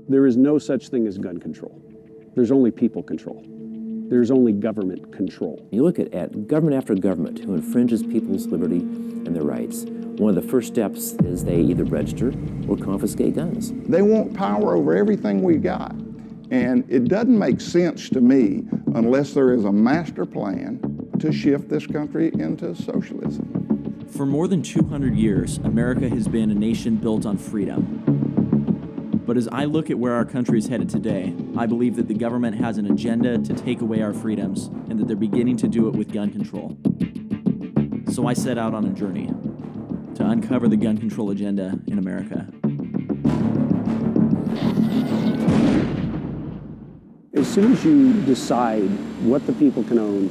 There is no such thing as gun control. There's only people control. There's only government control. You look at government after government who infringes people's liberty and their rights. One of the first steps is they either register or confiscate guns. They want power over everything we got. And it doesn't make sense to me unless there is a master plan to shift this country into socialism. For more than 200 years, America has been a nation built on freedom. But as I look at where our country is headed today, I believe that the government has an agenda to take away our freedoms and that they're beginning to do it with gun control. So I set out on a journey to uncover the gun control agenda in America. As soon as you decide what the people can own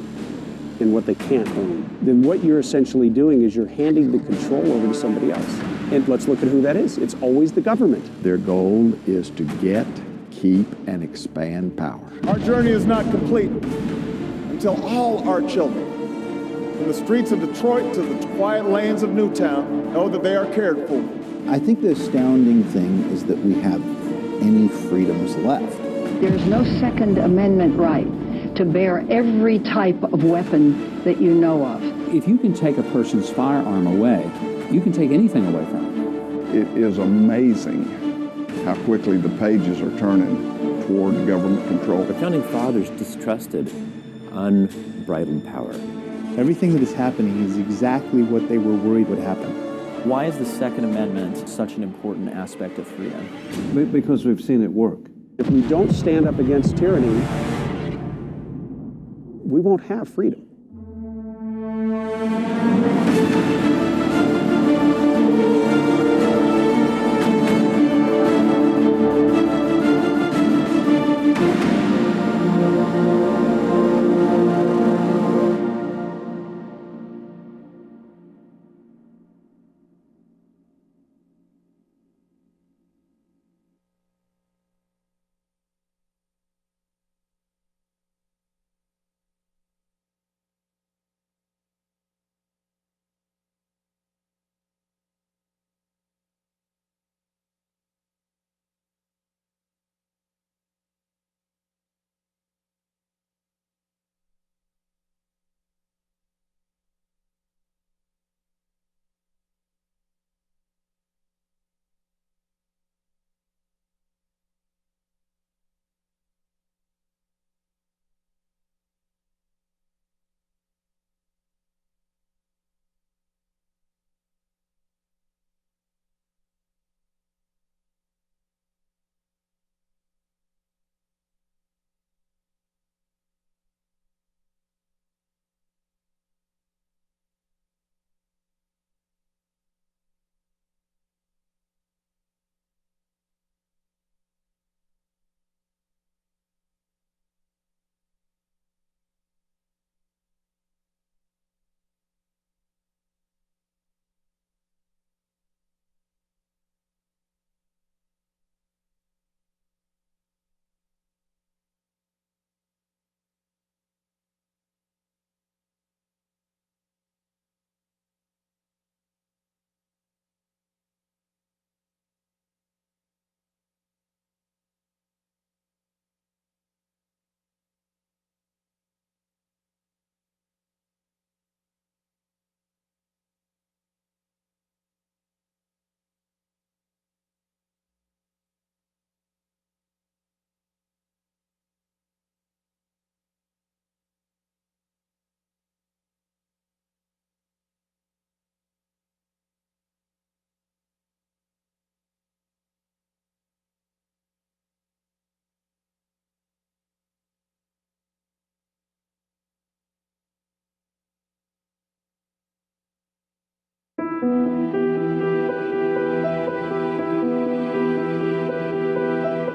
and what they can't own, then what you're essentially doing is you're handing the control over to somebody else. And let's look at who that is. It's always the government. Their goal is to get, keep, and expand power. Our journey is not complete until all our children, from the streets of Detroit to the quiet lanes of Newtown, know that they are cared for. I think the astounding thing is that we have any freedoms left. There's no Second Amendment right to bear every type of weapon that you know of. If you can take a person's firearm away, you can take anything away from them. It is amazing how quickly the pages are turning toward government control. The Founding Fathers distrusted unbridled power. Everything that is happening is exactly what they were worried would happen. Why is the Second Amendment such an important aspect of freedom? Because we've seen it work. If we don't stand up against tyranny, we won't have freedom.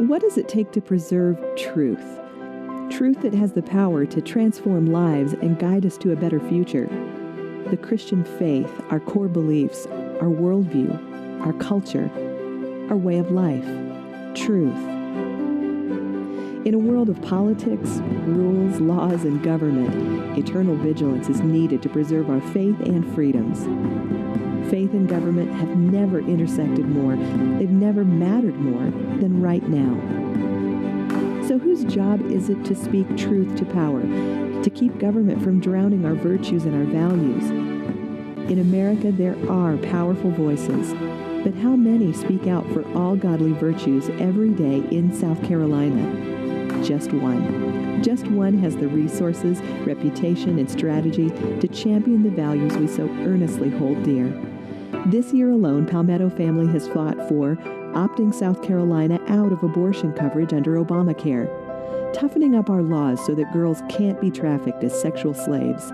What does it take to preserve truth? Truth that has the power to transform lives and guide us to a better future. The Christian faith, our core beliefs, our worldview, our culture, our way of life. Truth. In a world of politics, rules, laws, and government, eternal vigilance is needed to preserve our faith and freedoms. Faith and government have never intersected more, they've never mattered more than right now. So whose job is it to speak truth to power, to keep government from drowning our virtues and our values? In America, there are powerful voices, but how many speak out for all godly virtues every day in South Carolina? Just one. Just one has the resources, reputation, and strategy to champion the values we so earnestly hold dear. This year alone, Palmetto Family has fought for opting South Carolina out of abortion coverage under Obamacare, toughening up our laws so that girls can't be trafficked as sexual slaves,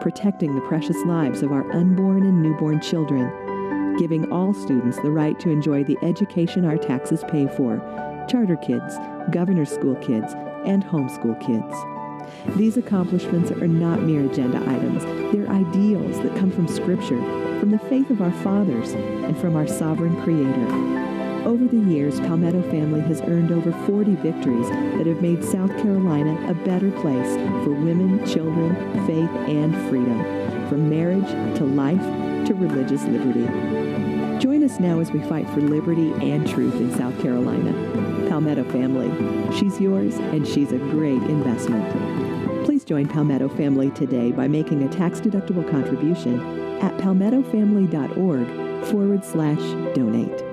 protecting the precious lives of our unborn and newborn children, giving all students the right to enjoy the education our taxes pay for, charter kids, governor's school kids, and homeschool kids. These accomplishments are not mere agenda items. They're ideals that come from Scripture, from the faith of our fathers, and from our sovereign Creator. Over the years, Palmetto Family has earned over 40 victories that have made South Carolina a better place for women, children, faith, and freedom, from marriage to life to religious liberty. Join us now as we fight for liberty and truth in South Carolina. Palmetto Family. She's yours, and she's a great investment. Please join Palmetto Family today by making a tax-deductible contribution at palmettofamily.org/donate.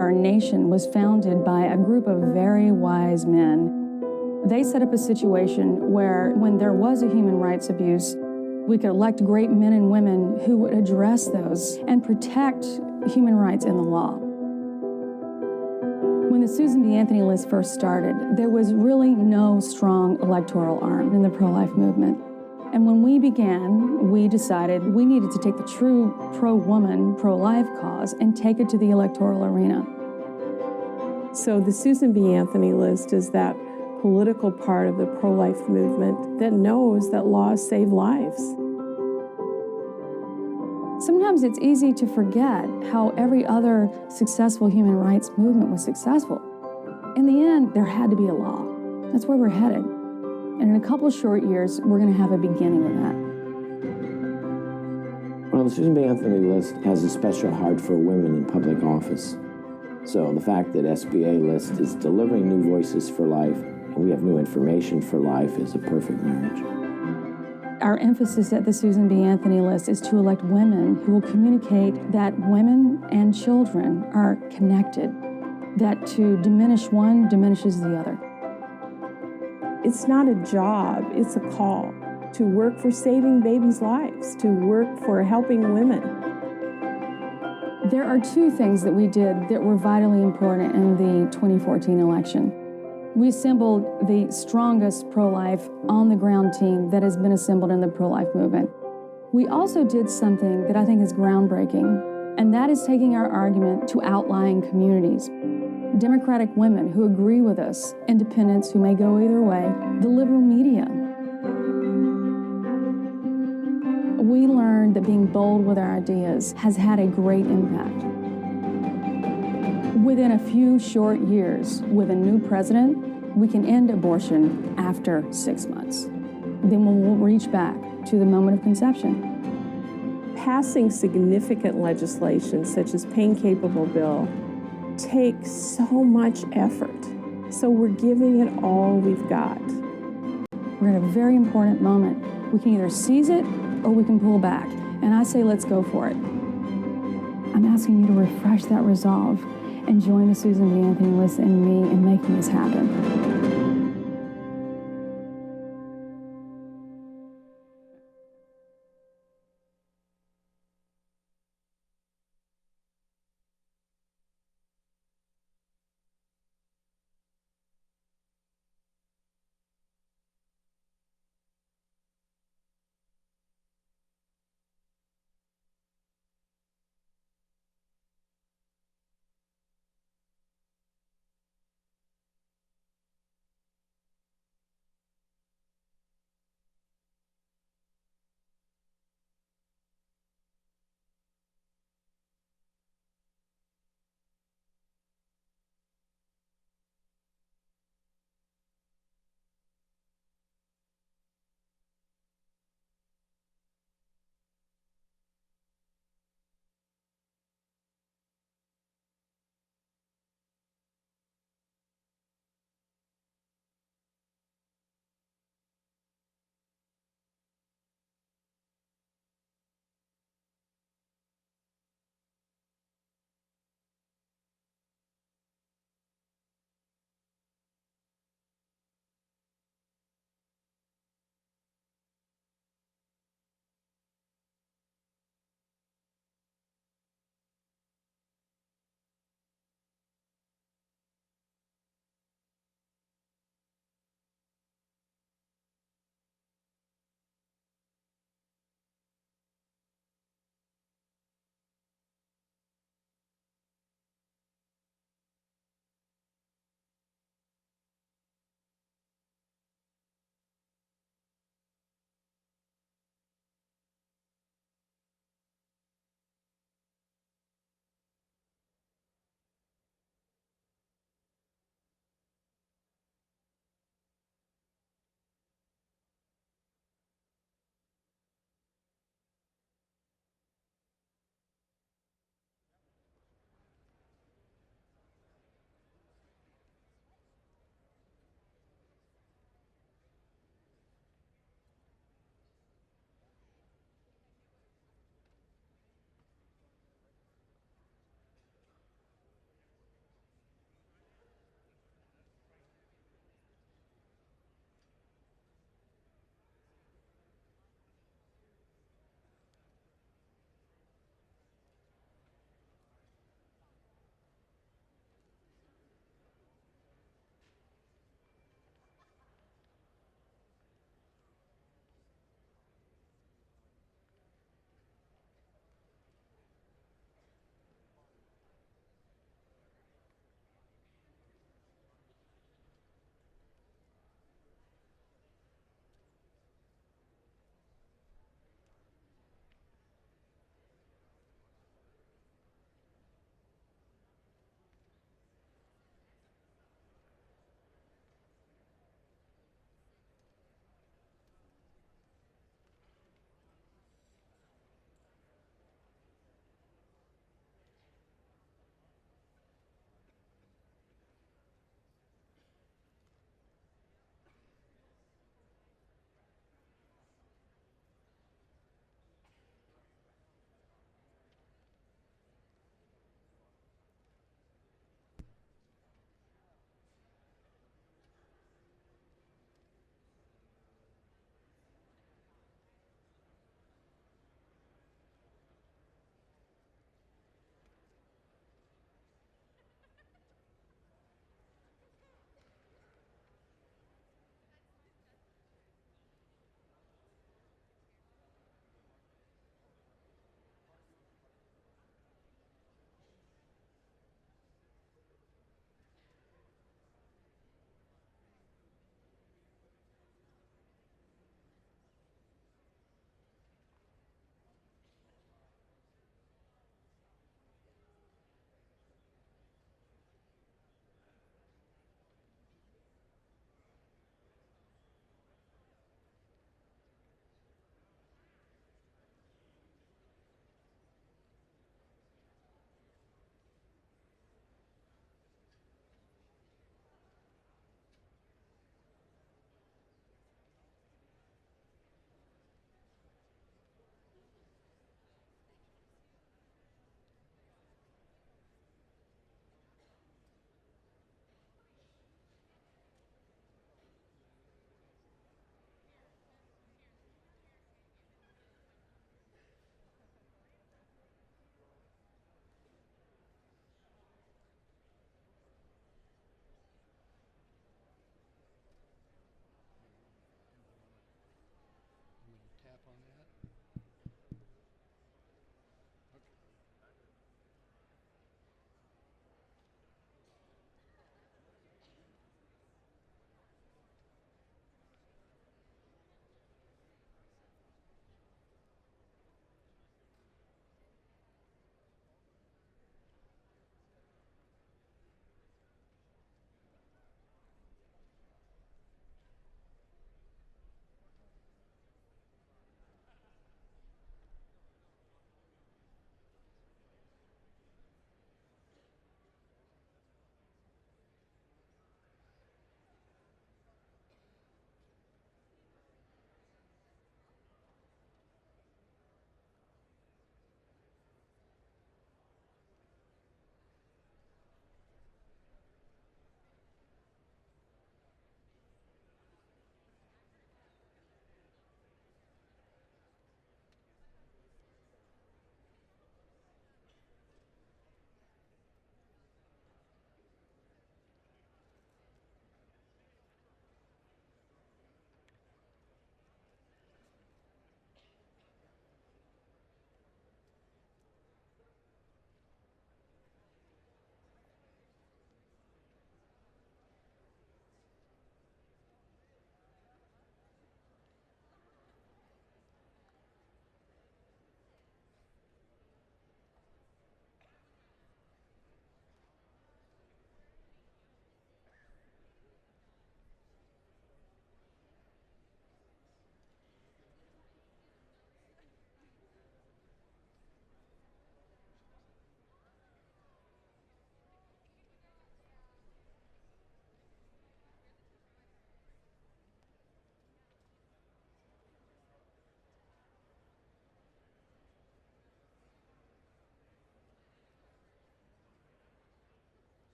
Our nation was founded by a group of very wise men. They set up a situation where when there was a human rights abuse, we could elect great men and women who would address those and protect human rights in the law. When the Susan B. Anthony list first started, there was really no strong electoral arm in the pro-life movement. And when we began, we decided we needed to take the true pro-woman, pro-life cause and take it to the electoral arena. So the Susan B. Anthony list is that political part of the pro-life movement that knows that laws save lives. Sometimes it's easy to forget how every other successful human rights movement was successful. In the end, there had to be a law. That's where we're headed. And in a couple short years, we're going to have a beginning of that. Well, the Susan B. Anthony List has a special heart for women in public office. So the fact that SBA List is delivering new voices for life, and we have new information for life, is a perfect marriage. Our emphasis at the Susan B. Anthony List is to elect women who will communicate that women and children are connected, that to diminish one diminishes the other. It's not a job, it's a call to work for saving babies' lives, to work for helping women. There are two things that we did that were vitally important in the 2014 election. We assembled the strongest pro-life, on-the-ground team that has been assembled in the pro-life movement. We also did something that I think is groundbreaking, and that is taking our argument to outlying communities. Democratic women who agree with us, independents who may go either way, the liberal media. We learned that being bold with our ideas has had a great impact. Within a few short years, with a new president, we can end abortion after 6 months. Then we'll reach back to the moment of conception. Passing significant legislation, such as pain-capable bill, takes so much effort. So we're giving it all we've got. We're at a very important moment. We can either seize it or we can pull back. And I say, let's go for it. I'm asking you to refresh that resolve and join the Susan B. Anthony List and me in making this happen.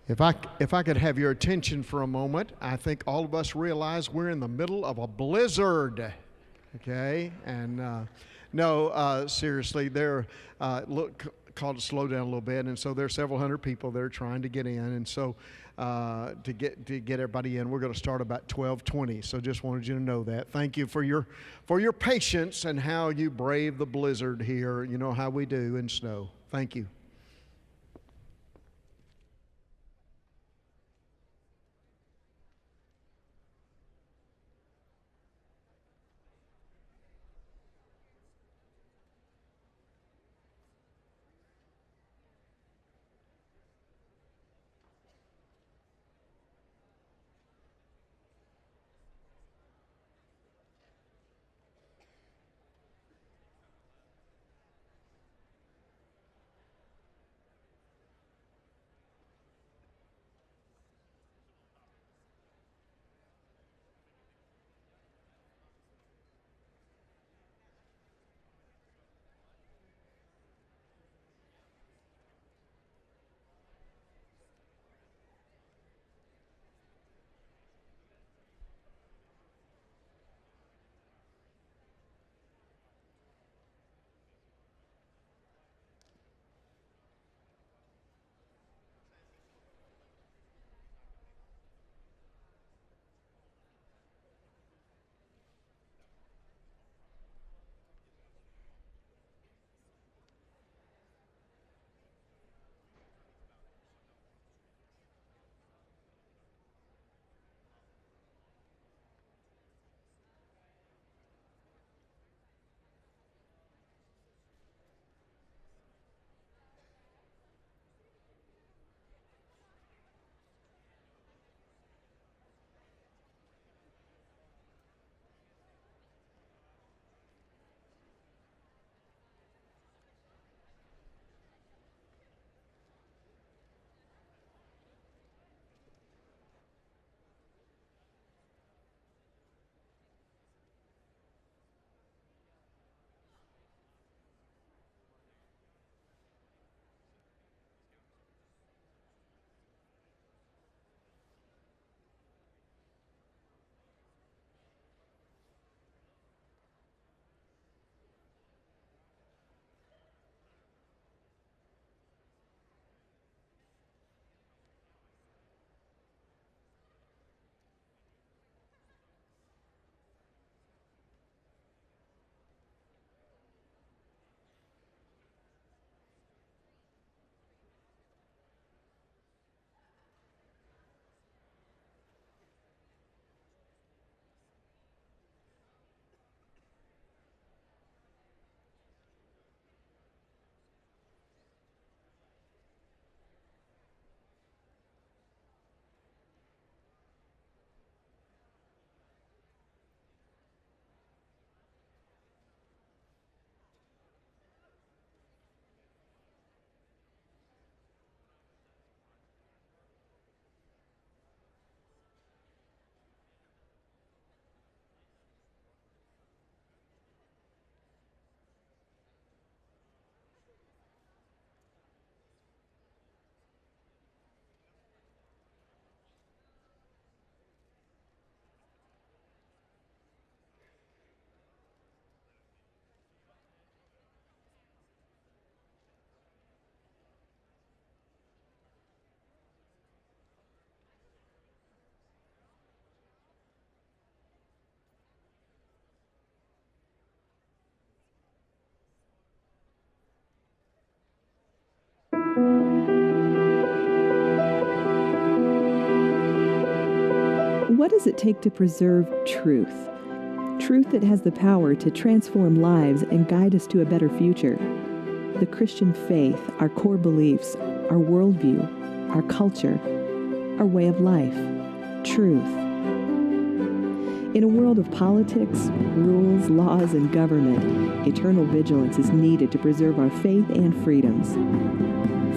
If I could have your attention for a moment, I think all of us realize we're in the middle of a blizzard, okay? And seriously, they're called to slow down a little bit, and so there are several hundred people that are trying to get in, and so to get everybody in, we're going to start about 12:20. So just wanted you to know that. Thank you for your patience and how you brave the blizzard here. You know how we do in snow. Thank you. What does it take to preserve truth? Truth that has the power to transform lives and guide us to a better future. The Christian faith, our core beliefs, our worldview, our culture, our way of life. Truth. In a world of politics, rules, laws, and government, eternal vigilance is needed to preserve our faith and freedoms.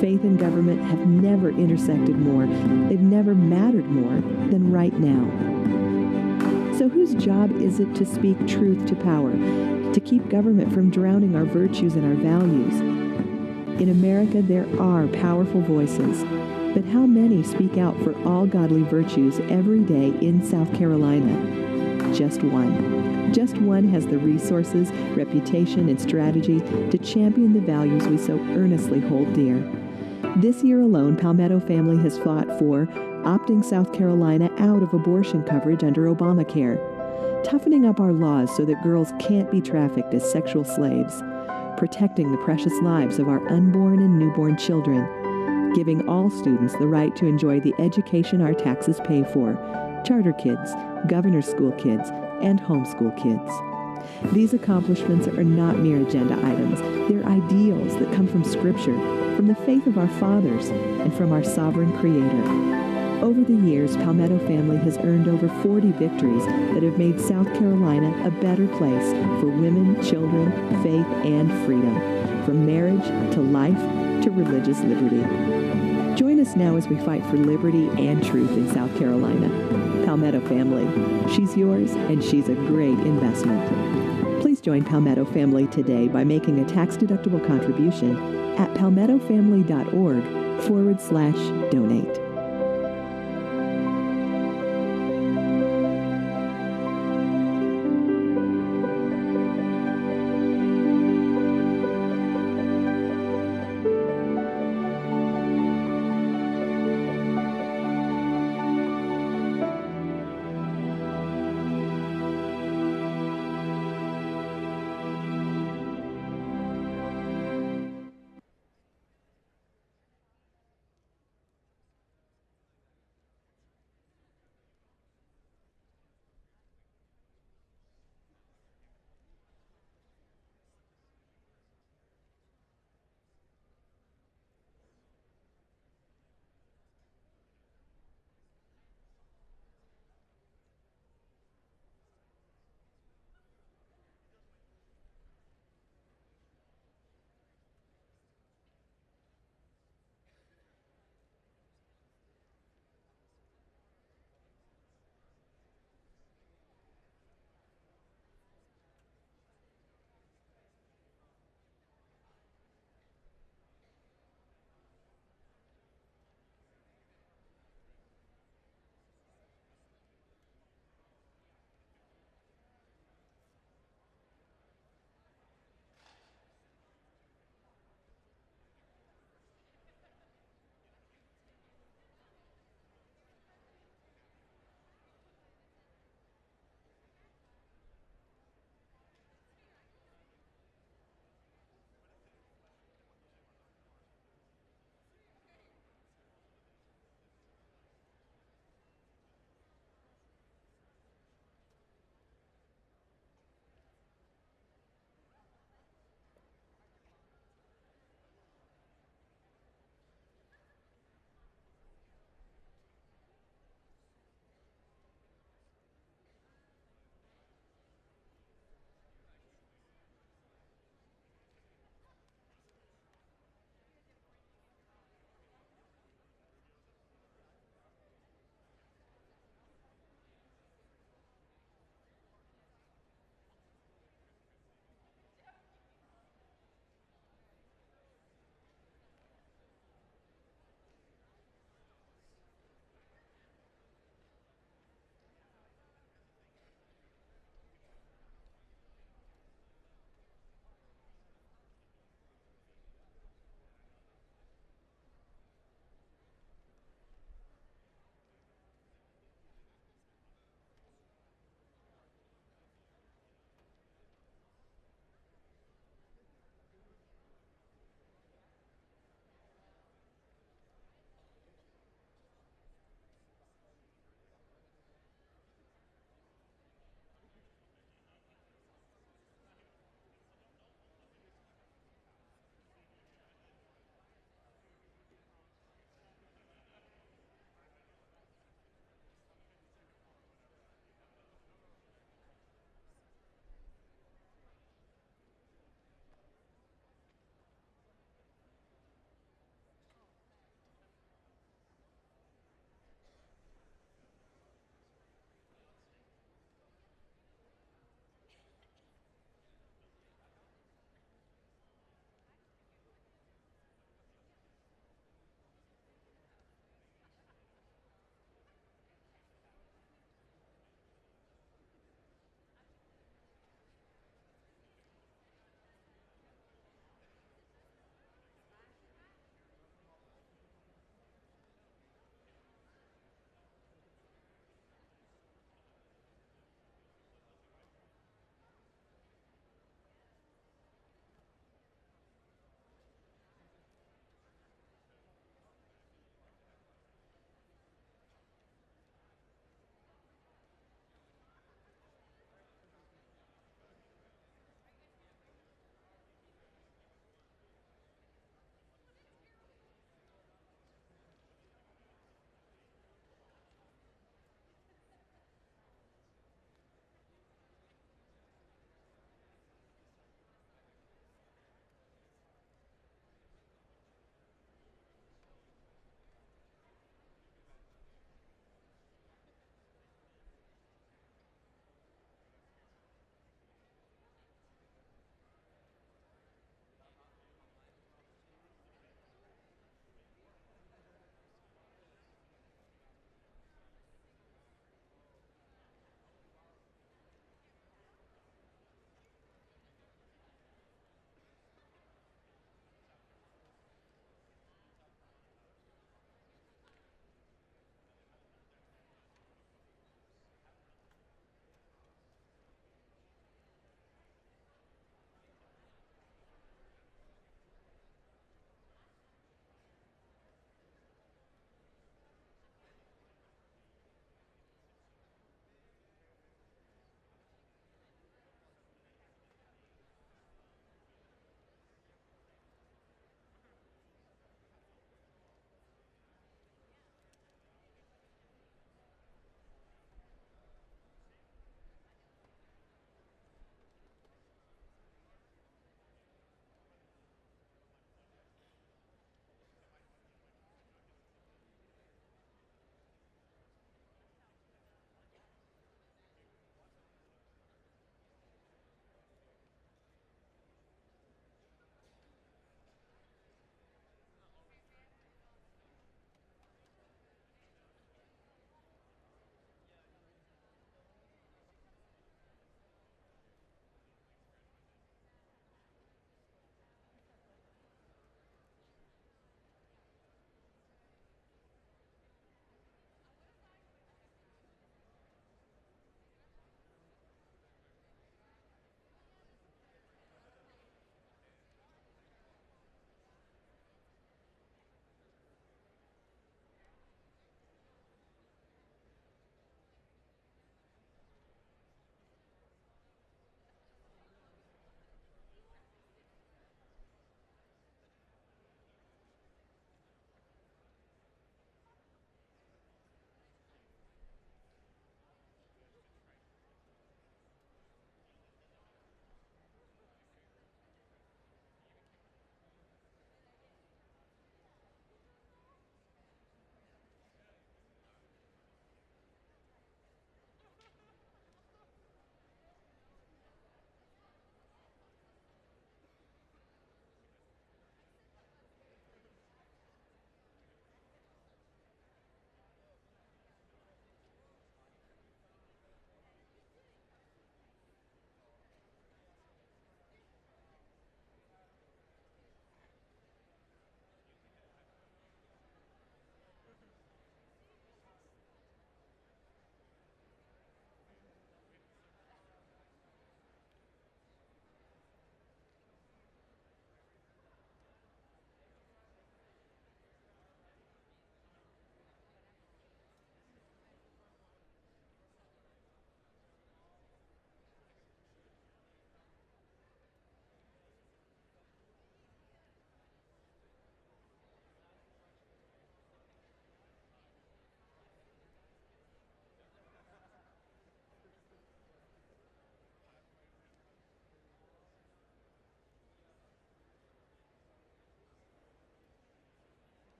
Faith and government have never intersected more, they've never mattered more than right now. So whose job is it to speak truth to power, to keep government from drowning our virtues and our values? In America, there are powerful voices. But how many speak out for all godly virtues every day in South Carolina? Just one. Just one has the resources, reputation, and strategy to champion the values we so earnestly hold dear. This year alone, Palmetto Family has fought for opting South Carolina out of abortion coverage under Obamacare, toughening up our laws so that girls can't be trafficked as sexual slaves, protecting the precious lives of our unborn and newborn children, giving all students the right to enjoy the education our taxes pay for, charter kids, governor's school kids, and homeschool kids. These accomplishments are not mere agenda items. They're ideals that come from Scripture, from the faith of our fathers, and from our sovereign Creator. Over the years, Palmetto Family has earned over 40 victories that have made South Carolina a better place for women, children, faith, and freedom, from marriage to life to religious liberty. Join us now as we fight for liberty and truth in South Carolina. Palmetto Family. She's yours, and she's a great investment. Please join Palmetto Family today by making a tax-deductible contribution at palmettofamily.org/donate.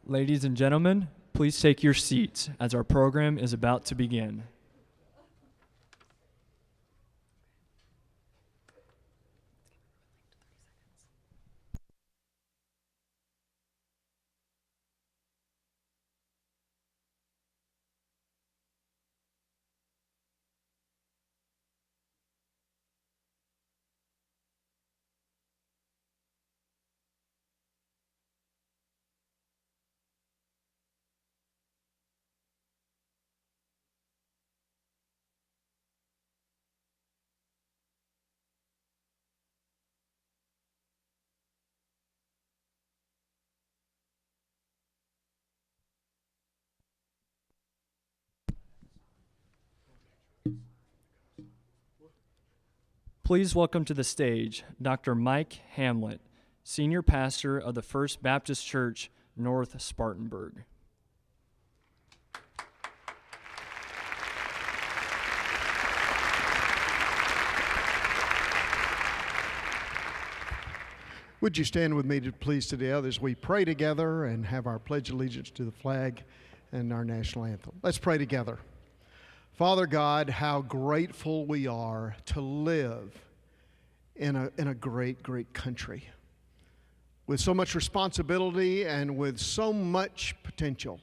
Ladies and gentlemen, please take your seats as our program is about to begin. Please welcome to the stage Dr. Mike Hamlet, Senior Pastor of the First Baptist Church, North Spartanburg. Would you stand with me, please, today as we pray together and have our pledge of allegiance to the flag and our national anthem. Let's pray together. Father God, how grateful we are to live in a great, great country with so much responsibility and with so much potential.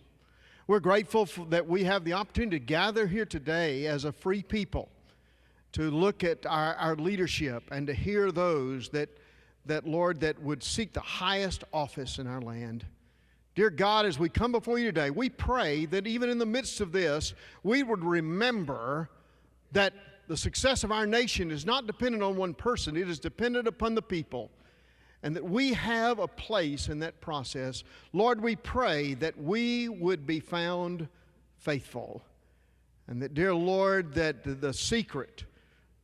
We're grateful that we have the opportunity to gather here today as a free people to look at our leadership and to hear those that Lord, that would seek the highest office in our land. Dear God, as we come before you today, we pray that even in the midst of this, we would remember that the success of our nation is not dependent on one person. It is dependent upon the people, and that we have a place in that process. Lord, we pray that we would be found faithful, and that, dear Lord, that the secret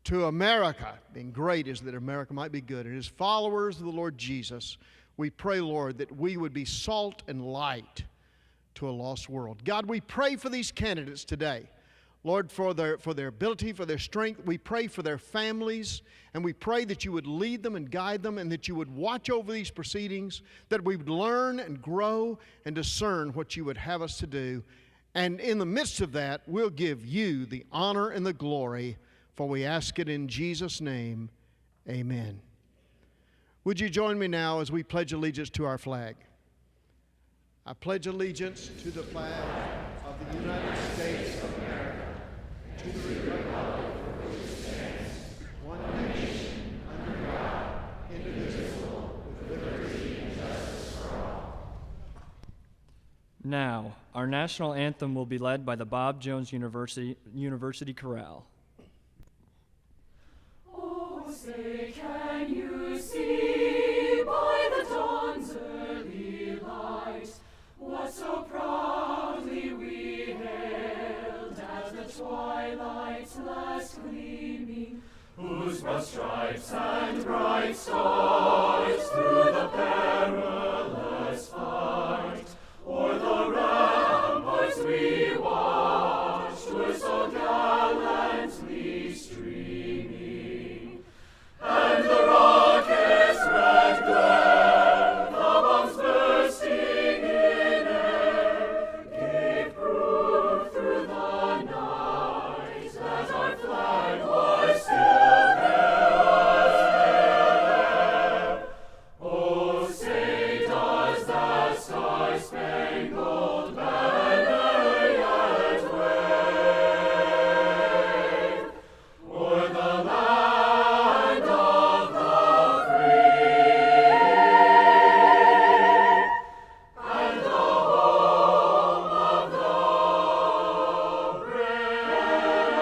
to America being great is that America might be good. And as followers of the Lord Jesus, we pray, Lord, that we would be salt and light to a lost world. God, we pray for these candidates today. Lord, for their ability, for their strength. We pray for their families, and we pray that you would lead them and guide them, and that you would watch over these proceedings, that we would learn and grow and discern what you would have us to do. And in the midst of that, we'll give you the honor and the glory, for we ask it in Jesus' name. Amen. Would you join me now as we pledge allegiance to our flag? I pledge allegiance to the flag of the United States of America, to the republic for which it stands, one nation, under God, indivisible, with liberty and justice for all. Now, our national anthem will be led by the Bob Jones University Chorale. Oh, say, can you see by the dawn's early light what so proudly we hailed as the twilight's last gleaming, whose broad stripes and bright stars through the perilous fight o'er the ramparts we watched were so gallantly streaming, and the rocket's red glare, the bombs bursting in air, gave proof through the night that our flag was still there. Oh, say, does that star-spangled banner yet wave o'er the land of the free and the home of the brave and the brave?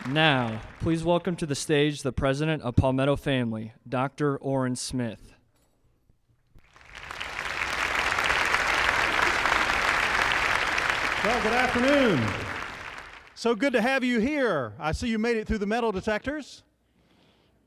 Now, please welcome to the stage the president of Palmetto Family, Dr. Oran Smith. Well, good afternoon. So good to have you here. I see you made it through the metal detectors.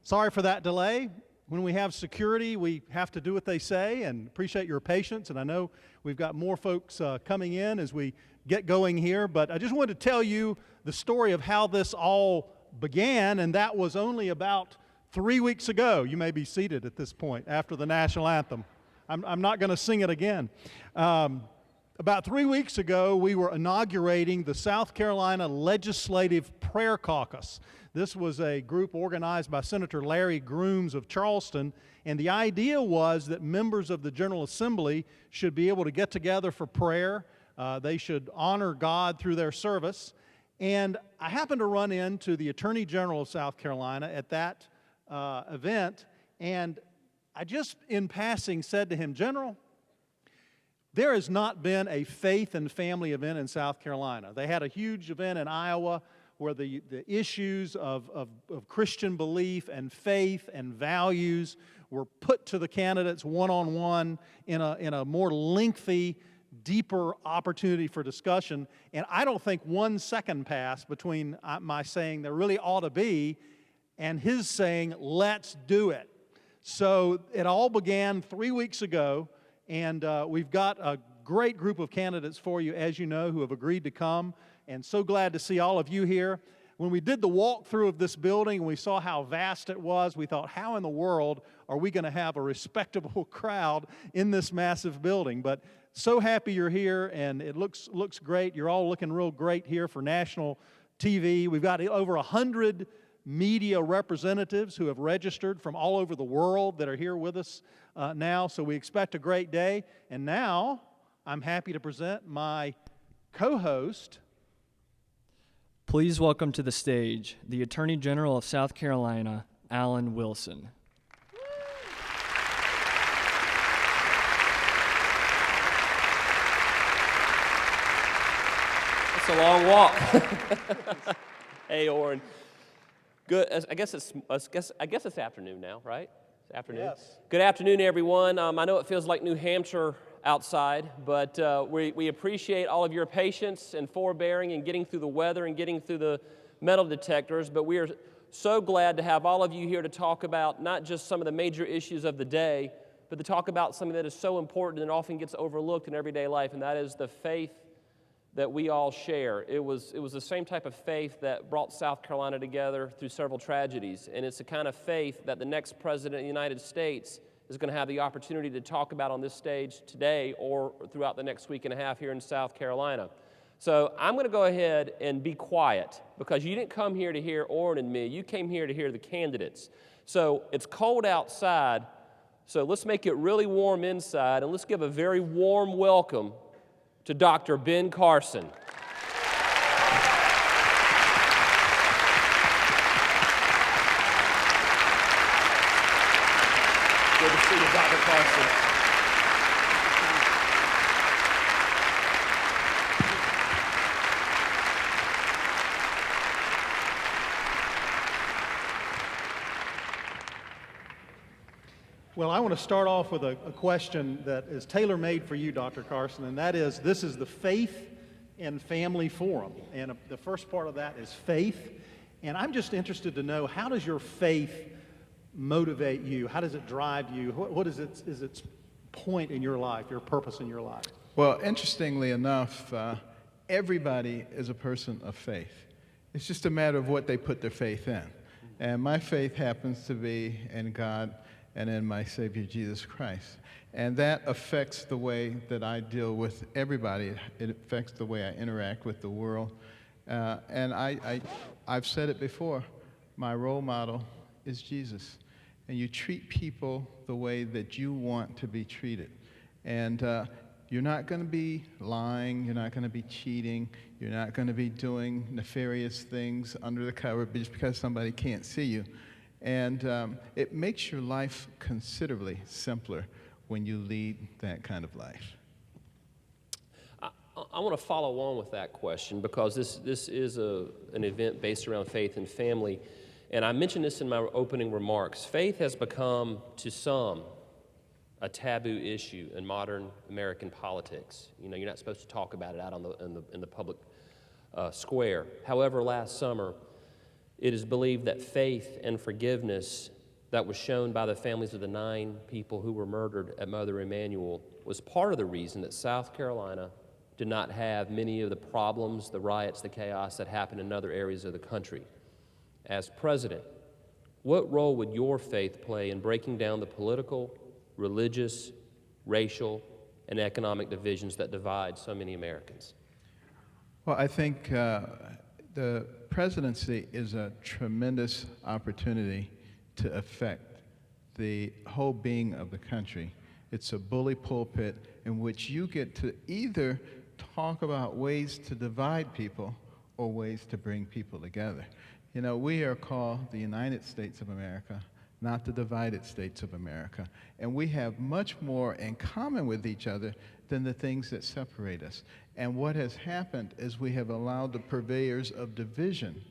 Sorry for that delay. When we have security, we have to do what they say, and appreciate your patience. And I know we've got more folks coming in as we get going here, but I just wanted to tell you the story of how this all began, and that was only about 3 weeks ago. You may be seated at this point after the national anthem. I'm not going to sing it again. About 3 weeks ago, we were inaugurating the South Carolina Legislative Prayer Caucus. This was a group organized by Senator Larry Grooms of Charleston, and the idea was that members of the General Assembly should be able to get together for prayer. They should honor God through their service. And I happened to run into the Attorney General of South Carolina at that event, and I just in passing said to him, "General, there has not been a faith and family event in South Carolina. They had a huge event in Iowa where the issues of Christian belief and faith and values were put to the candidates one-on-one in a more lengthy, deeper opportunity for discussion. And I don't think 1 second passed between my saying there really ought to be and his saying, let's do it." So it all began 3 weeks ago. And we've got a great group of candidates for you, as you know, who have agreed to come. And so glad to see all of you here. When we did the walkthrough of this building and we saw how vast it was, we thought, how in the world are we going to have a respectable crowd in this massive building? But so happy you're here, and it looks great. You're all looking real great here for national TV. We've got over 100 media representatives who have registered from all over the world that are here with us now, so we expect a great day. And now I'm happy to present my co-host. Please welcome to the stage the Attorney General of South Carolina, Alan Wilson. It's a long walk. Hey, Oran. Good. I guess it's afternoon now, right? It's afternoon. Yes. Good afternoon, everyone. I know it feels like New Hampshire outside, but we appreciate all of your patience and forbearing and getting through the weather and getting through the metal detectors. But we are so glad to have all of you here to talk about not just some of the major issues of the day, but to talk about something that is so important and often gets overlooked in everyday life, and that is the faith that we all share. It was the same type of faith that brought South Carolina together through several tragedies, and it's the kind of faith that the next president of the United States is going to have the opportunity to talk about on this stage today or throughout the next week and a half here in South Carolina. So I'm going to go ahead and be quiet, because you didn't come here to hear Oran and me. You came here to hear the candidates. So it's cold outside, so let's make it really warm inside, and let's give a very warm welcome to Dr. Ben Carson. Good to see you, Dr. Carson. Well, I want to start off with a question that is tailor-made for you, Dr. Carson, and that is, this is the Faith and Family Forum, and the first part of that is faith, and I'm just interested to know, how does your faith motivate you? How does it drive you? What is its point in your life, your purpose in your life? Well, interestingly enough, everybody is a person of faith. It's just a matter of what they put their faith in, and my faith happens to be in God and in my Savior, Jesus Christ. And that affects the way that I deal with everybody. It affects the way I interact with the world. And I've said it before, my role model is Jesus. And you treat people the way that you want to be treated. And you're not going to be lying, you're not going to be cheating, you're not going to be doing nefarious things under the cover just because somebody can't see you. And it makes your life considerably simpler when you lead that kind of life. I want to follow on with that question, because this is an event based around faith and family. And I mentioned this in my opening remarks. Faith has become, to some, a taboo issue in modern American politics. You know, you're not supposed to talk about it out in the public square. However, last summer, it is believed that faith and forgiveness that was shown by the families of the 9 people who were murdered at Mother Emanuel was part of the reason that South Carolina did not have many of the problems, the riots, the chaos that happened in other areas of the country. As president, what role would your faith play in breaking down the political, religious, racial, and economic divisions that divide so many Americans? Well, I think the presidency is a tremendous opportunity to affect the whole being of the country. It's a bully pulpit in which you get to either talk about ways to divide people or ways to bring people together. You know, we are called the United States of America, not the divided states of America. And we have much more in common with each other than the things that separate us. And what has happened is we have allowed the purveyors of division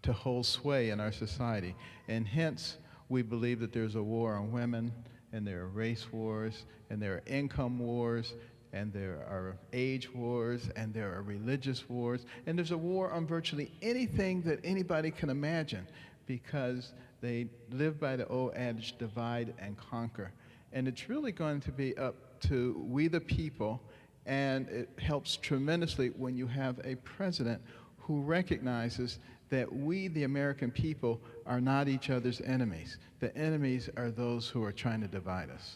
to hold sway in our society. And hence, we believe that there's a war on women, and there are race wars, and there are income wars, and there are age wars, and there are religious wars, and there's a war on virtually anything that anybody can imagine, because they live by the old adage, divide and conquer. And it's really going to be up to we the people, and it helps tremendously when you have a president who recognizes that we, the American people, are not each other's enemies. The enemies are those who are trying to divide us.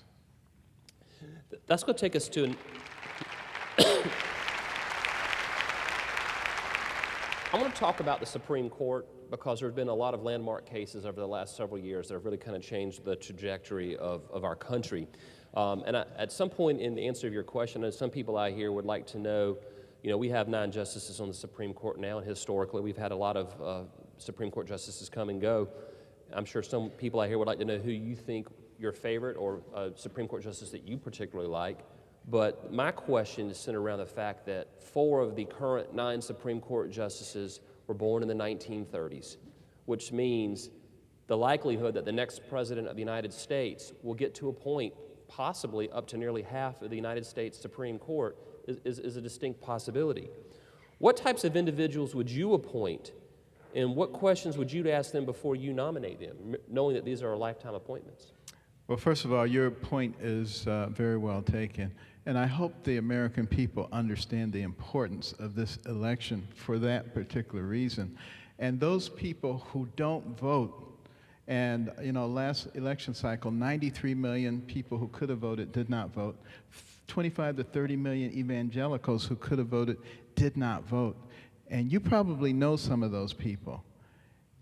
That's going to take us to I want to talk about the Supreme Court, because there have been a lot of landmark cases over the last several years that have really kind of changed the trajectory of our country. At some point in the answer of your question, and some people out here would like to know, you know, we have 9 justices on the Supreme Court now, and historically we've had a lot of Supreme Court justices come and go. I'm sure some people out here would like to know who you think your favorite or Supreme Court justice that you particularly like. But my question is centered around the fact that 4 of the current 9 Supreme Court justices were born in the 1930s, which means the likelihood that the next president of the United States will get to a point, possibly up to nearly half of the United States Supreme Court, is a distinct possibility. What types of individuals would you appoint, and what questions would you ask them before you nominate them, knowing that these are lifetime appointments? Well, first of all, your point is very well taken. And I hope the American people understand the importance of this election for that particular reason. And those people who don't vote, and you know, last election cycle, 93 million people who could have voted did not vote. 25 to 30 million evangelicals who could have voted did not vote. And you probably know some of those people.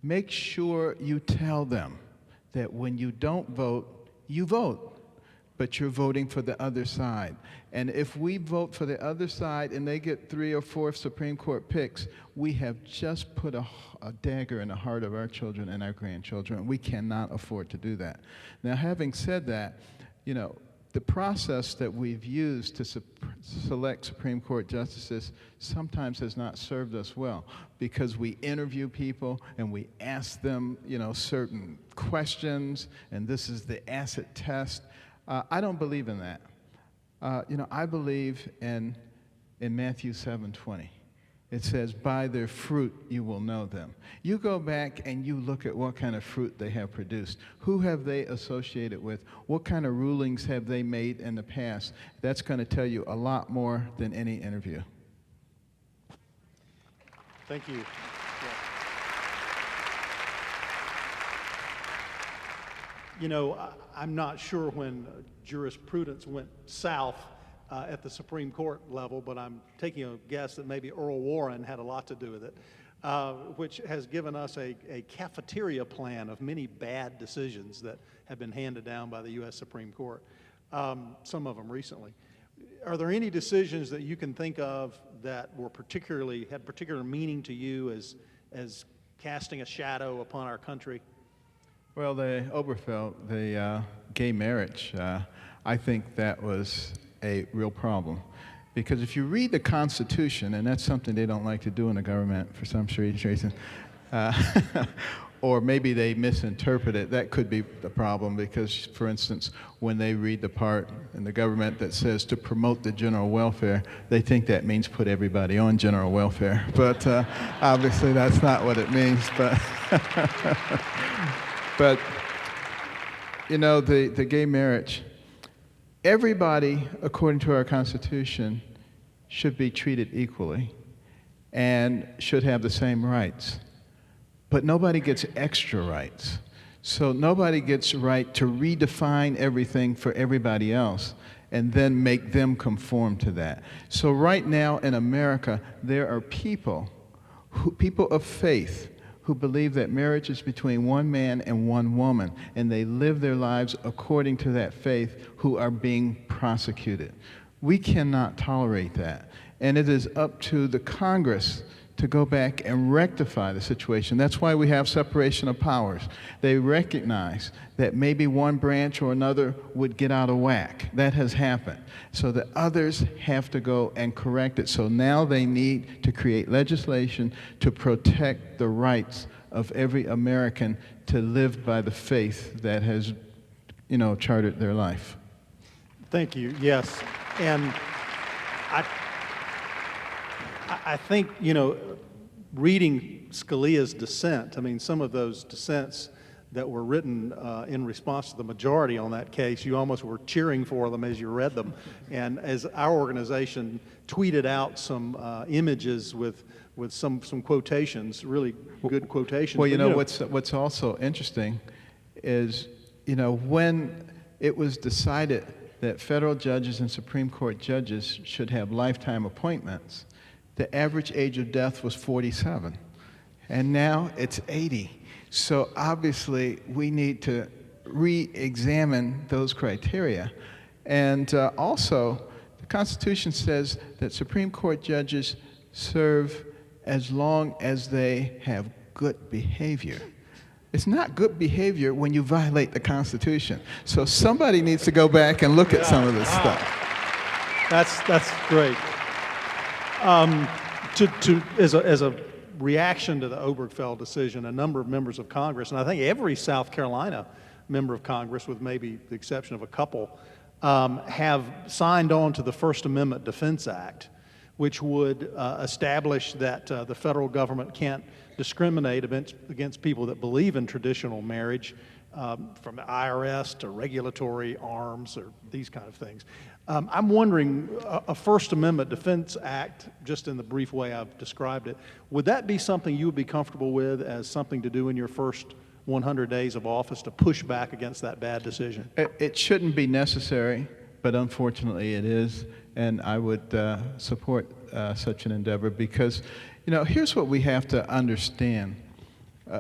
Make sure you tell them that when you don't vote, you vote, but you're voting for the other side. And if we vote for the other side and they get 3 or 4 Supreme Court picks, we have just put a dagger in the heart of our children and our grandchildren. We cannot afford to do that. Now, having said that, you know, the process that we've used to select Supreme Court justices sometimes has not served us well, because we interview people and we ask them, you know, certain questions, and this is the acid test. I don't believe in that. You know, I believe in Matthew 7:20. It says, by their fruit you will know them. You go back and you look at what kind of fruit they have produced. Who have they associated with? What kind of rulings have they made in the past? That's going to tell you a lot more than any interview. Thank you. You know, I'm not sure when jurisprudence went south at the Supreme Court level, but I'm taking a guess that maybe Earl Warren had a lot to do with it, which has given us a cafeteria plan of many bad decisions that have been handed down by the U.S. Supreme Court, some of them recently. Are there any decisions that you can think of that were had particular meaning to you as casting a shadow upon our country? Well, the Obergefell, the gay marriage, I think that was a real problem. Because if you read the Constitution, and that's something they don't like to do in the government for some strange reason, or maybe they misinterpret it, that could be the problem, because, for instance, when they read the part in the government that says to promote the general welfare, they think that means put everybody on general welfare. But obviously that's not what it means. But you know, the gay marriage, everybody, according to our Constitution, should be treated equally and should have the same rights. But nobody gets extra rights. So nobody gets right to redefine everything for everybody else and then make them conform to that. So right now in America, there are people of faith who believe that marriage is between one man and one woman, and they live their lives according to that faith, who are being prosecuted. We cannot tolerate that. And it is up to the Congress to go back and rectify the situation. That's why we have separation of powers. They recognize that maybe one branch or another would get out of whack. That has happened. So the others have to go and correct it. So now they need to create legislation to protect the rights of every American to live by the faith that has, chartered their life. Thank you. Yes. And I think, reading Scalia's dissent, some of those dissents that were written in response to the majority on that case, you almost were cheering for them as you read them. And as our organization tweeted out some images with some quotations, really good quotations. Well, what's also interesting is, when it was decided that federal judges and Supreme Court judges should have lifetime appointments, the average age of death was 47, and now it's 80. So obviously, we need to re-examine those criteria. And also, the Constitution says that Supreme Court judges serve as long as they have good behavior. It's not good behavior when you violate the Constitution. So somebody needs to go back and look at some of this stuff. That's great. As a reaction to the Obergefell decision, a number of members of Congress, and I think every South Carolina member of Congress, with maybe the exception of a couple, have signed on to the First Amendment Defense Act, which would establish that the federal government can't discriminate against people that believe in traditional marriage, from the IRS to regulatory arms or these kind of things. I'm wondering, a First Amendment Defense Act, just in the brief way I've described it, would that be something you would be comfortable with as something to do in your first 100 days of office to push back against that bad decision? It shouldn't be necessary, but unfortunately it is, and I would support such an endeavor because, here's what we have to understand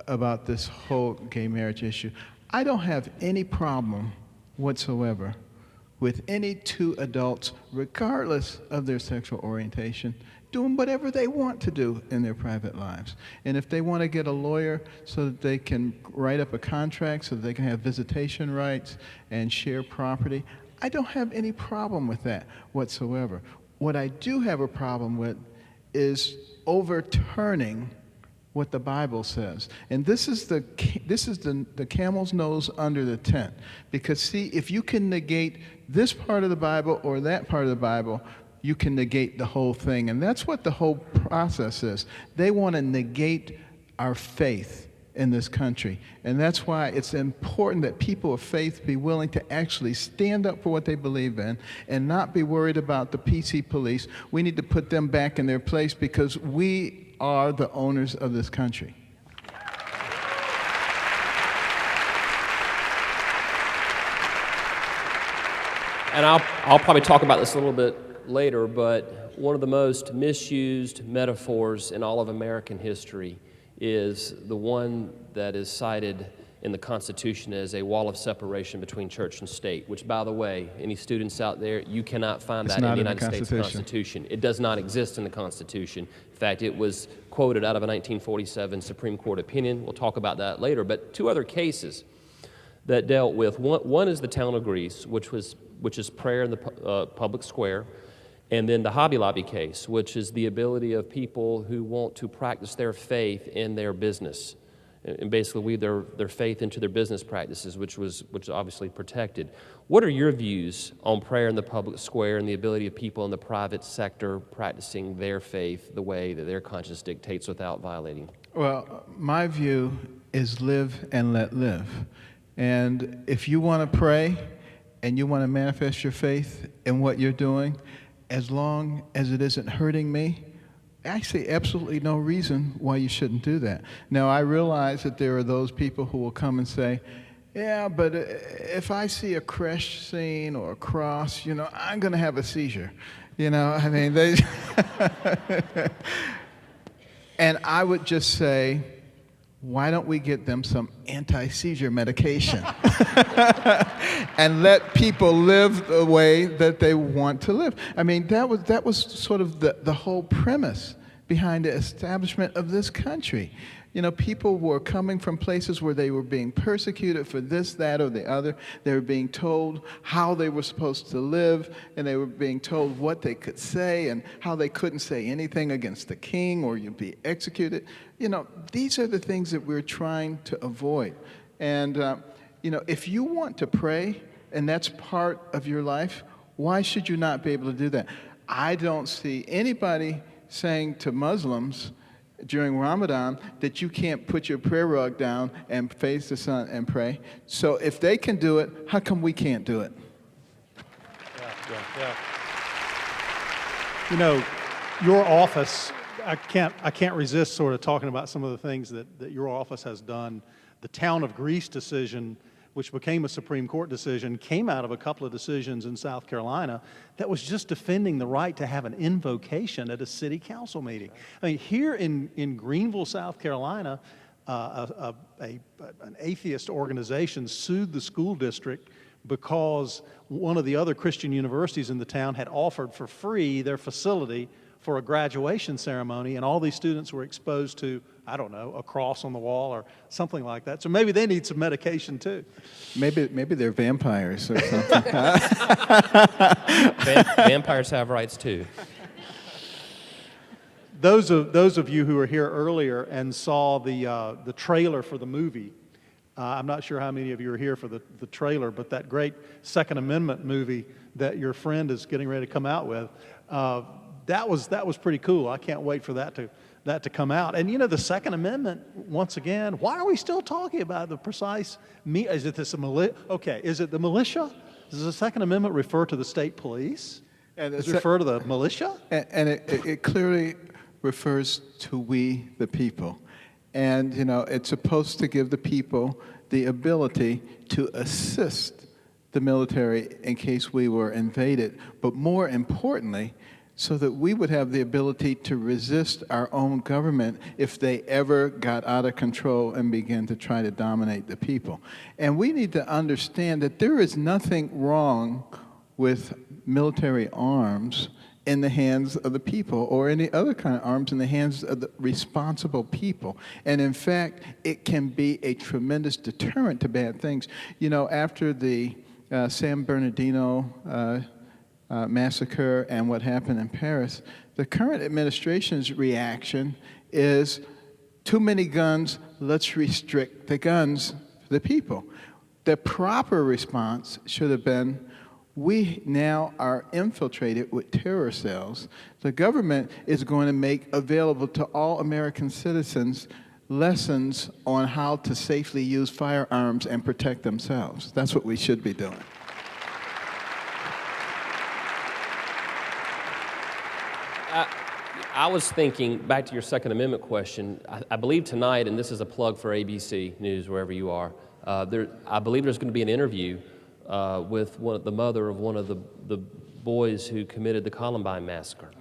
about this whole gay marriage issue. I don't have any problem whatsoever with any two adults, regardless of their sexual orientation, doing whatever they want to do in their private lives. And if they want to get a lawyer so that they can write up a contract, so that they can have visitation rights and share property, I don't have any problem with that whatsoever. What I do have a problem with is overturning what the Bible says. And this is the camel's nose under the tent. Because see, if you can negate this part of the Bible or that part of the Bible, you can negate the whole thing. And that's what the whole process is. They want to negate our faith in this country. And that's why it's important that people of faith be willing to actually stand up for what they believe in and not be worried about the PC police. We need to put them back in their place because we are the owners of this country. And I'll probably talk about this a little bit later, but one of the most misused metaphors in all of American history is the one that is cited in the Constitution as a wall of separation between church and state, which, by the way, any students out there, you cannot find that in the United States Constitution. It does not exist in the Constitution. In fact, it was quoted out of a 1947 Supreme Court opinion. We'll talk about that later. But two other cases that dealt with, one is the town of Greece, which is prayer in the public square, and then the Hobby Lobby case, which is the ability of people who want to practice their faith in their business, and basically weave their faith into their business practices, which was obviously protected. What are your views on prayer in the public square and the ability of people in the private sector practicing their faith the way that their conscience dictates without violating? Well, my view is live and let live. And if you want to pray and you want to manifest your faith in what you're doing, as long as it isn't hurting me, I see absolutely no reason why you shouldn't do that. Now, I realize that there are those people who will come and say, yeah, but if I see a creche scene or a cross, I'm going to have a seizure. I mean, they... And I would just say, why don't we get them some anti-seizure medication and let people live the way that they want to live? I mean, that was sort of the whole premise behind the establishment of this country. People were coming from places where they were being persecuted for this, that, or the other. They were being told how they were supposed to live, and they were being told what they could say and how they couldn't say anything against the king or you'd be executed. These are the things that we're trying to avoid. And, if you want to pray and that's part of your life, why should you not be able to do that? I don't see anybody saying to Muslims during Ramadan that you can't put your prayer rug down and face the sun and pray. So if they can do it, how come we can't do it? Yeah. Your office, I can't resist sort of talking about some of the things that your office has done. The Town of Greece decision, which became a Supreme Court decision, came out of a couple of decisions in South Carolina that was just defending the right to have an invocation at a city council meeting. I mean, here in Greenville, South Carolina, an atheist organization sued the school district because one of the other Christian universities in the town had offered for free their facility for a graduation ceremony, and all these students were exposed to, I don't know, a cross on the wall or something like that. So maybe they need some medication too. Maybe they're vampires or something. Vampires have rights too. Those of you who were here earlier and saw the trailer for the movie, I'm not sure how many of you are here for the trailer, but that great Second Amendment movie that your friend is getting ready to come out with, that was pretty cool. I can't wait for that to come out. And the Second Amendment, once again, why are we still talking about the precise is it this militia? Okay, is it the militia? Does the Second Amendment refer to the state police? Does it refer to the militia? And it clearly refers to we, the people. And, it's supposed to give the people the ability to assist the military in case we were invaded, but more importantly, so that we would have the ability to resist our own government if they ever got out of control and began to try to dominate the people. And we need to understand that there is nothing wrong with military arms in the hands of the people or any other kind of arms in the hands of the responsible people. And in fact, it can be a tremendous deterrent to bad things. After the San Bernardino massacre and what happened in Paris, the current administration's reaction is too many guns, let's restrict the guns for the people. The proper response should have been, we now are infiltrated with terror cells. The government is going to make available to all American citizens lessons on how to safely use firearms and protect themselves. That's what we should be doing. I was thinking, back to your Second Amendment question, I believe tonight, and this is a plug for ABC News, wherever you are, I believe there's going to be an interview with the mother of one of the boys who committed the Columbine massacre. Oh,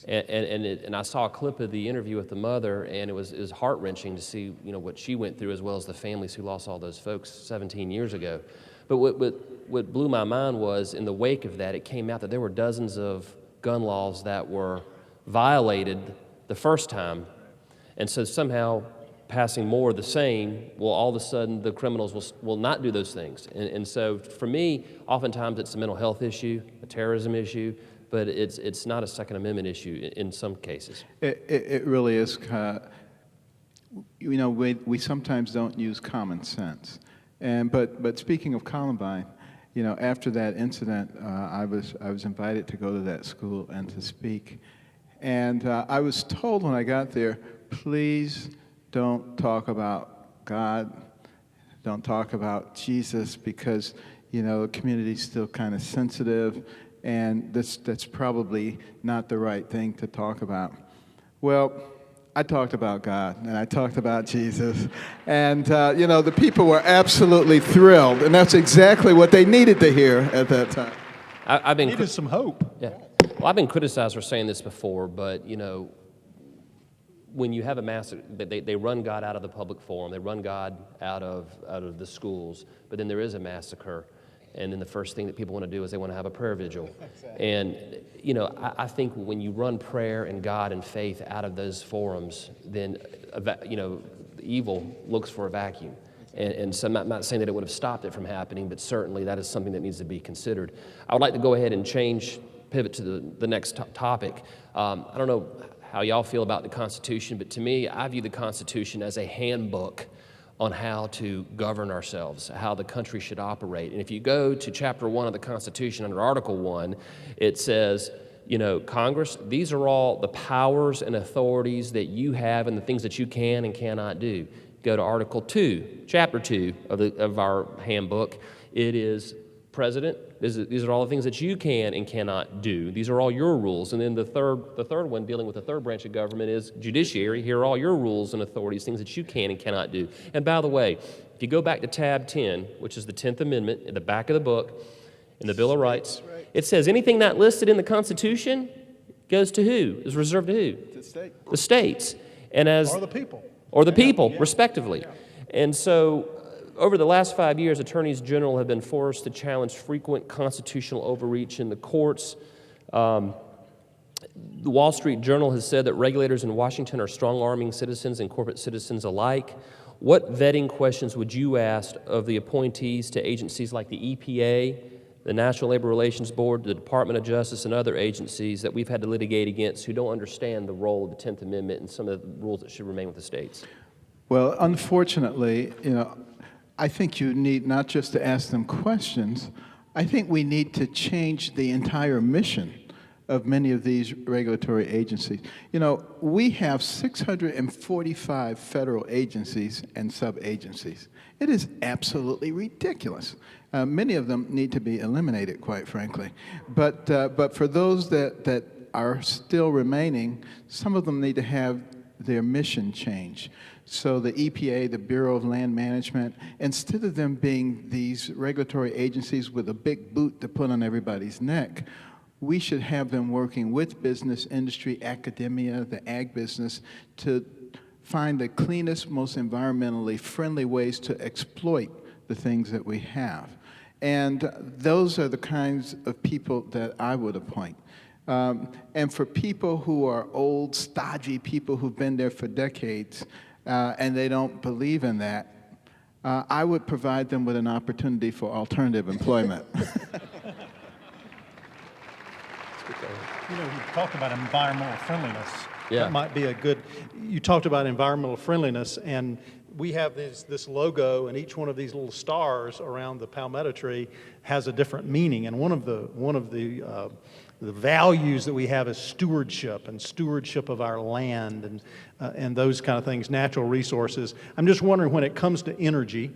yeah, and I saw a clip of the interview with the mother, and it was heart-wrenching to see what she went through, as well as the families who lost all those folks 17 years ago. But what blew my mind was, in the wake of that, it came out that there were dozens of gun laws that were violated the first time, and so somehow passing more of the same, well, all of a sudden the criminals will not do those things. And so for me, oftentimes it's a mental health issue, a terrorism issue, but it's not a Second Amendment issue in some cases. It really is. We sometimes don't use common sense. But speaking of Columbine, after that incident, I was invited to go to that school and to speak. And I was told when I got there, please don't talk about God, don't talk about Jesus, because the community's still kind of sensitive, and that's probably not the right thing to talk about. Well, I talked about God, and I talked about Jesus, and the people were absolutely thrilled, and that's exactly what they needed to hear at that time. I've been needed some hope. Yeah. Well, I've been criticized for saying this before, but when you have a massacre, they run God out of the public forum, they run God out of the schools, but then there is a massacre, and then the first thing that people want to do is they want to have a prayer vigil. And I think when you run prayer and God and faith out of those forums, then evil looks for a vacuum. And so I'm not saying that it would have stopped it from happening, but certainly that is something that needs to be considered. I would like to go ahead and pivot to the next topic. I don't know how y'all feel about the Constitution, but to me, I view the Constitution as a handbook on how to govern ourselves, how the country should operate. And if you go to Chapter 1 of the Constitution under Article 1, it says, Congress, these are all the powers and authorities that you have and the things that you can and cannot do. Go to Article 2, Chapter 2 of our handbook. It is President, these are all the things that you can and cannot do. These are all your rules. And then the third one, dealing with the third branch of government, is Judiciary. Here are all your rules and authorities, things that you can and cannot do. And by the way, if you go back to tab 10, which is the 10th Amendment, at the back of the book, in the Bill of Rights, it says anything not listed in the Constitution goes to who? Is reserved to who? The state. The states. And Or the people. Or the people, respectively. And so, over the last 5 years, attorneys general have been forced to challenge frequent constitutional overreach in the courts. The Wall Street Journal has said that regulators in Washington are strong-arming citizens and corporate citizens alike. What vetting questions would you ask of the appointees to agencies like the EPA, the National Labor Relations Board, the Department of Justice, and other agencies that we've had to litigate against who don't understand the role of the 10th Amendment and some of the rules that should remain with the states? Well, unfortunately, I think you need not just to ask them questions, I think we need to change the entire mission of many of these regulatory agencies. We have 645 federal agencies and sub-agencies. It is absolutely ridiculous. Many of them need to be eliminated, quite frankly. But for those that are still remaining, some of them need to have their mission change. So the EPA, the Bureau of Land Management, instead of them being these regulatory agencies with a big boot to put on everybody's neck, we should have them working with business, industry, academia, the ag business, to find the cleanest, most environmentally friendly ways to exploit the things that we have. And those are the kinds of people that I would appoint. And for people who are old, stodgy people who've been there for decades, and they don't believe in that, I would provide them with an opportunity for alternative employment. You talked about environmental friendliness. Yeah. That might be a good, you talked about environmental friendliness, and we have this logo, and each one of these little stars around the palmetto tree has a different meaning. And one of the values that we have is stewardship, and stewardship of our land, and those kind of things, natural resources. I'm just wondering, when it comes to energy,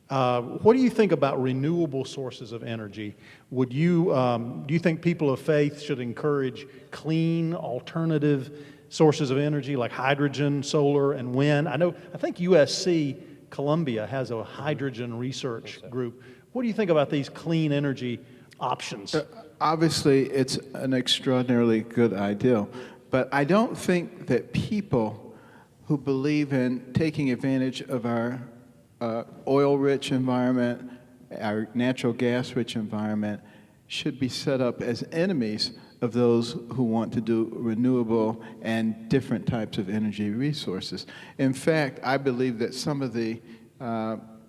what do you think about renewable sources of energy? Do you think people of faith should encourage clean, alternative sources of energy like hydrogen, solar, and wind? I think USC Columbia has a hydrogen research group. What do you think about these clean energy options? Obviously, it's an extraordinarily good idea, but I don't think that people who believe in taking advantage of our oil-rich environment, our natural gas-rich environment, should be set up as enemies of those who want to do renewable and different types of energy resources. In fact, I believe that some of the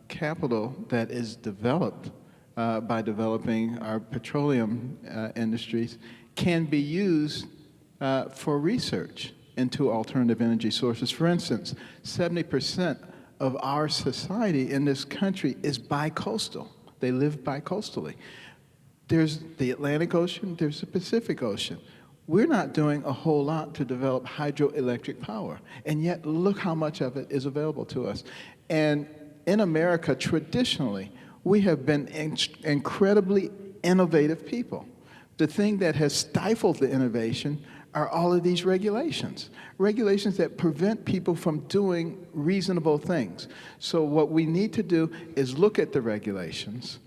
capital that is developed by developing our petroleum industries can be used for research into alternative energy sources. For instance, 70% of our society in this country is bicoastal. They live bicoastally. There's the Atlantic Ocean, there's the Pacific Ocean. We're not doing a whole lot to develop hydroelectric power, and yet look how much of it is available to us. And in America, traditionally, we have been incredibly innovative people. The thing that has stifled the innovation are all of these regulations. Regulations that prevent people from doing reasonable things. So what we need to do is look at the regulations,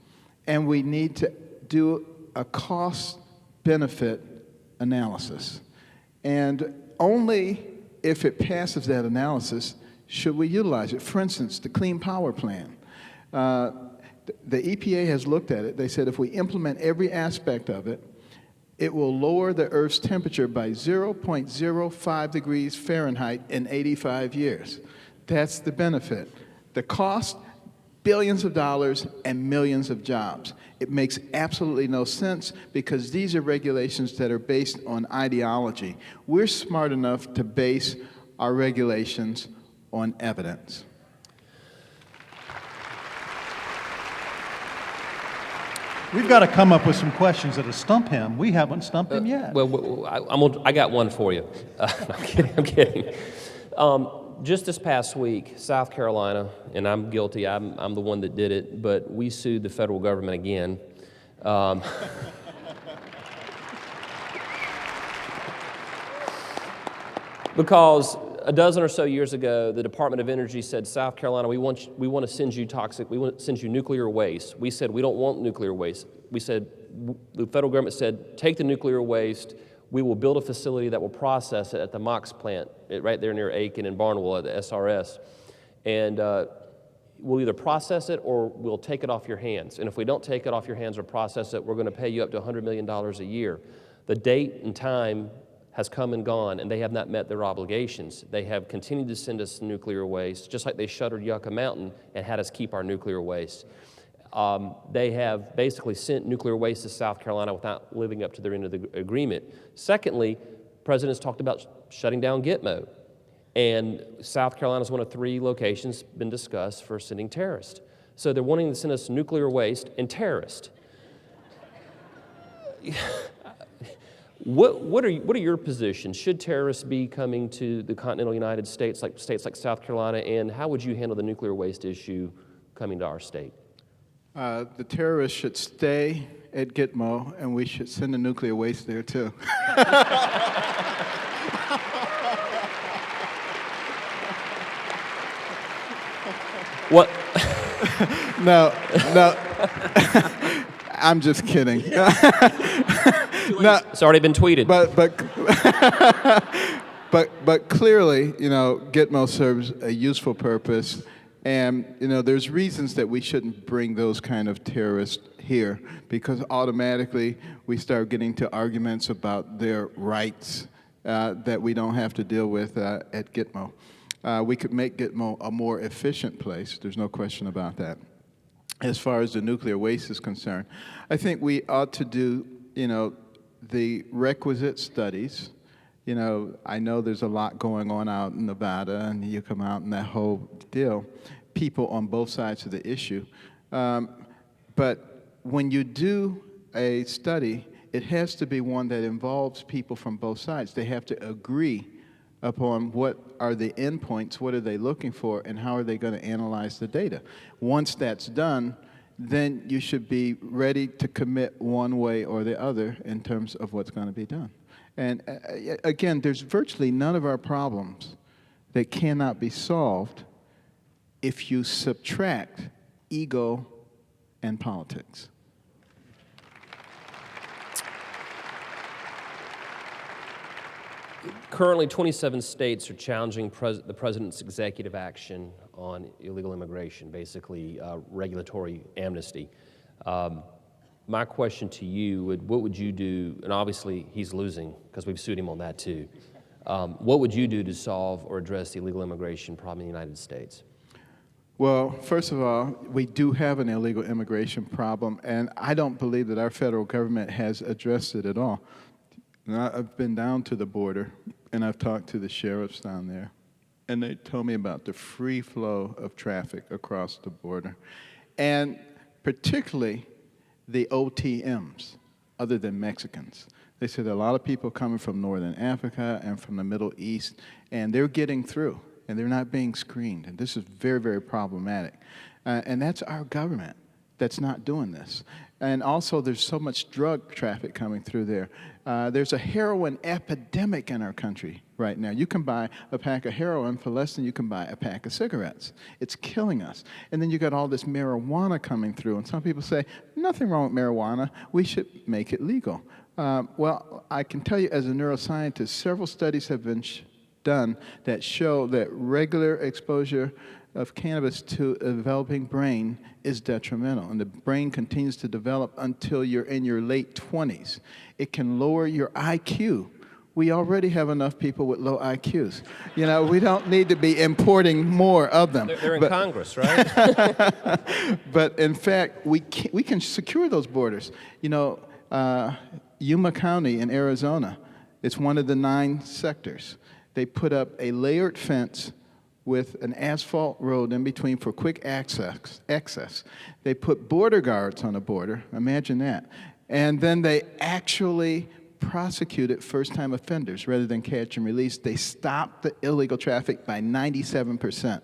and we need to do a cost-benefit analysis. And only if it passes that analysis should we utilize it. For instance, the Clean Power Plan. The EPA has looked at it. They said if we implement every aspect of it, it will lower the Earth's temperature by 0.05 degrees Fahrenheit in 85 years. That's the benefit. The cost, billions of dollars and millions of jobs. It makes absolutely no sense because these are regulations that are based on ideology. We're smart enough to base our regulations on evidence. We've got to come up with some questions that'll stump him. We haven't stumped him yet. I got one for you. I'm kidding. Just this past week, South Carolina, and I'm guilty, I'm the one that did it, but we sued the federal government again. Because a dozen or so years ago, the Department of Energy said, South Carolina, we want to send you nuclear waste. We said, we don't want nuclear waste. We said, the federal government said, take the nuclear waste. We will build a facility that will process it at the MOX plant, right there near Aiken and Barnwell at the SRS. And we'll either process it or we'll take it off your hands. And if we don't take it off your hands or process it, we're going to pay you up to $100 million a year. The date and time has come and gone, and they have not met their obligations. They have continued to send us nuclear waste, just like they shuttered Yucca Mountain and had us keep our nuclear waste. They have basically sent nuclear waste to South Carolina without living up to their end of the agreement. Secondly, President's talked about shutting down Gitmo, and South Carolina is one of 3 locations been discussed for sending terrorists. So they're wanting to send us nuclear waste and terrorists. What are your positions? Should terrorists be coming to the continental United States, like South Carolina, and how would you handle the nuclear waste issue coming to our state? The terrorists should stay at Gitmo, and we should send the nuclear waste there too. What? No. I'm just kidding. No, it's already been tweeted. But clearly, Gitmo serves a useful purpose, and there's reasons that we shouldn't bring those kind of terrorists here, because automatically we start getting to arguments about their rights that we don't have to deal with at Gitmo. We could make Gitmo a more efficient place. There's no question about that. As far as the nuclear waste is concerned, I think we ought to do, the requisite studies. I know there's a lot going on out in Nevada, and you come out and that whole deal, people on both sides of the issue. But when you do a study, it has to be one that involves people from both sides. They have to agree upon what are the endpoints, what are they looking for, and how are they going to analyze the data. Once that's done, then you should be ready to commit one way or the other in terms of what's going to be done. And again, there's virtually none of our problems that cannot be solved if you subtract ego and politics. Currently, 27 states are challenging the president's executive action on illegal immigration, basically regulatory amnesty. My question to you what would you do, and obviously he's losing because we've sued him on that too. What would you do to solve or address the illegal immigration problem in the United States? Well, first of all, we do have an illegal immigration problem, and I don't believe that our federal government has addressed it at all. Now, I've been down to the border, and I've talked to the sheriffs down there, and they told me about the free flow of traffic across the border, and particularly the OTMs, other than Mexicans. They said a lot of people coming from Northern Africa and from the Middle East, and they're getting through, and they're not being screened, and this is very, very problematic. And that's our government. that's not doing this. And also, there's so much drug traffic coming through there. There's a heroin epidemic in our country right now. You can buy a pack of heroin for less than you can buy a pack of cigarettes. It's killing us. And then you got all this marijuana coming through. And some people say, nothing wrong with marijuana. We should make it legal. Well, I can tell you as a neuroscientist, several studies have been done that show that regular exposure of cannabis to a developing brain is detrimental, and the brain continues to develop until you're in your late 20s. It can lower your IQ. We already have enough people with low IQs. You know, we don't need to be importing more of them. They're in Congress, right? But in fact, we can secure those borders. You know, Yuma County in Arizona, it's one of the 9 sectors. They put up a layered fence with an asphalt road in between for quick access. They put border guards on the border, imagine that. And then they actually prosecuted first-time offenders rather than catch and release. They stopped the illegal traffic by 97%.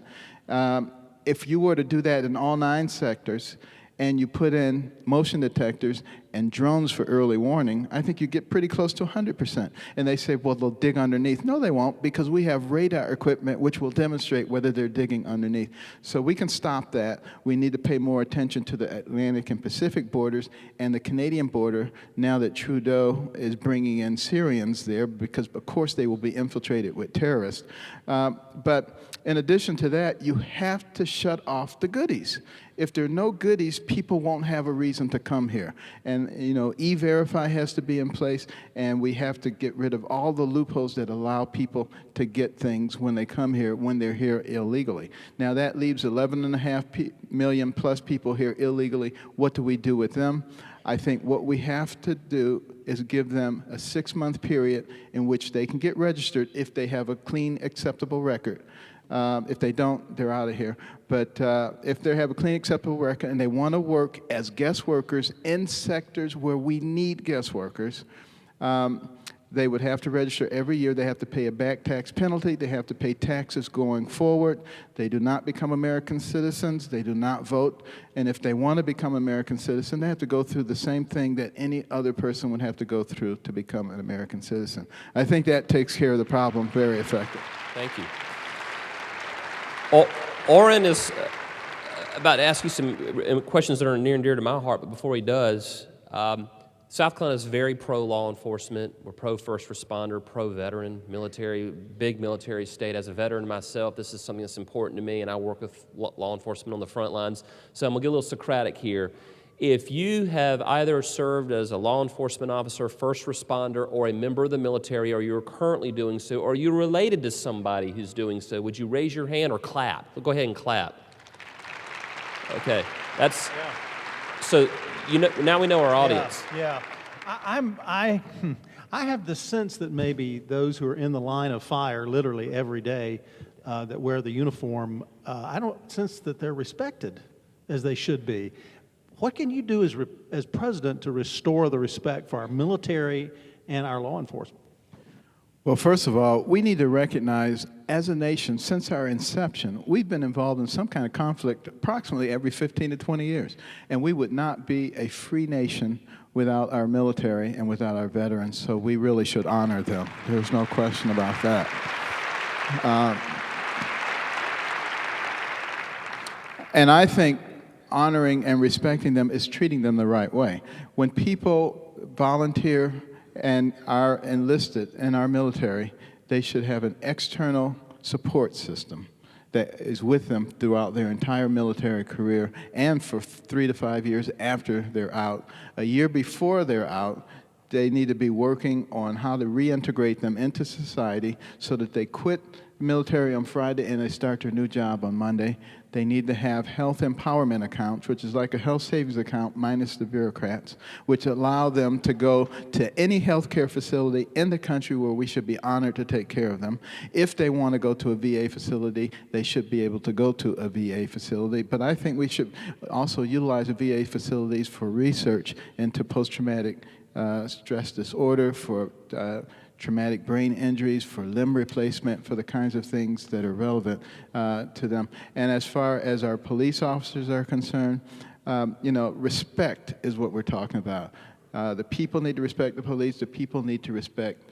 If you were to do that in all 9 sectors, and you put in motion detectors and drones for early warning, I think you get pretty close to 100%. And they say, well, they'll dig underneath. No, they won't, because we have radar equipment which will demonstrate whether they're digging underneath. So we can stop that. We need to pay more attention to the Atlantic and Pacific borders and the Canadian border now that Trudeau is bringing in Syrians there, because, of course, they will be infiltrated with terrorists. But in addition to that, you have to shut off the goodies. If there are no goodies, people won't have a reason to come here. And, you know, E-Verify has to be in place, and we have to get rid of all the loopholes that allow people to get things when they come here, when they're here illegally. Now, that leaves 11.5 million plus people here illegally. What do we do with them? I think what we have to do is give them a 6-month period in which they can get registered if they have a clean, acceptable record. If they don't, they're out of here. But if they have a clean, acceptable record and they want to work as guest workers in sectors where we need guest workers, they would have to register every year. They have to pay a back tax penalty. They have to pay taxes going forward. They do not become American citizens. They do not vote. And if they want to become American citizen, they have to go through the same thing that any other person would have to go through to become an American citizen. I think that takes care of the problem very effectively. Thank you. Oran is about to ask you some questions that are near and dear to my heart, but before he does, South Carolina is very pro-law enforcement. We're pro-first responder, pro-veteran, military, big military state. As a veteran myself, this is something that's important to me, and I work with law enforcement on the front lines. So I'm going to get a little Socratic here. If you have either served as a law enforcement officer, first responder, or a member of the military, or you're currently doing so, or you're related to somebody who's doing so, would you raise your hand or clap? Go ahead and clap. Okay, that's so. You know, now we know our audience. Yeah. I have the sense that maybe those who are in the line of fire literally every day that wear the uniform, I don't sense that they're respected as they should be. What can you do as president to restore the respect for our military and our law enforcement? Well, first of all, we need to recognize as a nation, since our inception, we've been involved in some kind of conflict approximately every 15 to 20 years. And we would not be a free nation without our military and without our veterans, so we really should honor them. There's no question about that. And I think honoring and respecting them is treating them the right way. When people volunteer and are enlisted in our military, they should have an external support system that is with them throughout their entire military career and for 3 to 5 years after they're out. A year before they're out, they need to be working on how to reintegrate them into society so that they quit the military on Friday and they start their new job on Monday. They need to have health empowerment accounts, which is like a health savings account minus the bureaucrats, which allow them to go to any healthcare facility in the country where we should be honored to take care of them. If they want to go to a VA facility, they should be able to go to a VA facility. But I think we should also utilize the VA facilities for research into post-traumatic stress disorder, for traumatic brain injuries, for limb replacement, for the kinds of things that are relevant to them. And as far as our police officers are concerned, Respect is what we're talking about. The people need to respect the police. The people need to respect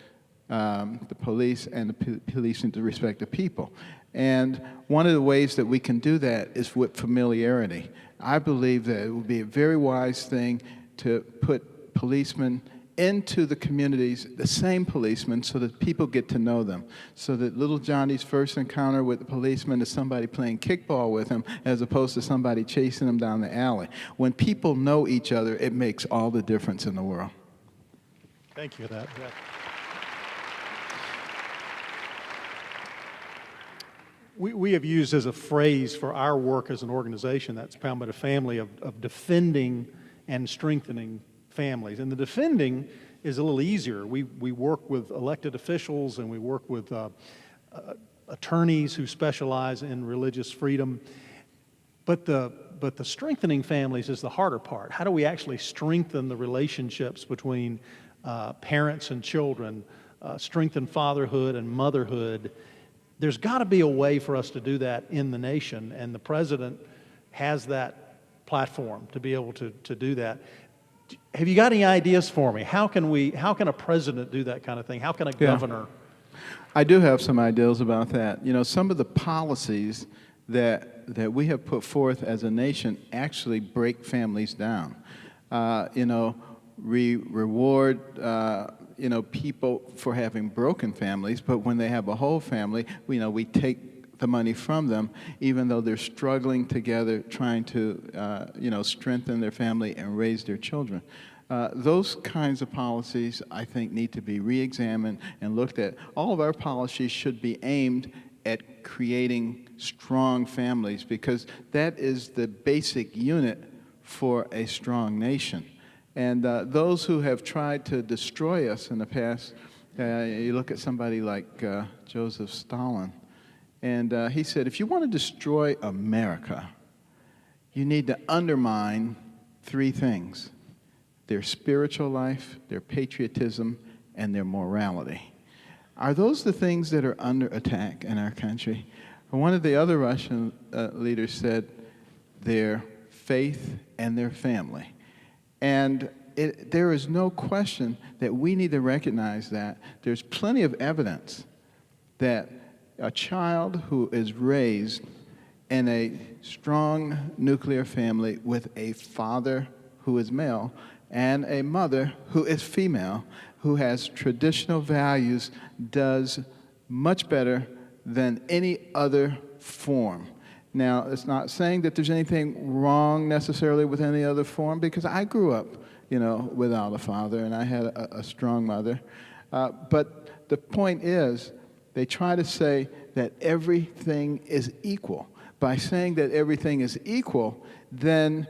the police, and the police need to respect the people. And one of the ways that we can do that is with familiarity. I believe that it would be a very wise thing to put policemen into the communities, the same policemen, so that people get to know them, so that little Johnny's first encounter with the policeman is somebody playing kickball with him as opposed to somebody chasing him down the alley. When people know each other, it makes all the difference in the world. Thank you for that. We have used as a phrase for our work as an organization, that's Palmetto Family, of defending and strengthening families. And the defending is a little easier. We work with elected officials, and we work with attorneys who specialize in religious freedom. But the strengthening families is the harder part. How do we actually strengthen the relationships between parents and children, strengthen fatherhood and motherhood? There's got to be a way for us to do that in the nation, and the president has that platform to be able to do that. Have you got any ideas for me? How can a president do that kind of thing? How can a governor? I do have some ideas about that. Some of the policies that we have put forth as a nation actually break families down. We reward people for having broken families, but when they have a whole family, we take the money from them, even though they're struggling together, trying to, strengthen their family and raise their children. Those kinds of policies, I think, need to be re-examined and looked at. All of our policies should be aimed at creating strong families, because that is the basic unit for a strong nation. And those who have tried to destroy us in the past, you look at somebody like Joseph Stalin, and he said, if you want to destroy America, you need to undermine three things: their spiritual life, their patriotism, and their morality. Are those the things that are under attack in our country? One of the other Russian leaders said their faith and their family. And there is no question that we need to recognize that. There's plenty of evidence that a child who is raised in a strong nuclear family with a father who is male and a mother who is female, who has traditional values, does much better than any other form. Now, it's not saying that there's anything wrong necessarily with any other form, because I grew up, without a father, and I had a strong mother. But the point is, they try to say that everything is equal. By saying that everything is equal, then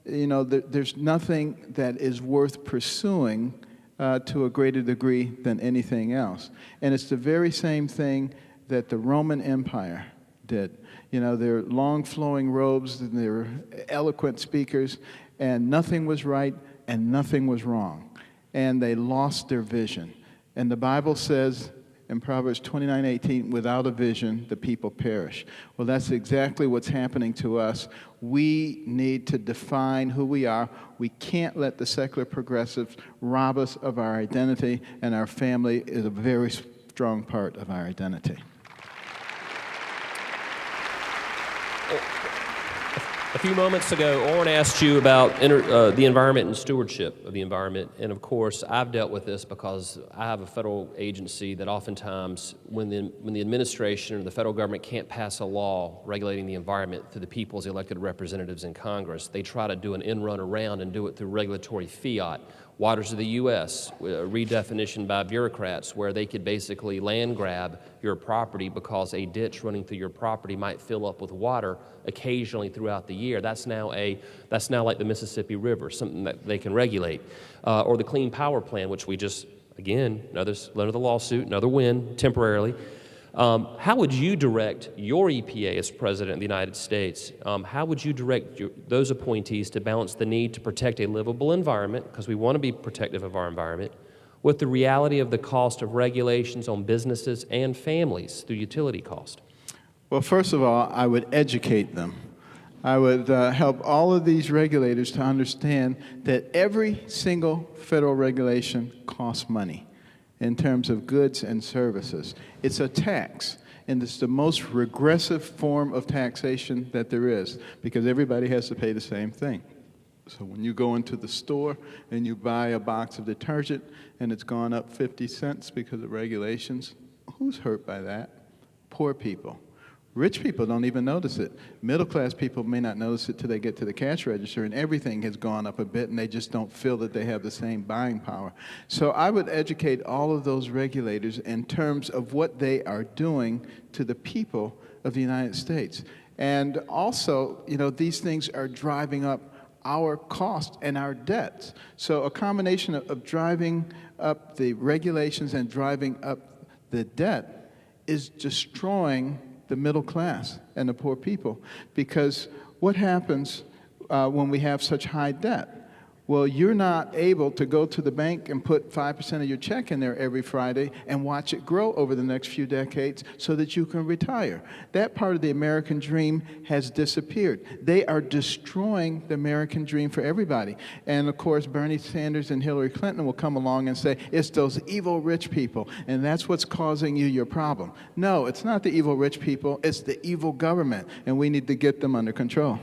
there's nothing that is worth pursuing to a greater degree than anything else. And it's the very same thing that the Roman Empire did. Their long flowing robes, and they were eloquent speakers, and nothing was right and nothing was wrong. And they lost their vision. And the Bible says in Proverbs 29:18, without a vision, the people perish. Well, that's exactly what's happening to us. We need to define who we are. We can't let the secular progressives rob us of our identity, and our family is a very strong part of our identity. A few moments ago, Oran asked you about the environment and stewardship of the environment. And of course, I've dealt with this because I have a federal agency that oftentimes, when the administration or the federal government can't pass a law regulating the environment through the people as elected representatives in Congress, they try to do an end run around and do it through regulatory fiat. Waters of the U.S., redefinition by bureaucrats, where they could basically land grab your property because a ditch running through your property might fill up with water occasionally throughout the year. That's now like the Mississippi River, something that they can regulate. Or the Clean Power Plan, which we just, again, another lawsuit, another win temporarily. How would you direct your EPA as President of the United States? How would you direct those appointees to balance the need to protect a livable environment, because we want to be protective of our environment, with the reality of the cost of regulations on businesses and families through utility cost? Well, first of all, I would educate them. I would help all of these regulators to understand that every single federal regulation costs money in terms of goods and services. It's a tax, and it's the most regressive form of taxation that there is, because everybody has to pay the same thing. So when you go into the store and you buy a box of detergent and it's gone up 50 cents because of regulations, who's hurt by that? Poor people. Rich people don't even notice it. Middle-class people may not notice it till they get to the cash register, and everything has gone up a bit, and they just don't feel that they have the same buying power. So I would educate all of those regulators in terms of what they are doing to the people of the United States. And also, you know, these things are driving up our cost and our debts. So a combination of driving up the regulations and driving up the debt is destroying the middle class and the poor people. Because what happens when we have such high debt? Well, you're not able to go to the bank and put 5% of your check in there every Friday and watch it grow over the next few decades so that you can retire. That part of the American dream has disappeared. They are destroying the American dream for everybody. And of course, Bernie Sanders and Hillary Clinton will come along and say, it's those evil rich people, and that's what's causing you your problem. No, it's not the evil rich people, it's the evil government, and we need to get them under control.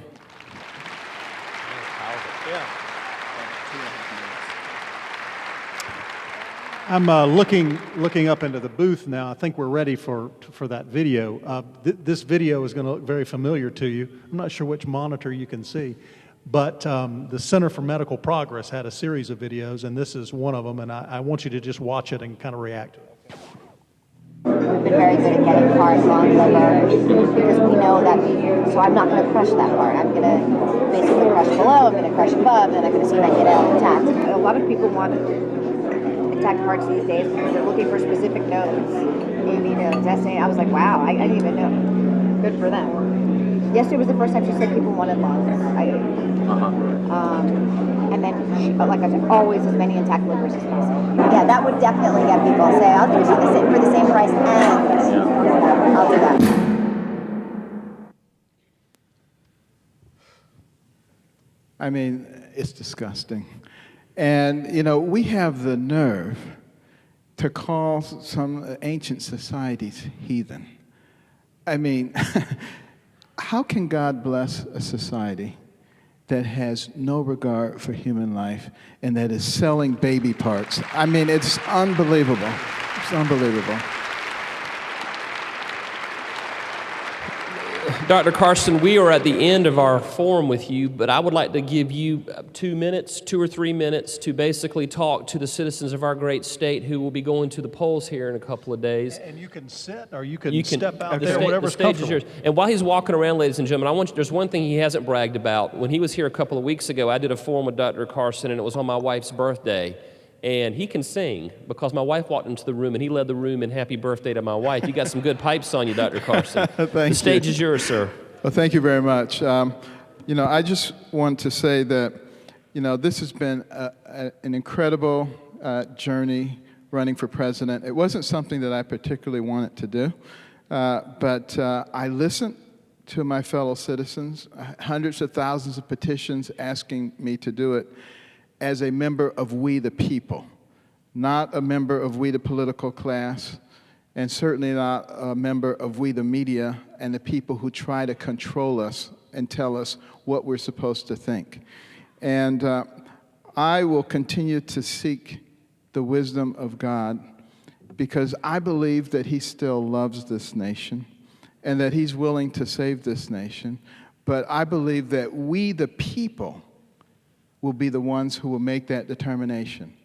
I'm looking up into the booth now. I think we're ready for that video. This video is going to look very familiar to you. I'm not sure which monitor you can see, but the Center for Medical Progress had a series of videos, and this is one of them, and I want you to just watch it and kind of react to it. We've been very good at getting cards on liver because we know that, so I'm not going to crush that part. I'm going to basically crush below, I'm going to crush above, and I'm going to see if I can get it intact. A lot of people want intact parts these days because they're looking for specific nodes, AV nodes, SA. I was like, wow, I didn't even know. Good for them. Yesterday was the first time she said people wanted lungs. And then, like I said, always as many intact livers as possible. Yeah, that would definitely get people to say, I'll do it for the same price, and I'll do that. I mean, it's disgusting. And, you know, we have the nerve to call some ancient societies heathen. I mean, how can God bless a society that has no regard for human life and that is selling baby parts? I mean, it's unbelievable. It's unbelievable. Dr. Carson, we are at the end of our forum with you, but I would like to give you 2 or 3 minutes to basically talk to the citizens of our great state who will be going to the polls here in a couple of days. And you can sit or you can step out there, whatever's the stage is yours. And while he's walking around, ladies and gentlemen, there's one thing he hasn't bragged about. When he was here a couple of weeks ago, I did a forum with Dr. Carson, and it was on my wife's birthday. And he can sing because my wife walked into the room and he led the room in happy birthday to my wife. You got some good pipes on you, Dr. Carson. The stage is yours, sir. Well, thank you very much. You know, I just want to say that, you know, this has been an incredible journey running for president. It wasn't something that I particularly wanted to do, but I listened to my fellow citizens, hundreds of thousands of petitions asking me to do it, as a member of we the people, not a member of we the political class, and certainly not a member of we the media and the people who try to control us and tell us what we're supposed to think. And I will continue to seek the wisdom of God because I believe that He still loves this nation and that He's willing to save this nation. But I believe that we the people will be the ones who will make that determination.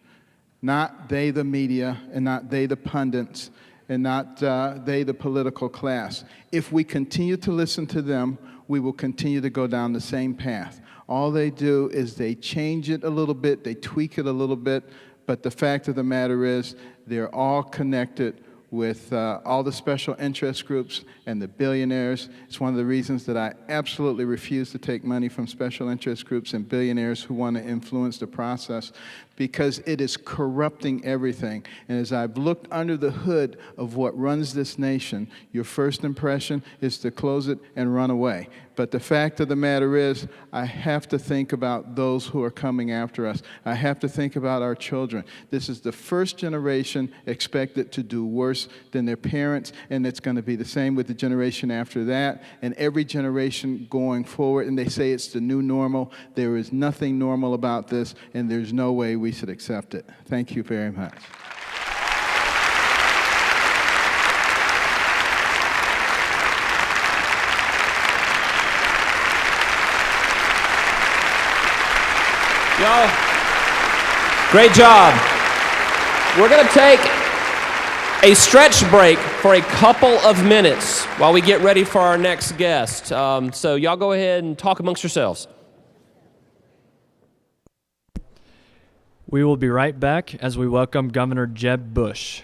Not they, the media, and not they, the pundits, and not they, the political class. If we continue to listen to them, we will continue to go down the same path. All they do is they change it a little bit, they tweak it a little bit, but the fact of the matter is they're all connected with all the special interest groups and the billionaires. It's one of the reasons that I absolutely refuse to take money from special interest groups and billionaires who want to influence the process, because it is corrupting everything. And as I've looked under the hood of what runs this nation, your first impression is to close it and run away. But the fact of the matter is, I have to think about those who are coming after us. I have to think about our children. This is the first generation expected to do worse than their parents, and it's going to be the same with the generation after that, and every generation going forward. And they say it's the new normal. There is nothing normal about this, and there's no way we should accept it. Thank you very much. Y'all, great job. We're going to take a stretch break for a couple of minutes while we get ready for our next guest. So y'all go ahead and talk amongst yourselves. We will be right back as we welcome Governor Jeb Bush.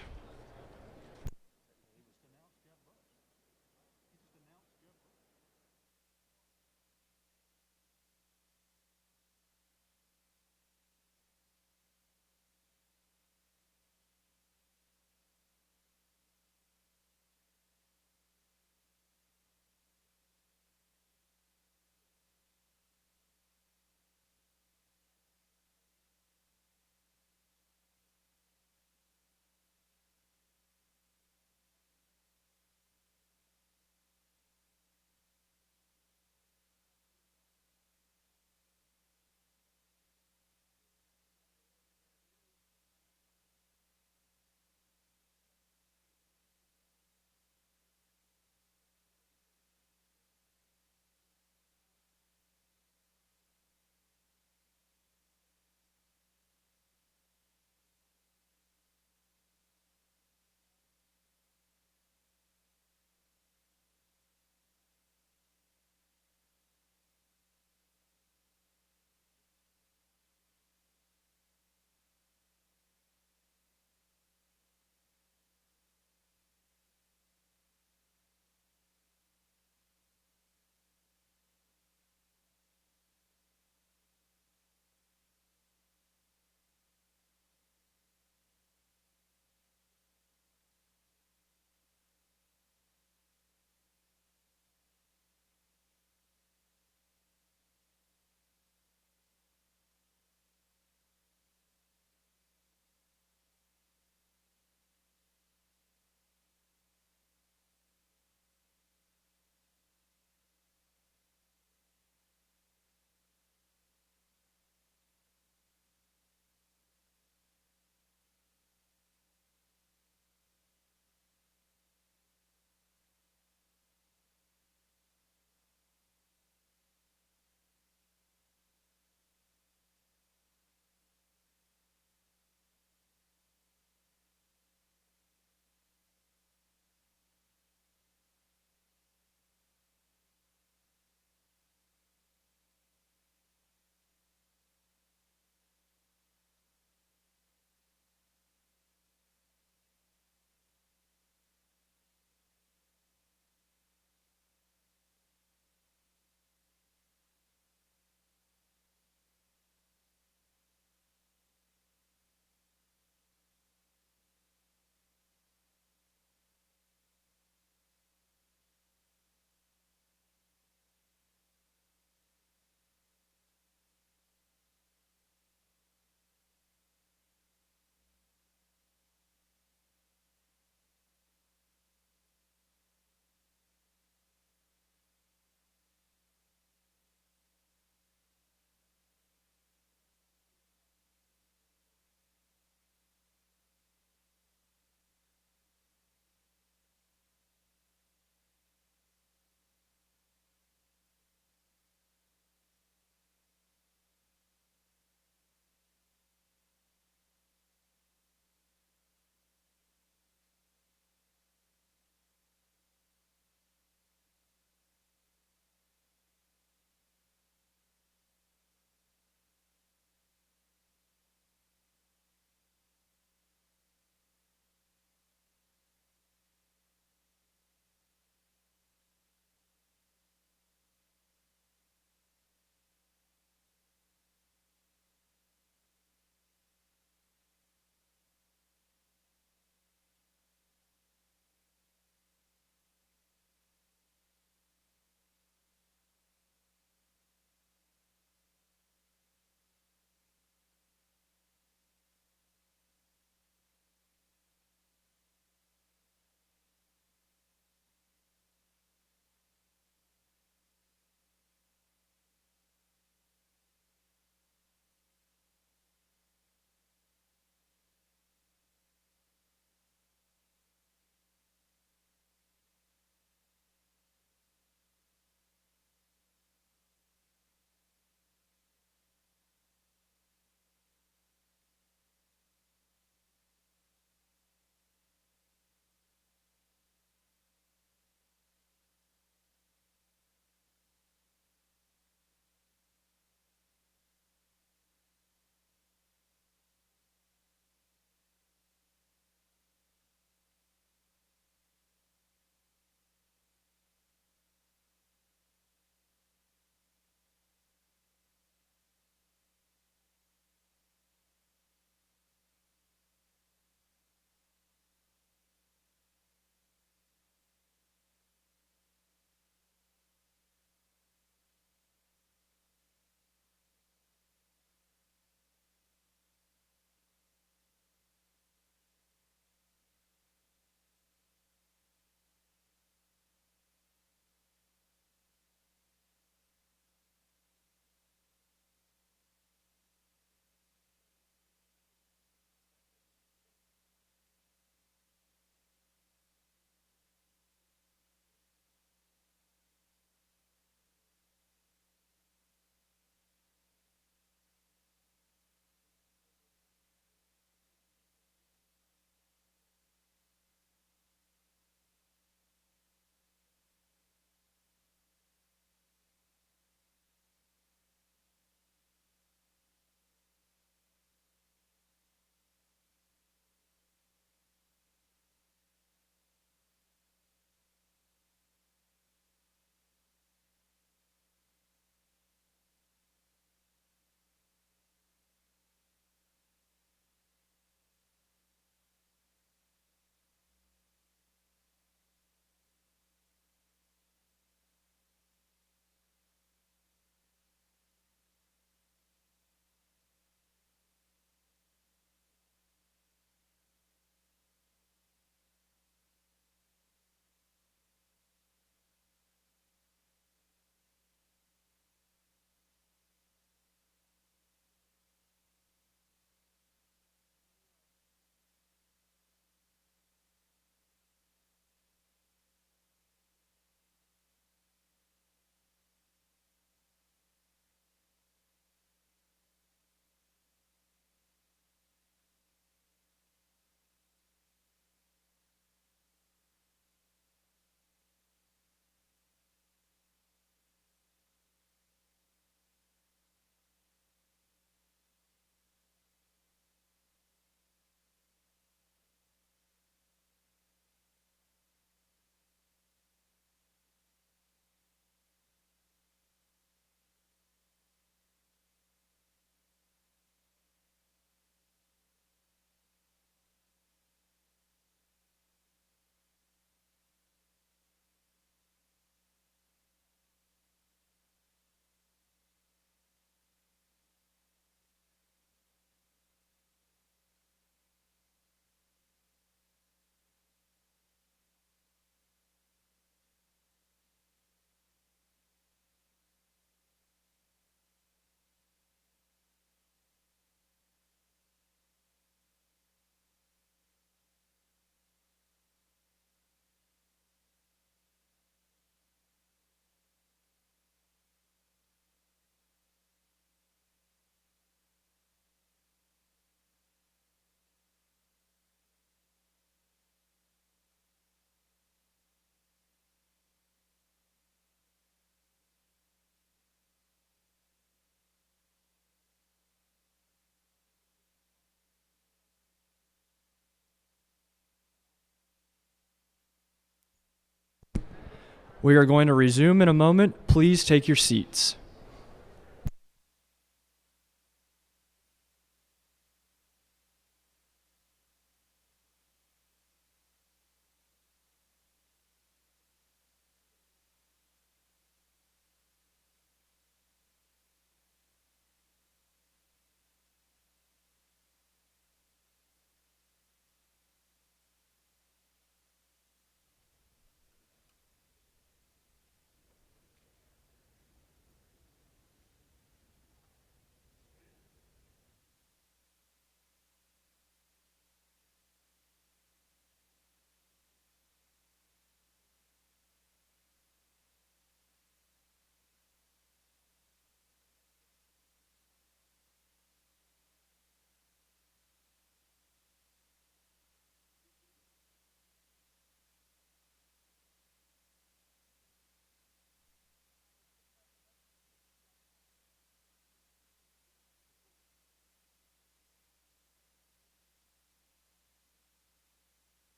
We are going to resume in a moment. Please take your seats.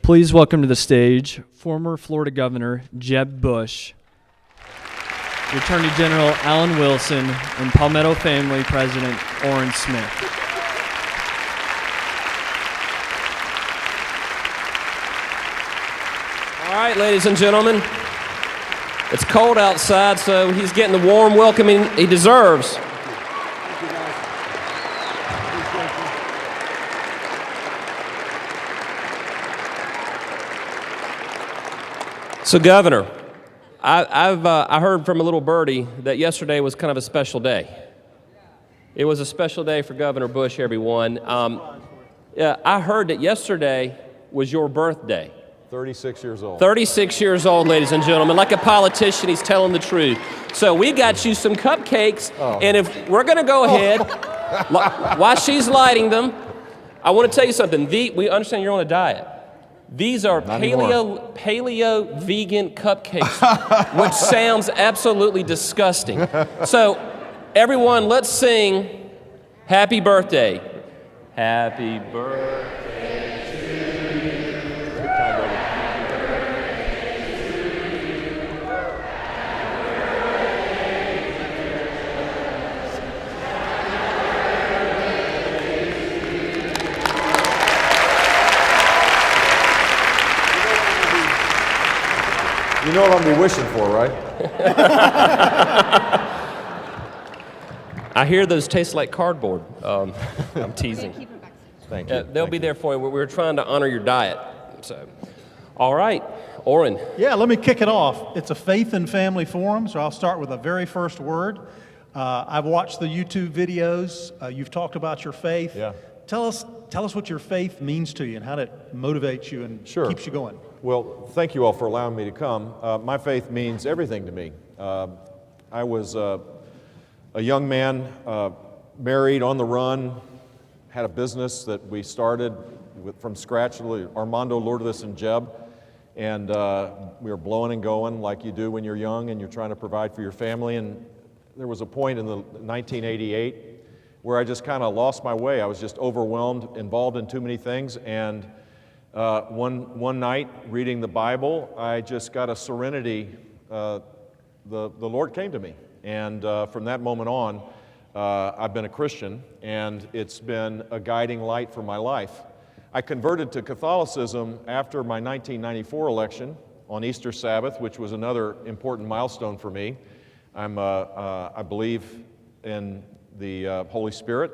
Please welcome to the stage former Florida Governor Jeb Bush, the Attorney General Alan Wilson, and Palmetto Family President Oran Smith. All right, ladies and gentlemen, it's cold outside, so he's getting the warm welcome he deserves. So, Governor, I heard from a little birdie that yesterday was kind of a special day. It was a special day for Governor Bush, everyone. Yeah, I heard that yesterday was your birthday. 36 years old. 36 years old, ladies and gentlemen. Like a politician, he's telling the truth. So we got you some cupcakes, and if we're going to go ahead, while she's lighting them, I want to tell you something. We understand you're on a diet. These are paleo vegan cupcakes, which sounds absolutely disgusting. So, everyone, let's sing Happy Birthday. Happy birthday to you. You know what I'm gonna be wishing for, right? I hear those taste like cardboard. I'm teasing. Thank you. They'll be there for you. We're trying to honor your diet. So, all right, Oran. Yeah, let me kick it off. It's a faith and family forum, so I'll start with the very first word. I've watched the YouTube videos. You've talked about your faith. Yeah. Tell us what your faith means to you and how it motivates you and keeps you going. Well, thank you all for allowing me to come. My faith means everything to me. I was a young man, married, on the run, had a business that we started from scratch, Armando, Lourdes, and Jeb, and we were blowing and going like you do when you're young and you're trying to provide for your family. And there was a point in 1988 where I just kind of lost my way. I was just overwhelmed, involved in too many things, and one night reading the Bible, I just got a serenity. The Lord came to me, and from that moment on, I've been a Christian, and it's been a guiding light for my life. I converted to Catholicism after my 1994 election on Easter Sabbath, which was another important milestone for me. I believe in the Holy Spirit.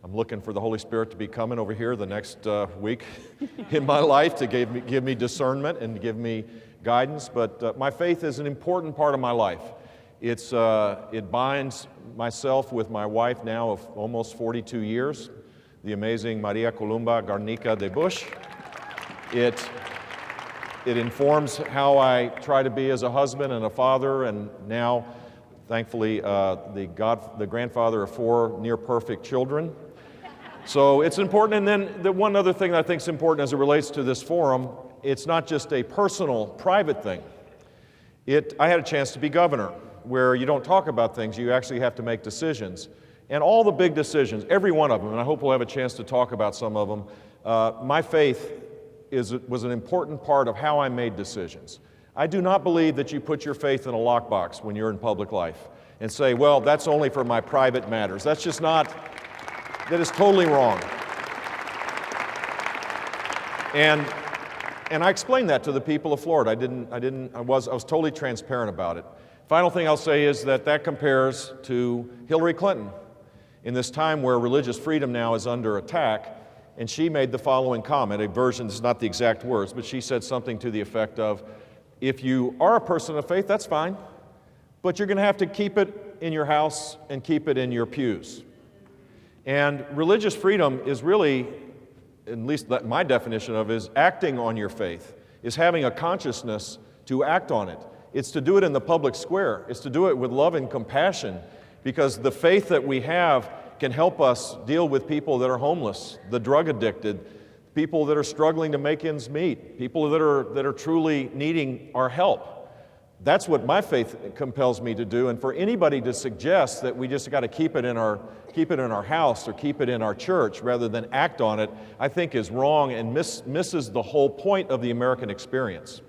I'm looking for the Holy Spirit to be coming over here the next week in my life to give me discernment and to give me guidance. But my faith is an important part of my life. It binds myself with my wife now of almost 42 years, the amazing Maria Columba Garnica de Bush. It informs how I try to be as a husband and a father, and now, thankfully, the grandfather of 4 near-perfect children. So it's important. And then the one other thing that I think is important as it relates to this forum, it's not just a personal, private thing. I had a chance to be governor, where you don't talk about things, you actually have to make decisions. And all the big decisions, every one of them, and I hope we'll have a chance to talk about some of them, my faith was an important part of how I made decisions. I do not believe that you put your faith in a lockbox when you're in public life and say, well, that's only for my private matters. That's just not, that is totally wrong. And I explained that to the people of Florida. I was totally transparent about it. Final thing I'll say is that compares to Hillary Clinton in this time where religious freedom now is under attack. And she made the following comment, a version, this is not the exact words, but she said something to the effect of, if you are a person of faith, that's fine, but you're going to have to keep it in your house and keep it in your pews. And religious freedom is really, at least my definition of it, is acting on your faith, is having a consciousness to act on it. It's to do it in the public square. It's to do it with love and compassion, because the faith that we have can help us deal with people that are homeless, the drug addicted, people that are struggling to make ends meet, people that are truly needing our help. That's what my faith compels me to do. And for anybody to suggest that we just got to keep it in our house or keep it in our church rather than act on it, I think is wrong and misses the whole point of the American experience.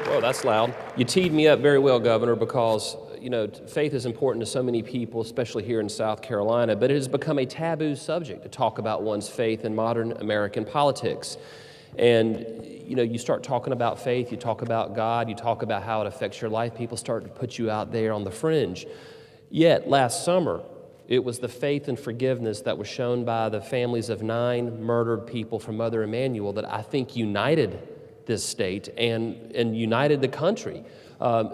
Whoa, that's loud. You teed me up very well, Governor, because, faith is important to so many people, especially here in South Carolina, but it has become a taboo subject to talk about one's faith in modern American politics. And, you start talking about faith, you talk about God, you talk about how it affects your life, people start to put you out there on the fringe. Yet, last summer, it was the faith and forgiveness that was shown by the families of 9 murdered people from Mother Emanuel that I think united this state and united the country.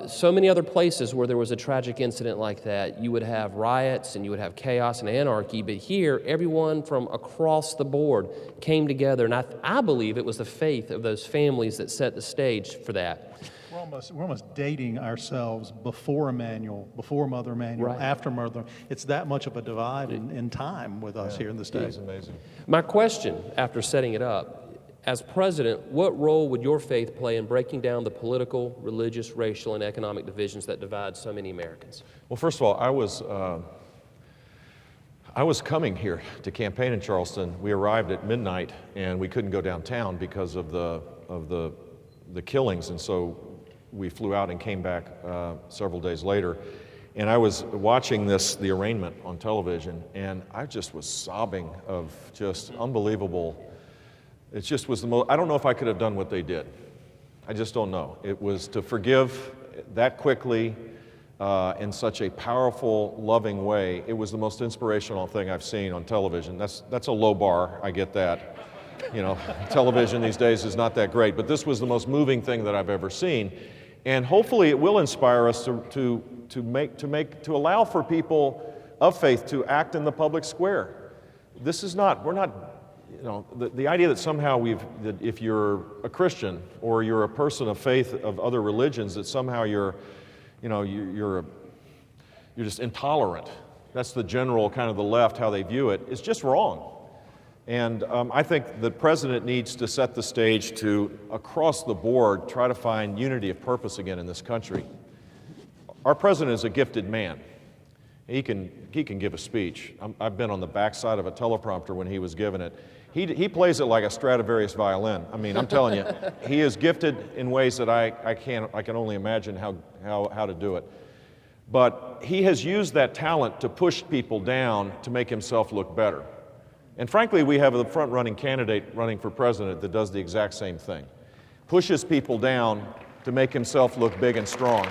So many other places where there was a tragic incident like that, you would have riots and you would have chaos and anarchy, but here, everyone from across the board came together, and I believe it was the faith of those families that set the stage for that. We're almost dating ourselves before Emmanuel, before Mother Emanuel, right. After Mother. It's that much of a divide in time with us here in the state. It's amazing. My question, after setting it up, as president, what role would your faith play in breaking down the political, religious, racial, and economic divisions that divide so many Americans? Well, first of all, I was coming here to campaign in Charleston. We arrived at midnight, and we couldn't go downtown because of the killings, and so we flew out and came back several days later. And I was watching the arraignment on television, and I just was sobbing of just unbelievable. It just was the most, I don't know if I could have done what they did. I just don't know. It was to forgive that quickly in such a powerful, loving way. It was the most inspirational thing I've seen on television. That's a low bar, I get that. Television these days is not that great, but this was the most moving thing that I've ever seen. And hopefully it will inspire us to allow for people of faith to act in the public square. We're not, the idea that somehow that if you're a Christian or you're a person of faith of other religions, that somehow you're just intolerant. That's the general kind of the left, how they view it. It's just wrong. And I think the president needs to set the stage to, across the board, try to find unity of purpose again in this country. Our president is a gifted man. He can give a speech. I've been on the backside of a teleprompter when he was giving it. He plays it like a Stradivarius violin. I mean, I'm telling you, he is gifted in ways that I can only imagine how to do it. But he has used that talent to push people down to make himself look better. And frankly, we have a front-running candidate running for president that does the exact same thing. Pushes people down to make himself look big and strong.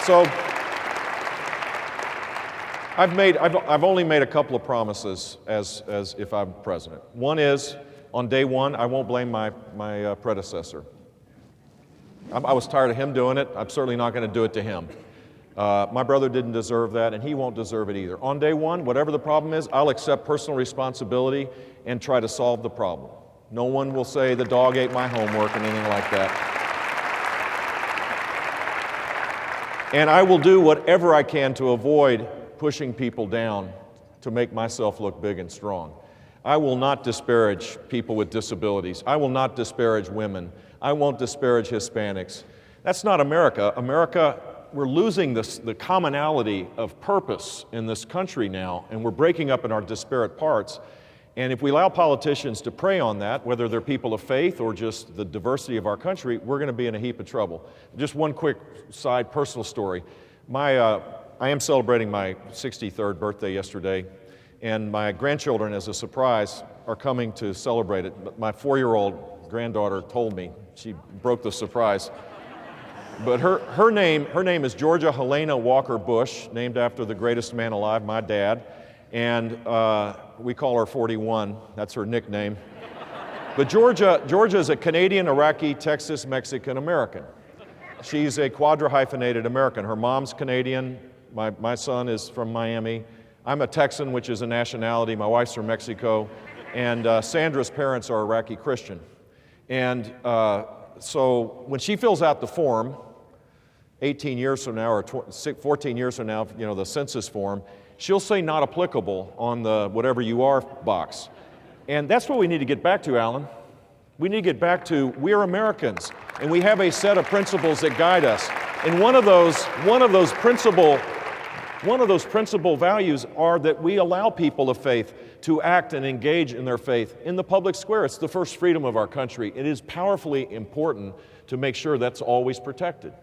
So I've only made a couple of promises as if I'm president. One is, on day one, I won't blame my predecessor. I was tired of him doing it. I'm certainly not going to do it to him. My brother didn't deserve that, and he won't deserve it either. On day one, whatever the problem is, I'll accept personal responsibility and try to solve the problem. No one will say the dog ate my homework and anything like that. And I will do whatever I can to avoid pushing people down to make myself look big and strong. I will not disparage people with disabilities. I will not disparage women. I won't disparage Hispanics. That's not America. America, we're losing the commonality of purpose in this country now, and we're breaking up in our disparate parts. And if we allow politicians to prey on that, whether they're people of faith or just the diversity of our country, we're going to be in a heap of trouble. Just one quick side personal story. I am celebrating my 63rd birthday yesterday, and my grandchildren, as a surprise, are coming to celebrate it. But my 4-year-old granddaughter told me, she broke the surprise. But her name is Georgia Helena Walker Bush, named after the greatest man alive, my dad. And we call her 41, that's her nickname. But Georgia is a Canadian, Iraqi, Texas, Mexican American. She's a quadra-hyphenated American. Her mom's Canadian, my son is from Miami. I'm a Texan, which is a nationality. My wife's from Mexico. And Sandra's parents are Iraqi Christian. And so when she fills out the form, 18 years from now or 14 years from now, you know, the census form, she'll say not applicable on the whatever you are box. And that's what we need to get back to, Alan. We need to get back to, we're Americans, and we have a set of principles that guide us. And one of those principal values are that we allow people of faith to act and engage in their faith in the public square. It's the first freedom of our country. It is powerfully important to make sure that's always protected.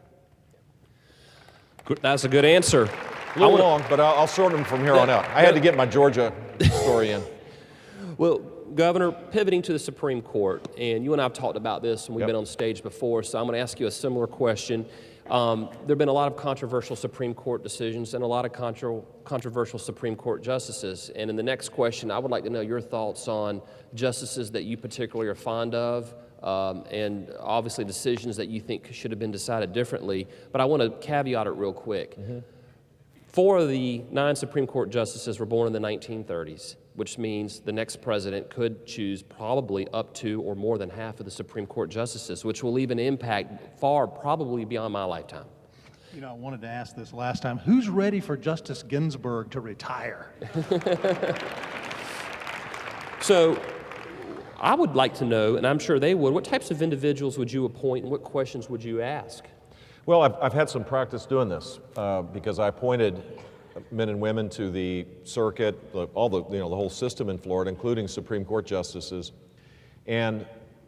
That's a good answer. A little long, but I'll shorten them from here on out. I had to get my Georgia story in. Well, Governor, pivoting to the Supreme Court, and you and I have talked about this and we've been on stage before, so I'm going to ask you a similar question. There have been a lot of controversial Supreme Court decisions and a lot of controversial Supreme Court justices. And in the next question, I would like to know your thoughts on justices that you particularly are fond of, and obviously decisions that you think should have been decided differently. But I want to caveat it real quick. 4 of the 9 Supreme Court justices were born in the 1930s, which means the next president could choose probably up to or more than half of the Supreme Court justices, which will leave an impact far probably beyond my lifetime. You know, I wanted to ask this last time. Who's ready for Justice Ginsburg to retire? So I would like to know, and I'm sure they would, what types of individuals would you appoint and what questions would you ask? Well, I've had some practice doing this because I appointed men and women to the circuit, the whole system in Florida, including Supreme Court justices, and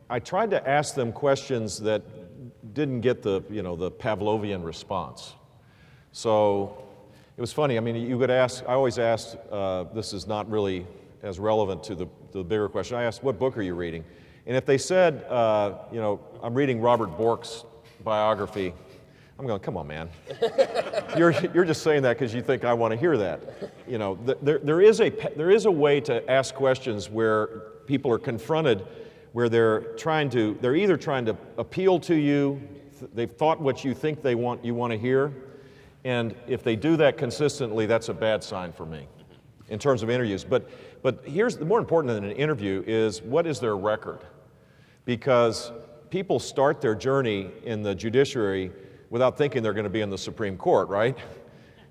I tried to ask them questions that didn't get the Pavlovian response. So it was funny. I mean, you could ask. I always asked. This is not really as relevant to the bigger question. I asked, "What book are you reading?" And if they said, "I'm reading Robert Bork's biography," I'm going, "Come on, man. You're just saying that because you think I want to hear that." You know, there is a way to ask questions where people are confronted, where they're either trying to appeal to you, they've thought what you think you want to hear, and if they do that consistently, that's a bad sign for me in terms of interviews. But here's the more important than an interview is what is their record, because people start their journey in the judiciary without thinking they're going to be in the Supreme Court, right?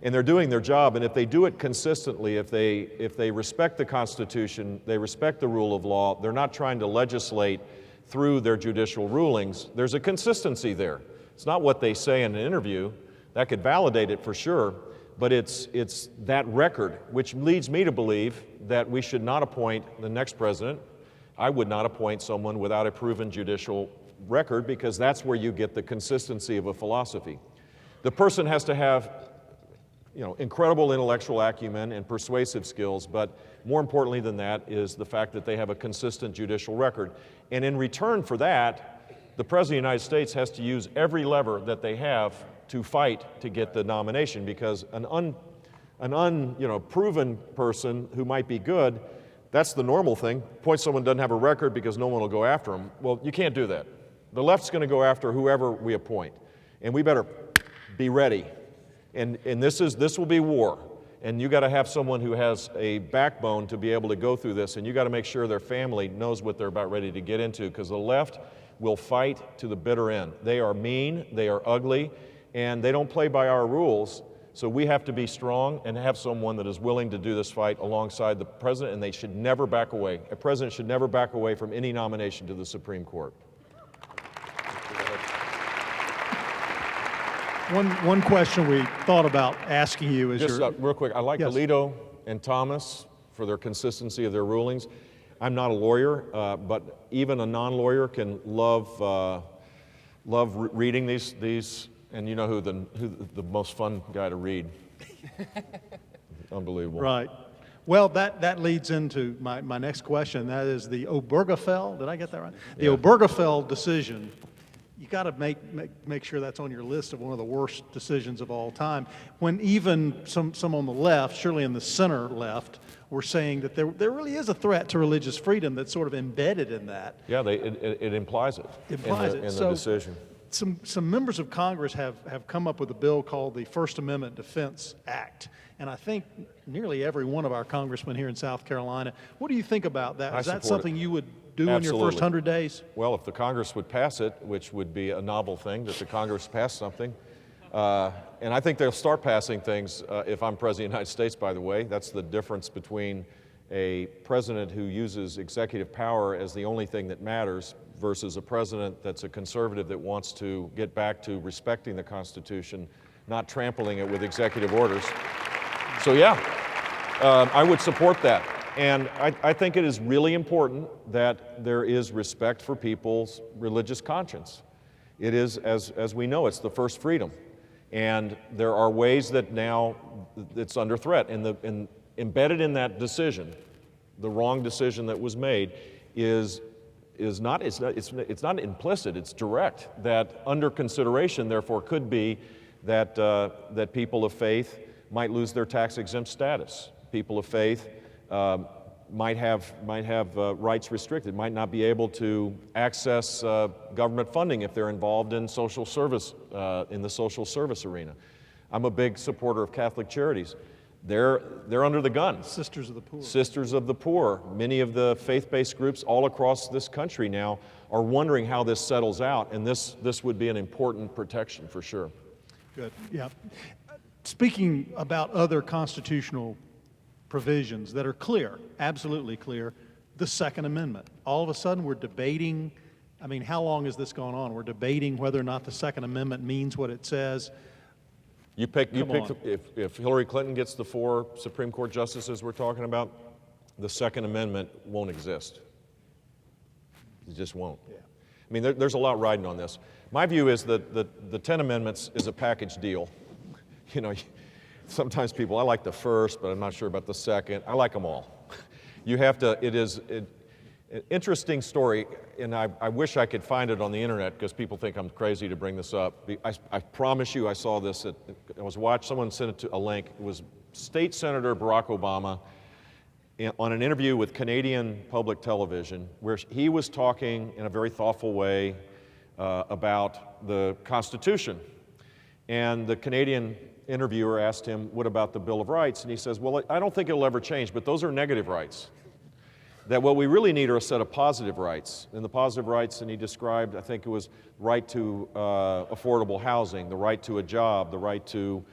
And they're doing their job, and if they do it consistently, if they respect the Constitution, they respect the rule of law, they're not trying to legislate through their judicial rulings, there's a consistency there. It's not what they say in an interview. That could validate it for sure, but it's that record, which leads me to believe that we should not appoint the next president. I would not appoint someone without a proven judicial record, because that's where you get the consistency of a philosophy. The person has to have, incredible intellectual acumen and persuasive skills, but more importantly than that is the fact that they have a consistent judicial record. And in return for that, the President of the United States has to use every lever that they have to fight to get the nomination, because an proven person who might be good, that's the normal thing. Point someone doesn't have a record because no one will go after them. Well, you can't do that. The left's going to go after whoever we appoint, and we better be ready. And this will be war, and you got to have someone who has a backbone to be able to go through this, and you got to make sure their family knows what they're about ready to get into, because the left will fight to the bitter end. They are mean, they are ugly, and they don't play by our rules. So we have to be strong and have someone that is willing to do this fight alongside the president, and they should never back away. A president should never back away from any nomination to the Supreme Court. One question we thought about asking you is just real quick, I like Alito and Thomas for their consistency of their rulings. I'm not a lawyer, but even a non-lawyer can love reading these. And you know who the most fun guy to read. Unbelievable. Right. Well, that leads into my next question. That is the Obergefell. Did I get that right? The Obergefell decision. You got to make sure that's on your list of one of the worst decisions of all time. When even some on the left, surely in the center left, were saying that there really is a threat to religious freedom that's sort of embedded in that. Yeah, it implies it. Implies in it. the decision. Some members of Congress have come up with a bill called the First Amendment Defense Act. And I think nearly every one of our congressmen here in South Carolina. What do you think about that? Is that something you would do in your first 100 days? Well, if the Congress would pass it, which would be a novel thing that the Congress pass something. And I think they'll start passing things if I'm President of the United States, by the way. That's the difference between a president who uses executive power as the only thing that matters versus a president that's a conservative that wants to get back to respecting the Constitution, not trampling it with executive orders. So yeah, I would support that. And I think it is really important that there is respect for people's religious conscience. It is, as we know, it's the first freedom. And there are ways that now it's under threat. And embedded in that decision, the wrong decision that was made, is not implicit, it's direct, that under consideration, therefore, could be that people of faith might lose their tax-exempt status. People of faith might have rights restricted, might not be able to access government funding if they're involved in social service, in the social service arena. I'm a big supporter of Catholic Charities. They're under the gun. Sisters of the Poor. Sisters of the Poor. Many of the faith-based groups all across this country now are wondering how this settles out, and this would be an important protection for sure. Good, yeah. Speaking about other constitutional provisions that are clear, absolutely clear, the Second Amendment. All of a sudden we're debating, I mean, how long has this gone on? We're debating whether or not the Second Amendment means what it says. If Hillary Clinton gets the 4 Supreme Court justices we're talking about, the Second Amendment won't exist. It just won't. Yeah. I mean, there's a lot riding on this. My view is that the 10 amendments is a package deal. You know, sometimes people, I like the first, but I'm not sure about the second. I like them all. You have to, an interesting story, and I wish I could find it on the internet because people think I'm crazy to bring this up. I promise you I saw this, someone sent it to a link. It was State Senator Barack Obama on an interview with Canadian public television where he was talking in a very thoughtful way about the Constitution. And the Canadian interviewer asked him, what about the Bill of Rights? And he says, well, I don't think it'll ever change, but those are negative rights. That what we really need are a set of positive rights. And the positive rights, and he described, I think it was right to affordable housing, the right to a job, the right to,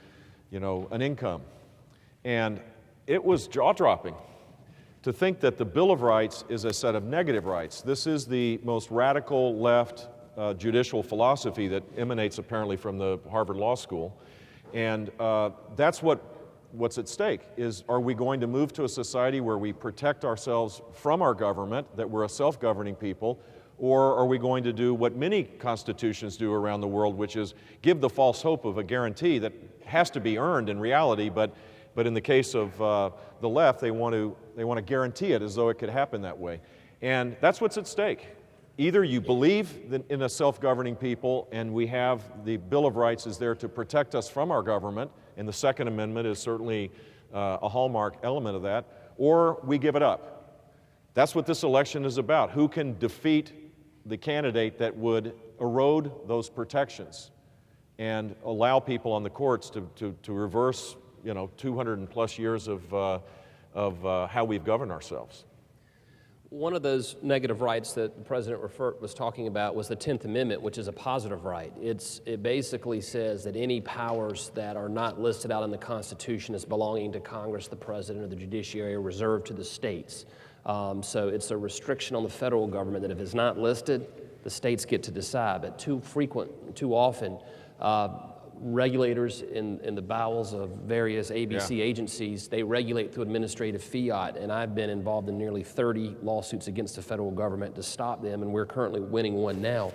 an income. And it was jaw-dropping to think that the Bill of Rights is a set of negative rights. This is the most radical left judicial philosophy that emanates apparently from the Harvard Law School. And that's what's at stake is, are we going to move to a society where we protect ourselves from our government, that we're a self-governing people, or are we going to do what many constitutions do around the world, which is give the false hope of a guarantee that has to be earned in reality, but in the case of the left, they want to guarantee it as though it could happen that way. And that's what's at stake. either you believe in a self-governing people, and we have the Bill of Rights is there to protect us from our government, and the Second Amendment is certainly a hallmark element of that, or we give it up. That's what this election is about. Who can defeat the candidate that would erode those protections and allow people on the courts to reverse, 200 and plus years of how we've governed ourselves. One of those negative rights that the President was talking about was the 10th Amendment, which is a positive right. It basically says that any powers that are not listed out in the Constitution as belonging to Congress, the President, or the judiciary are reserved to the states. So it's a restriction on the federal government that if it's not listed, the states get to decide. But too often, regulators in the bowels of various ABC agencies, they regulate through administrative fiat, and I've been involved in nearly 30 lawsuits against the federal government to stop them, and we're currently winning one now.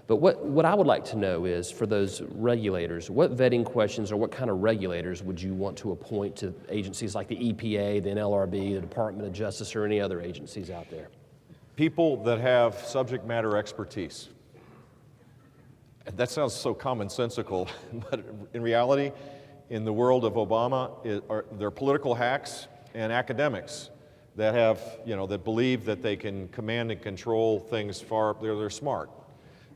But what I would like to know is, for those regulators, what vetting questions or what kind of regulators would you want to appoint to agencies like the EPA, the NLRB, the Department of Justice, or any other agencies out there? People that have subject matter expertise. That sounds so commonsensical, but in reality, in the world of Obama, they're political hacks and academics that have, that believe that they can command and control things they're smart.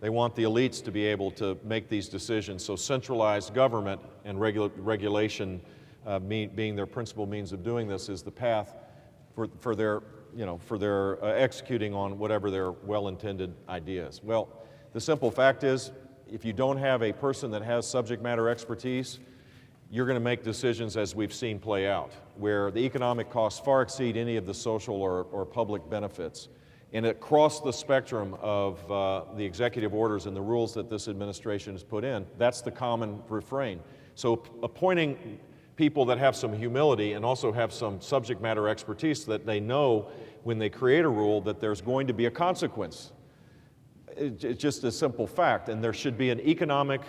They want the elites to be able to make these decisions, so centralized government and regulation being their principal means of doing this is the path for their executing on whatever their well-intended ideas. Well, the simple fact is, if you don't have a person that has subject matter expertise, you're going to make decisions as we've seen play out, where the economic costs far exceed any of the social or public benefits. And across the spectrum of the executive orders and the rules that this administration has put in, that's the common refrain. So appointing people that have some humility and also have some subject matter expertise, that they know when they create a rule that there's going to be a consequence. It's just a simple fact, and there should be an economic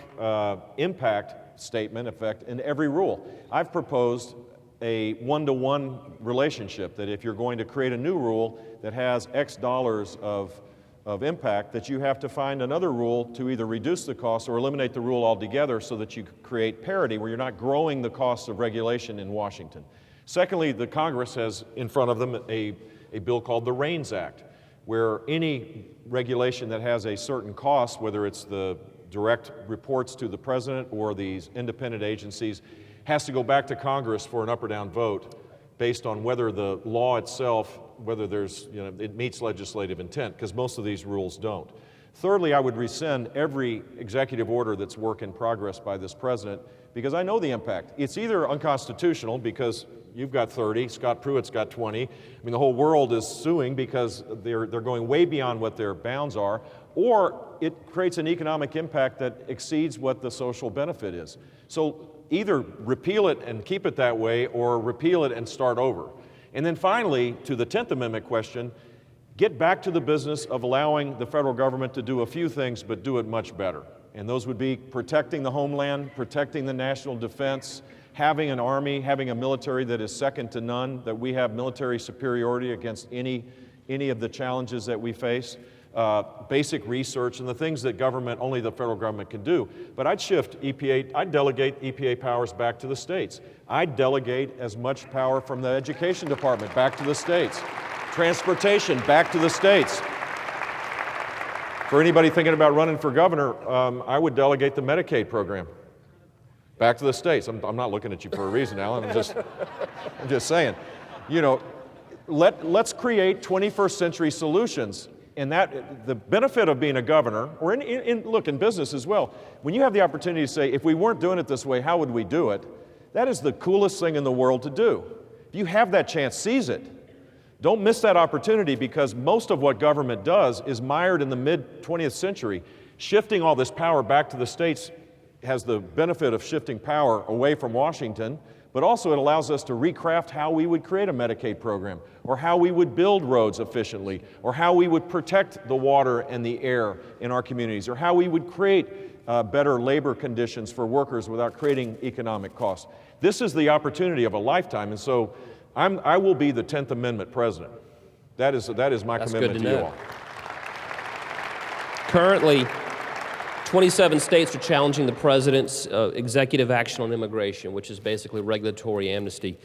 impact statement effect in every rule. I've proposed a one-to-one relationship, that if you're going to create a new rule that has X dollars of impact, that you have to find another rule to either reduce the cost or eliminate the rule altogether, so that you create parity where you're not growing the costs of regulation in Washington. Secondly, the Congress has in front of them a bill called the REINS Act, where any regulation that has a certain cost, whether it's the direct reports to the president or these independent agencies, has to go back to Congress for an up or down vote based on whether the law itself, whether it meets legislative intent, because most of these rules don't. Thirdly, I would rescind every executive order that's work in progress by this president, because I know the impact. It's either unconstitutional because you've got 30, Scott Pruitt's got 20. I mean, the whole world is suing because they're going way beyond what their bounds are, or it creates an economic impact that exceeds what the social benefit is. So either repeal it and keep it that way, or repeal it and start over. And then finally, to the 10th Amendment question, get back to the business of allowing the federal government to do a few things, but do it much better. And those would be protecting the homeland, protecting the national defense, having an army, having a military that is second to none, that we have military superiority against any of the challenges that we face, basic research, and the things that only the federal government can do. But I'd shift EPA, I'd delegate EPA powers back to the states. I'd delegate as much power from the education department back to the states. Transportation back to the states. For anybody thinking about running for governor, I would delegate the Medicaid program back to the states. I'm not looking at you for a reason, Alan. I'm just saying. Let's create 21st century solutions. And that the benefit of being a governor, or in business as well, when you have the opportunity to say, if we weren't doing it this way, how would we do it? That is the coolest thing in the world to do. If you have that chance, seize it. Don't miss that opportunity, because most of what government does is mired in the mid-20th century. Shifting all this power back to the states has the benefit of shifting power away from Washington, but also it allows us to recraft how we would create a Medicaid program, or how we would build roads efficiently, or how we would protect the water and the air in our communities, or how we would create better labor conditions for workers without creating economic costs. This is the opportunity of a lifetime, and so I will be the 10th Amendment president. That is my commitment to you all. Currently, 27 states are challenging the president's executive action on immigration, which is basically regulatory amnesty.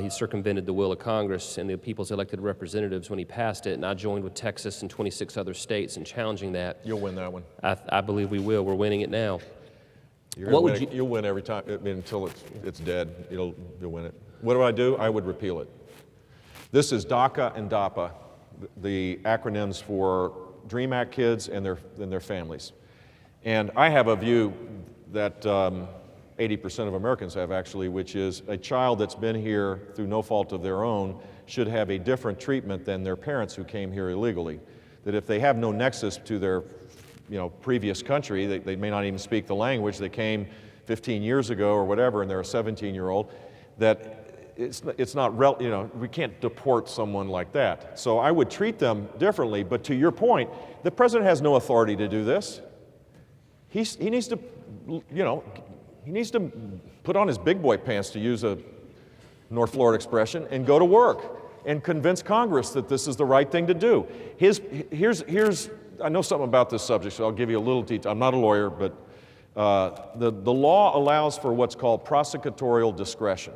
He circumvented the will of Congress and the people's elected representatives when he passed it, and I joined with Texas and 26 other states in challenging that. You'll win that one. I believe we will. We're winning it now. You'll win every time, I mean, until it's dead. You'll win it. What do? I would repeal it. This is DACA and DAPA, the acronyms for DREAM Act kids and their families. And I have a view that 80% of Americans have actually, which is a child that's been here through no fault of their own should have a different treatment than their parents who came here illegally. That if they have no nexus to their previous country, they may not even speak the language, they came 15 years ago or whatever, and they're a 17-year-old, that it's not, we can't deport someone like that. So I would treat them differently, but to your point, the president has no authority to do this. He needs to, he needs to put on his big boy pants, to use a North Florida expression, and go to work and convince Congress that this is the right thing to do. I know something about this subject, so I'll give you a little detail. I'm not a lawyer, but the law allows for what's called prosecutorial discretion,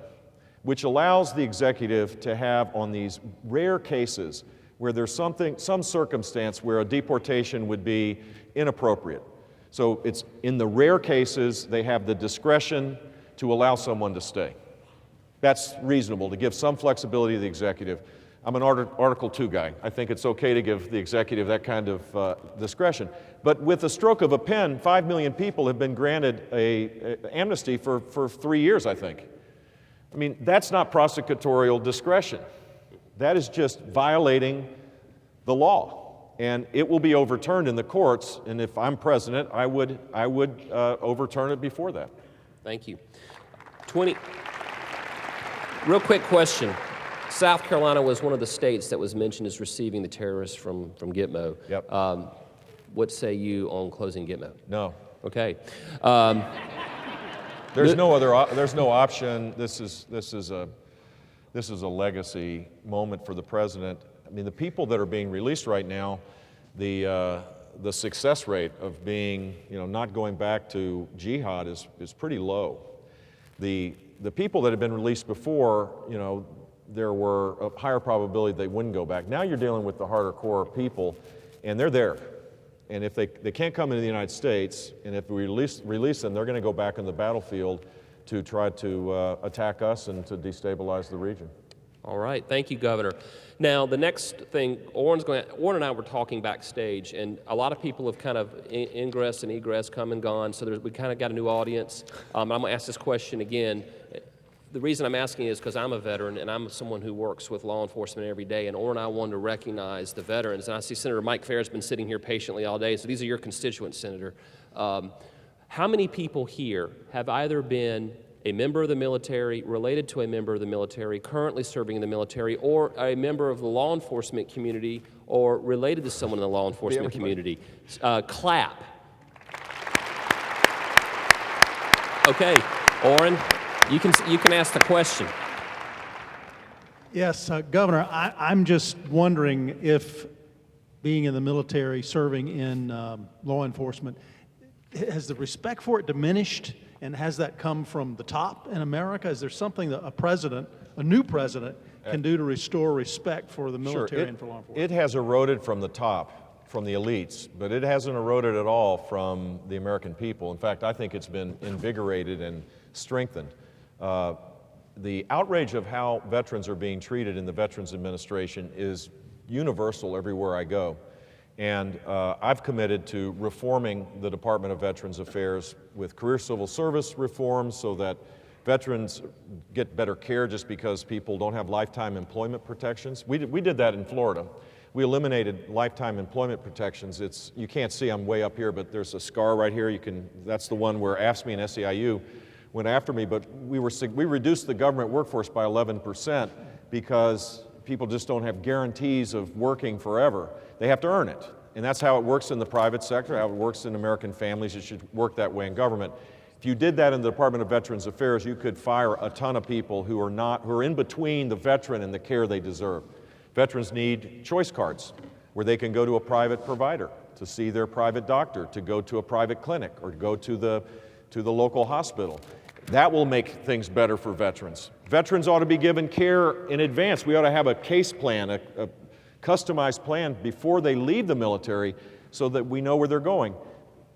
which allows the executive to have, on these rare cases where there's some circumstance where a deportation would be inappropriate. So it's in the rare cases they have the discretion to allow someone to stay. That's reasonable, to give some flexibility to the executive. I'm an Article 2 guy. I think it's okay to give the executive that kind of discretion. But with the stroke of a pen, 5 million people have been granted a amnesty for 3 years, I think. I mean, that's not prosecutorial discretion. That is just violating the law. And it will be overturned in the courts, and if I'm president, I would overturn it before that. Thank you. Real quick question. South Carolina was one of the states that was mentioned as receiving the terrorists from Gitmo. Yep. What say you on closing Gitmo? No. Okay. There's no option. This is a legacy moment for the president. I mean, the people that are being released right now, the success rate of being, not going back to jihad is pretty low. The people that have been released before, there were a higher probability they wouldn't go back. Now you're dealing with the harder core people, and they're there. And if they can't come into the United States, and if we release them, they're going to go back on the battlefield to try to attack us and to destabilize the region. All right, thank you, Governor. Now, the next thing, Oran and I were talking backstage, and a lot of people have kind of ingress and egress come and gone, so we kind of got a new audience. I'm going to ask this question again. The reason I'm asking is because I'm a veteran and I'm someone who works with law enforcement every day, and Oran and I wanted to recognize the veterans. And I see Senator Mike Fair has been sitting here patiently all day, so these are your constituents, Senator. How many people here have either been a member of the military, related to a member of the military, currently serving in the military, or a member of the law enforcement community, or related to someone in the law enforcement community? Clap. Okay, Oran. You can ask the question. Yes, Governor, I'm just wondering if being in the military, serving in law enforcement, has the respect for it diminished, and has that come from the top in America? Is there something that a new president, can do to restore respect for the military and for law enforcement? It has eroded from the top, from the elites, but it hasn't eroded at all from the American people. In fact, I think it's been invigorated and strengthened. The outrage of how veterans are being treated in the Veterans Administration is universal everywhere I go. And I've committed to reforming the Department of Veterans Affairs with career civil service reforms so that veterans get better care just because people don't have lifetime employment protections. We did that in Florida. We eliminated lifetime employment protections. You can't see, I'm way up here, but there's a scar right here. That's the one where AFSCME and SEIU went after me, but we reduced the government workforce by 11% because people just don't have guarantees of working forever. They have to earn it. And that's how it works in the private sector, how it works in American families. It should work that way in government. If you did that in the Department of Veterans Affairs, you could fire a ton of people who are in between the veteran and the care they deserve. Veterans need choice cards where they can go to a private provider to see their private doctor, to go to a private clinic, or to go to the local hospital. That will make things better for veterans. Veterans ought to be given care in advance. We ought to have a case plan, a customized plan before they leave the military so that we know where they're going.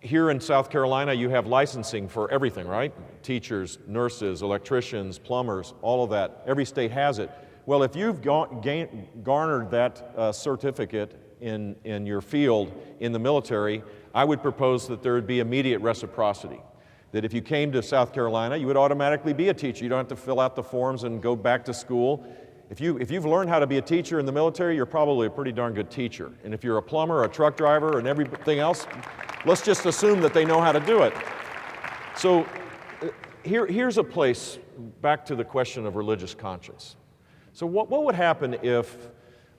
Here in South Carolina, you have licensing for everything, right? Teachers, nurses, electricians, plumbers, all of that. Every state has it. Well, if you've garnered that certificate in your field in the military, I would propose that there would be immediate reciprocity. That if you came to South Carolina, you would automatically be a teacher. You don't have to fill out the forms and go back to school. If you've learned how to be a teacher in the military, you're probably a pretty darn good teacher. And if you're a plumber, a truck driver, and everything else, let's just assume that they know how to do it. So here's a place, back to the question of religious conscience. So what would happen if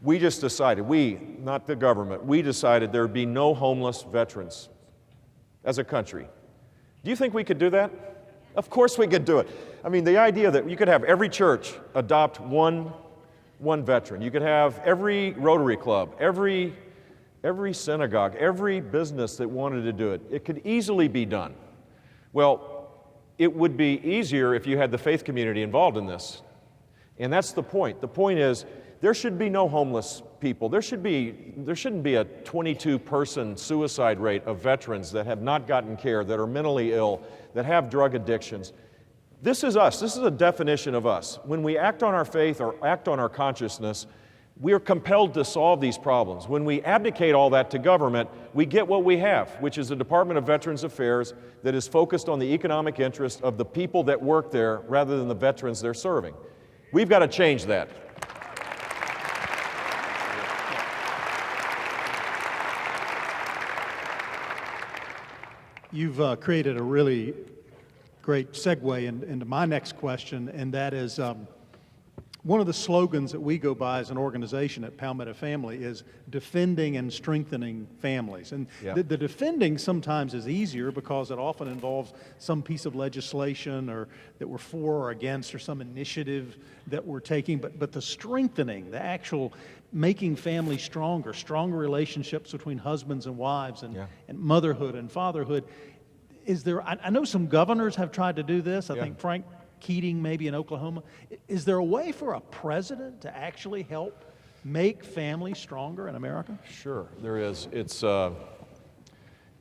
we just decided, we, not the government, we decided there would be no homeless veterans as a country? Do you think we could do that? Of course we could do it. I mean, the idea that you could have every church adopt one veteran. You could have every Rotary Club, every synagogue, every business that wanted to do it. It could easily be done. Well, it would be easier if you had the faith community involved in this. And that's the point. The point is, there should be no homeless people. There shouldn't be a 22-person suicide rate of veterans that have not gotten care, that are mentally ill, that have drug addictions. This is us. This is a definition of us. When we act on our faith or act on our consciousness, we are compelled to solve these problems. When we abdicate all that to government, we get what we have, which is a Department of Veterans Affairs that is focused on the economic interest of the people that work there rather than the veterans they're serving. We've got to change that. You've created a really great segue into my next question, and that is one of the slogans that we go by as an organization at Palmetto Family is defending and strengthening families. And the defending sometimes is easier because it often involves some piece of legislation or that we're for or against or some initiative that we're taking. But the strengthening, the actual making families stronger relationships between husbands and wives and motherhood and fatherhood. Is there, I know some governors have tried to do this. I think Frank Keating, maybe in Oklahoma. Is there a way for a president to actually help make families stronger in America? Sure, there is. It's,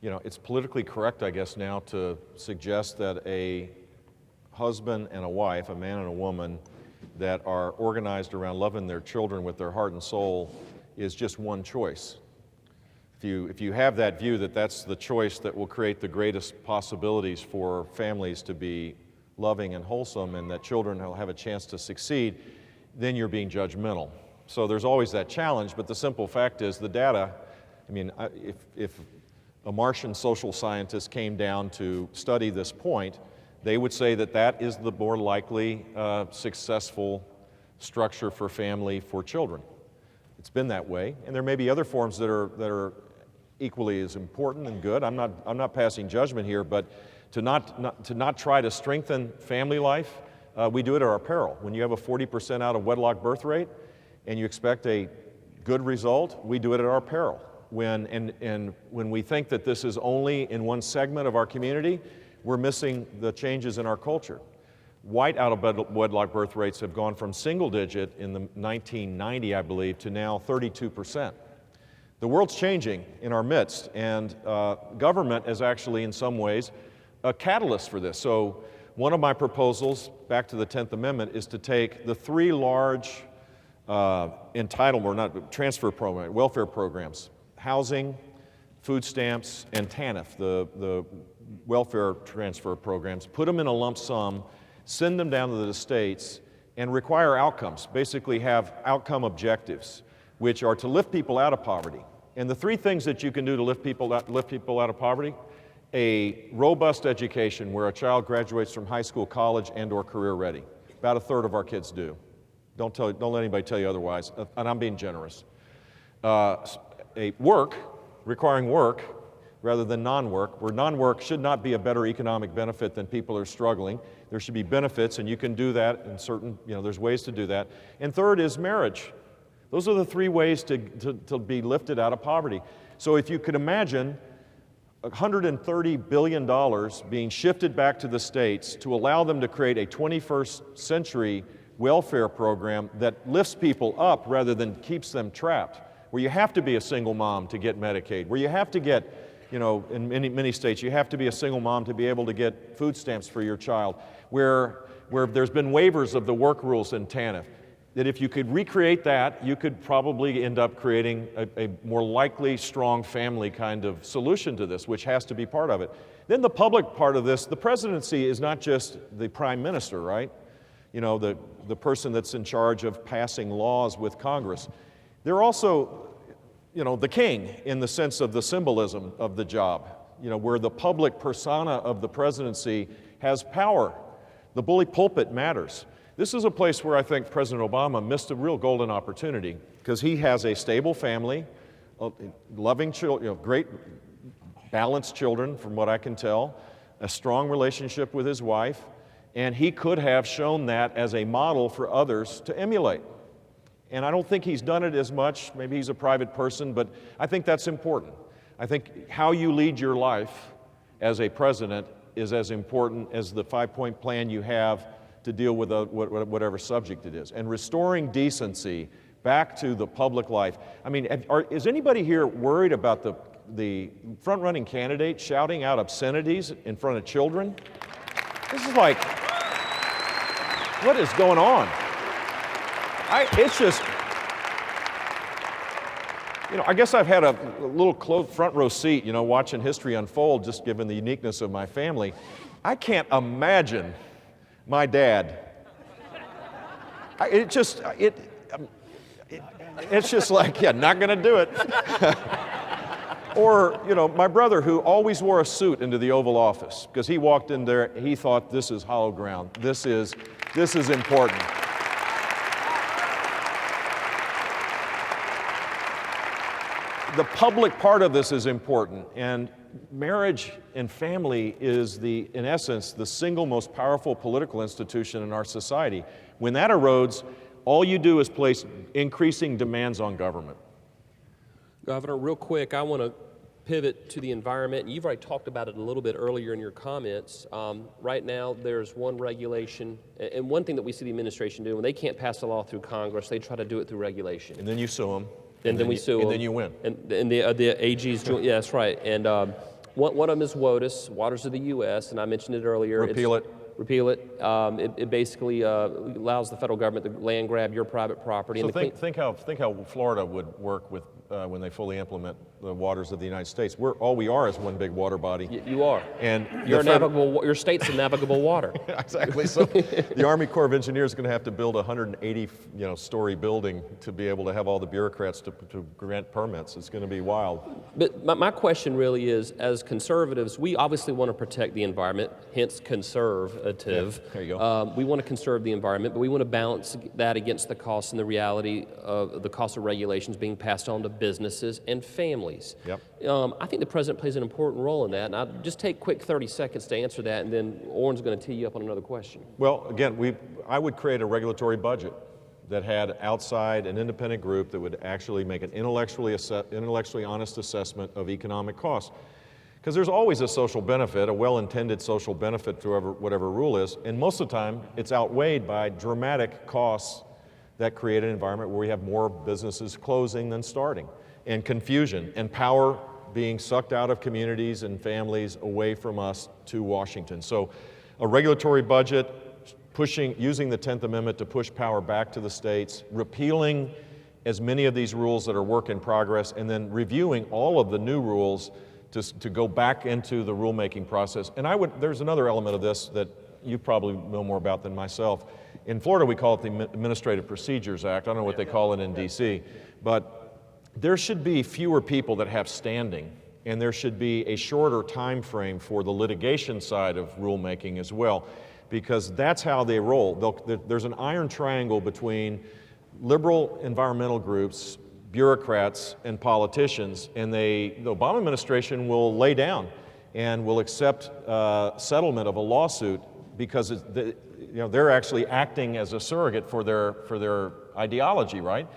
it's politically correct, I guess, now to suggest that a husband and a wife, a man and a woman, that are organized around loving their children with their heart and soul is just one choice. If you have that view that that's the choice that will create the greatest possibilities for families to be loving and wholesome and that children will have a chance to succeed, then you're being judgmental. So there's always that challenge, but the simple fact is the data, I mean, if a Martian social scientist came down to study this point, they would say that that is the more likely successful structure for family for children. It's been that way, and there may be other forms that are equally as important and good. I'm not passing judgment here, but to not try to strengthen family life, we do it at our peril. When you have a 40% out of wedlock birth rate and you expect a good result, we do it at our peril. When we think that this is only in one segment of our community, we're missing the changes in our culture. White out of wedlock birth rates have gone from single digit in the 1990, I believe, to now 32%. The world's changing in our midst, and government is actually, in some ways, a catalyst for this. So one of my proposals, back to the 10th Amendment, is to take the three large entitlement, or not transfer program, welfare programs, housing, food stamps, and TANF, the welfare transfer programs, put them in a lump sum, send them down to the states, and require outcomes, basically have outcome objectives, which are to lift people out of poverty. And the three things that you can do to lift people out of poverty: a robust education where a child graduates from high school, college, and or career ready. About a third of our kids do. Don't let anybody tell you otherwise, and I'm being generous. Requiring work rather than non-work, where non-work should not be a better economic benefit than people are struggling. There should be benefits, and you can do that in certain, there's ways to do that. And third is marriage. Those are the three ways to be lifted out of poverty. So if you could imagine $130 billion being shifted back to the states to allow them to create a 21st century welfare program that lifts people up rather than keeps them trapped, where you have to be a single mom to get Medicaid, where you have to get, in many states, you have to be a single mom to be able to get food stamps for your child, where there's been waivers of the work rules in TANF, that if you could recreate that, you could probably end up creating a more likely strong family kind of solution to this, which has to be part of it. Then the public part of this, the presidency is not just the prime minister, right? The person that's in charge of passing laws with Congress. They're also, the king in the sense of the symbolism of the job, where the public persona of the presidency has power. The bully pulpit matters. This is a place where I think President Obama missed a real golden opportunity because he has a stable family, loving children, great balanced children from what I can tell, a strong relationship with his wife, and he could have shown that as a model for others to emulate. And I don't think he's done it as much. Maybe he's a private person, but I think that's important. I think how you lead your life as a president is as important as the 5-point plan you have to deal with whatever subject it is. And restoring decency back to the public life. I mean, is anybody here worried about the front-running candidate shouting out obscenities in front of children? This is like, what is going on? It's just, I guess I've had a little front row seat, watching history unfold, just given the uniqueness of my family. I can't imagine my dad. It's just like, yeah, not gonna do it. Or, my brother who always wore a suit into the Oval Office because he walked in there, he thought this is hollow ground. This is important. The public part of this is important, and marriage and family is in essence, the single most powerful political institution in our society. When that erodes, all you do is place increasing demands on government. Governor, real quick, I want to pivot to the environment. You've already talked about it a little bit earlier in your comments. Right now, there's one regulation, and one thing that we see the administration do, when they can't pass a law through Congress, they try to do it through regulation. And then you sue them. And then we sue them. And then you win. And the AG's, yeah, that's right. And one of them is WOTUS, Waters of the U.S., and I mentioned it earlier. Repeal it. It basically allows the federal government to land grab your private property. So think how Florida would work with when they fully implement the waters of the United States. All we are is one big water body. You are. And your state's a navigable water. Exactly. So the Army Corps of Engineers is going to have to build a 180 story building to be able to have all the bureaucrats to grant permits. It's going to be wild. But my question really is, as conservatives, we obviously want to protect the environment, hence conservative. Yeah, there you go. We want to conserve the environment, but we want to balance that against the cost and the reality of the cost of regulations being passed on to businesses and families. Yep. I think the president plays an important role in that, and I'll just take quick 30 seconds to answer that, and then Oran's going to tee you up on another question. Well, again, I would create a regulatory budget that had outside an independent group that would actually make an intellectually honest assessment of economic costs. Because there's always a social benefit, a well-intended social benefit to whatever rule is, and most of the time it's outweighed by dramatic costs that create an environment where we have more businesses closing than starting, and confusion, and power being sucked out of communities and families away from us to Washington. So a regulatory budget, using the 10th Amendment to push power back to the states, repealing as many of these rules that are work in progress, and then reviewing all of the new rules to go back into the rulemaking process. And there's another element of this that you probably know more about than myself. In Florida, we call it the Administrative Procedures Act. I don't know what they call it in DC, but there should be fewer people that have standing, and there should be a shorter time frame for the litigation side of rulemaking as well, because that's how they roll. There's an iron triangle between liberal environmental groups, bureaucrats, and politicians, and the Obama administration will lay down and will accept settlement of a lawsuit because they're actually acting as a surrogate for their ideology, right?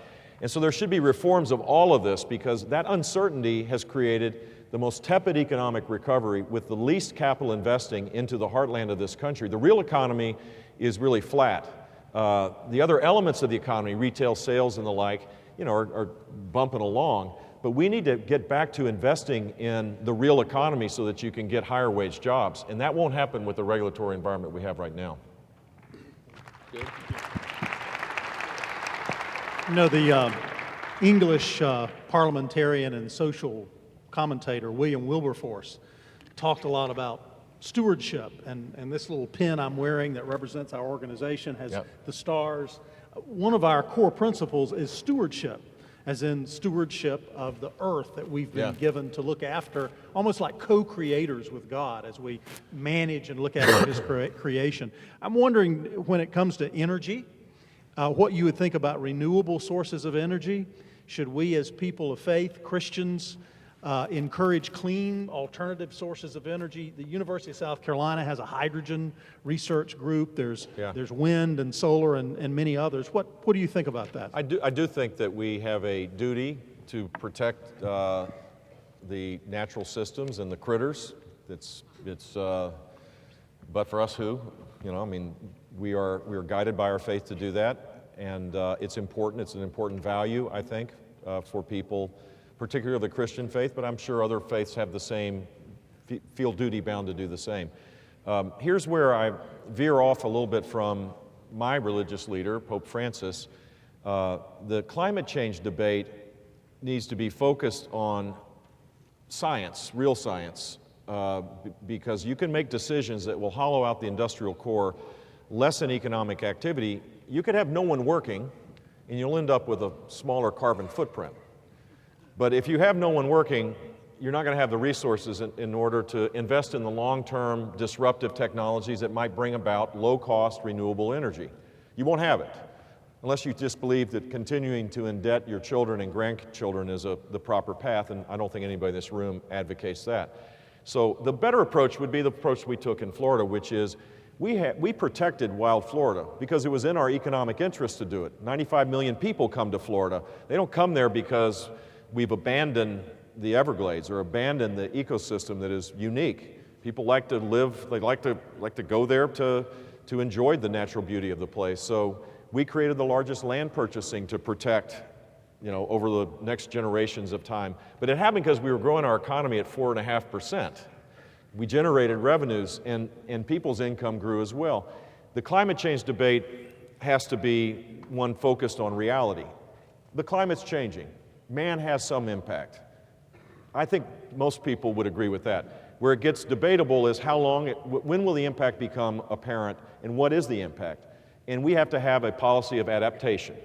And so there should be reforms of all of this, because that uncertainty has created the most tepid economic recovery with the least capital investing into the heartland of this country. The real economy is really flat. The other elements of the economy, retail sales and the like, are bumping along. But we need to get back to investing in the real economy so that you can get higher wage jobs. And that won't happen with the regulatory environment we have right now. Good. The English parliamentarian and social commentator William Wilberforce talked a lot about stewardship, and this little pin I'm wearing that represents our organization has the stars. One of our core principles is stewardship, as in stewardship of the earth that we've been given to look after, almost like co-creators with God as we manage and look after His creation. I'm wondering, when it comes to energy, what you would think about renewable sources of energy. Should we, as people of faith, Christians, encourage clean alternative sources of energy? The University of South Carolina has a hydrogen research group. There's wind and solar and many others. What do you think about that? I do think that we have a duty to protect the natural systems and the critters. But for us who, we are guided by our faith to do that, and it's important. It's an important value, I think, for people, particularly the Christian faith, but I'm sure other faiths have the same, feel duty bound to do the same. Here's where I veer off a little bit from my religious leader, Pope Francis. The climate change debate needs to be focused on science, real science, because you can make decisions that will hollow out the industrial core, lessen economic activity. You could have no one working, and you'll end up with a smaller carbon footprint. But if you have no one working, you're not going to have the resources in order to invest in the long-term disruptive technologies that might bring about low-cost renewable energy. You won't have it, unless you just believe that continuing to indebt your children and grandchildren is the proper path, and I don't think anybody in this room advocates that. So the better approach would be the approach we took in Florida, which is we protected wild Florida because it was in our economic interest to do it. 95 million people come to Florida. They don't come there because we've abandoned the Everglades or abandoned the ecosystem that is unique. People like to live, they like to go there to enjoy the natural beauty of the place. So we created the largest land purchasing to protect, over the next generations of time. But it happened because we were growing our economy at 4.5%. We generated revenues and people's income grew as well. The climate change debate has to be one focused on reality. The climate's changing. Man has some impact. I think most people would agree with that. Where it gets debatable is when will the impact become apparent, and what is the impact? And we have to have a policy of adaptation,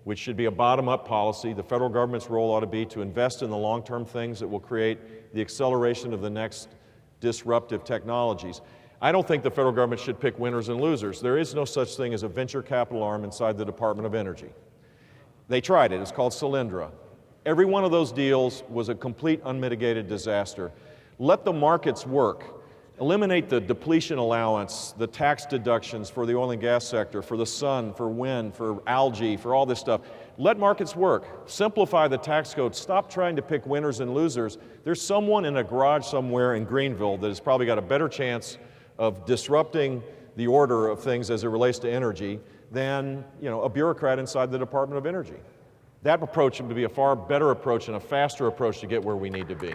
which should be a bottom-up policy. The federal government's role ought to be to invest in the long-term things that will create the acceleration of the next disruptive technologies. I don't think the federal government should pick winners and losers. There is no such thing as a venture capital arm inside the Department of Energy. They tried it. It's called Solyndra. Every one of those deals was a complete unmitigated disaster. Let the markets work. Eliminate the depletion allowance, the tax deductions for the oil and gas sector, for the sun, for wind, for algae, for all this stuff. Let markets work. Simplify the tax code. Stop trying to pick winners and losers. There's someone in a garage somewhere in Greenville that has probably got a better chance of disrupting the order of things as it relates to energy than a bureaucrat inside the Department of Energy. That approach would be a far better approach and a faster approach to get where we need to be.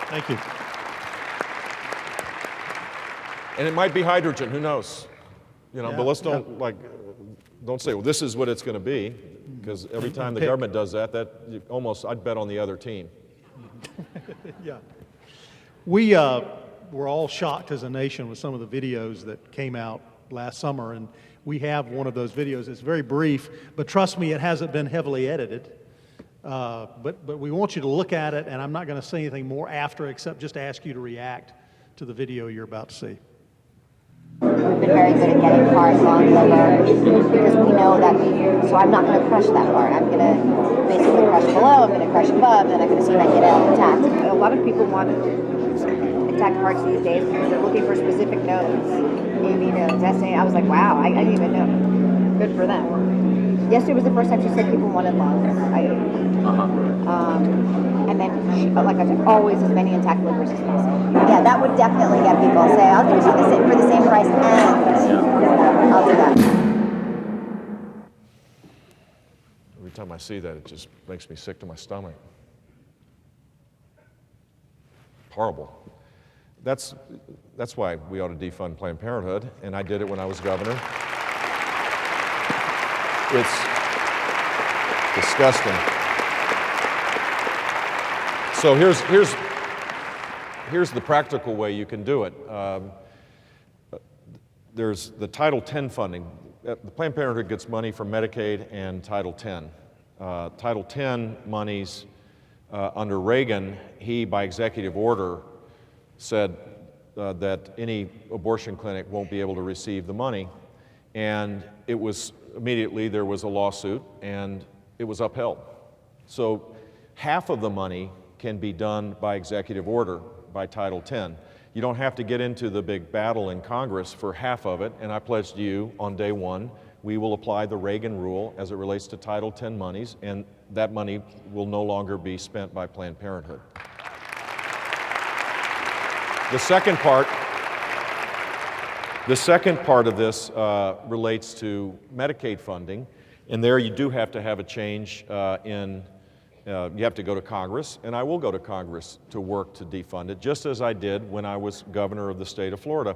Thank you. And it might be hydrogen, who knows? But let's don't say, well, this is what it's going to be, because every time the government does that, I'd bet on the other team. Yeah. We were all shocked as a nation with some of the videos that came out last summer, and we have one of those videos. It's very brief, but trust me, it hasn't been heavily edited. But we want you to look at it, and I'm not going to say anything more after except just ask you to react to the video you're about to see. We've been very good at getting cars on the road because we know that so I'm not going to crush that part. I'm going to basically crush below, I'm going to crush above, and I'm going to see if I can get it out intact. A lot of people want intact parts these days because they're looking for specific nodes. Testing. I was like, wow, I didn't even know. Good for them. Yesterday was the first time she said people wanted lungs. And then, like I said, always as many intact livers as possible. Yeah, that would definitely get people to say, I'll give it to you for the same price, and I'll do that. Every time I see that, it just makes me sick to my stomach. Horrible. That's why we ought to defund Planned Parenthood, and I did it when I was governor. It's disgusting. So here's the practical way you can do it. There's the Title X funding. The Planned Parenthood gets money from Medicaid and Title X. Title X monies under Reagan, he, by executive order, said that any abortion clinic won't be able to receive the money. And it was immediately, there was a lawsuit, and it was upheld. So half of the money can be done by executive order, by Title X. You don't have to get into the big battle in Congress for half of it, and I pledged you on day one, we will apply the Reagan rule as it relates to Title X monies, and that money will no longer be spent by Planned Parenthood. The second part of this relates to Medicaid funding, and there you do have to have a change you have to go to Congress, and I will go to Congress to work to defund it, just as I did when I was governor of the state of Florida.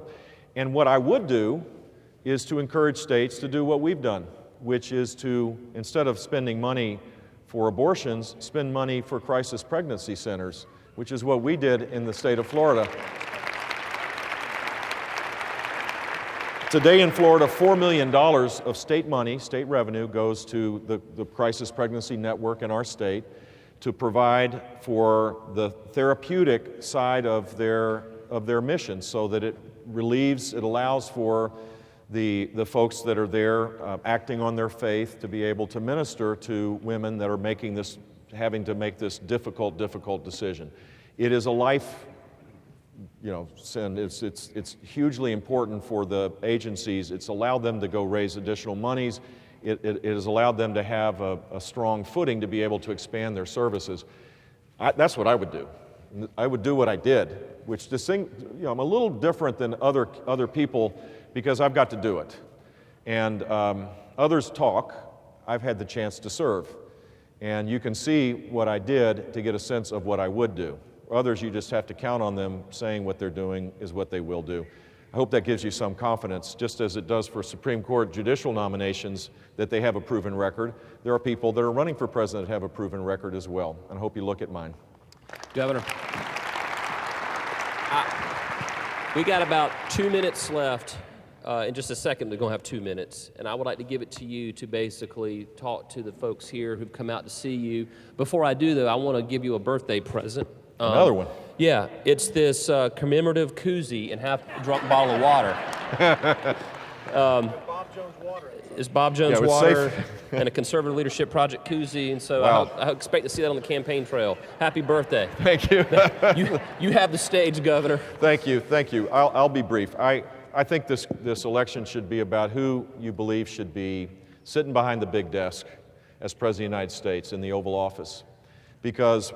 And what I would do is to encourage states to do what we've done, which is to, instead of spending money for abortions, spend money for crisis pregnancy centers, which is what we did in the state of Florida. Today in Florida, $4 million of state money, state revenue, goes to the Crisis Pregnancy Network in our state to provide for the therapeutic side of their mission, so that it allows for the folks that are there acting on their faith to be able to minister to women that are having to make this difficult decision. It is a life, sin. It's hugely important for the agencies. It's allowed them to go raise additional monies. It has allowed them to have a strong footing to be able to expand their services. That's what I would do. I would do what I did, which I'm a little different than other people because I've got to do it. And others talk. I've had the chance to serve. And you can see what I did to get a sense of what I would do. Others, you just have to count on them saying what they're doing is what they will do. I hope that gives you some confidence, just as it does for Supreme Court judicial nominations, that they have a proven record. There are people that are running for president that have a proven record as well, and I hope you look at mine. Governor, we got about 2 minutes left. In just a second, we're going to have 2 minutes, and I would like to give it to you to basically talk to the folks here who've come out to see you. Before I do, though, I want to give you a birthday present. Another one? Yeah, it's this commemorative koozie and half-drunk bottle of water. It's Bob Jones water and a Conservative Leadership Project koozie, and so wow. I expect to see that on the campaign trail. Happy birthday. Thank you. You have the stage, Governor. Thank you. I'll be brief. I think this election should be about who you believe should be sitting behind the big desk as President of the United States in the Oval Office, because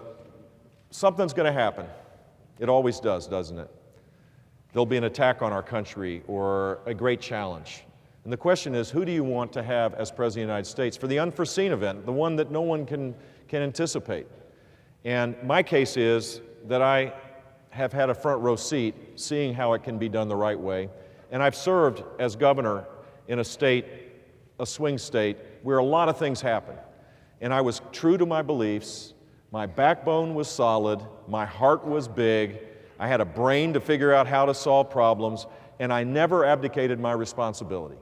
something's going to happen. It always does, doesn't it? There'll be an attack on our country or a great challenge. And the question is, who do you want to have as President of the United States for the unforeseen event, the one that no one can anticipate? And my case is that I have had a front row seat seeing how it can be done the right way. And I've served as governor in a state, a swing state, where a lot of things happen. And I was true to my beliefs. My backbone was solid. My heart was big. I had a brain to figure out how to solve problems. And I never abdicated my responsibility.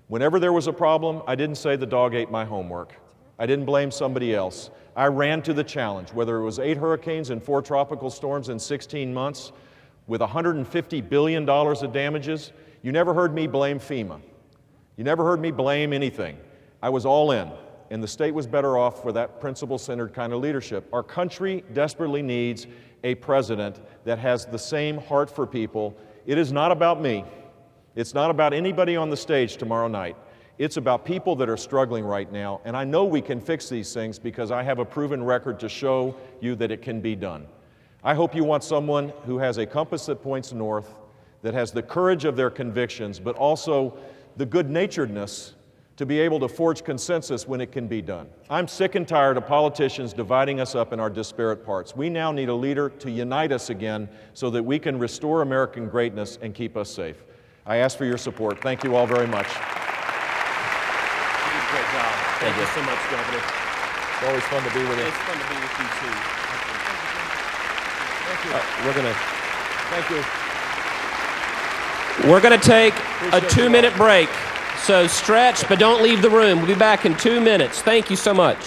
Whenever there was a problem, I didn't say the dog ate my homework. I didn't blame somebody else. I ran to the challenge, whether it was 8 hurricanes and 4 tropical storms in 16 months with $150 billion of damages. You never heard me blame FEMA. You never heard me blame anything. I was all in, and the state was better off for that principle-centered kind of leadership. Our country desperately needs a president that has the same heart for people. It is not about me. It's not about anybody on the stage tomorrow night. It's about people that are struggling right now, and I know we can fix these things because I have a proven record to show you that it can be done. I hope you want someone who has a compass that points north, that has the courage of their convictions, but also the good-naturedness to be able to forge consensus when it can be done. I'm sick and tired of politicians dividing us up in our disparate parts. We now need a leader to unite us again so that we can restore American greatness and keep us safe. I ask for your support. Thank you all very much. Great job. Thank you so much, Governor. It's always fun to be with you. It's fun to be with you, too. Thank you. Thank you. We're going to take a 2-minute break. So stretch, but don't leave the room. We'll be back in 2 minutes. Thank you so much.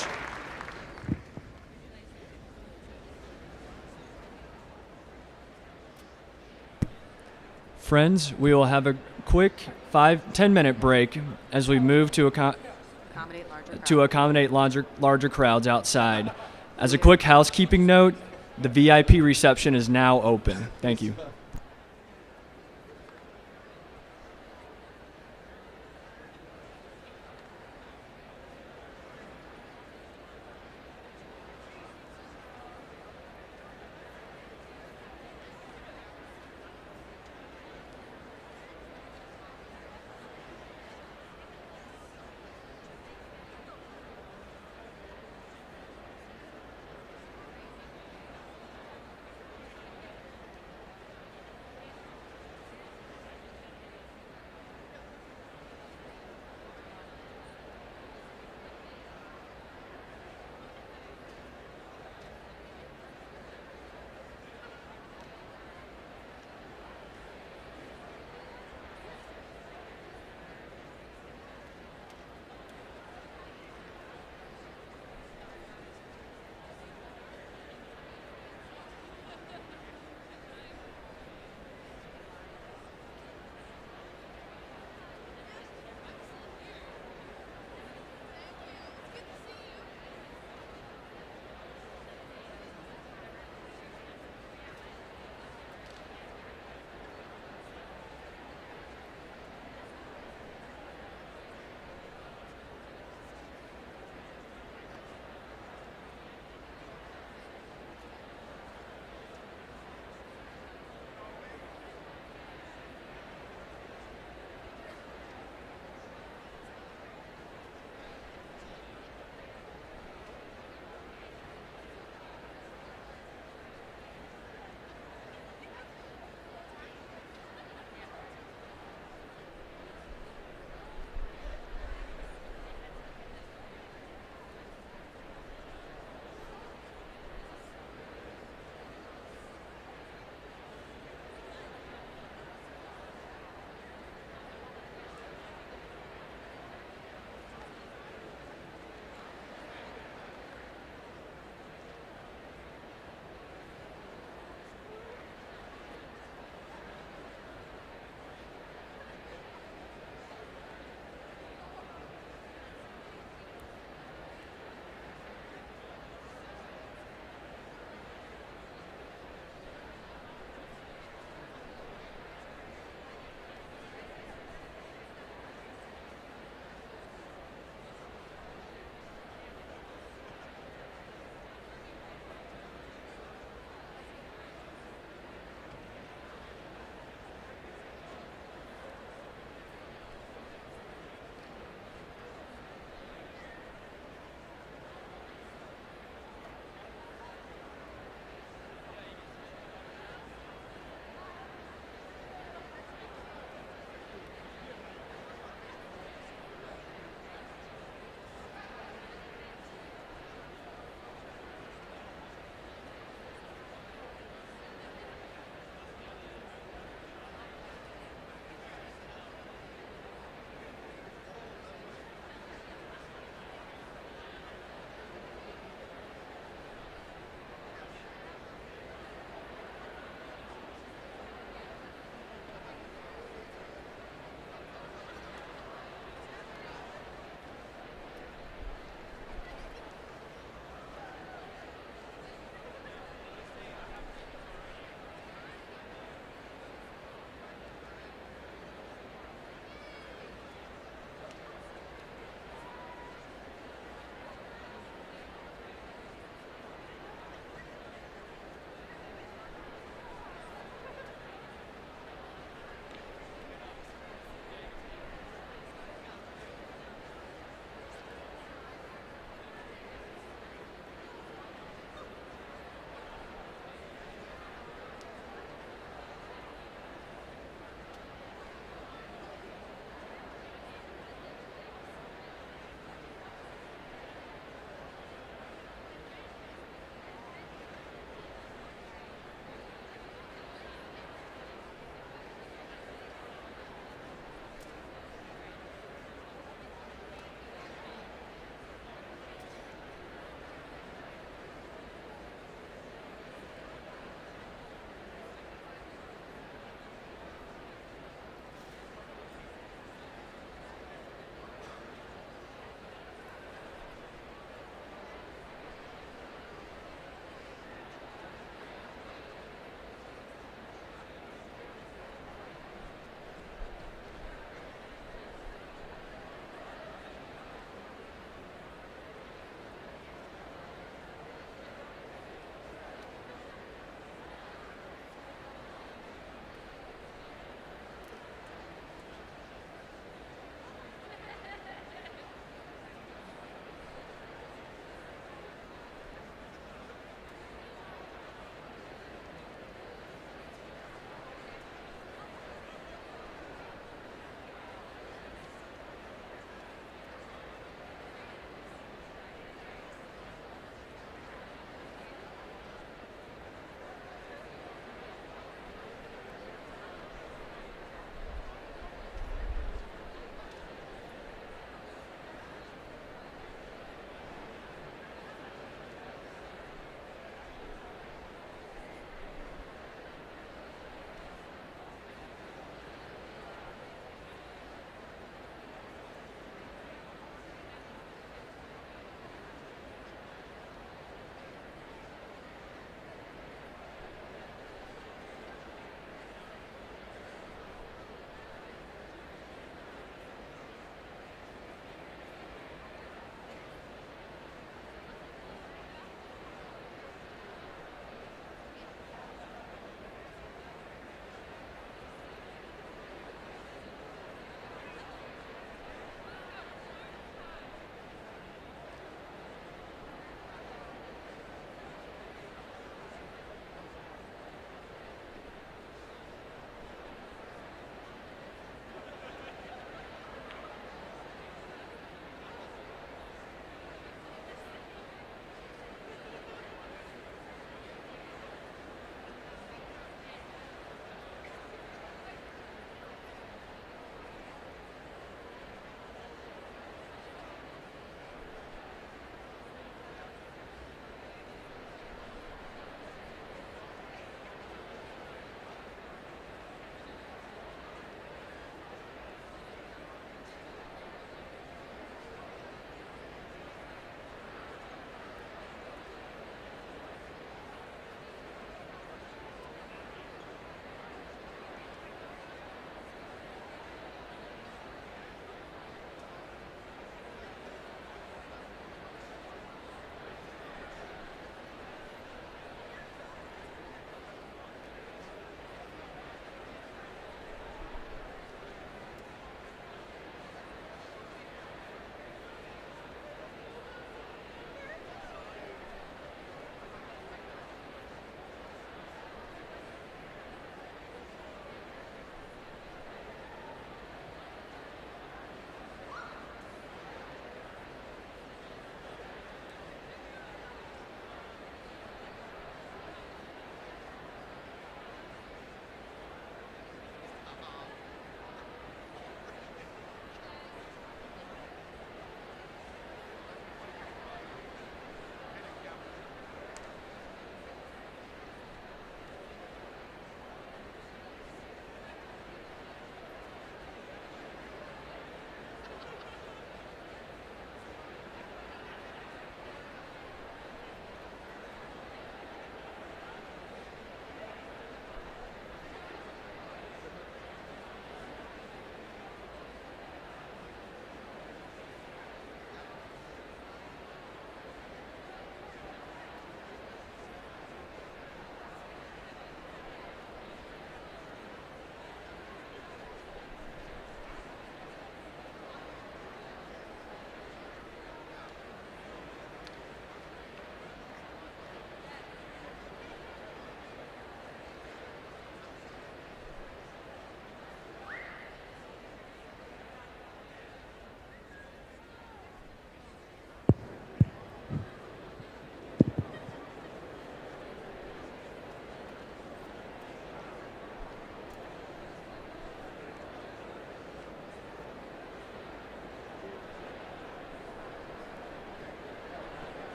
Friends, we will have a quick 5-10 minute break as we move to accommodate larger crowds outside. As a quick housekeeping note, the VIP reception is now open. Thank you.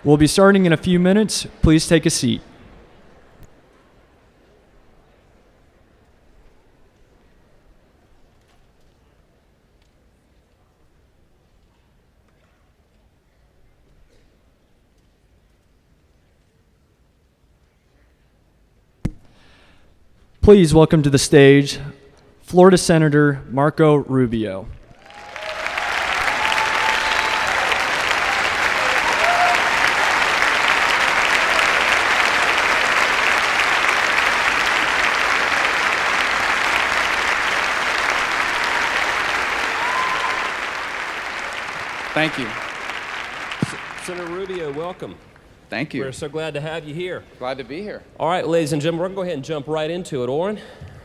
We'll be starting in a few minutes. Please take a seat. Please welcome to the stage Florida Senator Marco Rubio. Thank you. Senator Rubio, welcome. Thank you. We're so glad to have you here. Glad to be here. All right, ladies and gentlemen, we're going to go ahead and jump right into it. Oran?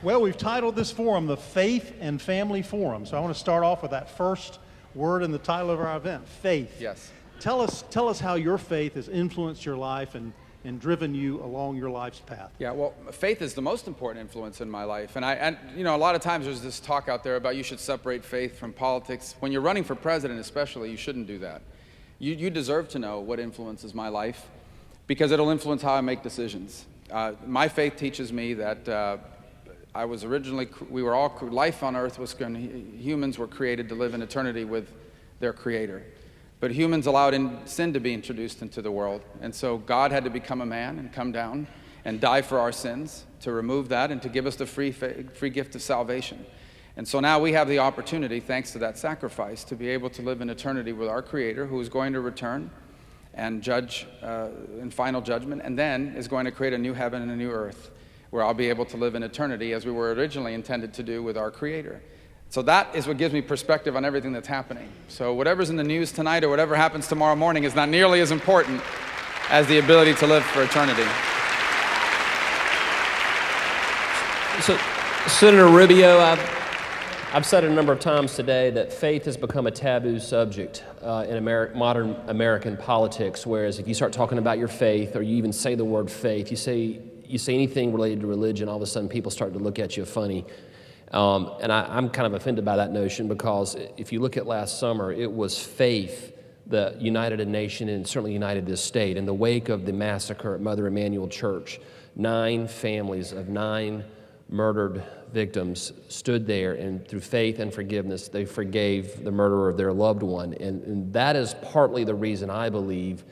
Well, we've titled this forum the Faith and Family Forum. So I want to start off with that first word in the title of our event, faith. Yes. Tell us how your faith has influenced your life and driven you along your life's path. Yeah, well, faith is the most important influence in my life. And you know, a lot of times there's this talk out there about you should separate faith from politics. When you're running for president especially, you shouldn't do that. You deserve to know what influences my life because it'll influence how I make decisions. My faith teaches me that I was originally, life on earth was humans were created to live in eternity with their creator. But humans allowed sin to be introduced into the world. And so God had to become a man and come down and die for our sins to remove that and to give us the free gift of salvation. And so now we have the opportunity, thanks to that sacrifice, to be able to live in eternity with our Creator, who is going to return and judge in final judgment, and then is going to create a new heaven and a new earth, where I'll be able to live in eternity as we were originally intended to do with our Creator. So that is what gives me perspective on everything that's happening. So whatever's in the news tonight or whatever happens tomorrow morning is not nearly as important as the ability to live for eternity. So, Senator Rubio, I've said it a number of times today that faith has become a taboo subject in modern American politics, whereas if you start talking about your faith or you even say the word faith, you say anything related to religion, all of a sudden people start to look at you funny. And I'm kind of offended by that notion because if you look at last summer, it was faith that united a nation and certainly united this state. In the wake of the massacre at Mother Emanuel Church, 9 families of 9 murdered victims stood there, and through faith and forgiveness, they forgave the murderer of their loved one. And that is partly the reason I believe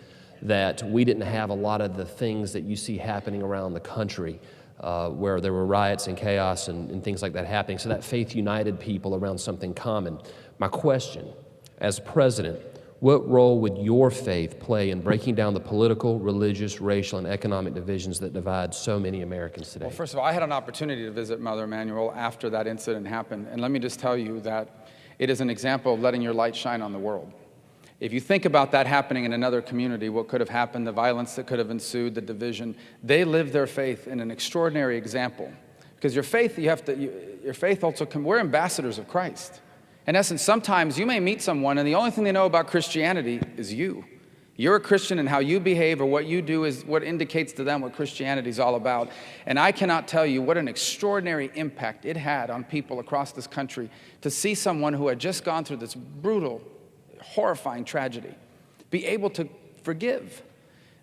that we didn't have a lot of the things that you see happening around the country, where there were riots and chaos and things like that happening. So that faith united people around something common. My question, as president, what role would your faith play in breaking down the political, religious, racial, and economic divisions that divide so many Americans today? Well, first of all, I had an opportunity to visit Mother Emanuel after that incident happened. And let me just tell you that it is an example of letting your light shine on the world. If you think about that happening in another community, what could have happened, the violence that could have ensued, the division, they lived their faith in an extraordinary example. Because your faith, your faith also, we're ambassadors of Christ. In essence, sometimes you may meet someone and the only thing they know about Christianity is you. You're a Christian and how you behave or what you do is what indicates to them what Christianity is all about. And I cannot tell you what an extraordinary impact it had on people across this country to see someone who had just gone through this brutal, horrifying tragedy be able to forgive.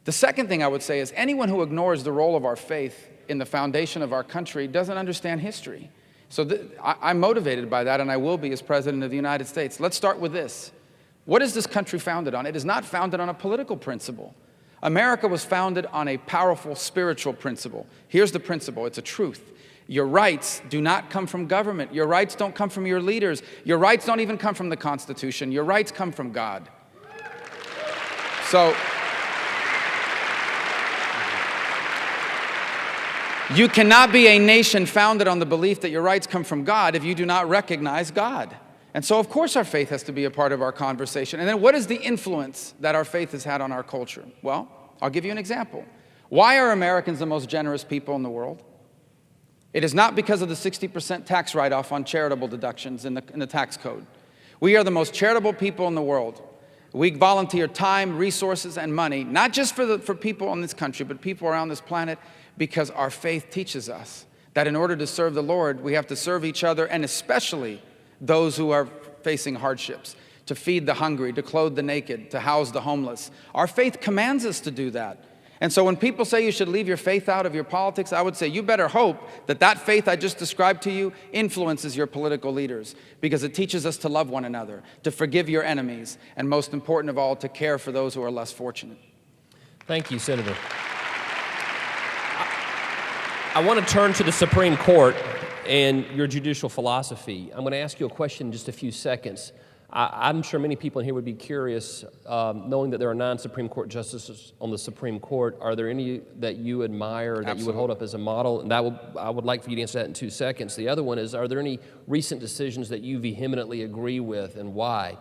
The second thing I would say is anyone who ignores the role of our faith in the foundation of our country doesn't understand history. So I'm motivated by that, and I will be as President of the United States. Let's start with this. What is this country founded on? It is not founded on a political principle. America was founded on a powerful spiritual principle. Here's the principle. It's a truth. Your rights do not come from government. Your rights don't come from your leaders. Your rights don't even come from the Constitution. Your rights come from God. So you cannot be a nation founded on the belief that your rights come from God if you do not recognize God. And so, of course, our faith has to be a part of our conversation. And then what is the influence that our faith has had on our culture? Well, I'll give you an example. Why are Americans the most generous people in the world? It is not because of the 60% tax write-off on charitable deductions in the tax code. We are the most charitable people in the world. We volunteer time, resources, and money, not just for people in this country, but people around this planet, because our faith teaches us that in order to serve the Lord, we have to serve each other, and especially those who are facing hardships. to feed the hungry, to clothe the naked, to house the homeless. Our faith commands us to do that. And so when people say you should leave your faith out of your politics, I would say you better hope that that faith I just described to you influences your political leaders, because it teaches us to love one another, to forgive your enemies, and most important of all, to care for those who are less fortunate. Thank you, Senator. I want to turn to the Supreme Court and your judicial philosophy. I'm going to ask you a question in just a few seconds. I'm sure many people in here would be curious, knowing that there are 9 Supreme Court justices on the Supreme Court. Are there any that you admire, that you would hold up as a model? And I would like for you to answer that in 2 seconds. The other one is, are there any recent decisions that you vehemently agree with, and why?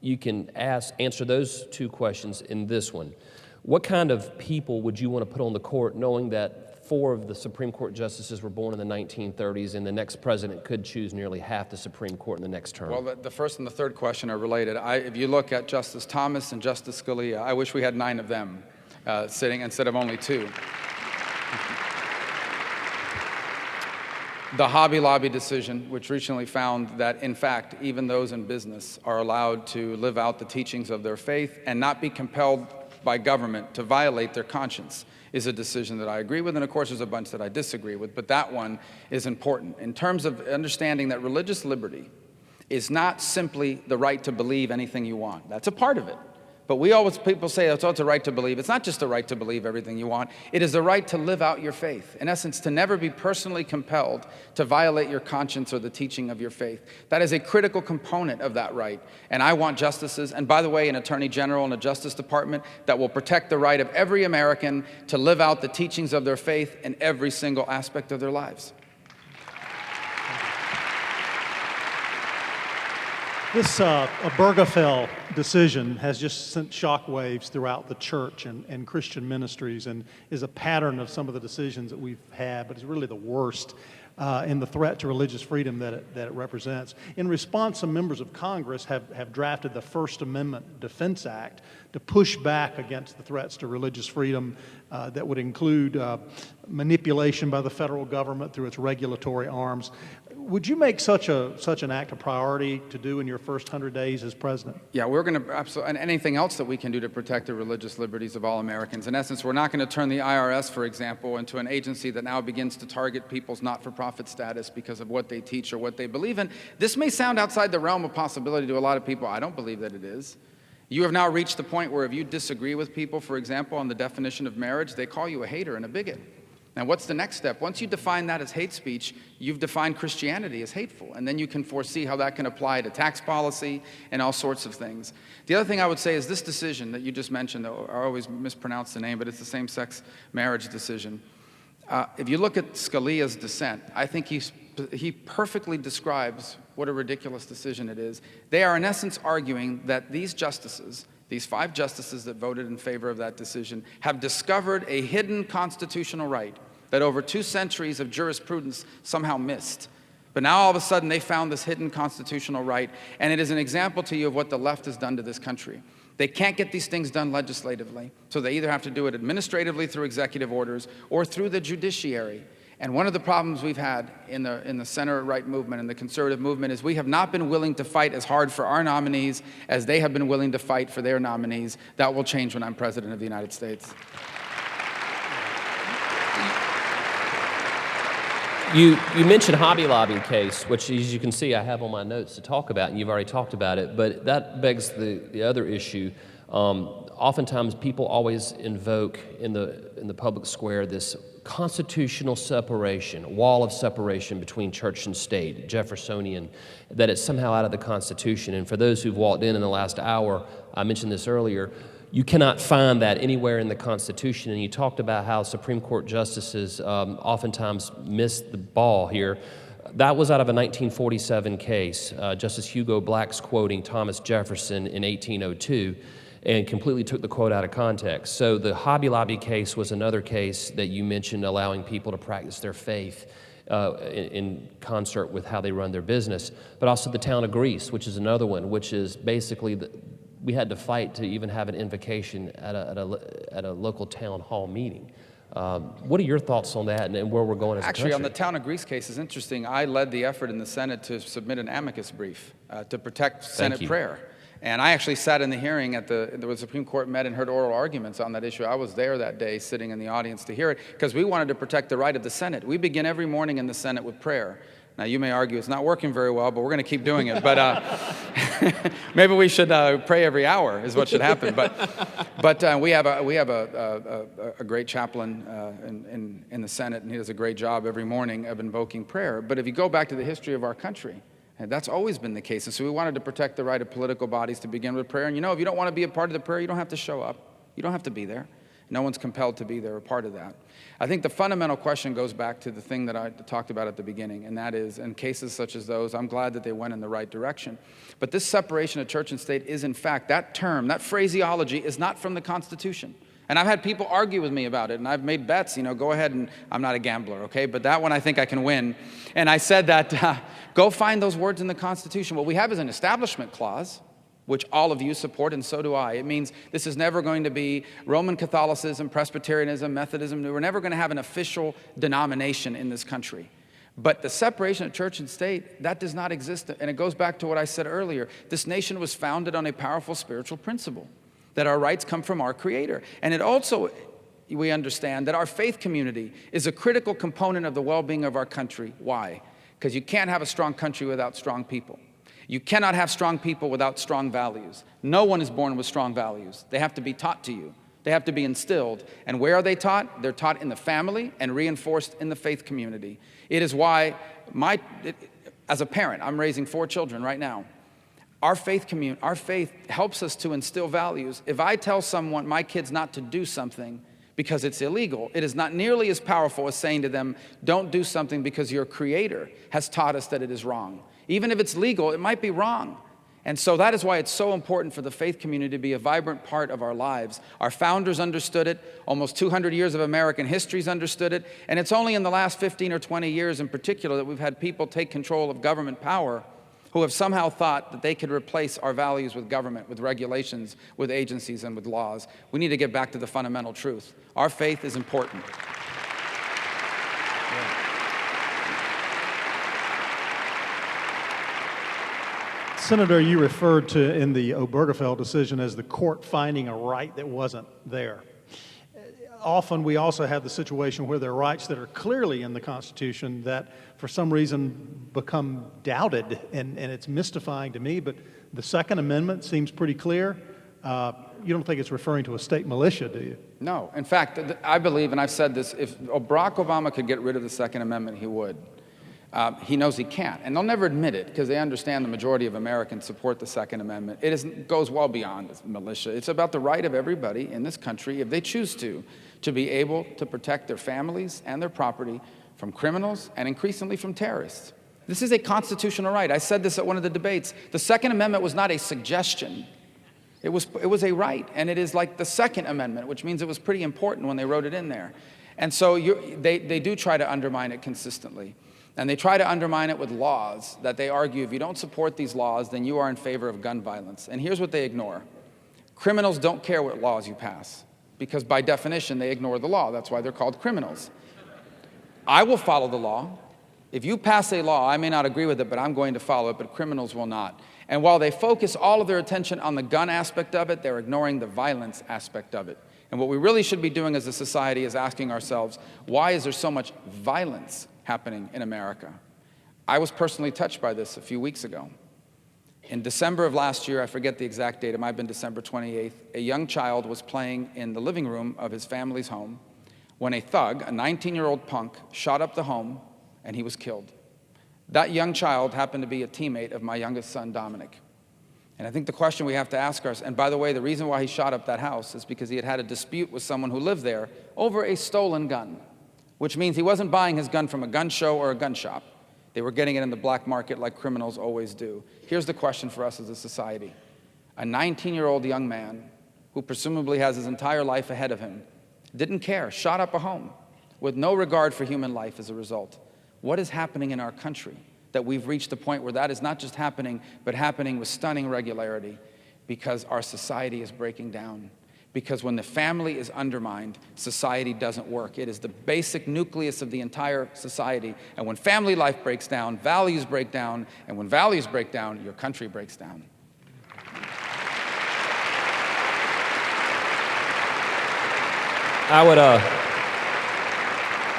You can answer those 2 questions in this one. What kind of people would you want to put on the court, knowing that 4 of the Supreme Court justices were born in the 1930s, and the next president could choose nearly half the Supreme Court in the next term? Well, the first and the third question are related. If you look at Justice Thomas and Justice Scalia, I wish we had 9 of them sitting instead of only 2. The Hobby Lobby decision, which recently found that, in fact, even those in business are allowed to live out the teachings of their faith and not be compelled by government to violate their conscience, is a decision that I agree with, and of course there's a bunch that I disagree with, but that one is important in terms of understanding that religious liberty is not simply the right to believe anything you want. That's a part of it. But people say it's a right to believe. It's not just the right to believe everything you want. It is the right to live out your faith. In essence, to never be personally compelled to violate your conscience or the teaching of your faith. That is a critical component of that right. And I want justices, and by the way, an attorney general and a Justice Department that will protect the right of every American to live out the teachings of their faith in every single aspect of their lives. This Obergefell decision has just sent shockwaves throughout the church and Christian ministries, and is a pattern of some of the decisions that we've had, but it's really the worst in the threat to religious freedom that it represents. In response, some members of Congress have drafted the First Amendment Defense Act to push back against the threats to religious freedom that would include manipulation by the federal government through its regulatory arms. Would you make such an act a priority to do in your first 100 days as president? Yeah, we're going to absolutely, and anything else that we can do to protect the religious liberties of all Americans. In essence, we're not going to turn the IRS, for example, into an agency that now begins to target people's not-for-profit status because of what they teach or what they believe in. This may sound outside the realm of possibility to a lot of people. I don't believe that it is. You have now reached the point where if you disagree with people, for example, on the definition of marriage, they call you a hater and a bigot. Now, what's the next step? Once you define that as hate speech, you've defined Christianity as hateful, and then you can foresee how that can apply to tax policy and all sorts of things. The other thing I would say is this decision that you just mentioned, though, I always mispronounce the name, but it's the same-sex marriage decision. If you look at Scalia's dissent, I think he perfectly describes what a ridiculous decision it is. They are, in essence, arguing that these justices, these 5 justices that voted in favor of that decision, have discovered a hidden constitutional right that over 2 centuries of jurisprudence somehow missed. But now all of a sudden they found this hidden constitutional right, and it is an example to you of what the left has done to this country. They can't get these things done legislatively, so they either have to do it administratively through executive orders or through the judiciary. And one of the problems we've had in the center-right movement and the conservative movement is we have not been willing to fight as hard for our nominees as they have been willing to fight for their nominees. That will change when I'm President of the United States. You mentioned Hobby Lobby case, which, as you can see, I have on my notes to talk about, and you've already talked about it, but that begs the other issue. Oftentimes, people always invoke in the public square this constitutional separation, wall of separation between church and state, Jeffersonian, that it's somehow out of the Constitution. And for those who've walked in the last hour, I mentioned this earlier, you cannot find that anywhere in the Constitution. And you talked about how Supreme Court justices oftentimes miss the ball here. That was out of a 1947 case. Justice Hugo Black's quoting Thomas Jefferson in 1802 and completely took the quote out of context. So the Hobby Lobby case was another case that you mentioned, allowing people to practice their faith in concert with how they run their business. But also the town of Greece, which is another one, which is basically we had to fight to even have an invocation at a local town hall meeting. What are your thoughts on that and where we're going as a country? Actually, on the town of Greece case is interesting. I led the effort in the Senate to submit an amicus brief to protect Senate prayer. And I actually sat in the hearing the Supreme Court met and heard oral arguments on that issue. I was there that day sitting in the audience to hear it because we wanted to protect the right of the Senate. We begin every morning in the Senate with prayer. Now, you may argue it's not working very well, but we're going to keep doing it. But maybe we should pray every hour is what should happen. But we have a great chaplain in the Senate, and he does a great job every morning of invoking prayer. But if you go back to the history of our country, and that's always been the case. And so we wanted to protect the right of political bodies to begin with prayer. And if you don't want to be a part of the prayer, you don't have to show up. You don't have to be there. No one's compelled to be there or part of that. I think the fundamental question goes back to the thing that I talked about at the beginning, and that is, in cases such as those, I'm glad that they went in the right direction. But this separation of church and state is, in fact, that term, that phraseology is not from the Constitution. And I've had people argue with me about it, and I've made bets, go ahead, and I'm not a gambler, okay? But that one I think I can win. And I said that, go find those words in the Constitution. What we have is an establishment clause, which all of you support, and so do I. It means this is never going to be Roman Catholicism, Presbyterianism, Methodism. We're never going to have an official denomination in this country. But the separation of church and state, that does not exist. And it goes back to what I said earlier. This nation was founded on a powerful spiritual principle, that our rights come from our Creator. And it also, we understand that our faith community is a critical component of the well-being of our country. Why? Because you can't have a strong country without strong people. You cannot have strong people without strong values. No one is born with strong values. They have to be taught to you. They have to be instilled. And where are they taught? They're taught in the family and reinforced in the faith community. It is why as a parent, I'm raising 4 children right now. Our faith helps us to instill values. If I tell someone, my kids, not to do something because it's illegal, it is not nearly as powerful as saying to them, don't do something because your Creator has taught us that it is wrong. Even if it's legal, it might be wrong. And so that is why it's so important for the faith community to be a vibrant part of our lives. Our founders understood it. Almost 200 years of American history's understood it. And it's only in the last 15 or 20 years in particular that we've had people take control of government power who have somehow thought that they could replace our values with government, with regulations, with agencies, and with laws. We need to get back to the fundamental truth. Our faith is important. Senator, you referred to in the Obergefell decision as the court finding a right that wasn't there. Often we also have the situation where there are rights that are clearly in the Constitution that for some reason become doubted, and it's mystifying to me, but the Second Amendment seems pretty clear. You don't think it's referring to a state militia, do you? No. In fact, I believe, and I've said this, if Barack Obama could get rid of the Second Amendment, he would. He knows he can't, and they'll never admit it because they understand the majority of Americans support the Second Amendment. It goes well beyond militia. It's about the right of everybody in this country, if they choose to be able to protect their families and their property from criminals and increasingly from terrorists. This is a constitutional right. I said this at one of the debates. The Second Amendment was not a suggestion. It was a right, and it is like the Second Amendment, which means it was pretty important when they wrote it in there. And so they do try to undermine it consistently. And they try to undermine it with laws that they argue if you don't support these laws, then you are in favor of gun violence. And here's what they ignore. Criminals don't care what laws you pass because by definition, they ignore the law. That's why they're called criminals. I will follow the law. If you pass a law, I may not agree with it, but I'm going to follow it, but criminals will not. And while they focus all of their attention on the gun aspect of it, they're ignoring the violence aspect of it. And what we really should be doing as a society is asking ourselves, why is there so much violence happening in America? I was personally touched by this a few weeks ago. In December of last year, I forget the exact date, it might have been December 28th, a young child was playing in the living room of his family's home when a thug, a 19-year-old punk, shot up the home and he was killed. That young child happened to be a teammate of my youngest son, Dominic. And I think the question we have to ask ourselves, and by the way, the reason why he shot up that house is because he had a dispute with someone who lived there over a stolen gun, which means he wasn't buying his gun from a gun show or a gun shop. They were getting it in the black market like criminals always do. Here's the question for us as a society. A 19-year-old young man who presumably has his entire life ahead of him didn't care, shot up a home with no regard for human life as a result. What is happening in our country that we've reached the point where that is not just happening, but happening with stunning regularity because our society is breaking down? Because when the family is undermined, society doesn't work. It is the basic nucleus of the entire society. And when family life breaks down, values break down. And when values break down, your country breaks down.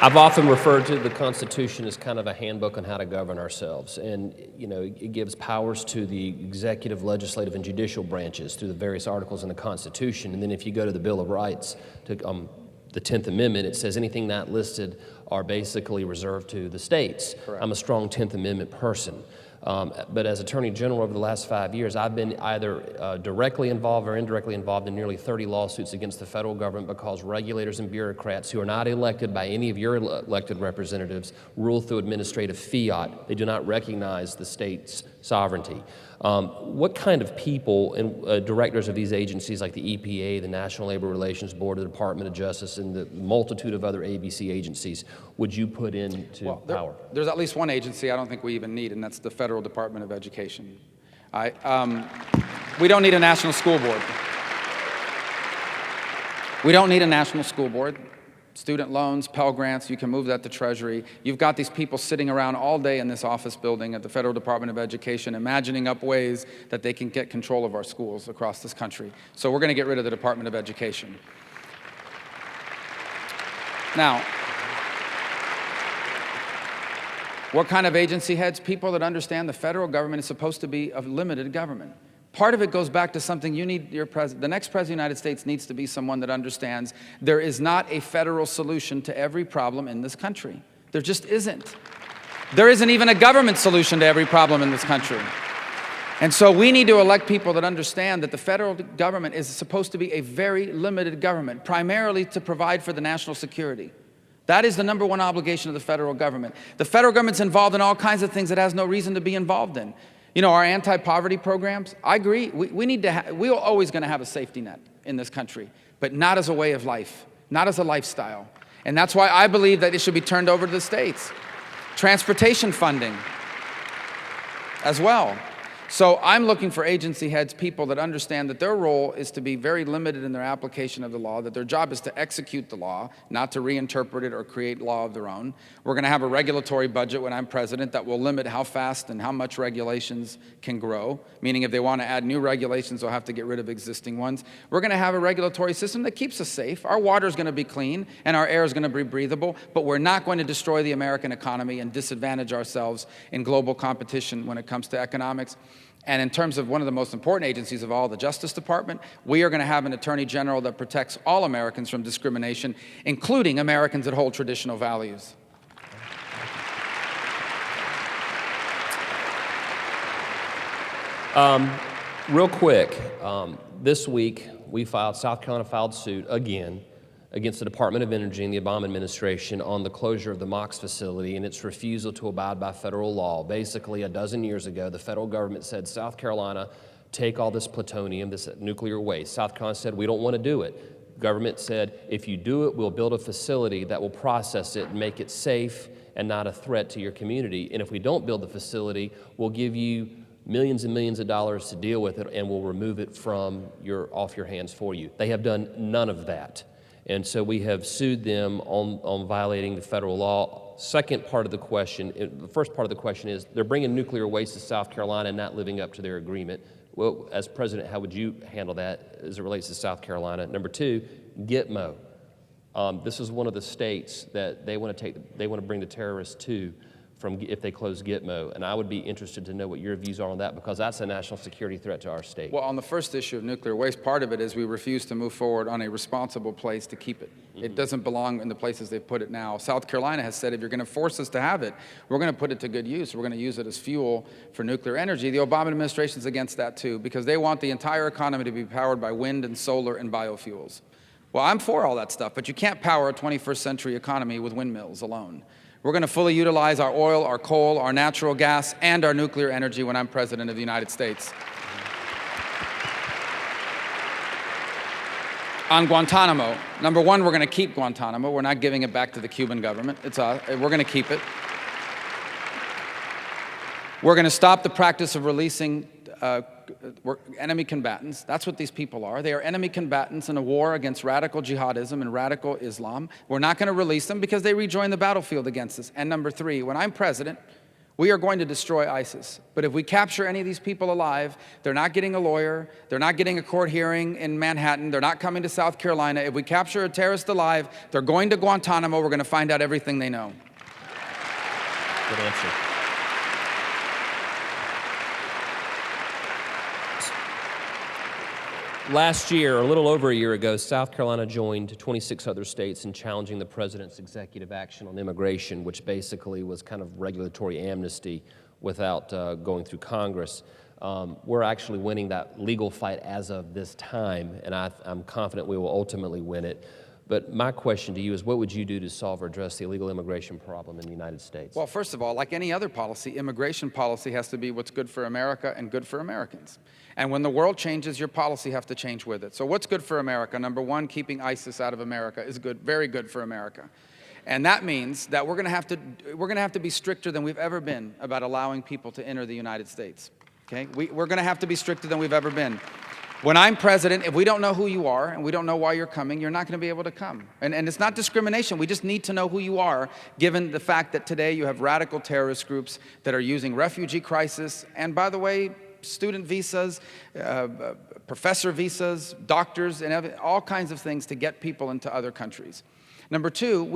I've often referred to the Constitution as kind of a handbook on how to govern ourselves. And, you know, it gives powers to the executive, legislative, and judicial branches through the various articles in the Constitution. And then if you go to the Bill of Rights, to the 10th Amendment, it says anything not listed are basically reserved to the states. Correct. I'm a strong 10th Amendment person. But as Attorney General over the last 5 years, I've been either directly involved or indirectly involved in nearly 30 lawsuits against the federal government because regulators and bureaucrats who are not elected by any of your elected representatives rule through administrative fiat. They do not recognize the state's sovereignty. What kind of people and directors of these agencies like the EPA, the National Labor Relations Board, the Department of Justice, and the multitude of other ABC agencies would you put into power? There's at least one agency I don't think we even need, and that's the Federal Department of Education. We don't need a national school board. We don't need a national school board. Student loans, Pell Grants, you can move that to Treasury. You've got these people sitting around all day in this office building at the Federal Department of Education imagining up ways that they can get control of our schools across this country. So we're going to get rid of the Department of Education. Now, what kind of agency heads? People that understand the federal government is supposed to be a limited government. Part of it goes back to something you need, the next president of the United States needs to be someone that understands there is not a federal solution to every problem in this country. There just isn't. There isn't even a government solution to every problem in this country. And so we need to elect people that understand that the federal government is supposed to be a very limited government, primarily to provide for the national security. That is the number one obligation of the federal government. The federal government's involved in all kinds of things it has no reason to be involved in. You know, our anti-poverty programs, I agree, we're always going to have a safety net in this country, but not as a way of life, not as a lifestyle. And that's why I believe that it should be turned over to the states. Transportation funding as well. So I'm looking for agency heads, people that understand that their role is to be very limited in their application of the law, that their job is to execute the law, not to reinterpret it or create law of their own. We're going to have a regulatory budget when I'm president that will limit how fast and how much regulations can grow, meaning if they want to add new regulations, they'll have to get rid of existing ones. We're going to have a regulatory system that keeps us safe. Our water is going to be clean and our air is going to be breathable, but we're not going to destroy the American economy and disadvantage ourselves in global competition when it comes to economics. And in terms of one of the most important agencies of all, the Justice Department, we are going to have an Attorney General that protects all Americans from discrimination, including Americans that hold traditional values. Real quick, this week South Carolina filed suit again against the Department of Energy and the Obama administration on the closure of the MOX facility and its refusal to abide by federal law. Basically, a dozen years ago, the federal government said, South Carolina, take all this plutonium, this nuclear waste. South Carolina said, we don't want to do it. Government said, if you do it, we'll build a facility that will process it and make it safe and not a threat to your community. And if we don't build the facility, we'll give you millions and millions of dollars to deal with it and we'll remove it from off your hands for you. They have done none of that. And so we have sued them on violating the federal law. Second part of the question, the first part of the question is they're bringing nuclear waste to South Carolina and not living up to their agreement. Well, as president, how would you handle that as it relates to South Carolina? Number two, Gitmo. This is one of the states that they want to bring the terrorists to if they close Gitmo, and I would be interested to know what your views are on that because that's a national security threat to our state. Well, on the first issue of nuclear waste, part of it is we refuse to move forward on a responsible place to keep it. It doesn't belong in the places they've put it now. South Carolina has said if you're going to force us to have it, we're going to put it to good use. We're going to use it as fuel for nuclear energy. The Obama administration's against that too because they want the entire economy to be powered by wind and solar and biofuels. Well, I'm for all that stuff, but you can't power a 21st century economy with windmills alone. We're going to fully utilize our oil, our coal, our natural gas, and our nuclear energy when I'm president of the United States. On Guantanamo, number one, we're going to keep Guantanamo. We're not giving it back to the Cuban government. We're going to keep it. We're going to stop the practice of releasing enemy combatants. That's what these people are. They are enemy combatants in a war against radical jihadism and radical Islam. We're not going to release them because they rejoin the battlefield against us. And number three, when I'm president, We are going to destroy ISIS. But if we capture any of these people alive, they're not getting a lawyer, they're not getting a court hearing in Manhattan, they're not coming to South Carolina. If we capture a terrorist alive, they're going to Guantanamo, we're going to find out everything they know. Good answer. Last year, a little over a year ago, South Carolina joined 26 other states in challenging the president's executive action on immigration, which basically was kind of regulatory amnesty without going through Congress. We're actually winning that legal fight as of this time, and I'm confident we will ultimately win it. But my question to you is, what would you do to solve or address the illegal immigration problem in the United States? Well, first of all, like any other policy, immigration policy has to be what's good for America and good for Americans. And when the world changes, your policy has to change with it. So what's good for America? Number one, keeping ISIS out of America is good, very good for America. And that means that we're going to have to be stricter than we've ever been about allowing people to enter the United States. Okay? We're going to have to be stricter than we've ever been. When I'm president, if we don't know who you are and we don't know why you're coming, you're not going to be able to come. And it's not discrimination. We just need to know who you are, given the fact that today you have radical terrorist groups that are using refugee crisis and, by the way, student visas, professor visas, doctors, and all kinds of things to get people into other countries. Number two,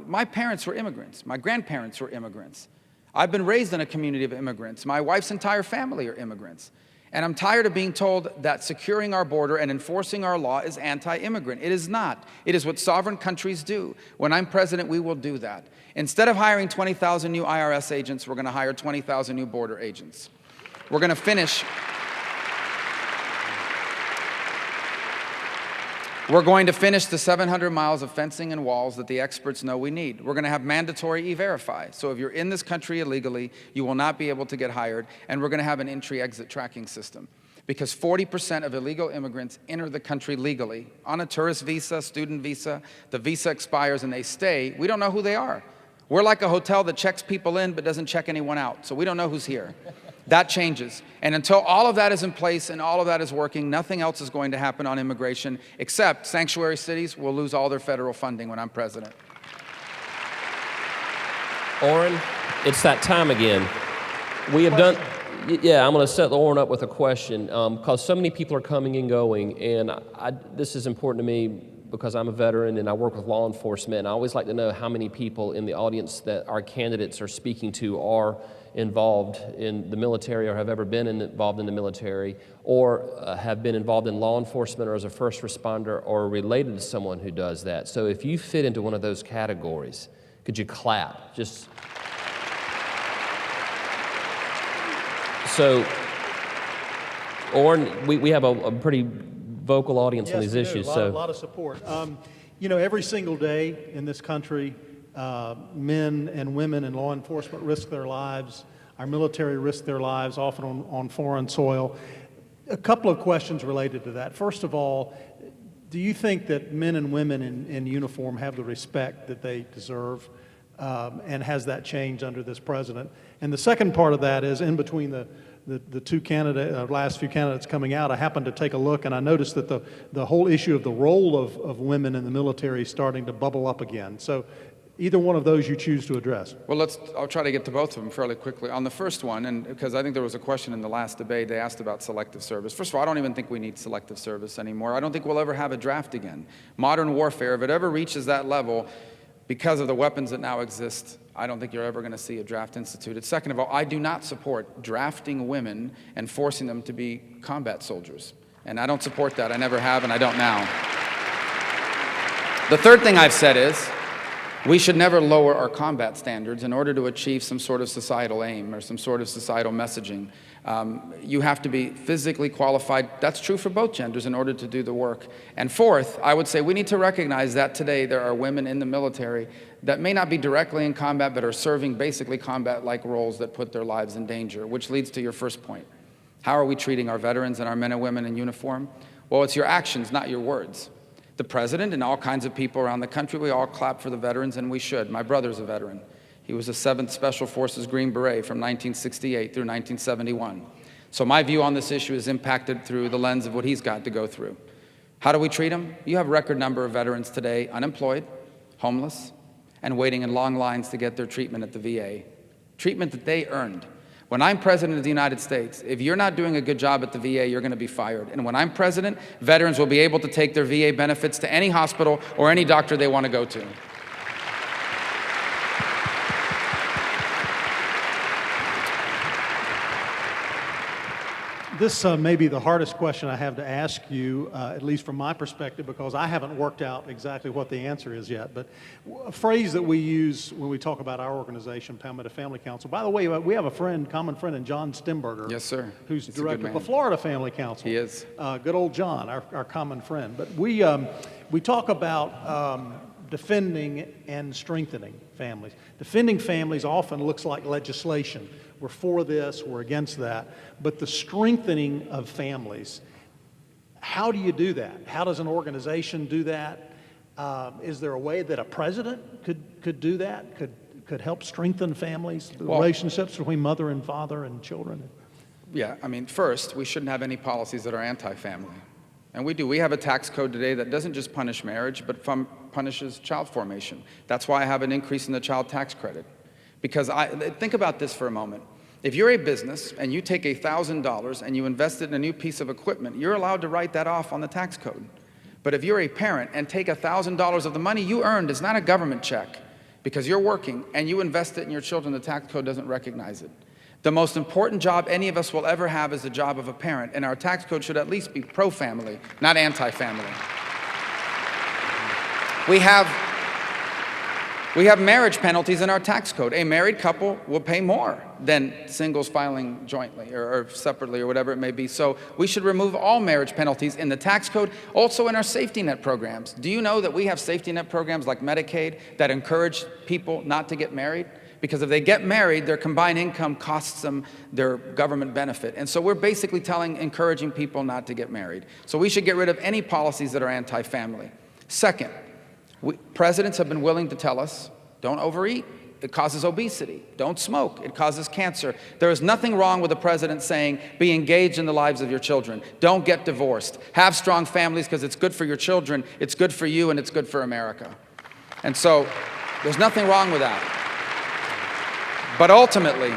my parents were immigrants. My grandparents were immigrants. I've been raised in a community of immigrants. My wife's entire family are immigrants. And I'm tired of being told that securing our border and enforcing our law is anti-immigrant. It is not. It is what sovereign countries do. When I'm president, we will do that. Instead of hiring 20,000 new IRS agents, we're going to hire 20,000 new border agents. We're going to finish. We're going to finish the 700 miles of fencing and walls that the experts know we need. We're going to have mandatory E-Verify. So if you're in this country illegally, you will not be able to get hired. And we're going to have an entry-exit tracking system. Because 40% of illegal immigrants enter the country legally on a tourist visa, student visa. The visa expires and they stay. We don't know who they are. We're like a hotel that checks people in but doesn't check anyone out. So we don't know who's here. That changes. And until all of that is in place and all of that is working, nothing else is going to happen on immigration, except sanctuary cities will lose all their federal funding when I'm president. Oran, it's that time again. We have done, yeah, I'm going to set Oran up with a question because so many people are coming and going, and this is important to me because I'm a veteran and I work with law enforcement, and I always like to know how many people in the audience that our candidates are speaking to are involved in the military or have ever been involved in the military or have been involved in law enforcement or as a first responder or related to someone who does that. So if you fit into one of those categories, could you clap? Just so, Oran, we have a pretty vocal audience on these issues. A lot of support. You know, every single day in this country, men and women in law enforcement risk their lives. Our military risk their lives, often on foreign soil. A couple of questions related to that. First of all, do you think that men and women in uniform have the respect that they deserve? And has that changed under this president? And the second part of that is in between the two last few candidates coming out, I happened to take a look and I noticed that the whole issue of the role of women in the military is starting to bubble up again. So either one of those you choose to address. Well, I'll try to get to both of them fairly quickly. On the first one, and because I think there was a question in the last debate, they asked about selective service. First of all, I don't even think we need selective service anymore. I don't think we'll ever have a draft again. Modern warfare, if it ever reaches that level, because of the weapons that now exist, I don't think you're ever going to see a draft instituted. Second of all, I do not support drafting women and forcing them to be combat soldiers. And I don't support that. I never have, and I don't now. The third thing I've said is, we should never lower our combat standards in order to achieve some sort of societal aim or some sort of societal messaging. You have to be physically qualified. That's true for both genders in order to do the work. And fourth, I would say we need to recognize that today there are women in the military that may not be directly in combat but are serving basically combat-like roles that put their lives in danger, which leads to your first point. How are we treating our veterans and our men and women in uniform? Well, it's your actions, not your words. The president and all kinds of people around the country, we all clap for the veterans, and we should. My brother's a veteran. He was a 7th Special Forces Green Beret from 1968 through 1971. So my view on this issue is impacted through the lens of what he's got to go through. How do we treat them? You have a record number of veterans today unemployed, homeless, and waiting in long lines to get their treatment at the VA. treatment that they earned. When I'm president of the United States, if you're not doing a good job at the VA, you're going to be fired. And when I'm president, veterans will be able to take their VA benefits to any hospital or any doctor they want to go to. This may be the hardest question I have to ask you, at least from my perspective, because I haven't worked out exactly what the answer is yet. But a phrase that we use when we talk about our organization, Palmetto Family Council. By the way, we have a friend, common friend, in John Stemberger. Yes, sir. Who's He's a director good of the man. Florida Family Council. He is. Good old John, our common friend. But we talk about defending and strengthening families. Defending families often looks like legislation. We're for this, we're against that. But the strengthening of families, how do you do that? How does an organization do that? Is there a way that a president could do that? Could help strengthen families, the relationships between mother and father and children? Yeah, I mean, first, we shouldn't have any policies that are anti-family. And we do. We have a tax code today that doesn't just punish marriage, but punishes child formation. That's why I have an increase in the child tax credit. Because think about this for a moment. If you're a business and you take $1,000 and you invest it in a new piece of equipment, you're allowed to write that off on the tax code. But if you're a parent and take $1,000 of the money you earned, it's not a government check, because you're working and you invest it in your children, the tax code doesn't recognize it. The most important job any of us will ever have is the job of a parent, and our tax code should at least be pro-family, not anti-family. We have marriage penalties in our tax code. A married couple will pay more than singles filing jointly or separately or whatever it may be. So we should remove all marriage penalties in the tax code, also in our safety net programs. Do you know that we have safety net programs like Medicaid that encourage people not to get married? Because if they get married, their combined income costs them their government benefit. And so we're basically encouraging people not to get married. So we should get rid of any policies that are anti-family. Second, presidents have been willing to tell us, don't overeat, it causes obesity. Don't smoke, it causes cancer. There is nothing wrong with the president saying, be engaged in the lives of your children. Don't get divorced. Have strong families because it's good for your children, it's good for you, and it's good for America. And so there's nothing wrong with that. But ultimately,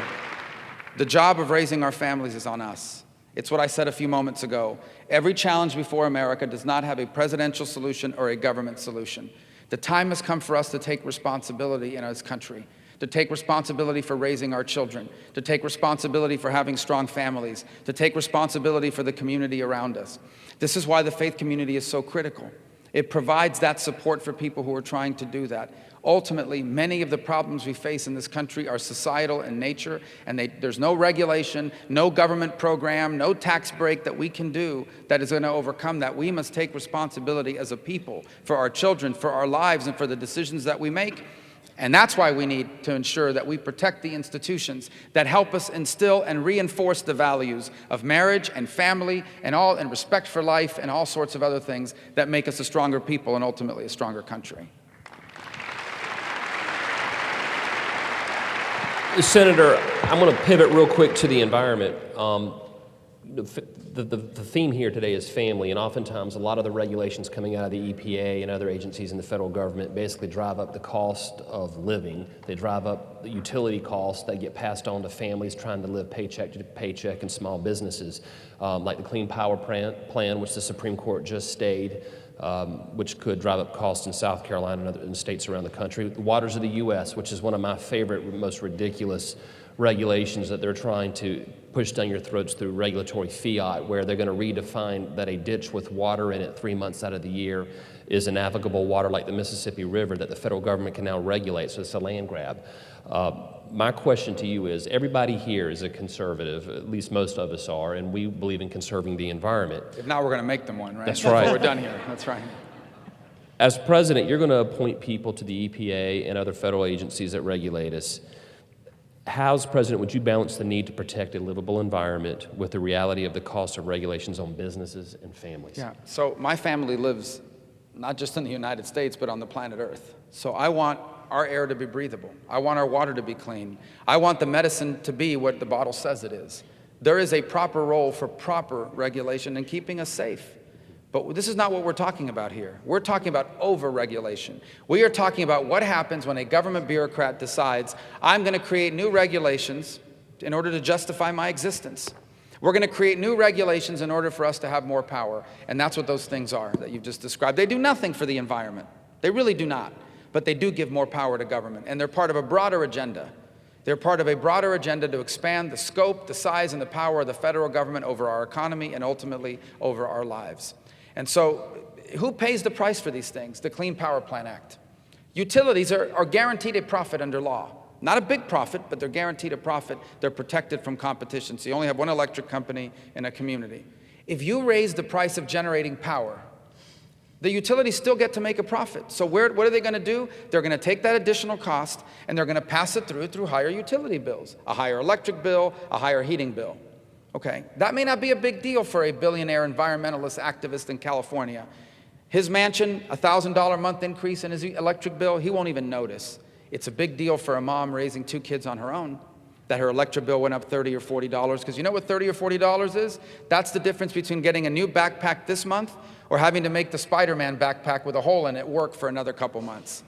the job of raising our families is on us. It's what I said a few moments ago. Every challenge before America does not have a presidential solution or a government solution. The time has come for us to take responsibility in this country, to take responsibility for raising our children, to take responsibility for having strong families, to take responsibility for the community around us. This is why the faith community is so critical. It provides that support for people who are trying to do that. Ultimately, many of the problems we face in this country are societal in nature, and there's no regulation, no government program, no tax break that we can do that is going to overcome that. We must take responsibility as a people for our children, for our lives, and for the decisions that we make. And that's why we need to ensure that we protect the institutions that help us instill and reinforce the values of marriage and family and respect for life and all sorts of other things that make us a stronger people and ultimately a stronger country. Senator, I'm going to pivot real quick to the environment. The theme here today is family, and oftentimes a lot of the regulations coming out of the EPA and other agencies in the federal government basically drive up the cost of living. They drive up the utility costs that get passed on to families trying to live paycheck to paycheck and small businesses, like the Clean Power Plan, which the Supreme Court just stayed, which could drive up costs in South Carolina and other states around the country. The Waters of the U.S., which is one of my favorite, most ridiculous regulations that they're trying to push down your throats through regulatory fiat, where they're going to redefine that a ditch with water in it 3 months out of the year is a navigable water like the Mississippi River that the federal government can now regulate, so it's a land grab. My question to you is, everybody here is a conservative, at least most of us are, and we believe in conserving the environment. If not, we're going to make them one, right? That's right. We're done here. That's right. As president, you're going to appoint people to the EPA and other federal agencies that regulate us. How, as president, would you balance the need to protect a livable environment with the reality of the cost of regulations on businesses and families? Yeah, so my family lives not just in the United States, but on the planet Earth. So I want our air to be breathable. I want our water to be clean. I want the medicine to be what the bottle says it is. There is a proper role for proper regulation and keeping us safe. But this is not what we're talking about here. We're talking about over-regulation. We are talking about what happens when a government bureaucrat decides, I'm going to create new regulations in order to justify my existence. We're going to create new regulations in order for us to have more power. And that's what those things are that you've just described. They do nothing for the environment. They really do not. But they do give more power to government. And they're part of a broader agenda. They're part of a broader agenda to expand the scope, the size, and the power of the federal government over our economy and ultimately over our lives. And so, who pays the price for these things? The Clean Power Plan Act. Utilities are guaranteed a profit under law. Not a big profit, but they're guaranteed a profit. They're protected from competition. So you only have one electric company in a community. If you raise the price of generating power, the utilities still get to make a profit. So what are they going to do? They're going to take that additional cost and they're going to pass it through higher utility bills, a higher electric bill, a higher heating bill. Okay, that may not be a big deal for a billionaire environmentalist activist in California. His mansion, $1,000 a month increase in his electric bill, he won't even notice. It's a big deal for a mom raising 2 kids on her own that her electric bill went up $30 or $40, because you know what $30 or $40 is? That's the difference between getting a new backpack this month or having to make the Spider-Man backpack with a hole in it work for another couple months.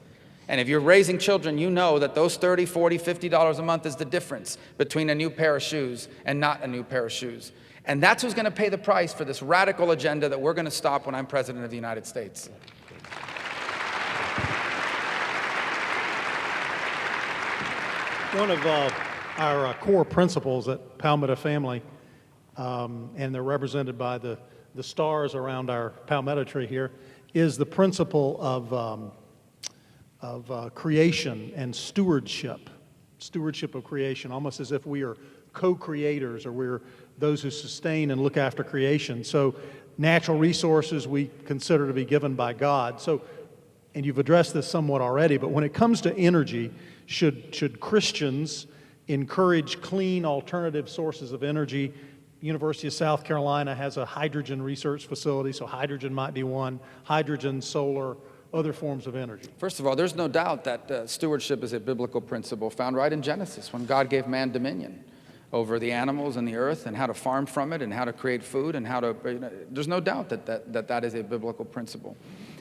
And if you're raising children, you know that those $30, $40, $50 a month is the difference between a new pair of shoes and not a new pair of shoes. And that's who's going to pay the price for this radical agenda that we're going to stop when I'm President of the United States. One of our core principles at Palmetto Family, and they're represented by the stars around our palmetto tree here, is the principle of creation and stewardship of creation, almost as if we are co-creators or we're those who sustain and look after creation. So natural resources we consider to be given by God. So, and you've addressed this somewhat already, but when it comes to energy, should Christians encourage clean alternative sources of energy? University of South Carolina has a hydrogen research facility, so hydrogen might be one, hydrogen, solar, other forms of energy. First of all, there's no doubt that stewardship is a biblical principle found right in Genesis when God gave man dominion over the animals and the earth and how to farm from it and how to create food and how to, there's no doubt that is a biblical principle.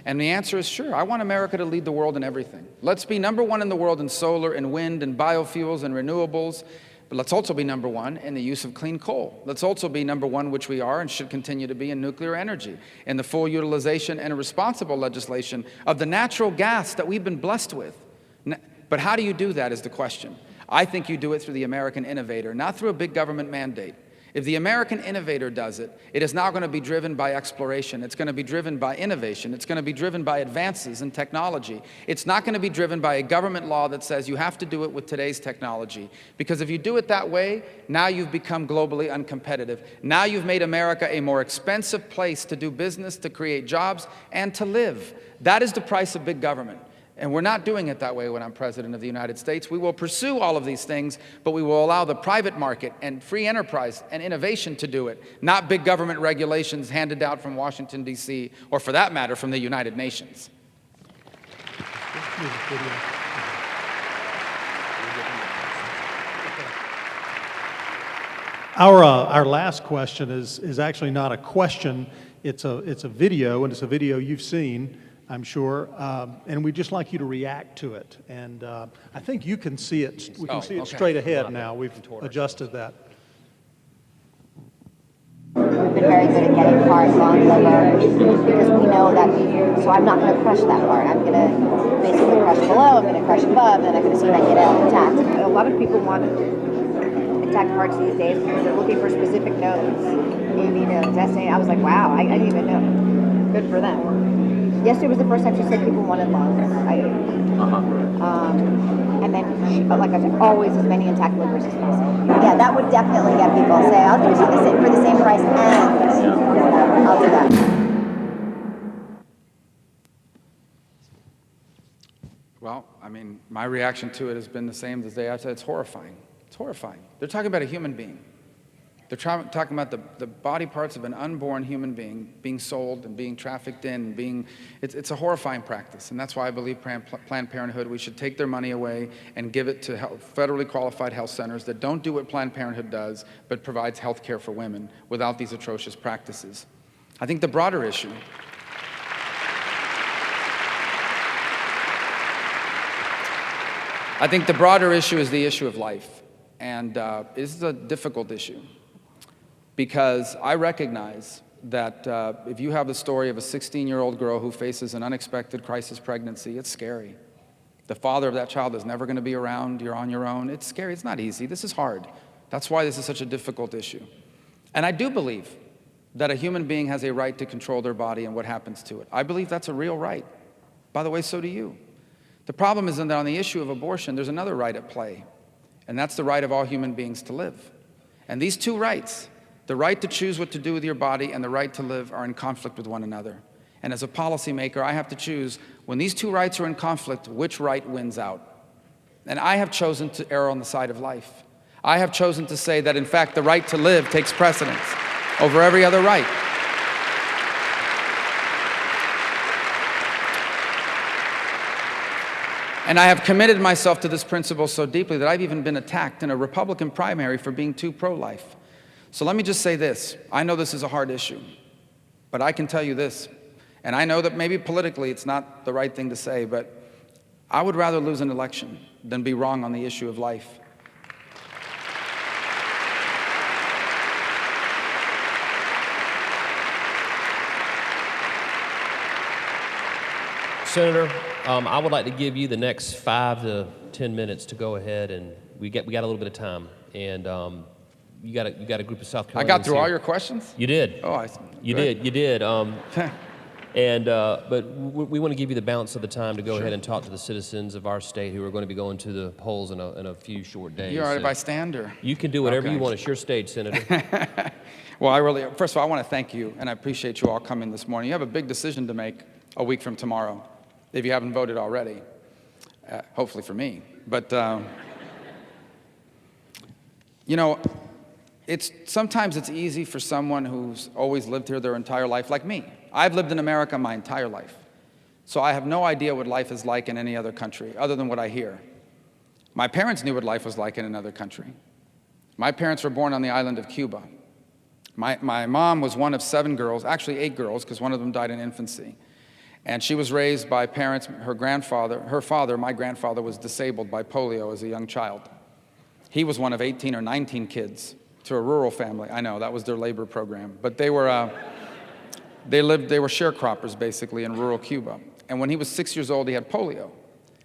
And the answer is sure. I want America to lead the world in everything. Let's be number one in the world in solar and wind and biofuels and renewables. But let's also be number one in the use of clean coal. Let's also be number one, which we are and should continue to be, in nuclear energy, in the full utilization and responsible legislation of the natural gas that we've been blessed with. But how do you do that is the question. I think you do it through the American innovator, not through a big government mandate. If the American innovator does it, it is not going to be driven by exploration. It's going to be driven by innovation. It's going to be driven by advances in technology. It's not going to be driven by a government law that says you have to do it with today's technology. Because if you do it that way, now you've become globally uncompetitive. Now you've made America a more expensive place to do business, to create jobs, and to live. That is the price of big government. And we're not doing it that way when I'm President of the United States. We will pursue all of these things, but we will allow the private market and free enterprise and innovation to do it, not big government regulations handed out from Washington, D.C., or for that matter, from the United Nations. Our last question is actually not a question. It's a video, and it's a video you've seen, I'm sure, and we'd just like you to react to it. And I think you can see it. We can see it straight ahead now. We've adjusted that. We've been very good at getting parts on liver because we know that so I'm not going to crush that part. I'm going to basically crush below, I'm going to crush above, and I'm going to see if I can get it out intact. A lot of people want intact parts these days because they're looking for specific nodes. AV nodes, SA. I was like, wow, I didn't even know. Good for them. Yesterday was the first time she said people wanted lungs. And then, like I said, always as many intact livers as possible. Yeah, that would definitely get people to say, I'll give you for the same price and I'll do that. Well, I mean, my reaction to it has been the same as they have said. It's horrifying. It's horrifying. They're talking about a human being. They're talking about the body parts of an unborn human being being sold and being trafficked in. It's a horrifying practice, and that's why I believe Planned Parenthood, we should take their money away and give it to federally qualified health centers that don't do what Planned Parenthood does, but provides health care for women without these atrocious practices. I think the broader issue is the issue of life. And this is a difficult issue because I recognize that if you have the story of a 16-year-old girl who faces an unexpected crisis pregnancy, it's scary. The father of that child is never going to be around. You're on your own. It's scary. It's not easy. This is hard. That's why this is such a difficult issue. And I do believe that a human being has a right to control their body and what happens to it. I believe that's a real right. By the way, so do you. The problem is that on the issue of abortion, there's another right at play, and that's the right of all human beings to live. And these two rights, the right to choose what to do with your body and the right to live, are in conflict with one another. And as a policymaker, I have to choose, when these two rights are in conflict, which right wins out? And I have chosen to err on the side of life. I have chosen to say that, in fact, the right to live takes precedence over every other right. And I have committed myself to this principle so deeply that I've even been attacked in a Republican primary for being too pro-life. So let me just say this. I know this is a hard issue, but I can tell you this, and I know that maybe politically it's not the right thing to say, but I would rather lose an election than be wrong on the issue of life. Senator, I would like to give you the next 5 to 10 minutes to go ahead, and we got a little bit of time, and you got a group of South Carolinians. I got through here. all your questions? You did. Oh, you did. But we want to give you the balance of the time to go ahead and talk to the citizens of our state who are going to be going to the polls in a few short days. You all right if I stand, or? You can do whatever you want. It's your state, Senator. Well, first of all, I want to thank you, and I appreciate you all coming this morning. You have a big decision to make a week from tomorrow, if you haven't voted already, hopefully for me. But, you know, sometimes it's easy for someone who's always lived here their entire life, like me. I've lived in America my entire life, so I have no idea what life is like in any other country, other than what I hear. My parents knew what life was like in another country. My parents were born on the island of Cuba. My mom was one of 7 girls, actually 8 girls, because one of them died in infancy. And she was raised by parents, her father, my grandfather, was disabled by polio as a young child. He was one of 18 or 19 kids to a rural family. I know, that was their labor program. But they were sharecroppers, basically, in rural Cuba. And when he was 6 years old, he had polio.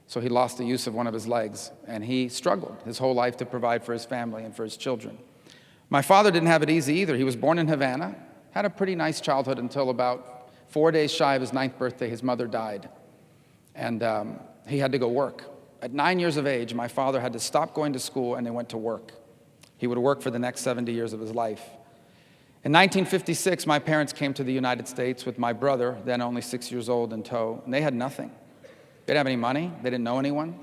So he lost the use of one of his legs, and he struggled his whole life to provide for his family and for his children. My father didn't have it easy either. He was born in Havana, had a pretty nice childhood until about 4 days shy of his 9th birthday, his mother died, and he had to go work. At 9 years of age, my father had to stop going to school, and they went to work. He would work for the next 70 years of his life. In 1956, my parents came to the United States with my brother, then only 6 years old, in tow, and they had nothing. They didn't have any money. They didn't know anyone.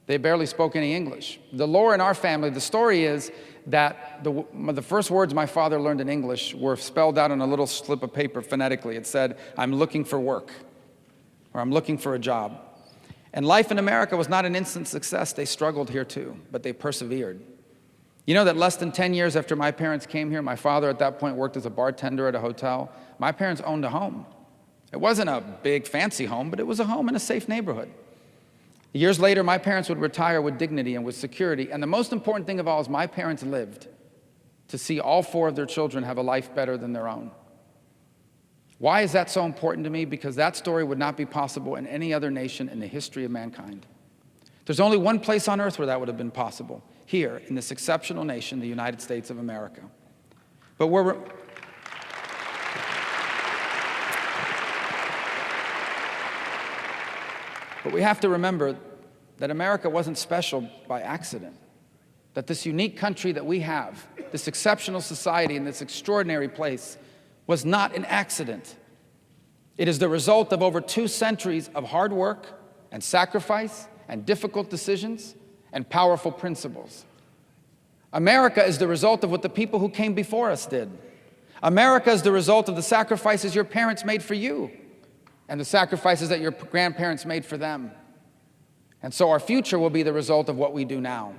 They barely spoke any English. The lore in our family, the story is that the first words my father learned in English were spelled out on a little slip of paper phonetically. It said, "I'm looking for work," or "I'm looking for a job." And life in America was not an instant success. They struggled here too, but they persevered. You know that less than 10 years after my parents came here, my father at that point worked as a bartender at a hotel. My parents owned a home. It wasn't a big fancy home, but it was a home in a safe neighborhood. Years later, my parents would retire with dignity and with security, and the most important thing of all is my parents lived to see all 4 of their children have a life better than their own. Why is that so important to me? Because that story would not be possible in any other nation in the history of mankind. There's only one place on earth where that would have been possible, here in this exceptional nation, the United States of America. But we have to remember that America wasn't special by accident, that this unique country that we have, this exceptional society and this extraordinary place, was not an accident. It is the result of over 2 centuries of hard work and sacrifice and difficult decisions and powerful principles. America is the result of what the people who came before us did. America is the result of the sacrifices your parents made for you and the sacrifices that your grandparents made for them. And so our future will be the result of what we do now.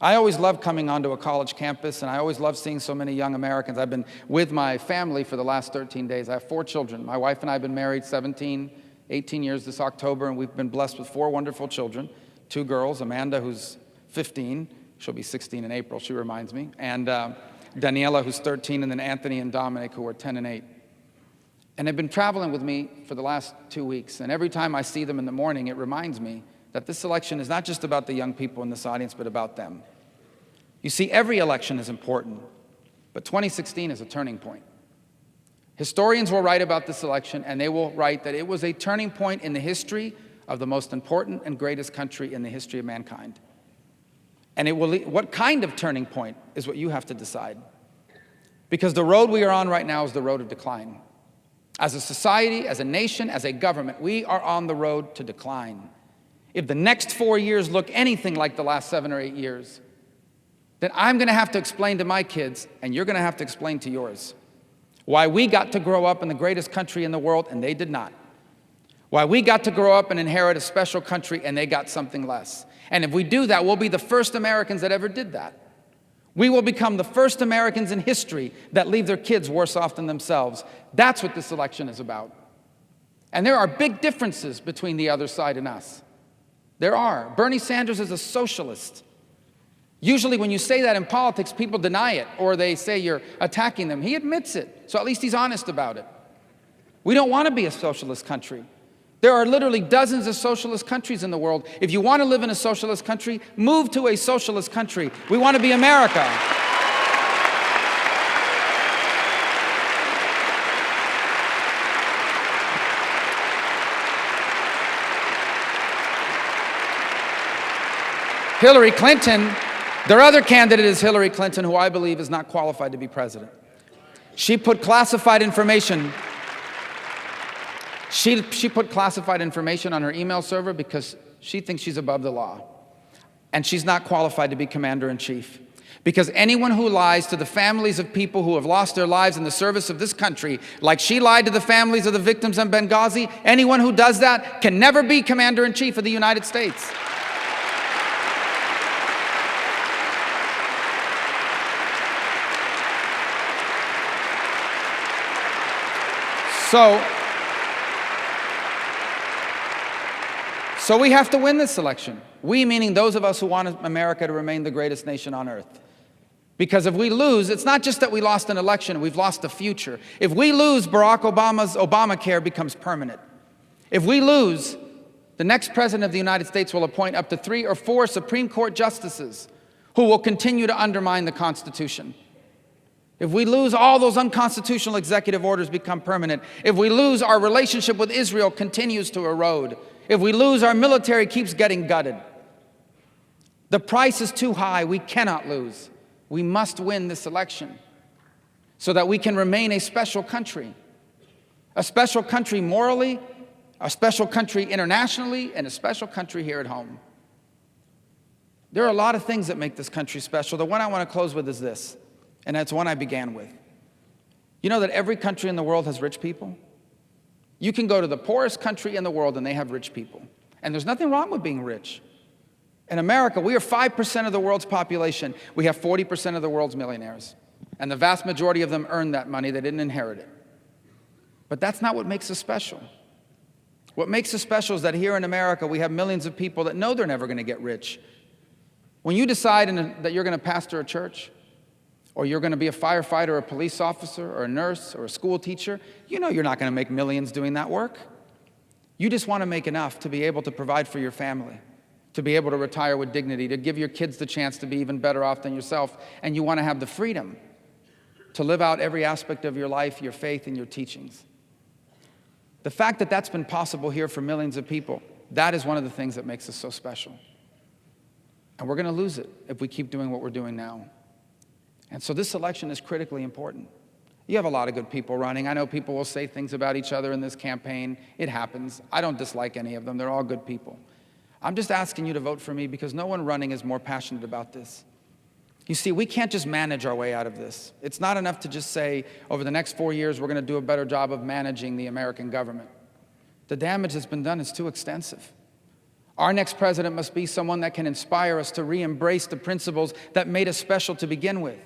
I always love coming onto a college campus, and I always love seeing so many young Americans. I've been with my family for the last 13 days. I have 4 children. My wife and I have been married 18 years this October, and we've been blessed with 4 wonderful children, 2 girls, Amanda, who's 15. She'll be 16 in April, she reminds me. And Daniela, who's 13, and then Anthony and Dominic, who are 10 and 8. And they've been traveling with me for the last 2 weeks. And every time I see them in the morning, it reminds me that this election is not just about the young people in this audience, but about them. You see, every election is important, but 2016 is a turning point. Historians will write about this election, and they will write that it was a turning point in the history of the most important and greatest country in the history of mankind. And what kind of turning point is what you have to decide. Because the road we are on right now is the road of decline. As a society, as a nation, as a government, we are on the road to decline. If the next 4 years look anything like the last 7 or 8 years, then I'm going to have to explain to my kids, and you're going to have to explain to yours, why we got to grow up in the greatest country in the world, and they did not. Why we got to grow up and inherit a special country, and they got something less. And if we do that, we'll be the first Americans that ever did that. We will become the first Americans in history that leave their kids worse off than themselves. That's what this election is about. And there are big differences between the other side and us. There are. Bernie Sanders is a socialist. Usually when you say that in politics, people deny it, or they say you're attacking them. He admits it, so at least he's honest about it. We don't want to be a socialist country. There are literally dozens of socialist countries in the world. If you want to live in a socialist country, move to a socialist country. We want to be America. Hillary Clinton, their other candidate is Hillary Clinton, who I believe is not qualified to be president. She put classified information. She put classified information on her email server because she thinks she's above the law. And she's not qualified to be commander-in-chief. Because anyone who lies to the families of people who have lost their lives in the service of this country, like she lied to the families of the victims in Benghazi, anyone who does that can never be commander-in-chief of the United States. So we have to win this election. We, meaning those of us who want America to remain the greatest nation on earth. Because if we lose, it's not just that we lost an election, we've lost the future. If we lose, Barack Obama's Obamacare becomes permanent. If we lose, the next president of the United States will appoint up to 3 or 4 Supreme Court justices who will continue to undermine the Constitution. If we lose, all those unconstitutional executive orders become permanent. If we lose, our relationship with Israel continues to erode. If we lose, our military keeps getting gutted. The price is too high. We cannot lose. We must win this election so that we can remain a special country. A special country morally, a special country internationally, and a special country here at home. There are a lot of things that make this country special. The one I want to close with is this. And that's one I began with. You know that every country in the world has rich people? You can go to the poorest country in the world and they have rich people. And there's nothing wrong with being rich. In America, we are 5% of the world's population. We have 40% of the world's millionaires. And the vast majority of them earned that money. They didn't inherit it. But that's not what makes us special. What makes us special is that here in America, we have millions of people that know they're never going to get rich. When you decide that you're going to pastor a church, or you're going to be a firefighter, or a police officer, or a nurse, or a school teacher, you know you're not going to make millions doing that work. You just want to make enough to be able to provide for your family, to be able to retire with dignity, to give your kids the chance to be even better off than yourself, and you want to have the freedom to live out every aspect of your life, your faith, and your teachings. The fact that that's been possible here for millions of people, that is one of the things that makes us so special. And we're going to lose it if we keep doing what we're doing now. And so this election is critically important. You have a lot of good people running. I know people will say things about each other in this campaign. It happens. I don't dislike any of them. They're all good people. I'm just asking you to vote for me because no one running is more passionate about this. You see, we can't just manage our way out of this. It's not enough to just say, over the next 4 years, we're going to do a better job of managing the American government. The damage that's been done is too extensive. Our next president must be someone that can inspire us to re-embrace the principles that made us special to begin with.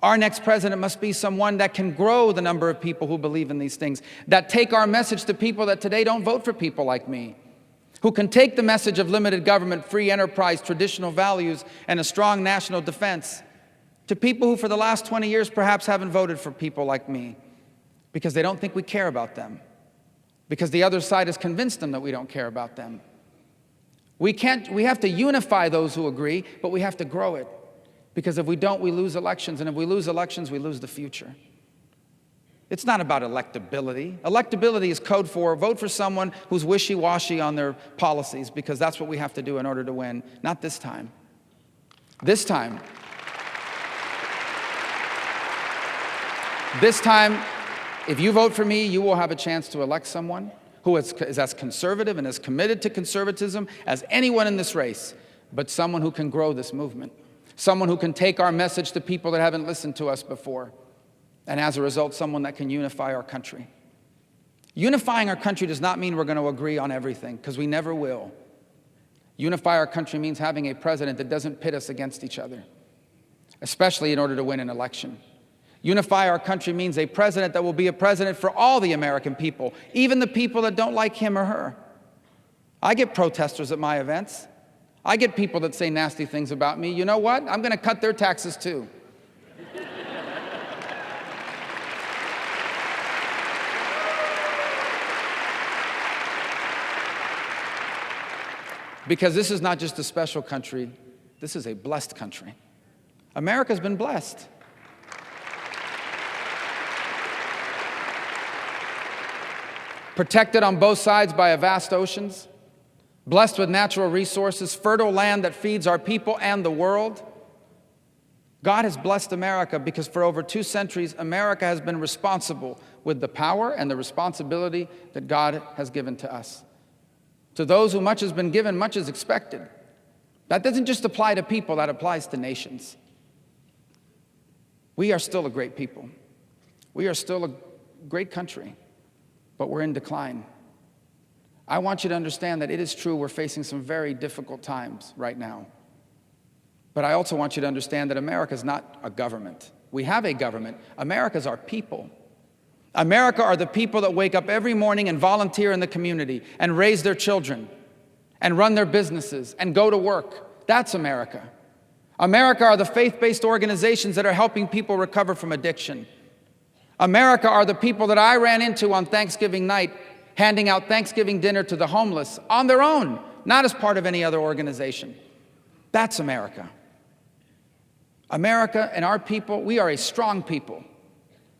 Our next president must be someone that can grow the number of people who believe in these things, that take our message to people that today don't vote for people like me, who can take the message of limited government, free enterprise, traditional values, and a strong national defense to people who for the last 20 years perhaps haven't voted for people like me because they don't think we care about them, because the other side has convinced them that we don't care about them. We have to unify those who agree, but we have to grow it. Because if we don't, we lose elections. And if we lose elections, we lose the future. It's not about electability. Electability is code for vote for someone who's wishy-washy on their policies, because that's what we have to do in order to win. Not this time. This time, if you vote for me, you will have a chance to elect someone who is as conservative and as committed to conservatism as anyone in this race, but someone who can grow this movement, someone who can take our message to people that haven't listened to us before, and as a result, someone that can unify our country. Unifying our country does not mean we're going to agree on everything, because we never will. Unify our country means having a president that doesn't pit us against each other, especially in order to win an election. Unify our country means a president that will be a president for all the American people, even the people that don't like him or her. I get protesters at my events. I get people that say nasty things about me. You know what? I'm going to cut their taxes too. Because this is not just a special country, this is a blessed country. America's been blessed. Protected on both sides by a vast oceans, blessed with natural resources, fertile land that feeds our people and the world. God has blessed America because for over 2 centuries, America has been responsible with the power and the responsibility that God has given to us. To those who much has been given, much is expected. That doesn't just apply to people, that applies to nations. We are still a great people. We are still a great country, but we're in decline. I want you to understand that it is true we're facing some very difficult times right now. But I also want you to understand that America is not a government. We have a government. America's our people. America are the people that wake up every morning and volunteer in the community and raise their children and run their businesses and go to work. That's America. America are the faith-based organizations that are helping people recover from addiction. America are the people that I ran into on Thanksgiving night, handing out Thanksgiving dinner to the homeless on their own, not as part of any other organization. That's America. America and our people, we are a strong people.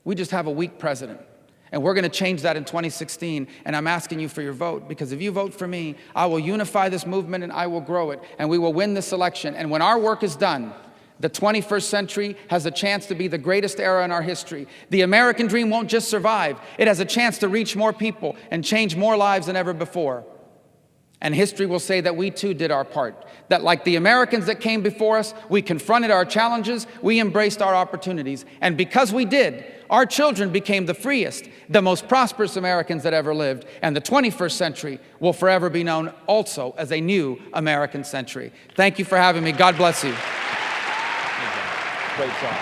We just have a weak president. And we're going to change that in 2016. And I'm asking you for your vote, because if you vote for me, I will unify this movement and I will grow it. And we will win this election. And when our work is done, the 21st century has a chance to be the greatest era in our history. The American dream won't just survive. It has a chance to reach more people and change more lives than ever before. And history will say that we too did our part. That like the Americans that came before us, we confronted our challenges, we embraced our opportunities. And because we did, our children became the freest, the most prosperous Americans that ever lived. And the 21st century will forever be known also as a new American century. Thank you for having me. God bless you. Great job.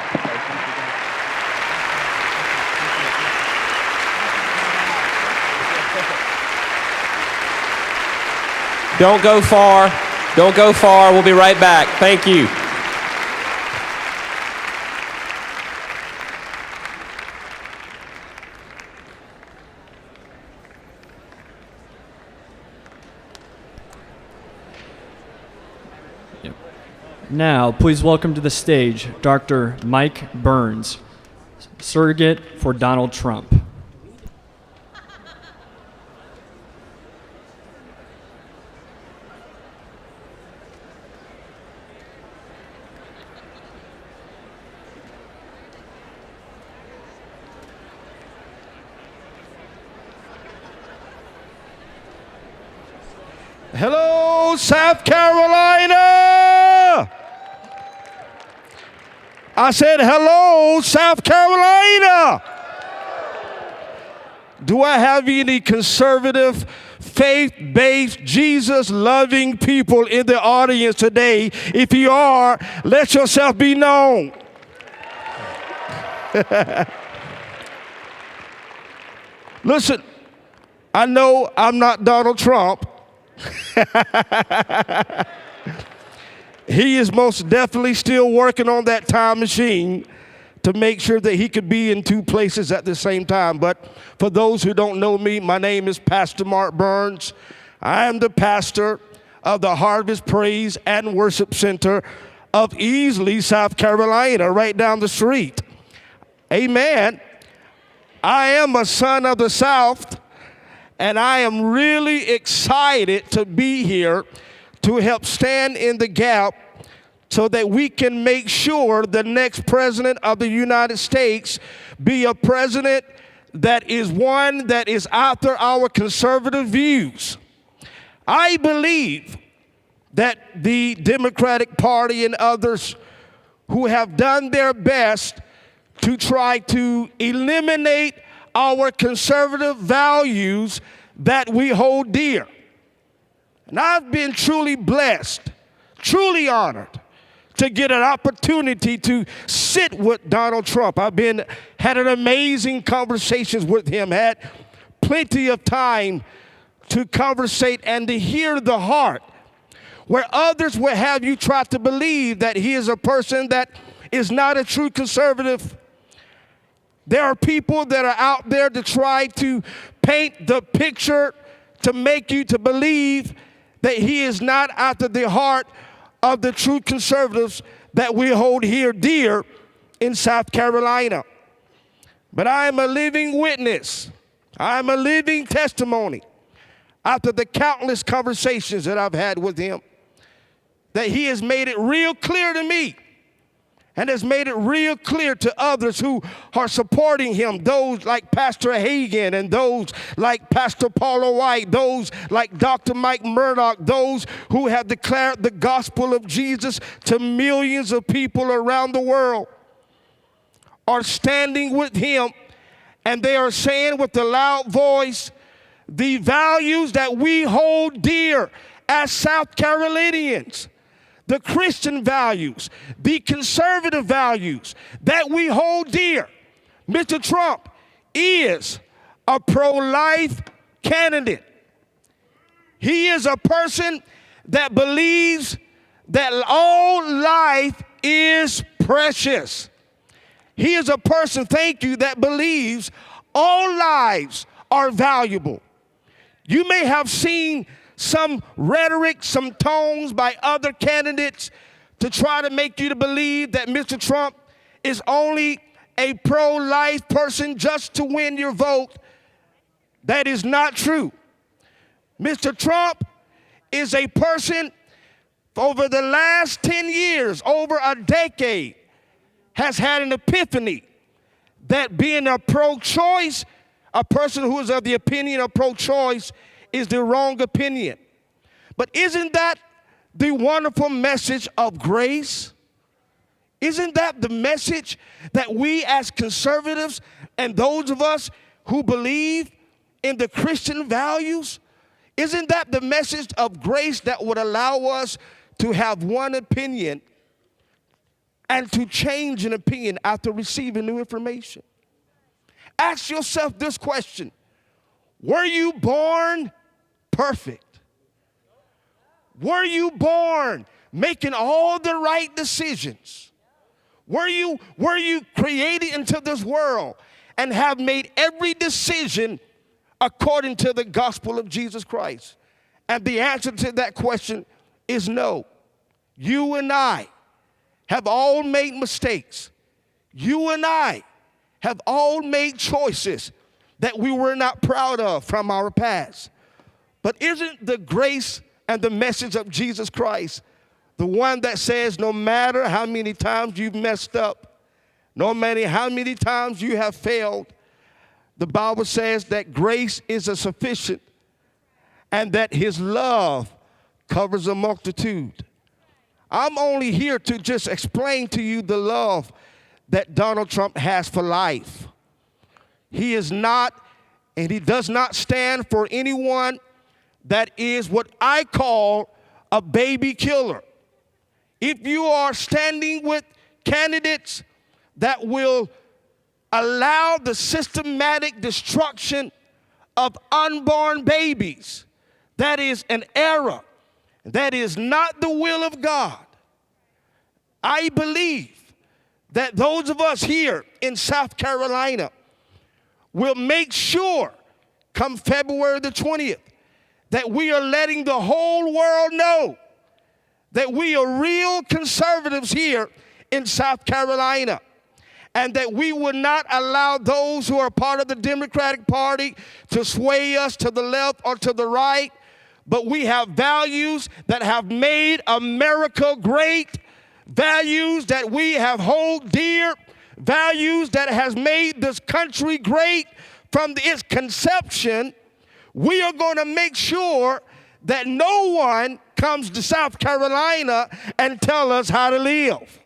Don't go far. Don't go far. We'll be right back. Thank you. Now, please welcome to the stage Dr. Mike Burns, surrogate for Donald Trump. Hello, South Carolina! I said, hello, South Carolina! Do I have any conservative, faith-based, Jesus-loving people in the audience today? If you are, let yourself be known. Listen, I know I'm not Donald Trump. He is most definitely still working on that time machine to make sure that he could be in two places at the same time. But for those who don't know me, my name is Pastor Mark Burns. I am the pastor of the Harvest Praise and Worship Center of Easley, South Carolina, right down the street. Amen. I am a son of the South, and I am really excited to be here to help stand in the gap so that we can make sure the next president of the United States be a president that is one that is after our conservative views. I believe that the Democratic Party and others who have done their best to try to eliminate our conservative values that we hold dear. And I've been truly blessed, truly honored to get an opportunity to sit with Donald Trump. Had an amazing conversations with him, had plenty of time to conversate and to hear the heart, where others will have you try to believe that he is a person that is not a true conservative. There are people that are out there to try to paint the picture to make you to believe that he is not after the heart of the true conservatives that we hold here dear in South Carolina. But I am a living witness. I am a living testimony after the countless conversations that I've had with him, that he has made it real clear to me and has made it real clear to others who are supporting him, those like Pastor Hagan and those like Pastor Paula White, those like Dr. Mike Murdoch, those who have declared the gospel of Jesus to millions of people around the world are standing with him, and they are saying with a loud voice, the values that we hold dear as South Carolinians, the Christian values, the conservative values that we hold dear. Mr. Trump is a pro-life candidate. He is a person that believes that all life is precious. He is a person, thank you, that believes all lives are valuable. You may have seen some rhetoric, some tones by other candidates to try to make you to believe that Mr. Trump is only a pro-life person just to win your vote. That is not true. Mr. Trump is a person over the last 10 years, over a decade, has had an epiphany that being a pro-choice, a person who is of the opinion of pro-choice, is the wrong opinion. But isn't that the wonderful message of grace? Isn't that the message that we as conservatives and those of us who believe in the Christian values, isn't that the message of grace that would allow us to have one opinion and to change an opinion after receiving new information? Ask yourself this question: were you born perfect? Were you born making all the right decisions? Were you created into this world and have made every decision according to the gospel of Jesus Christ? And the answer to that question is no. You and I have all made mistakes. You and I have all made choices that we were not proud of from our past. But isn't the grace and the message of Jesus Christ the one that says no matter how many times you've messed up, no matter how many times you have failed, the Bible says that grace is a sufficient and that his love covers a multitude. I'm only here to just explain to you the love that Donald Trump has for life. He is not And he does not stand for anyone that is what I call a baby killer. If you are standing with candidates that will allow the systematic destruction of unborn babies, that is an error. That is not the will of God. I believe that those of us here in South Carolina will make sure come February the 20th that we are letting the whole world know that we are real conservatives here in South Carolina, and that we will not allow those who are part of the Democratic Party to sway us to the left or to the right. But we have values that have made America great, values that we have hold dear, values that has made this country great from its conception. We are going to make sure that no one comes to South Carolina and tell us how to live.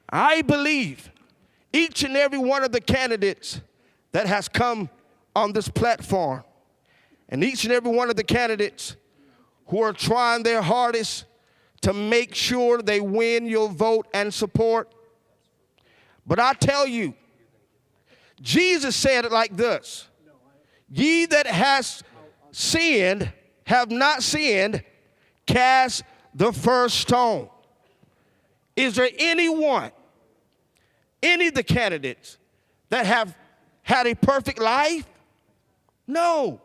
I believe each and every one of the candidates that has come on this platform, and each and every one of the candidates who are trying their hardest to make sure they win your vote and support. But I tell you, Jesus said it like this: ye that has sinned, have not sinned, cast the first stone. Is there anyone, any of the candidates that have had a perfect life? No.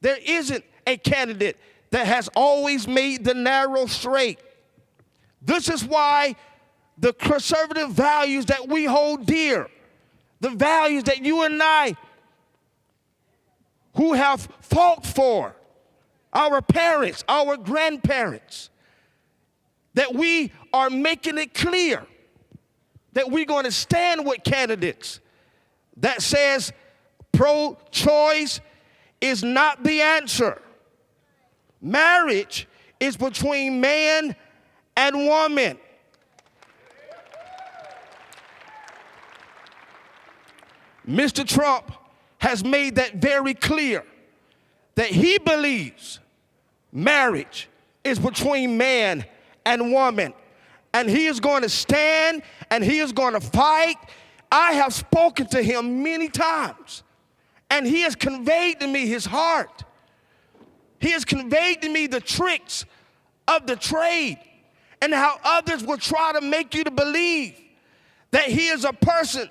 There isn't a candidate that has always made the narrow straight. This is why the conservative values that we hold dear, the values that you and I who have fought for, our parents, our grandparents, that we are making it clear that we're going to stand with candidates that says pro-choice is not the answer. Marriage is between man and woman. Mr. Trump has made that very clear, that he believes marriage is between man and woman. And he is going to stand and he is going to fight. I have spoken to him many times, and he has conveyed to me his heart. He has conveyed to me the tricks of the trade and how others will try to make you to believe that he is a person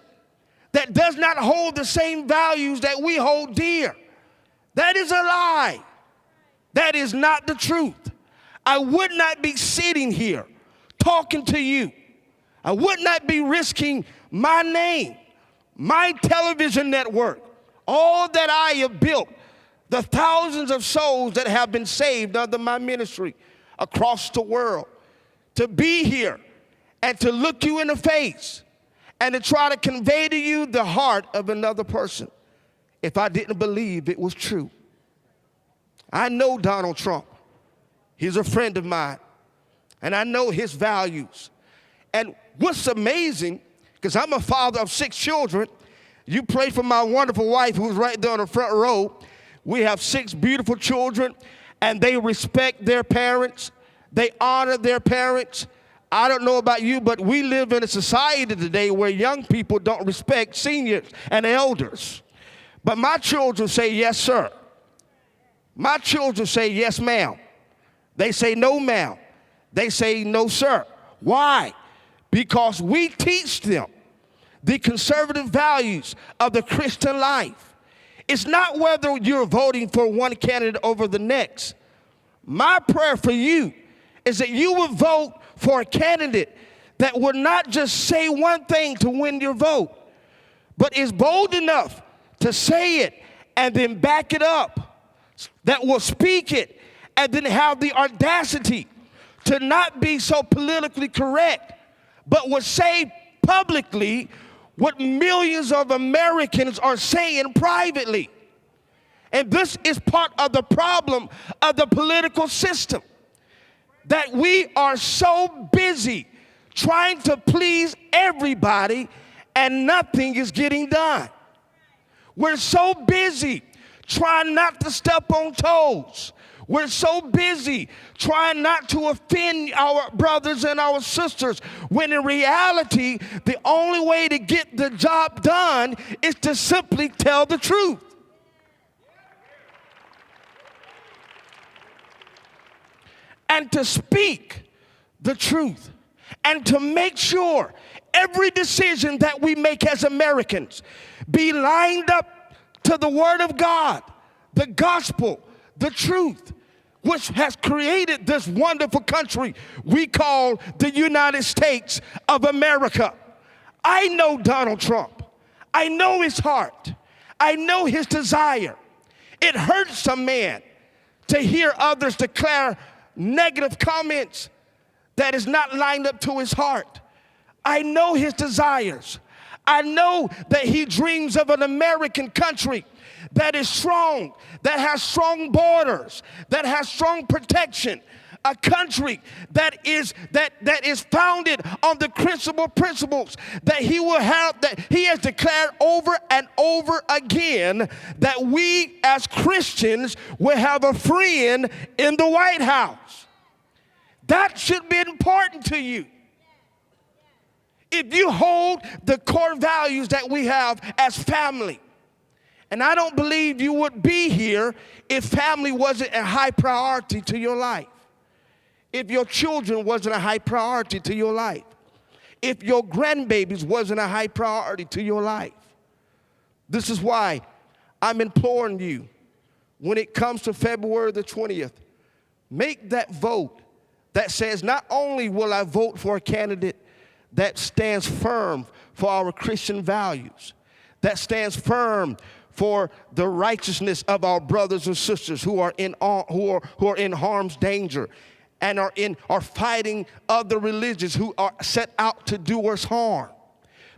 that does not hold the same values that we hold dear. That is a lie. That is not the truth. I would not be sitting here talking to you. I would not be risking my name, my television network, all that I have built, the thousands of souls that have been saved under my ministry across the world, to be here and to look you in the face and to try to convey to you the heart of another person if I didn't believe it was true. I know Donald Trump. He's a friend of mine, and I know his values. And what's amazing, because I'm a father of 6 children, you pray for my wonderful wife who's right there on the front row. We have 6 beautiful children, and they respect their parents. They honor their parents. I don't know about you, but we live in a society today where young people don't respect seniors and elders. But my children say, yes, sir. My children say, yes, ma'am. They say, no, ma'am. They say, no, sir. Why? Because we teach them the conservative values of the Christian life. It's not whether you're voting for one candidate over the next. My prayer for you is that you will vote for a candidate that will not just say one thing to win your vote, but is bold enough to say it and then back it up, that will speak it and then have the audacity to not be so politically correct, but will say publicly what millions of Americans are saying privately. And this is part of the problem of the political system, that we are so busy trying to please everybody and nothing is getting done. We're so busy trying not to step on toes. We're so busy trying not to offend our brothers and our sisters, when in reality, the only way to get the job done is to simply tell the truth. And to speak the truth. And to make sure every decision that we make as Americans be lined up to the Word of God, the gospel, the truth, which has created this wonderful country we call the United States of America. I know Donald Trump. I know his heart. I know his desire. It hurts a man to hear others declare negative comments that is not lined up to his heart. I know his desires. I know that he dreams of an American country that is strong, that has strong borders, that has strong protection, a country that is founded on the principles that he will have, that he has declared over and over again, that we as Christians will have a friend in the White House. That should be important to you. If you hold the core values that we have as family, and I don't believe you would be here if family wasn't a high priority to your life. If your children wasn't a high priority to your life. If your grandbabies wasn't a high priority to your life. This is why I'm imploring you, when it comes to February the 20th, make that vote that says, not only will I vote for a candidate that stands firm for our Christian values, that stands firm for the righteousness of our brothers and sisters who are in harm's danger and are fighting other religions who are set out to do us harm.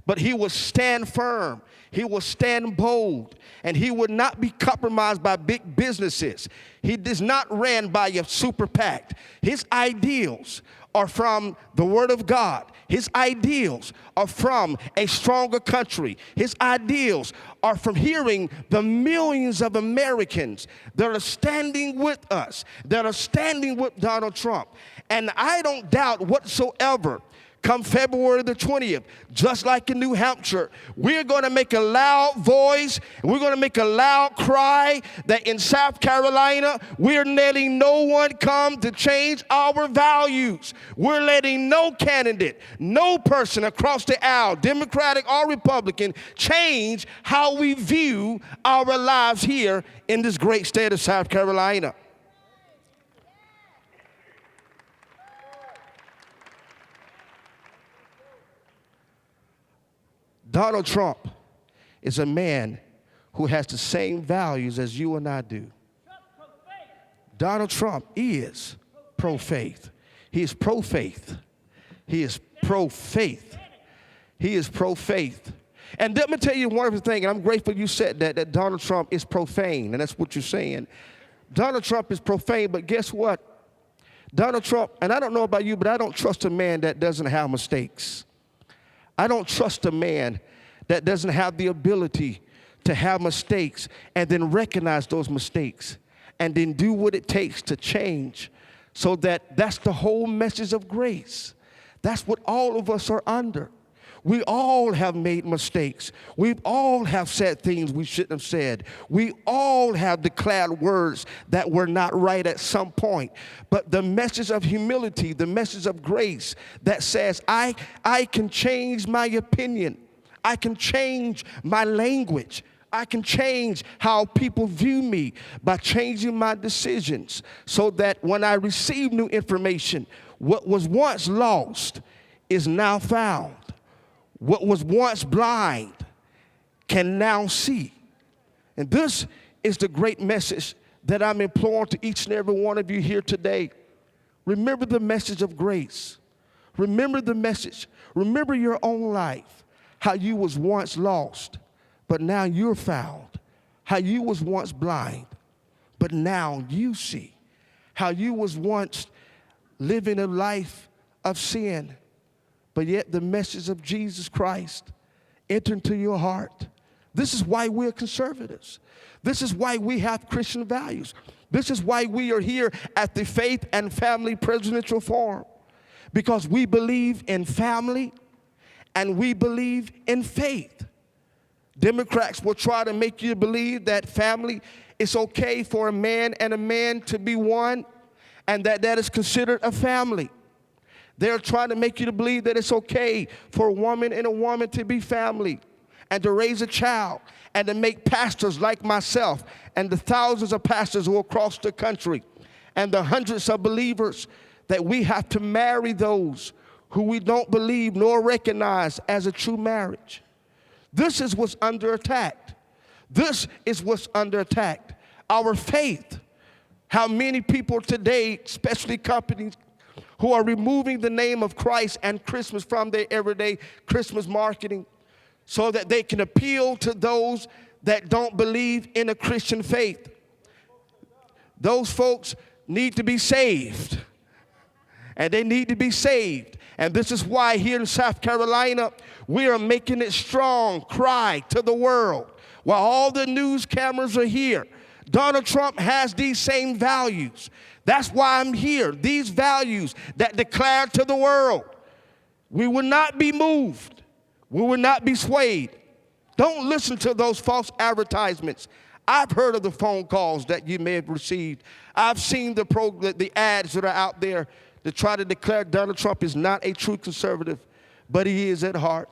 But he will stand firm, he will stand bold, and he would not be compromised by big businesses. He is not ran by a super PAC. His ideals are from the Word of God. His ideals are from a stronger country. His ideals are from hearing the millions of Americans that are standing with us, that are standing with Donald Trump. And I don't doubt whatsoever, come February the 20th, just like in New Hampshire, we're going to make a loud voice, and we're going to make a loud cry that in South Carolina, we're letting no one come to change our values. We're letting no candidate, no person across the aisle, Democratic or Republican, change how we view our lives here in this great state of South Carolina. Donald Trump is a man who has the same values as you and I do. Donald Trump is pro-faith. He is pro-faith. He is pro-faith. He is pro-faith. And let me tell you one other thing, and I'm grateful you said that Donald Trump is profane, and that's what you're saying. Donald Trump is profane, but guess what? Donald Trump, and I don't know about you, but I don't trust a man that doesn't have mistakes. I don't trust a man that doesn't have the ability to have mistakes and then recognize those mistakes and then do what it takes to change. So that's the whole message of grace. That's what all of us are under. We all have made mistakes. We all have said things we shouldn't have said. We all have declared words that were not right at some point. But the message of humility, the message of grace that says, I can change my opinion. I can change my language. I can change how people view me by changing my decisions so that when I receive new information, what was once lost is now found. What was once blind can now see. And this is the great message that I'm imploring to each and every one of you here today. Remember the message of grace. Remember the message. Remember your own life, how you was once lost, but now you're found. How you was once blind, but now you see. How you was once living a life of sin, but yet the message of Jesus Christ enter into your heart. This is why we're conservatives. This is why we have Christian values. This is why we are here at the Faith and Family Presidential Forum, because we believe in family and we believe in faith. Democrats will try to make you believe that family, it's okay for a man and a man to be one, and that is considered a family. They're trying to make you to believe that it's okay for a woman and a woman to be family and to raise a child and to make pastors like myself and the thousands of pastors who are across the country and the hundreds of believers that we have to marry those who we don't believe nor recognize as a true marriage. This is what's under attack. This is what's under attack. Our faith. How many people today, especially companies, who are removing the name of Christ and Christmas from their everyday Christmas marketing so that they can appeal to those that don't believe in a Christian faith. Those folks need to be saved. And they need to be saved. And this is why here in South Carolina, we are making it strong cry to the world. While all the news cameras are here, Donald Trump has these same values. That's why I'm here. These values that declare to the world, we will not be moved. We will not be swayed. Don't listen to those false advertisements. I've heard of the phone calls that you may have received. I've seen the ads that are out there to try to declare Donald Trump is not a true conservative, but he is at heart.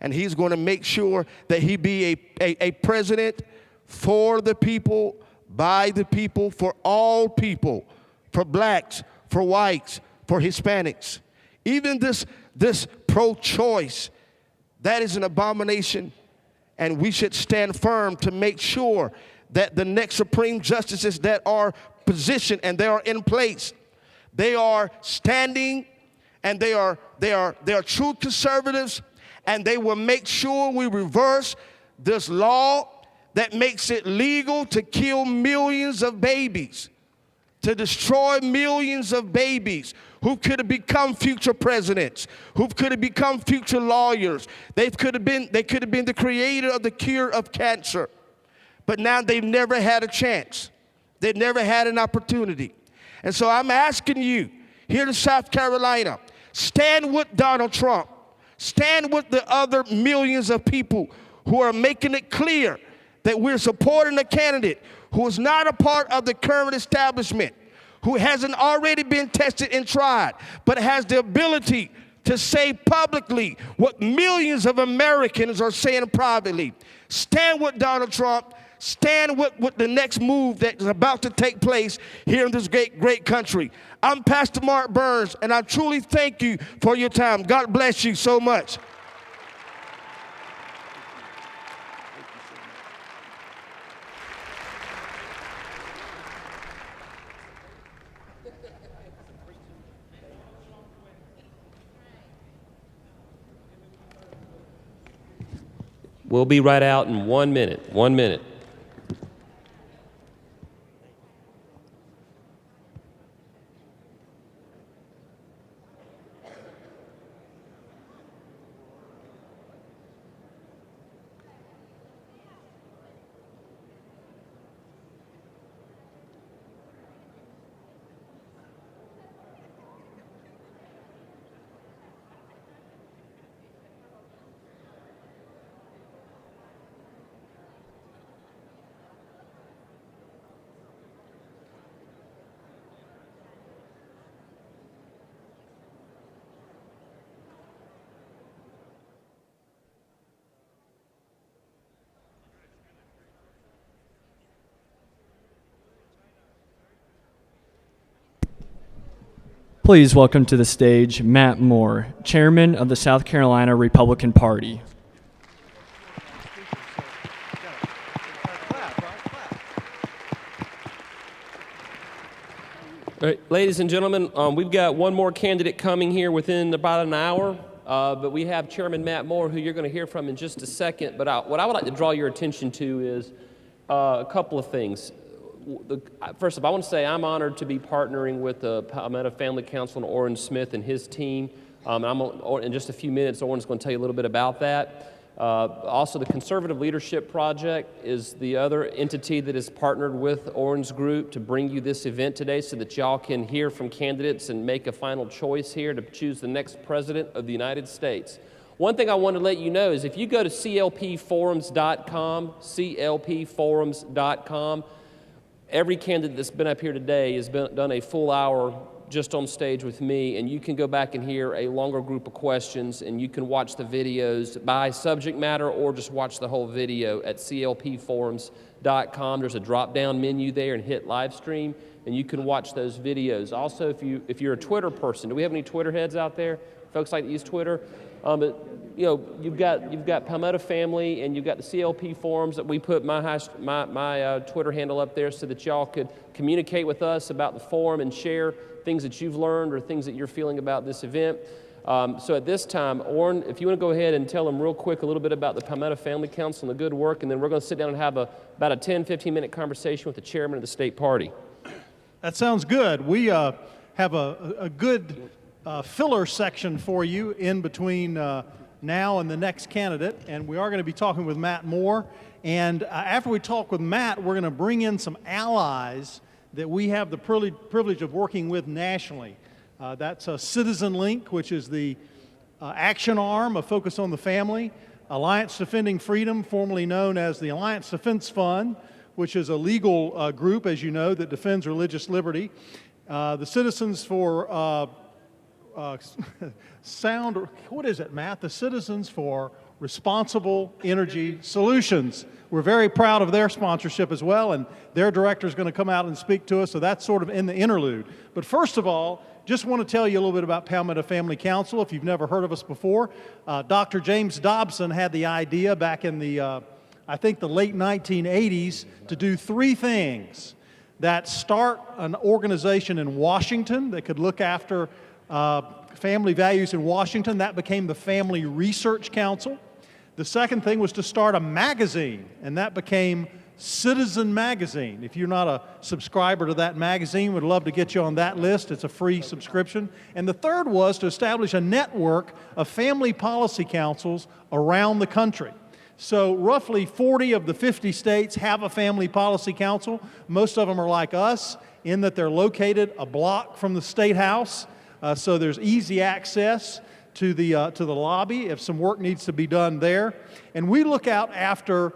And he's going to make sure that he be a president for the people, by the people, for all people, for blacks, for whites, for Hispanics. Even this pro-choice, that is an abomination, and we should stand firm to make sure that the next Supreme Justices that are positioned and they are in place, they are standing and they are true conservatives, and they will make sure we reverse this law that makes it legal to kill millions of babies, to destroy millions of babies who could have become future presidents, who could have become future lawyers. They could have been the creator of the cure of cancer. But now they've never had a chance. They've never had an opportunity. And so I'm asking you here in South Carolina, stand with Donald Trump. Stand with the other millions of people who are making it clear that we're supporting a candidate who is not a part of the current establishment, who hasn't already been tested and tried, but has the ability to say publicly what millions of Americans are saying privately. Stand with Donald Trump. Stand with the next move that is about to take place here in this great country. I'm Pastor Mark Burns, and I truly thank you for your time. God bless you so much. We'll be right out in 1 minute. 1 minute. Please welcome to the stage Matt Moore, Chairman of the South Carolina Republican Party. All right, ladies and gentlemen, we've got one more candidate coming here within about an hour, but we have Chairman Matt Moore, who you're going to hear from in just a second. But what I would like to draw your attention to is a couple of things. First of all, I want to say I'm honored to be partnering with the Palmetto Family Council and Oran Smith and his team. In just a few minutes, Oran's going to tell you a little bit about that. Also, the Conservative Leadership Project is the other entity that is partnered with Oran's group to bring you this event today so that y'all can hear from candidates and make a final choice here to choose the next president of the United States. One thing I want to let you know is if you go to clpforums.com, clpforums.com, every candidate that's been up here today has done a full hour just on stage with me, and you can go back and hear a longer group of questions, and you can watch the videos by subject matter or just watch the whole video at clpforums.com. There's a drop-down menu there, and hit live stream, and you can watch those videos. Also, if you're a Twitter person, do we have any Twitter heads out there? Folks like to use Twitter? You've got Palmetto Family, and you've got the CLP forums that we put my Twitter handle up there so that y'all could communicate with us about the forum and share things that you've learned or things that you're feeling about this event. So at this time, Oran, if you want to go ahead and tell them real quick a little bit about the Palmetto Family Council and the good work, and then we're going to sit down and have about a 10-15 minute conversation with the chairman of the state party. That sounds good. We have a good filler section for you in between now and the next candidate, and we are going to be talking with Matt Moore. And after we talk with Matt, we're going to bring in some allies that we have the privilege of working with nationally. That's Citizen Link, which is the action arm of Focus on the Family, Alliance Defending Freedom, formerly known as the Alliance Defense Fund, which is a legal group, as you know, that defends religious liberty. The Citizens for what is it, Matt? The Citizens for Responsible Energy Solutions. We're very proud of their sponsorship as well, and their director is going to come out and speak to us, so that's sort of in the interlude. But first of all, just want to tell you a little bit about Palmetto Family Council if you've never heard of us before. Dr. James Dobson had the idea back in the, I think the late 1980s to do three things: that start an organization in Washington that could look after family values in Washington. That became the Family Research Council. The second thing was to start a magazine, and that became Citizen Magazine. If you're not a subscriber to that magazine, we'd love to get you on that list. It's a free subscription. And the third was to establish a network of family policy councils around the country. So roughly 40 of the 50 states have a family policy council. Most of them are like us in that they're located a block from the State House. So there's easy access to the lobby if some work needs to be done there. And we look out after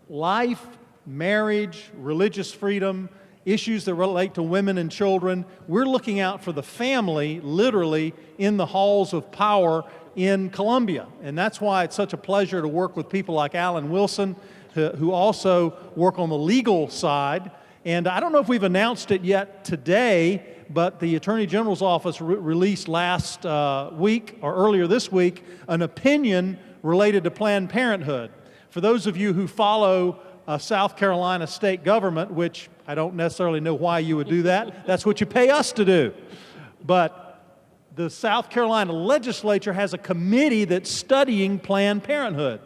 life, marriage, religious freedom, issues that relate to women and children. We're looking out for the family, literally, in the halls of power in Columbia. And that's why it's such a pleasure to work with people like Alan Wilson, who also work on the legal side. And I don't know if we've announced it yet today, but the Attorney General's office released last week, or earlier this week, an opinion related to Planned Parenthood. For those of you who follow South Carolina state government, which I don't necessarily know why you would do that, that's what you pay us to do. But the South Carolina legislature has a committee that's studying Planned Parenthood.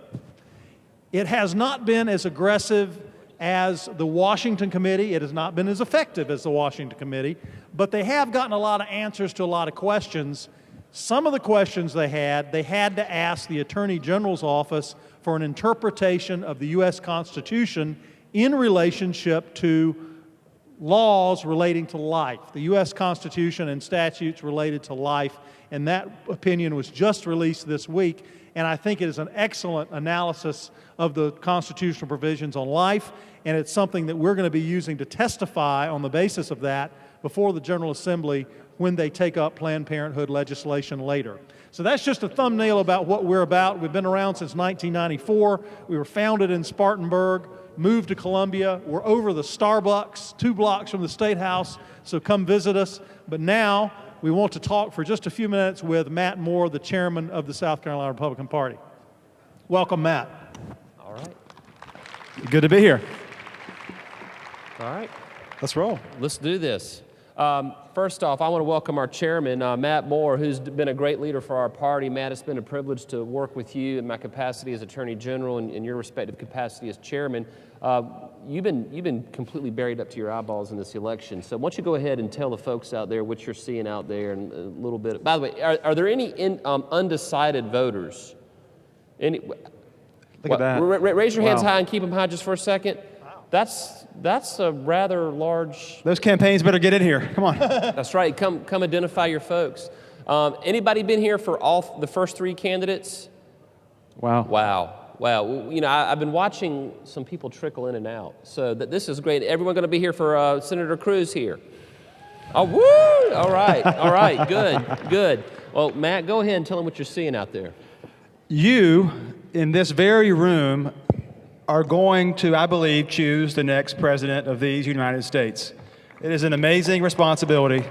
It has not been as aggressive as the Washington Committee. It has not been as effective as the Washington Committee, but they have gotten a lot of answers to a lot of questions. Some of the questions they had to ask the Attorney General's office for an interpretation of the U.S. Constitution in relationship to laws relating to life, the U.S. Constitution and statutes related to life, and that opinion was just released this week, and I think it is an excellent analysis of the constitutional provisions on life, and it's something that we're going to be using to testify on the basis of that before the General Assembly when they take up Planned Parenthood legislation later. So that's just a thumbnail about what we're about. We've been around since 1994. We were founded in Spartanburg, moved to Columbia. We're over the Starbucks, 2 blocks from the State House, so come visit us. But now we want to talk for just a few minutes with Matt Moore, the chairman of the South Carolina Republican Party. Welcome, Matt. All right. Good to be here. All right. Let's roll. Let's do this. First off, I want to welcome our chairman, Matt Moore, who's been a great leader for our party. Matt, it's been a privilege to work with you in my capacity as Attorney General and in your respective capacity as chairman. You've been completely buried up to your eyeballs in this election. So why don't you go ahead and tell the folks out there what you're seeing out there and a little bit. By the way, are there any undecided voters? Look at that. Raise your hands Wow. high and keep them high just for a second. That's a rather large. Those campaigns better get in here. Come on. That's right. Come identify your folks. Anybody been here for all the first three candidates? Wow. Wow. Well, you know, I've been watching some people trickle in and out. So this is great. Everyone going to be here for Senator Cruz here. Oh, woo! All right. All right. Good. Well, Matt, go ahead and tell them what you're seeing out there. You, in this very room, are going to, I believe, choose the next president of these United States. It is an amazing responsibility.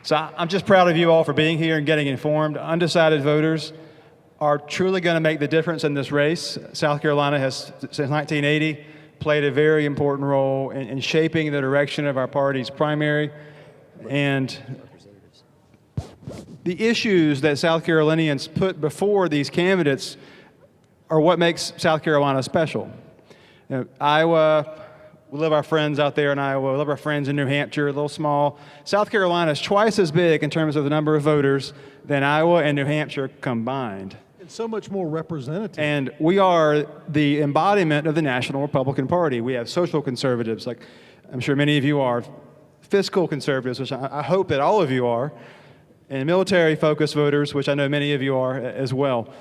So I'm just proud of you all for being here and getting informed. Undecided voters are truly going to make the difference in this race. South Carolina has, since 1980, played a very important role in shaping the direction of our party's primary. And the issues that South Carolinians put before these candidates are what makes South Carolina special. You know, Iowa, we love our friends out there in Iowa. We love our friends in New Hampshire, a little small. South Carolina is twice as big in terms of the number of voters than Iowa and New Hampshire combined. It's so much more representative. And we are the embodiment of the National Republican Party. We have social conservatives, like I'm sure many of you are, fiscal conservatives, which I hope that all of you are, and military-focused voters, which I know many of you are as well.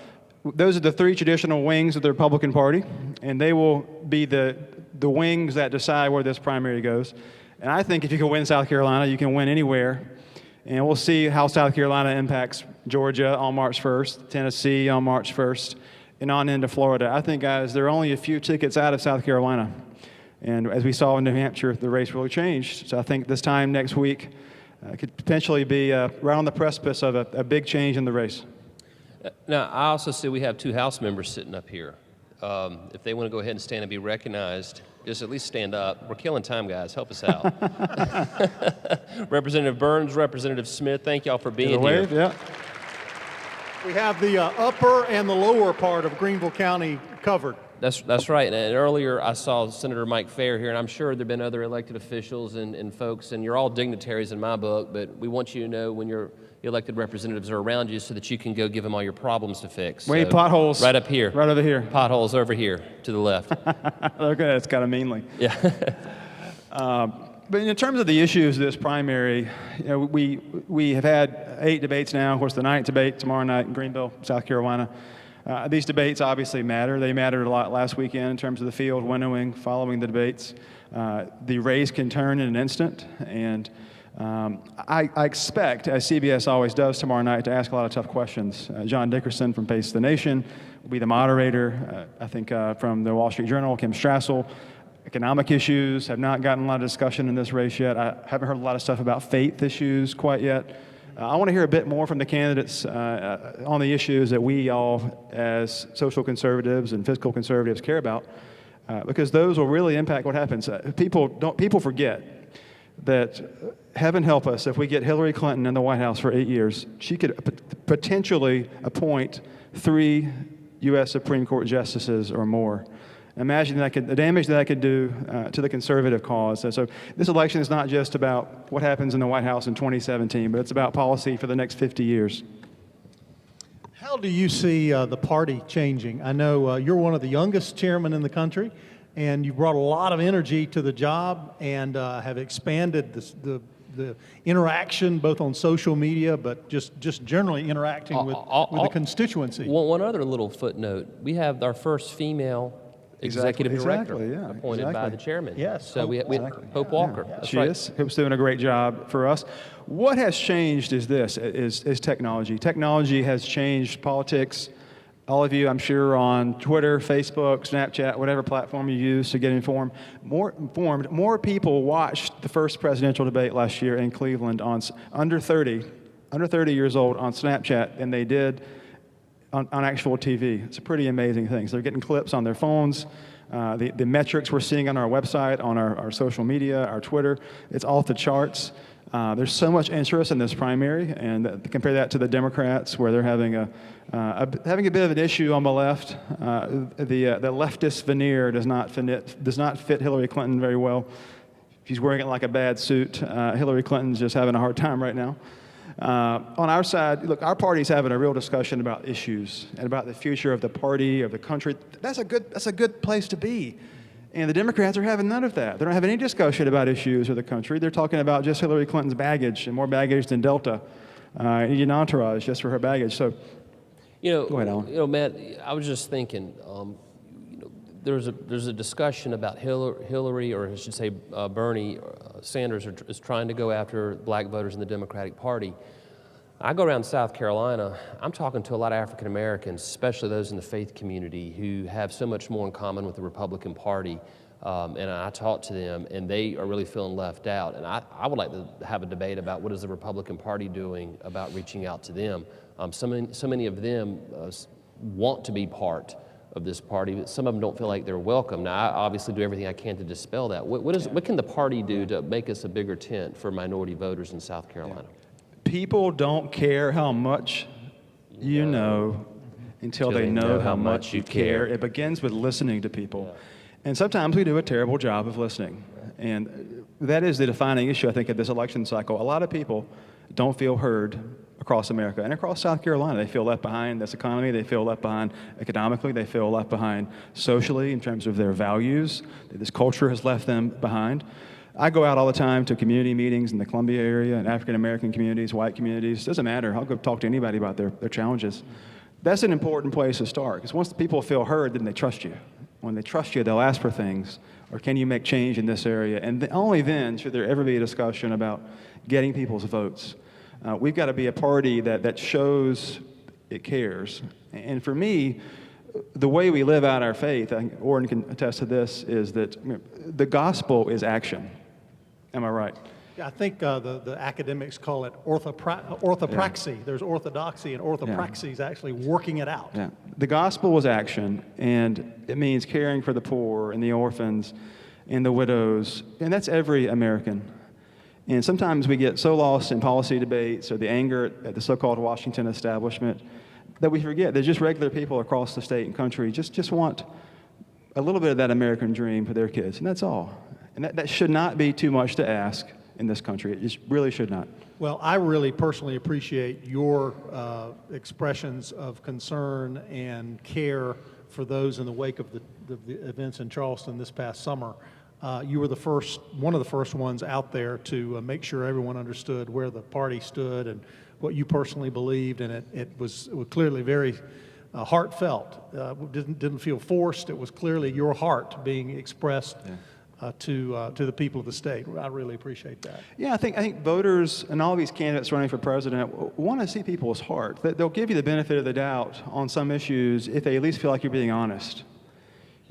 Those are the three traditional wings of the Republican Party, and they will be the wings that decide where this primary goes. And I think if you can win South Carolina, you can win anywhere. And we'll see how South Carolina impacts Georgia on March 1st, Tennessee on March 1st, and on into Florida. I think, guys, there are only a few tickets out of South Carolina. And as we saw in New Hampshire, the race really changed. So I think this time next week could potentially be right on the precipice of a big change in the race. Now, I also see we have two House members sitting up here. If they want to go ahead and stand and be recognized, just at least stand up. We're killing time, guys. Help us out. Representative Burns, Representative Smith, thank y'all for being here. Yeah. We have the upper and the lower part of Greenville County covered. That's right. And earlier I saw Senator Mike Fair here, and I'm sure there have been other elected officials and folks, and you're all dignitaries in my book, but we want you to know when your elected representatives are around you so that you can go give them all your problems to fix. We need potholes. Right up here. Right over here. Potholes over here to the left. Okay, that's kind of meanly. Yeah. But in terms of the issues of this primary, you know, we have had 8 debates now. Of course, the 9th debate tomorrow night in Greenville, South Carolina. These debates obviously matter. They mattered a lot last weekend in terms of the field winnowing following the debates. The race can turn in an instant, and I expect, as CBS always does tomorrow night, to ask a lot of tough questions. John Dickerson from Pace the Nation will be the moderator. I think from the Wall Street Journal, Kim Strassel. Economic issues have not gotten a lot of discussion in this race yet. I haven't heard a lot of stuff about faith issues quite yet. I want to hear a bit more from the candidates on the issues that we all, as social conservatives and fiscal conservatives, care about, because those will really impact what happens. People forget that, heaven help us, if we get Hillary Clinton in the White House for 8 years, she could potentially appoint 3 U.S. Supreme Court justices or more. Imagine the damage that could do to the conservative cause. And so this election is not just about what happens in the White House in 2017, but it's about policy for the next 50 years. How do you see the party changing? I know you're one of the youngest chairmen in the country, and you brought a lot of energy to the job and have expanded the interaction both on social media, but just generally interacting with the constituency. One other little footnote. We have our first female executive director appointed by the chairman. Yes. So we Hope Walker. Yeah. That's She right. is. Hope's doing a great job for us. What has changed is technology. Technology has changed politics. All of you, I'm sure, on Twitter, Facebook, Snapchat, whatever platform you use to get informed. More people watched the first presidential debate last year in Cleveland on under 30 years old on Snapchat than they did on actual TV. It's a pretty amazing thing. So they're getting clips on their phones. The metrics we're seeing on our website, on our social media, our Twitter, it's off the charts. There's so much interest in this primary, and compare that to the Democrats, where they're having a bit of an issue on the left. The leftist veneer does not fit Hillary Clinton very well. She's wearing it like a bad suit. Hillary Clinton's just having a hard time right now. On our side, look, our party's having a real discussion about issues and about the future of the party, of the country. That's a good place to be. And the Democrats are having none of that. They don't have any discussion about issues of the country. They're talking about just Hillary Clinton's baggage and more baggage than Delta. Need an entourage just for her baggage. So, go ahead, Alan. Matt, I was just thinking, there's a discussion about Hillary, or I should say Bernie Sanders is trying to go after black voters in the Democratic Party. I go around South Carolina, I'm talking to a lot of African Americans, especially those in the faith community, who have so much more in common with the Republican Party. And I talk to them, and they are really feeling left out. And I would like to have a debate about what is the Republican Party doing about reaching out to them. So many of them want to be part of this party, but some of them don't feel like they're welcome. Now, I obviously do everything I can to dispel that. What can the party do to make us a bigger tent for minority voters in South Carolina? People don't care how much you know until they know how much you care. It begins with listening to people. And sometimes we do a terrible job of listening. And that is the defining issue, I think, of this election cycle. A lot of people don't feel heard across America and across South Carolina. They feel left behind in this economy. They feel left behind economically. They feel left behind socially in terms of their values. This culture has left them behind. I go out all the time to community meetings in the Columbia area and African-American communities, white communities. Doesn't matter. I'll go talk to anybody about their challenges. That's an important place to start, because once the people feel heard, then they trust you. When they trust you, they'll ask for things, or can you make change in this area? And only then should there ever be a discussion about getting people's votes. We've got to be a party that shows it cares. And for me, the way we live out our faith, I think Oran can attest to this, is that the gospel is action. Am I right? Yeah, I think the academics call it orthopraxy. There's orthodoxy, and orthopraxy is actually working it out. Yeah. The gospel is action, and it means caring for the poor and the orphans and the widows, and that's every American. And sometimes we get so lost in policy debates or the anger at the so-called Washington establishment that we forget there's just regular people across the state and country just want a little bit of that American dream for their kids, and that's all. And that should not be too much to ask in this country. It just really should not. Well, I really personally appreciate your expressions of concern and care for those in the wake of the events in Charleston this past summer. You were one of the first ones out there to make sure everyone understood where the party stood and what you personally believed, and it was clearly very heartfelt. Didn't feel forced. It was clearly your heart being expressed to the people of the state. I really appreciate that. Yeah, I think voters and all these candidates running for president want to see people's heart. They'll give you the benefit of the doubt on some issues if they at least feel like you're being honest.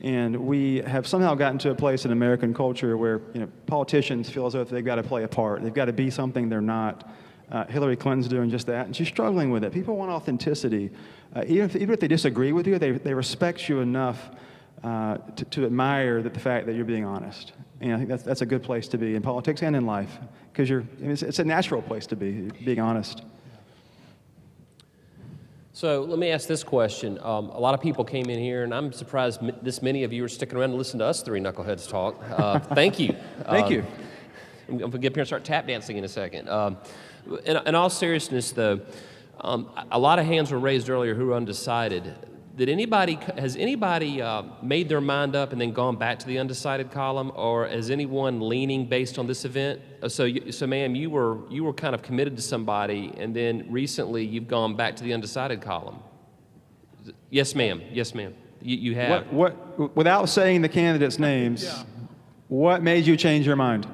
And we have somehow gotten to a place in American culture where politicians feel as though they've got to play a part. They've got to be something they're not. Hillary Clinton's doing just that, and she's struggling with it. People want authenticity. Even if they disagree with you, they respect you enough to admire the fact that you're being honest. And I think that's a good place to be in politics and in life, because it's a natural place to be, being honest. So let me ask this question. A lot of people came in here, and I'm surprised this many of you are sticking around to listen to us three knuckleheads talk. Thank you. Thank you. I'm going to get up here and start tap dancing in a second. In all seriousness, though, a lot of hands were raised earlier who were undecided. Has anybody made their mind up and then gone back to the undecided column, or is anyone leaning based on this event? So ma'am, you were kind of committed to somebody, and then recently you've gone back to the undecided column. Yes, ma'am. Yes, ma'am. You have. What? Without saying the candidates' names, what made you change your mind?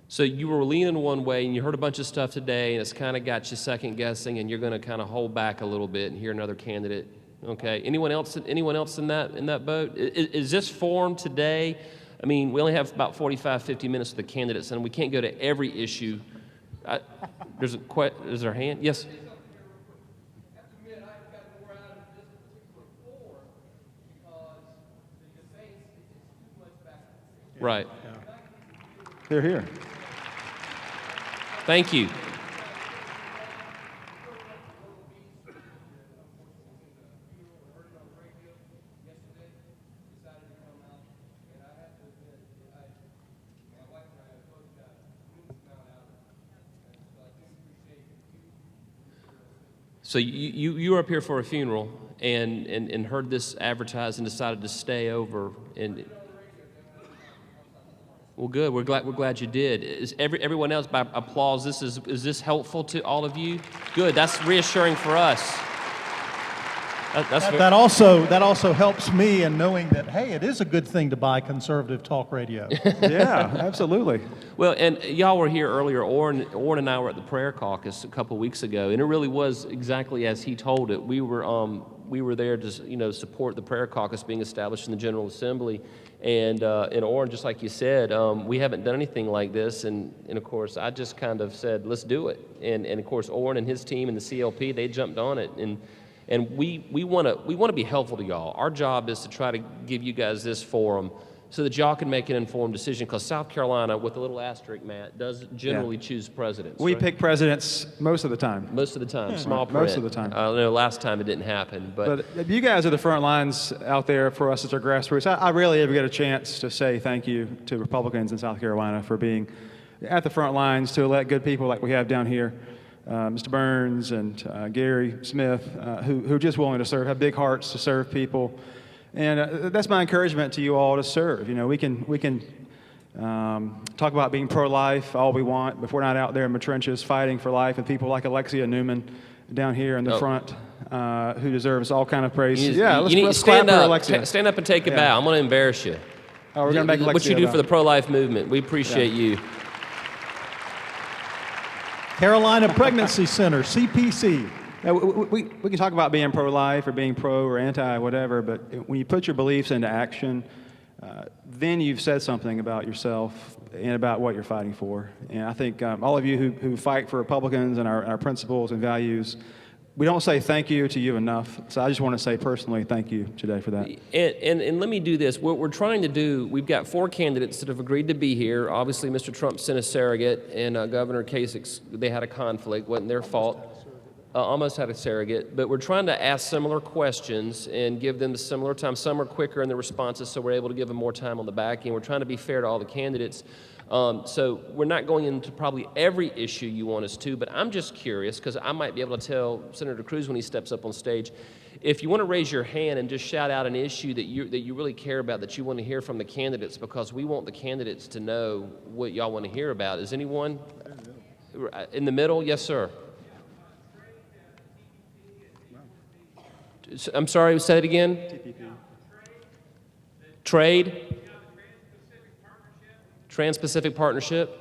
So you were leaning one way, and you heard a bunch of stuff today, and it's kind of got you second guessing, and you're going to kind of hold back a little bit and hear another candidate. Okay. Anyone else in that boat? Is this formed today? I mean, we only have about 45, 50 minutes with the candidates, and we can't go to every issue. Is there a hand? Yes. Right. They're here. Thank you. So you were up here for a funeral and heard this advertised and decided to stay over and. Well, good. We're glad you did. Is everyone else, by applause, is this helpful to all of you? Good. That's reassuring for us. That also helps me in knowing that, hey, it is a good thing to buy conservative talk radio. Yeah, absolutely. Well, and y'all were here earlier. Oran and I were at the prayer caucus a couple weeks ago, and it really was exactly as he told it. We were there to support the prayer caucus being established in the General Assembly, and Oran, just like you said, we haven't done anything like this, and of course I just kind of said let's do it, and of course Oran and his team and the CLP, they jumped on it, and we want to be helpful to y'all. Our job is to try to give you guys this forum so that y'all can make an informed decision, because South Carolina, with a little asterisk, Matt, does generally choose presidents. We pick presidents most of the time. Most of the time, small print. Most of the time. I know last time it didn't happen, but you guys are the front lines out there for us as our grassroots. I rarely ever get a chance to say thank you to Republicans in South Carolina for being at the front lines to elect good people like we have down here. Mr. Burns and Gary Smith, who are just willing to serve, have big hearts to serve people. And that's my encouragement to you all to serve. We can talk about being pro-life all we want, but if we're not out there in the trenches fighting for life, and people like Alexia Newman down here in the front who deserves all kind of praise. You need to stand up. Stand up and take a bow. I'm going to embarrass you. Oh, we're going to make Alexia what you do for the pro-life movement. We appreciate you. Carolina Pregnancy Center, CPC. We can talk about being pro-life or being pro or anti, whatever, but when you put your beliefs into action, then you've said something about yourself and about what you're fighting for. And I think all of you who fight for Republicans and our principles and values, we don't say thank you to you enough. So I just want to say personally thank you today for that. And let me do this. What we're trying to do, we've got 4 candidates that have agreed to be here. Obviously, Mr. Trump sent a surrogate, and Governor Kasich, they had a conflict. Wasn't their fault. Almost had a surrogate. But we're trying to ask similar questions and give them the similar time. Some are quicker in their responses, so we're able to give them more time on the back end. We're trying to be fair to all the candidates. So we're not going into probably every issue you want us to, but I'm just curious, because I might be able to tell Senator Cruz when he steps up on stage, if you want to raise your hand and just shout out an issue that you really care about, that you want to hear from the candidates, because we want the candidates to know what y'all want to hear about. Is anyone in the middle? Yes, sir. I'm sorry, say it again. TPP. Trade. Trans-Pacific Partnership.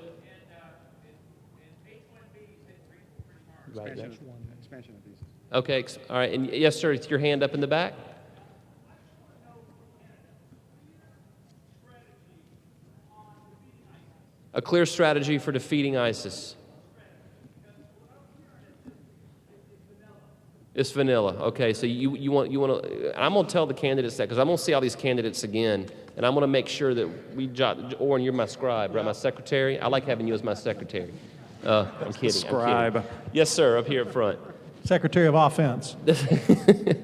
Expansion of these. Okay, all right. And yes, sir, your hand up in the back. A clear strategy for defeating ISIS. It's vanilla. Okay, so you want to. I'm going to tell the candidates that, because I'm going to see all these candidates again, and I'm going to make sure that we jot. Oran, you're my scribe, right? My secretary. I like having you as my secretary. I'm kidding. Scribe. I'm kidding. Yes, sir. Up here up front. Secretary of Offense. The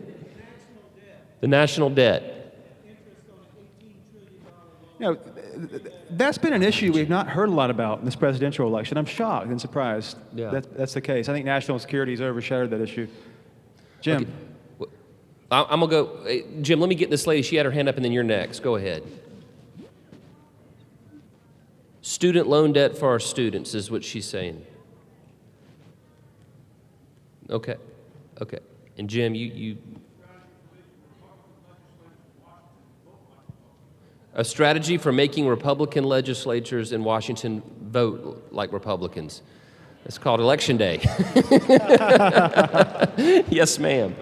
national debt. That's been an issue we've not heard a lot about in this presidential election. I'm shocked and surprised that's the case. I think national security has overshadowed that issue. Jim. Okay. I'm going to go. Hey, Jim, let me get this lady. She had her hand up, and then you're next. Go ahead. Student loan debt for our students is what she's saying. Okay. Okay. And Jim, you a strategy for making Republican legislatures in Washington vote like Republicans. It's called Election Day. Yes, ma'am.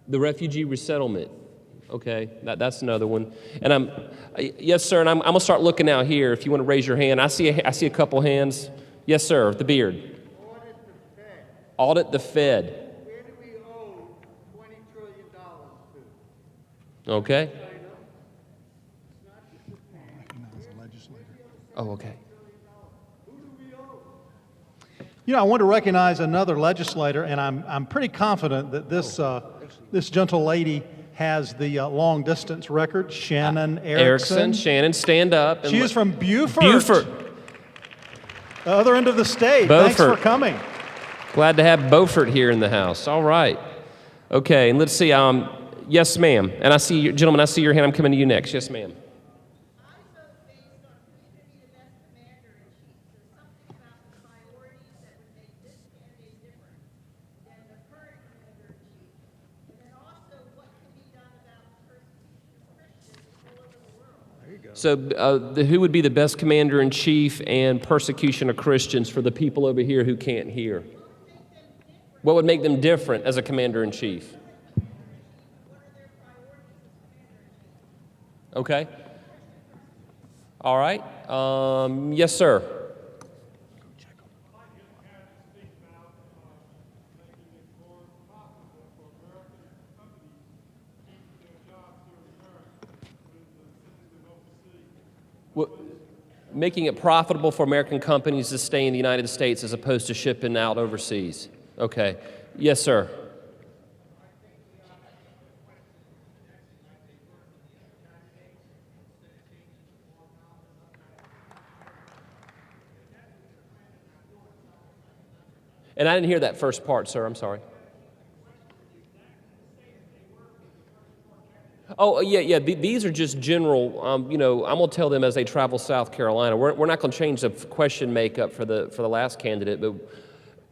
The refugee resettlement. Okay, that's another one. And yes, sir. And I'm gonna start looking out here. If you want to raise your hand, I see a couple hands. Yes, sir. The beard. Audit the Fed. Where do we owe $20 trillion to? Okay. Oh, okay. I want to recognize another legislator, and I'm pretty confident that this gentle lady has the long distance record. Shannon Erickson. Shannon, stand up. She is from Beaufort. Beaufort. The other end of the state. Beaufort. Thanks for coming. Glad to have Beaufort here in the house. All right. Okay, and let's see. Yes, ma'am. And I see you, gentlemen, I see your hand. I'm coming to you next. Yes, ma'am. So who would be the best commander-in-chief and persecution of Christians for the people over here who can't hear? What would make them different as a commander-in-chief? Okay. All right. Yes, sir. Making it profitable for American companies to stay in the United States as opposed to shipping out overseas. Okay. Yes, sir. And I didn't hear that first part, sir. I'm sorry. Oh, yeah. These are just general, I'm going to tell them as they travel South Carolina. We're not going to change the question makeup for the last candidate, but,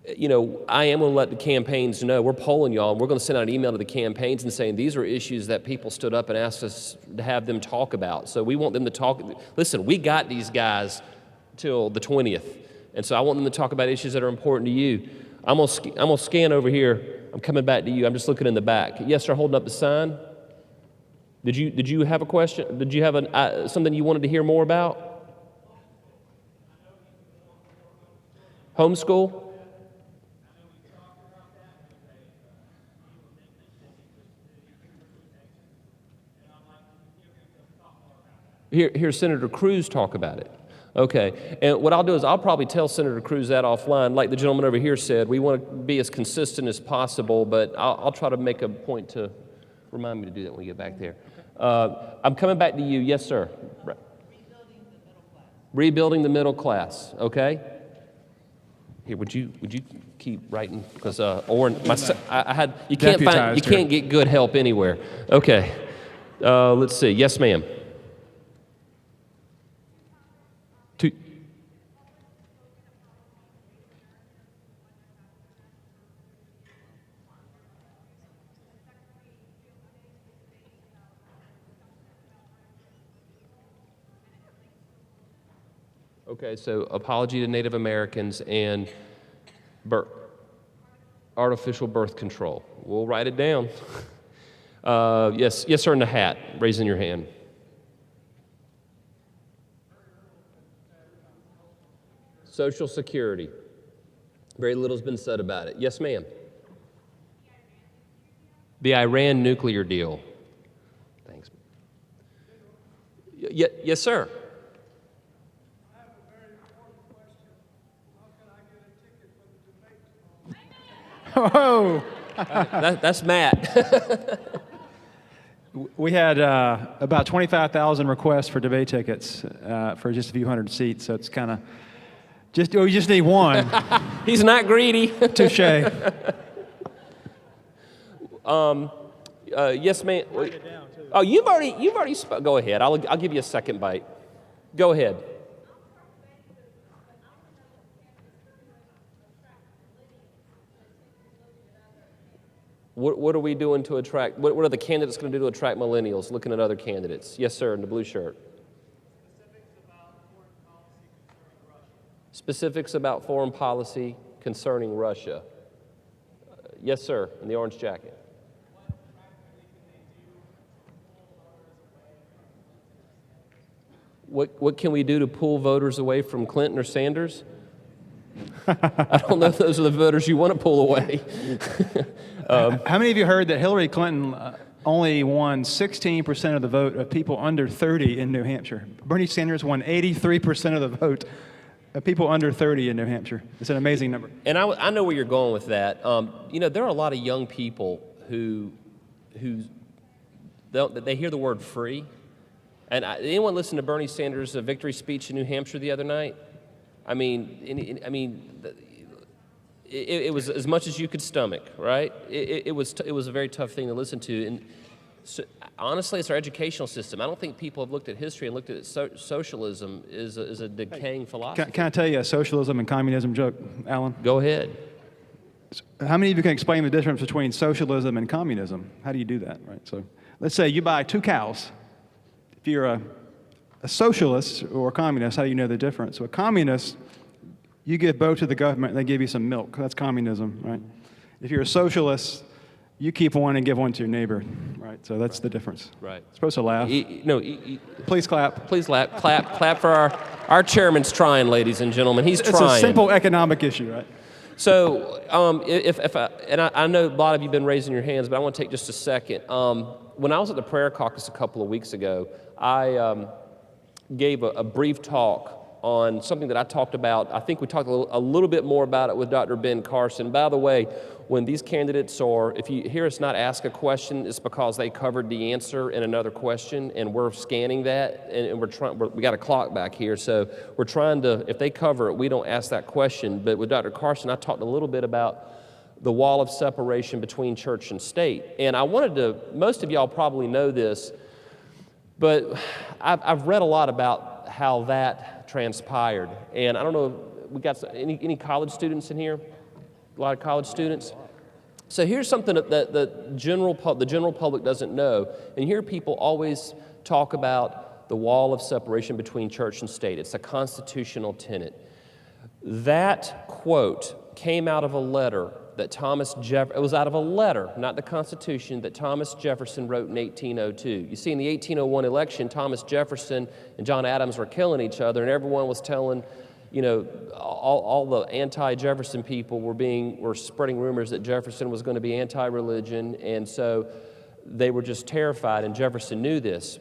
I am going to let the campaigns know. We're polling y'all, and we're going to send out an email to the campaigns and saying these are issues that people stood up and asked us to have them talk about. So we want them to talk. Listen, we got these guys till the 20th, and so I want them to talk about issues that are important to you. I'm going to scan over here. I'm coming back to you. I'm just looking in the back. Yes, sir, holding up the sign. Did you have a question? Did you have something you wanted to hear more about? Homeschool? Here's Senator Cruz talk about it. Okay, and what I'll do is I'll probably tell Senator Cruz that offline. Like the gentleman over here said, we want to be as consistent as possible, but I'll try to make a point to remind me to do that when we get back there. I'm coming back to you. Yes, sir. Rebuilding the middle class. Okay. Here, would you keep writing? Because Oran, you can't get good help anywhere. Okay. Let's see. Yes, ma'am. Okay, so apology to Native Americans and artificial birth control. We'll write it down. Yes, sir, in the hat, raising your hand. Social Security. Very little's been said about it. Yes, ma'am. The Iran nuclear deal. Thanks. Yes, sir. Oh, that's Matt. We had about 25,000 requests for debate tickets for just a few hundred seats, so it's kind of you just need one. He's not greedy. Touche. Yes, ma'am. Oh, you've already spoke. Go ahead. I'll give you a second bite. Go ahead. What are we doing to attract, what are the candidates going to do to attract millennials, looking at other candidates? Yes, sir, in the blue shirt. Specifics about foreign policy concerning Russia. Yes, sir, in the orange jacket. What can we do to pull voters away from Clinton or Sanders? I don't know if those are the voters you want to pull away. How many of you heard that Hillary Clinton only won 16% of the vote of people under 30 in New Hampshire? Bernie Sanders won 83% of the vote of people under 30 in New Hampshire. It's an amazing number. And I know where you're going with that. There are a lot of young people who they hear the word free. And anyone listen to Bernie Sanders' victory speech in New Hampshire the other night? I mean, it was as much as you could stomach, right? It was a very tough thing to listen to. And so, honestly, it's our educational system. I don't think people have looked at history and looked at socialism is a decaying philosophy. Can I tell you a socialism and communism joke, Alan? Go ahead. How many of you can explain the difference between socialism and communism? How do you do that, right? So let's say you buy 2 cows. If you're a socialist or a communist, how do you know the difference? So a communist, you give both to the government and they give you some milk. That's communism, right? If you're a socialist, you keep one and give one to your neighbor, right? So that's the difference. Right. Supposed to laugh. Please clap. Please clap for our chairman's trying, ladies and gentlemen. He's trying. It's a simple economic issue, right? So, I know a lot of you have been raising your hands, but I want to take just a second. When I was at the prayer caucus a couple of weeks ago, I gave a brief talk on something that I talked about. I think we talked a little bit more about it with Dr. Ben Carson. By the way, when these candidates if you hear us not ask a question, it's because they covered the answer in another question, and we're scanning that, and we got a clock back here, so we're trying to, if they cover it, we don't ask that question. But with Dr. Carson, I talked a little bit about the wall of separation between church and state. And I wanted to, most of y'all probably know this, but I've read a lot about how that transpired. And I don't know, we got any college students in here? A lot of college students? So here's something that the general public doesn't know. And here people always talk about the wall of separation between church and state. It's a constitutional tenet. That quote came out of a letter that it was out of a letter, not the Constitution, that Thomas Jefferson wrote in 1802. You see, in the 1801 election, Thomas Jefferson and John Adams were killing each other, and everyone was telling, all the anti-Jefferson people were spreading rumors that Jefferson was going to be anti-religion, and so they were just terrified, and Jefferson knew this.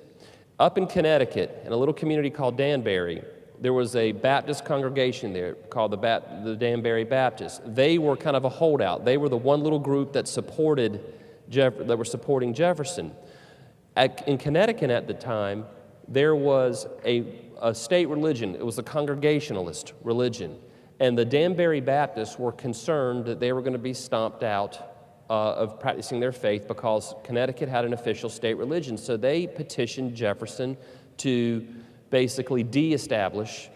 Up in Connecticut, in a little community called Danbury, there was a Baptist congregation there called the Danbury Baptists. They were kind of a holdout. They were the one little group that that were supporting Jefferson. In Connecticut at the time, there was a state religion. It was a Congregationalist religion. And the Danbury Baptists were concerned that they were going to be stomped out of practicing their faith because Connecticut had an official state religion. So they petitioned Jefferson to basically de-establish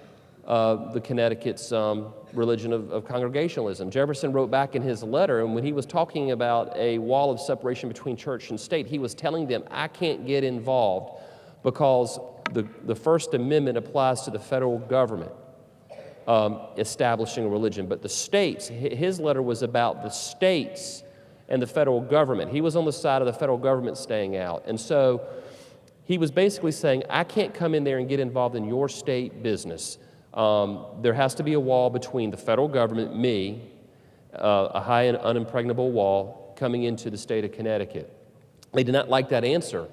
the Connecticut's religion of Congregationalism. Jefferson wrote back in his letter, and when he was talking about a wall of separation between church and state, he was telling them, I can't get involved because the First Amendment applies to the federal government establishing a religion. But the states, his letter was about the states and the federal government. He was on the side of the federal government staying out. And so he was basically saying, I can't come in there and get involved in your state business. There has to be a wall between the federal government, me, a high and unimpregnable wall coming into the state of Connecticut. They did not like that answer.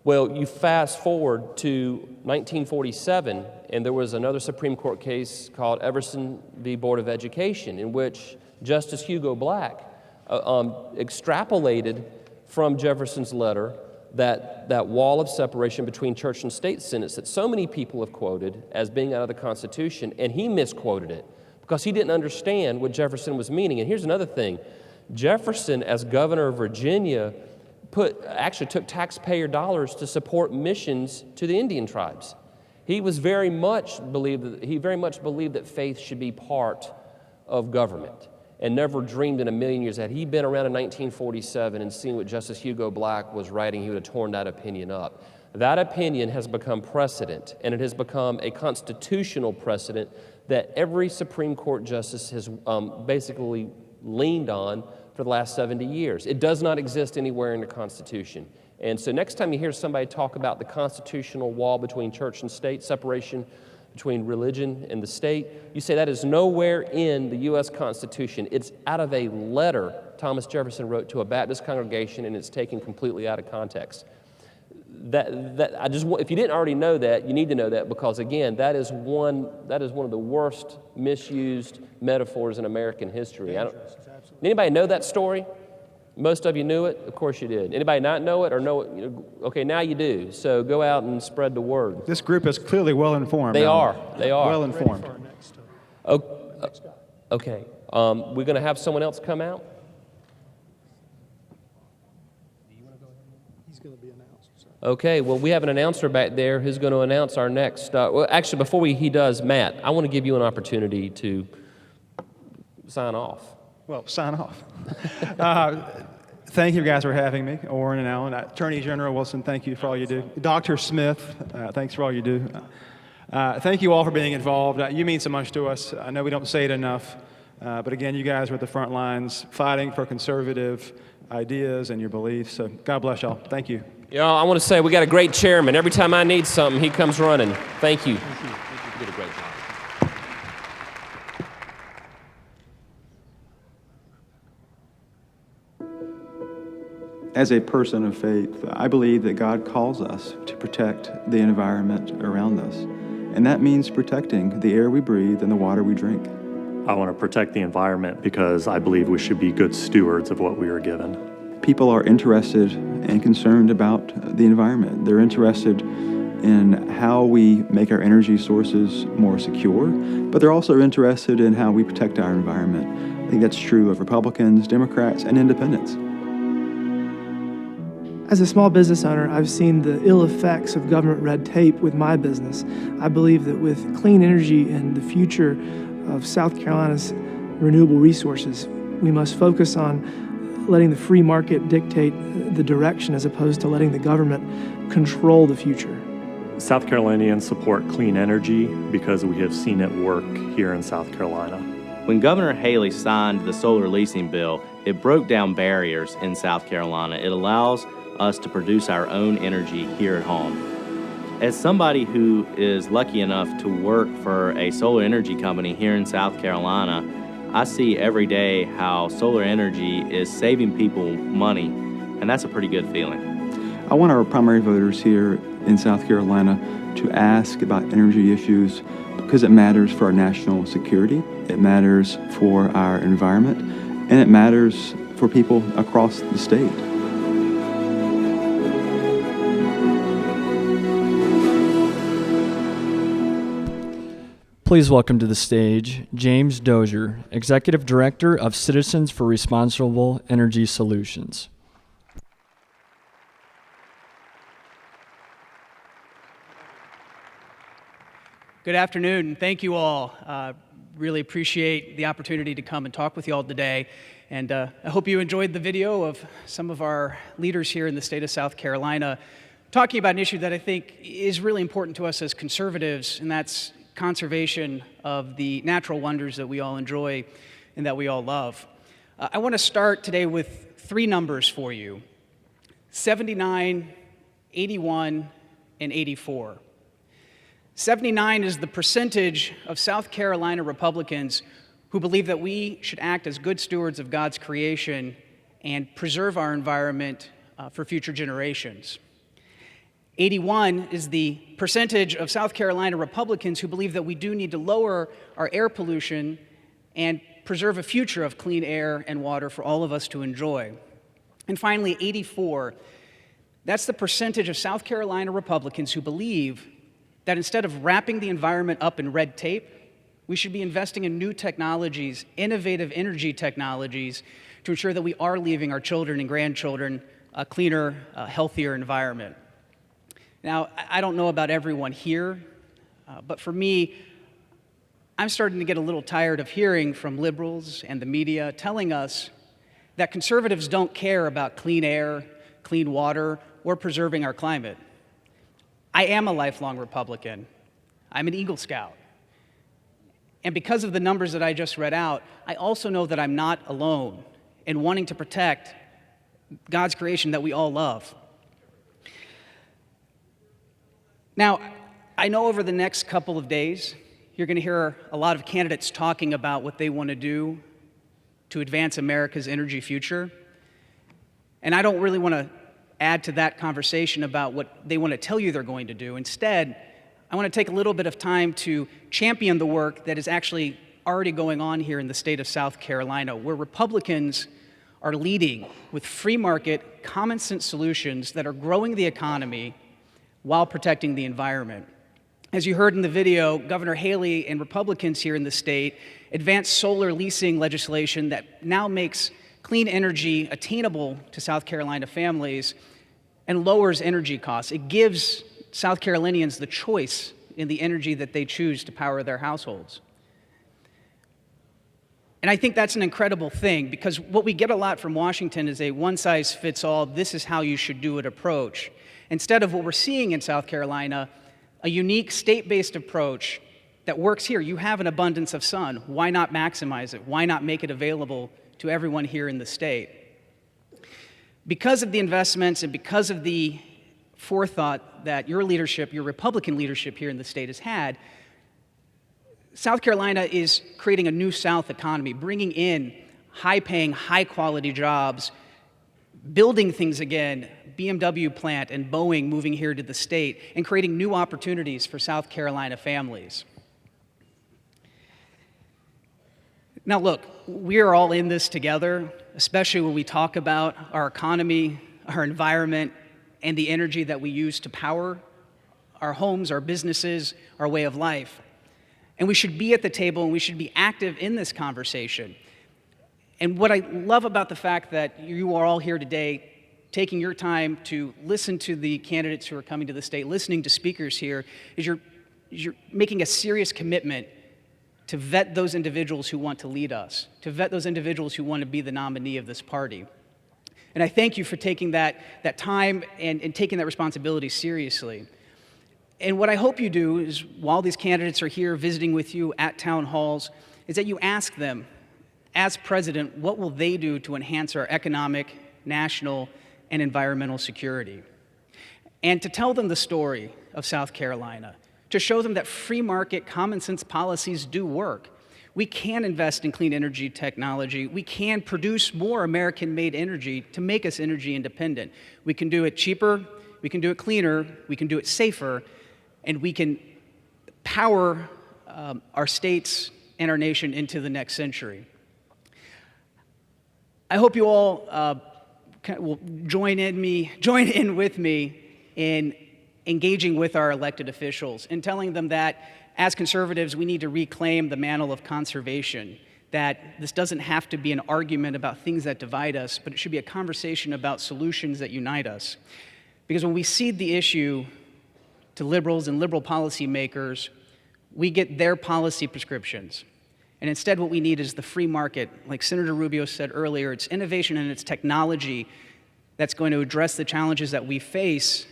Well, you fast forward to 1947, and there was another Supreme Court case called Everson v. Board of Education, in which Justice Hugo Black extrapolated from Jefferson's letter that wall of separation between church and state sentence that so many people have quoted as being out of the Constitution, and he misquoted it because he didn't understand what Jefferson was meaning. And here's another thing. Jefferson, as governor of Virginia, actually took taxpayer dollars to support missions to the Indian tribes. He very much believed that faith should be part of government, and never dreamed in a million years that he'd been around in 1947 and seen what Justice Hugo Black was writing, he would have torn that opinion up. That opinion has become precedent, and it has become a constitutional precedent that every Supreme Court justice has basically leaned on for the last 70 years. It does not exist anywhere in the Constitution. And so next time you hear somebody talk about the constitutional wall between church and state, separation between religion and the state, you say that is nowhere in the U.S. Constitution. It's out of a letter Thomas Jefferson wrote to a Baptist congregation, and it's taken completely out of context. If you didn't already know that, you need to know that, because again, that is one of the worst misused metaphors in American history. Anybody know that story? Most of you knew it. Of course you did. Anybody not know it or know it? Okay, now you do. So go out and spread the word. This group is clearly well informed. They are. Well informed. Okay. We're going to have someone else come out? He's going to be announced. So. Okay, well, we have an announcer back there who's going to announce our next. Well, actually, before he does, Matt, I want to give you an opportunity to sign off. Well, sign off. Thank you guys for having me, Oran and Alan. Attorney General Wilson, thank you for all you do. Dr. Smith, thanks for all you do. Thank you all for being involved. You mean so much to us. I know we don't say it enough, but again, you guys are at the front lines fighting for conservative ideas and your beliefs. So God bless y'all. Thank you. Y'all, I want to say we got a great chairman. Every time I need something, he comes running. Thank you. Thank you. You did a great job. As a person of faith, I believe that God calls us to protect the environment around us. And that means protecting the air we breathe and the water we drink. I want to protect the environment because I believe we should be good stewards of what we are given. People are interested and concerned about the environment. They're interested in how we make our energy sources more secure, but they're also interested in how we protect our environment. I think that's true of Republicans, Democrats, and independents. As a small business owner, I've seen the ill effects of government red tape with my business. I believe that with clean energy and the future of South Carolina's renewable resources, we must focus on letting the free market dictate the direction as opposed to letting the government control the future. South Carolinians support clean energy because we have seen it work here in South Carolina. When Governor Haley signed the solar leasing bill, it broke down barriers in South Carolina. It allows us to produce our own energy here at home. As somebody who is lucky enough to work for a solar energy company here in South Carolina, I see every day how solar energy is saving people money, and that's a pretty good feeling. I want our primary voters here in South Carolina to ask about energy issues because it matters for our national security, it matters for our environment, and it matters for people across the state. Please welcome to the stage James Dozier, Executive Director of Citizens for Responsible Energy Solutions. Good afternoon. Thank you all. Really appreciate the opportunity to come and talk with you all today. And I hope you enjoyed the video of some of our leaders here in the state of South Carolina talking about an issue that I think is really important to us as conservatives, and that's conservation of the natural wonders that we all enjoy and that we all love. I want to start today with three numbers for you: 79, 81, and 84. 79 is the percentage of South Carolina Republicans who believe that we should act as good stewards of God's creation and preserve our environment for future generations. 81 is the percentage of South Carolina Republicans who believe that we do need to lower our air pollution and preserve a future of clean air and water for all of us to enjoy. And finally, 84, that's the percentage of South Carolina Republicans who believe that instead of wrapping the environment up in red tape, we should be investing in new technologies, innovative energy technologies, to ensure that we are leaving our children and grandchildren a cleaner, healthier environment. Now, I don't know about everyone here, but for me, I'm starting to get a little tired of hearing from liberals and the media telling us that conservatives don't care about clean air, clean water, or preserving our climate. I am a lifelong Republican. I'm an Eagle Scout. And because of the numbers that I just read out, I also know that I'm not alone in wanting to protect God's creation that we all love. Now, I know over the next couple of days, you're going to hear a lot of candidates talking about what they want to do to advance America's energy future. And I don't really want to add to that conversation about what they want to tell you they're going to do. Instead, I want to take a little bit of time to champion the work that is actually already going on here in the state of South Carolina, where Republicans are leading with free market, common sense solutions that are growing the economy while protecting the environment. As you heard in the video, Governor Haley and Republicans here in the state advanced solar leasing legislation that now makes clean energy attainable to South Carolina families and lowers energy costs. It gives South Carolinians the choice in the energy that they choose to power their households. And I think that's an incredible thing, because what we get a lot from Washington is a one-size-fits-all, this is how you should do it approach. Instead of what we're seeing in South Carolina, a unique state-based approach that works here. You have an abundance of sun. Why not maximize it? Why not make it available to everyone here in the state? Because of the investments and because of the forethought that your leadership, your Republican leadership here in the state has had, South Carolina is creating a new South economy, bringing in high-paying, high-quality jobs, building things again, BMW plant and Boeing moving here to the state, and creating new opportunities for South Carolina families. Now look, we are all in this together, especially when we talk about our economy, our environment, and the energy that we use to power our homes, our businesses, our way of life. And we should be at the table and we should be active in this conversation. And what I love about the fact that you are all here today, taking your time to listen to the candidates who are coming to the state, listening to speakers here, is you're making a serious commitment to vet those individuals who want to lead us, to vet those individuals who want to be the nominee of this party. And I thank you for taking that time and taking that responsibility seriously. And what I hope you do is, while these candidates are here visiting with you at town halls, is that you ask them, as president, what will they do to enhance our economic, national, and environmental security? And to tell them the story of South Carolina, to show them that free market, common sense policies do work. We can invest in clean energy technology. We can produce more American-made energy to make us energy independent. We can do it cheaper, we can do it cleaner, we can do it safer, and we can power our states and our nation into the next century. I hope you all will join in with me in engaging with our elected officials and telling them that as conservatives, we need to reclaim the mantle of conservation, that this doesn't have to be an argument about things that divide us, but it should be a conversation about solutions that unite us. Because when we cede the issue to liberals and liberal policymakers, we get their policy prescriptions. And instead what we need is the free market. Like Senator Rubio said earlier, it's innovation and it's technology that's going to address the challenges that we face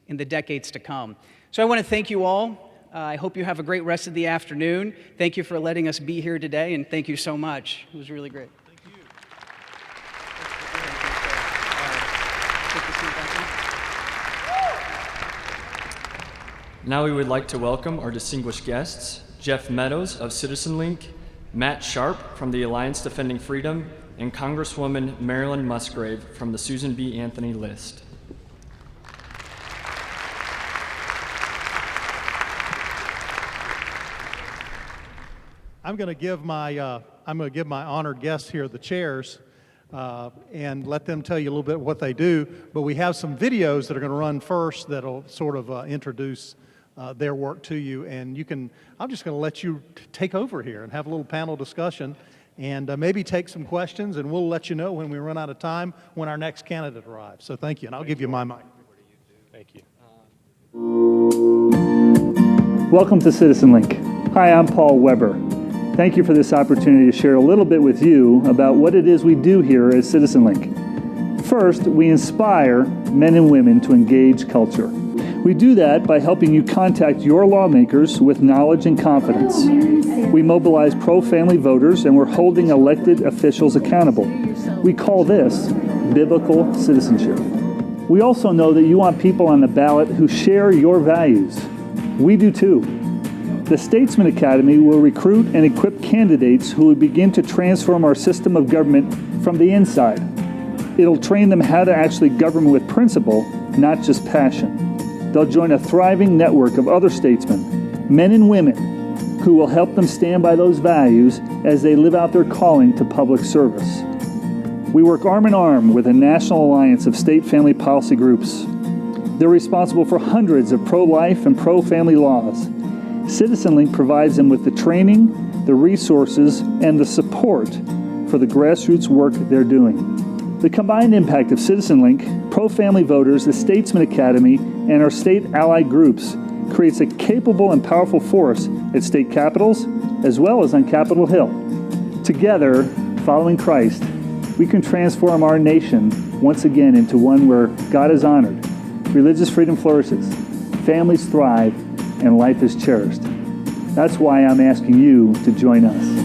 in the decades to come. So I want to thank you all. I hope you have a great rest of the afternoon. Thank you for letting us be here today, and thank you so much. It was really great. Thank you. Now we would like to welcome our distinguished guests, Jeff Meadows of Citizen Link, Matt Sharp from the Alliance Defending Freedom, and Congresswoman Marilyn Musgrave from the Susan B. Anthony list. I'm going to give my honored guests here the chairs and let them tell you a little bit what they do. But we have some videos that are going to run first that'll sort of introduce their work to you. And I'm just going to let you take over here and have a little panel discussion and maybe take some questions. And we'll let you know when we run out of time when our next candidate arrives. So thank you, and I'll give you my mic. Thank you. Welcome to Citizen Link. Hi, I'm Paul Weber. Thank you for this opportunity to share a little bit with you about what it is we do here at Citizen Link. First, we inspire men and women to engage culture. We do that by helping you contact your lawmakers with knowledge and confidence. We mobilize pro-family voters, and we're holding elected officials accountable. We call this biblical citizenship. We also know that you want people on the ballot who share your values. We do too. The Statesman Academy will recruit and equip candidates who will begin to transform our system of government from the inside. It'll train them how to actually govern with principle, not just passion. They'll join a thriving network of other statesmen, men and women, who will help them stand by those values as they live out their calling to public service. We work arm in arm with a national alliance of state family policy groups. They're responsible for hundreds of pro-life and pro-family laws. CitizenLink provides them with the training, the resources, and the support for the grassroots work they're doing. The combined impact of CitizenLink, pro-family voters, the Statesman Academy, and our state allied groups creates a capable and powerful force at state capitals as well as on Capitol Hill. Together, following Christ, we can transform our nation once again into one where God is honored, religious freedom flourishes, families thrive, and life is cherished. That's why I'm asking you to join us.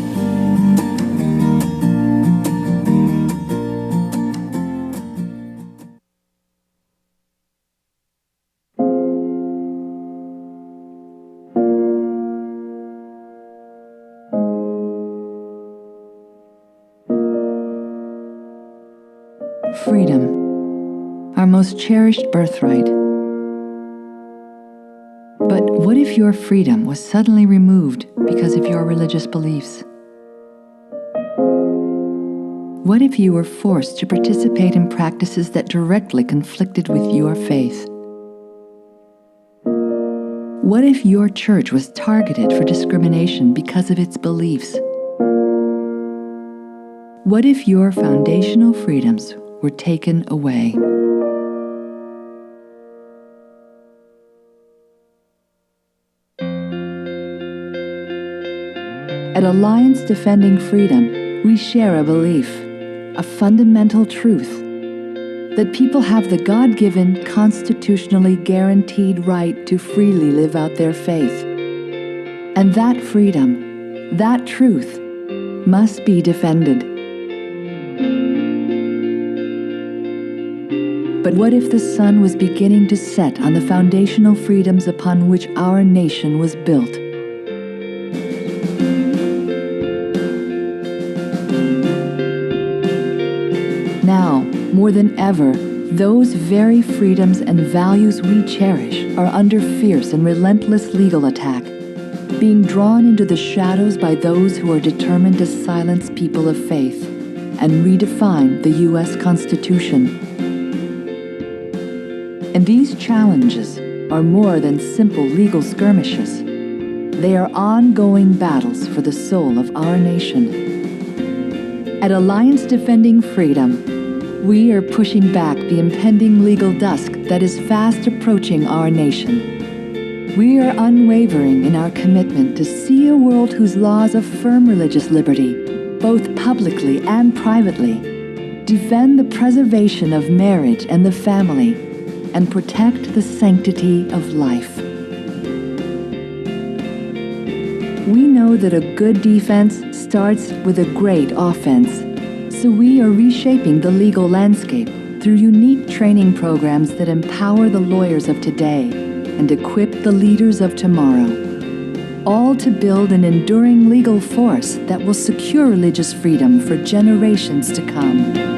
Freedom, our most cherished birthright. But what if your freedom was suddenly removed because of your religious beliefs? What if you were forced to participate in practices that directly conflicted with your faith? What if your church was targeted for discrimination because of its beliefs? What if your foundational freedoms were taken away? At Alliance Defending Freedom, we share a belief, a fundamental truth, that people have the God-given, constitutionally guaranteed right to freely live out their faith. And that freedom, that truth, must be defended. But what if the sun was beginning to set on the foundational freedoms upon which our nation was built? Now, more than ever, those very freedoms and values we cherish are under fierce and relentless legal attack, being drawn into the shadows by those who are determined to silence people of faith and redefine the U.S. Constitution. And these challenges are more than simple legal skirmishes. They are ongoing battles for the soul of our nation. At Alliance Defending Freedom, we are pushing back the impending legal dusk that is fast approaching our nation. We are unwavering in our commitment to see a world whose laws affirm religious liberty, both publicly and privately, defend the preservation of marriage and the family, and protect the sanctity of life. We know that a good defense starts with a great offense, so we are reshaping the legal landscape through unique training programs that empower the lawyers of today and equip the leaders of tomorrow, all to build an enduring legal force that will secure religious freedom for generations to come.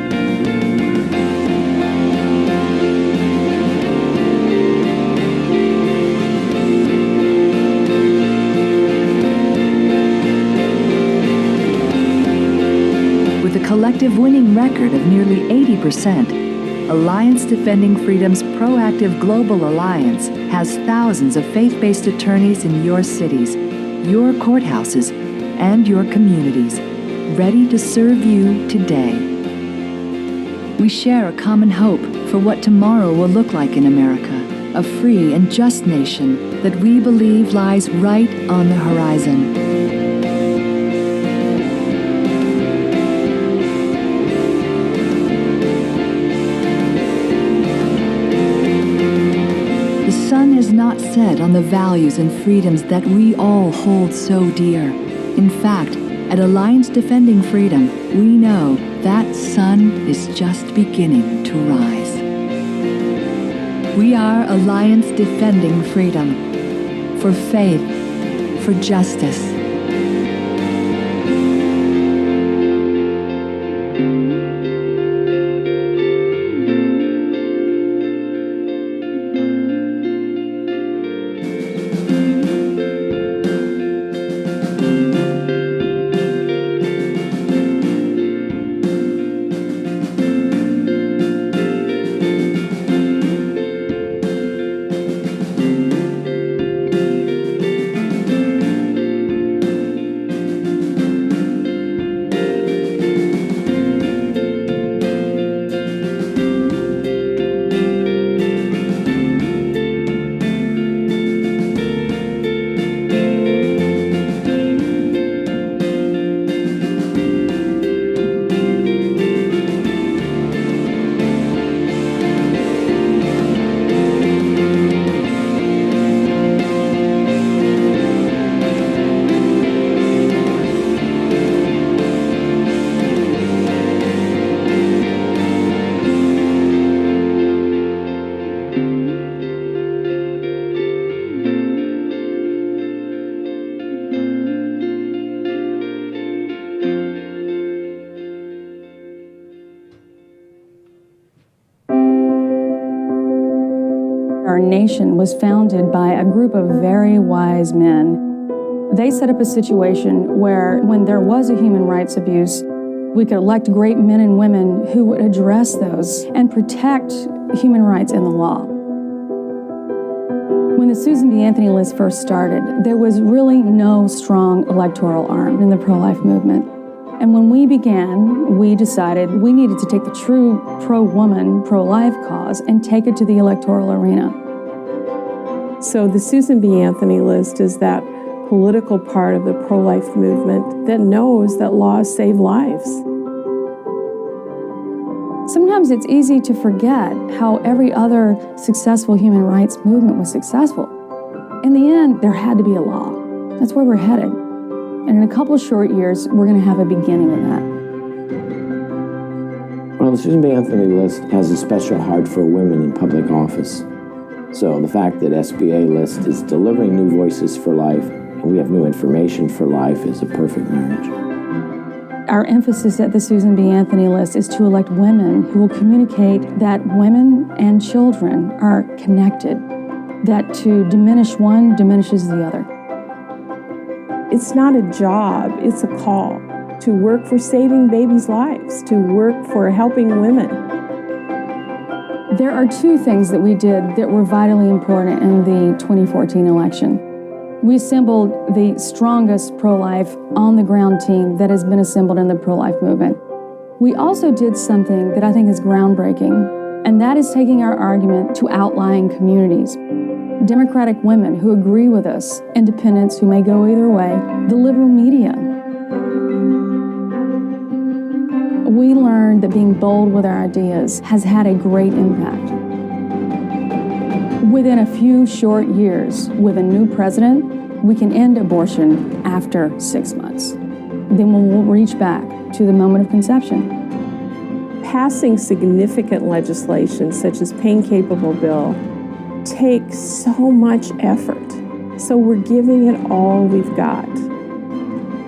Collective winning record of nearly 80%, Alliance Defending Freedom's proactive global alliance has thousands of faith-based attorneys in your cities, your courthouses, and your communities, ready to serve you today. We share a common hope for what tomorrow will look like in America, a free and just nation that we believe lies right on the horizon. The sun has not set on the values and freedoms that we all hold so dear. In fact, at Alliance Defending Freedom, we know that sun is just beginning to rise. We are Alliance Defending Freedom, for faith, for justice. nation was founded by a group of very wise men. They set up a situation where when there was a human rights abuse, we could elect great men and women who would address those and protect human rights in the law. When the Susan B. Anthony list first started, there was really no strong electoral arm in the pro-life movement. And when we began, we decided we needed to take the true pro-woman, pro-life cause and take it to the electoral arena. So the Susan B. Anthony list is that political part of the pro-life movement that knows that laws save lives. Sometimes it's easy to forget how every other successful human rights movement was successful. In the end, there had to be a law. That's where we're headed. And in a couple short years, we're going to have a beginning of that. Well, the Susan B. Anthony list has a special heart for women in public office. So the fact that SBA List is delivering new voices for life, and we have new information for life, is a perfect marriage. Our emphasis at the Susan B. Anthony list is to elect women who will communicate that women and children are connected, that to diminish one diminishes the other. It's not a job, it's a call to work for saving babies' lives, to work for helping women. There are two things that we did that were vitally important in the 2014 election. We assembled the strongest pro-life, on-the-ground team that has been assembled in the pro-life movement. We also did something that I think is groundbreaking, and that is taking our argument to outlying communities. Democratic women who agree with us, independents who may go either way, the liberal media. We learned that being bold with our ideas has had a great impact. Within a few short years, with a new president, we can end abortion after 6 months. Then we'll reach back to the moment of conception. Passing significant legislation, such as pain-capable bill, takes so much effort. So we're giving it all we've got.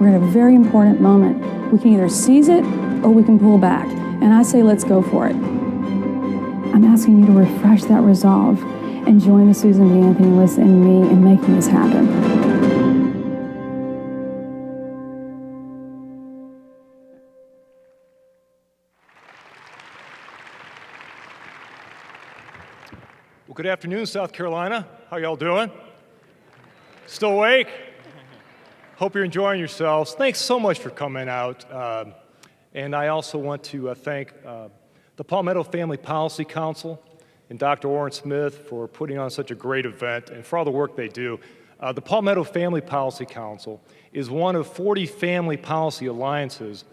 We're at a very important moment. We can either seize it or we can pull back. And I say let's go for it. I'm asking you to refresh that resolve and join the Susan B. Anthony list and me in making this happen. Well, good afternoon, South Carolina. How y'all doing? Still awake? Hope you're enjoying yourselves. Thanks so much for coming out. And I also want to thank the Palmetto Family Policy Council and Dr. Oran Smith for putting on such a great event and for all the work they do. The Palmetto Family Policy Council is one of 40 family policy alliances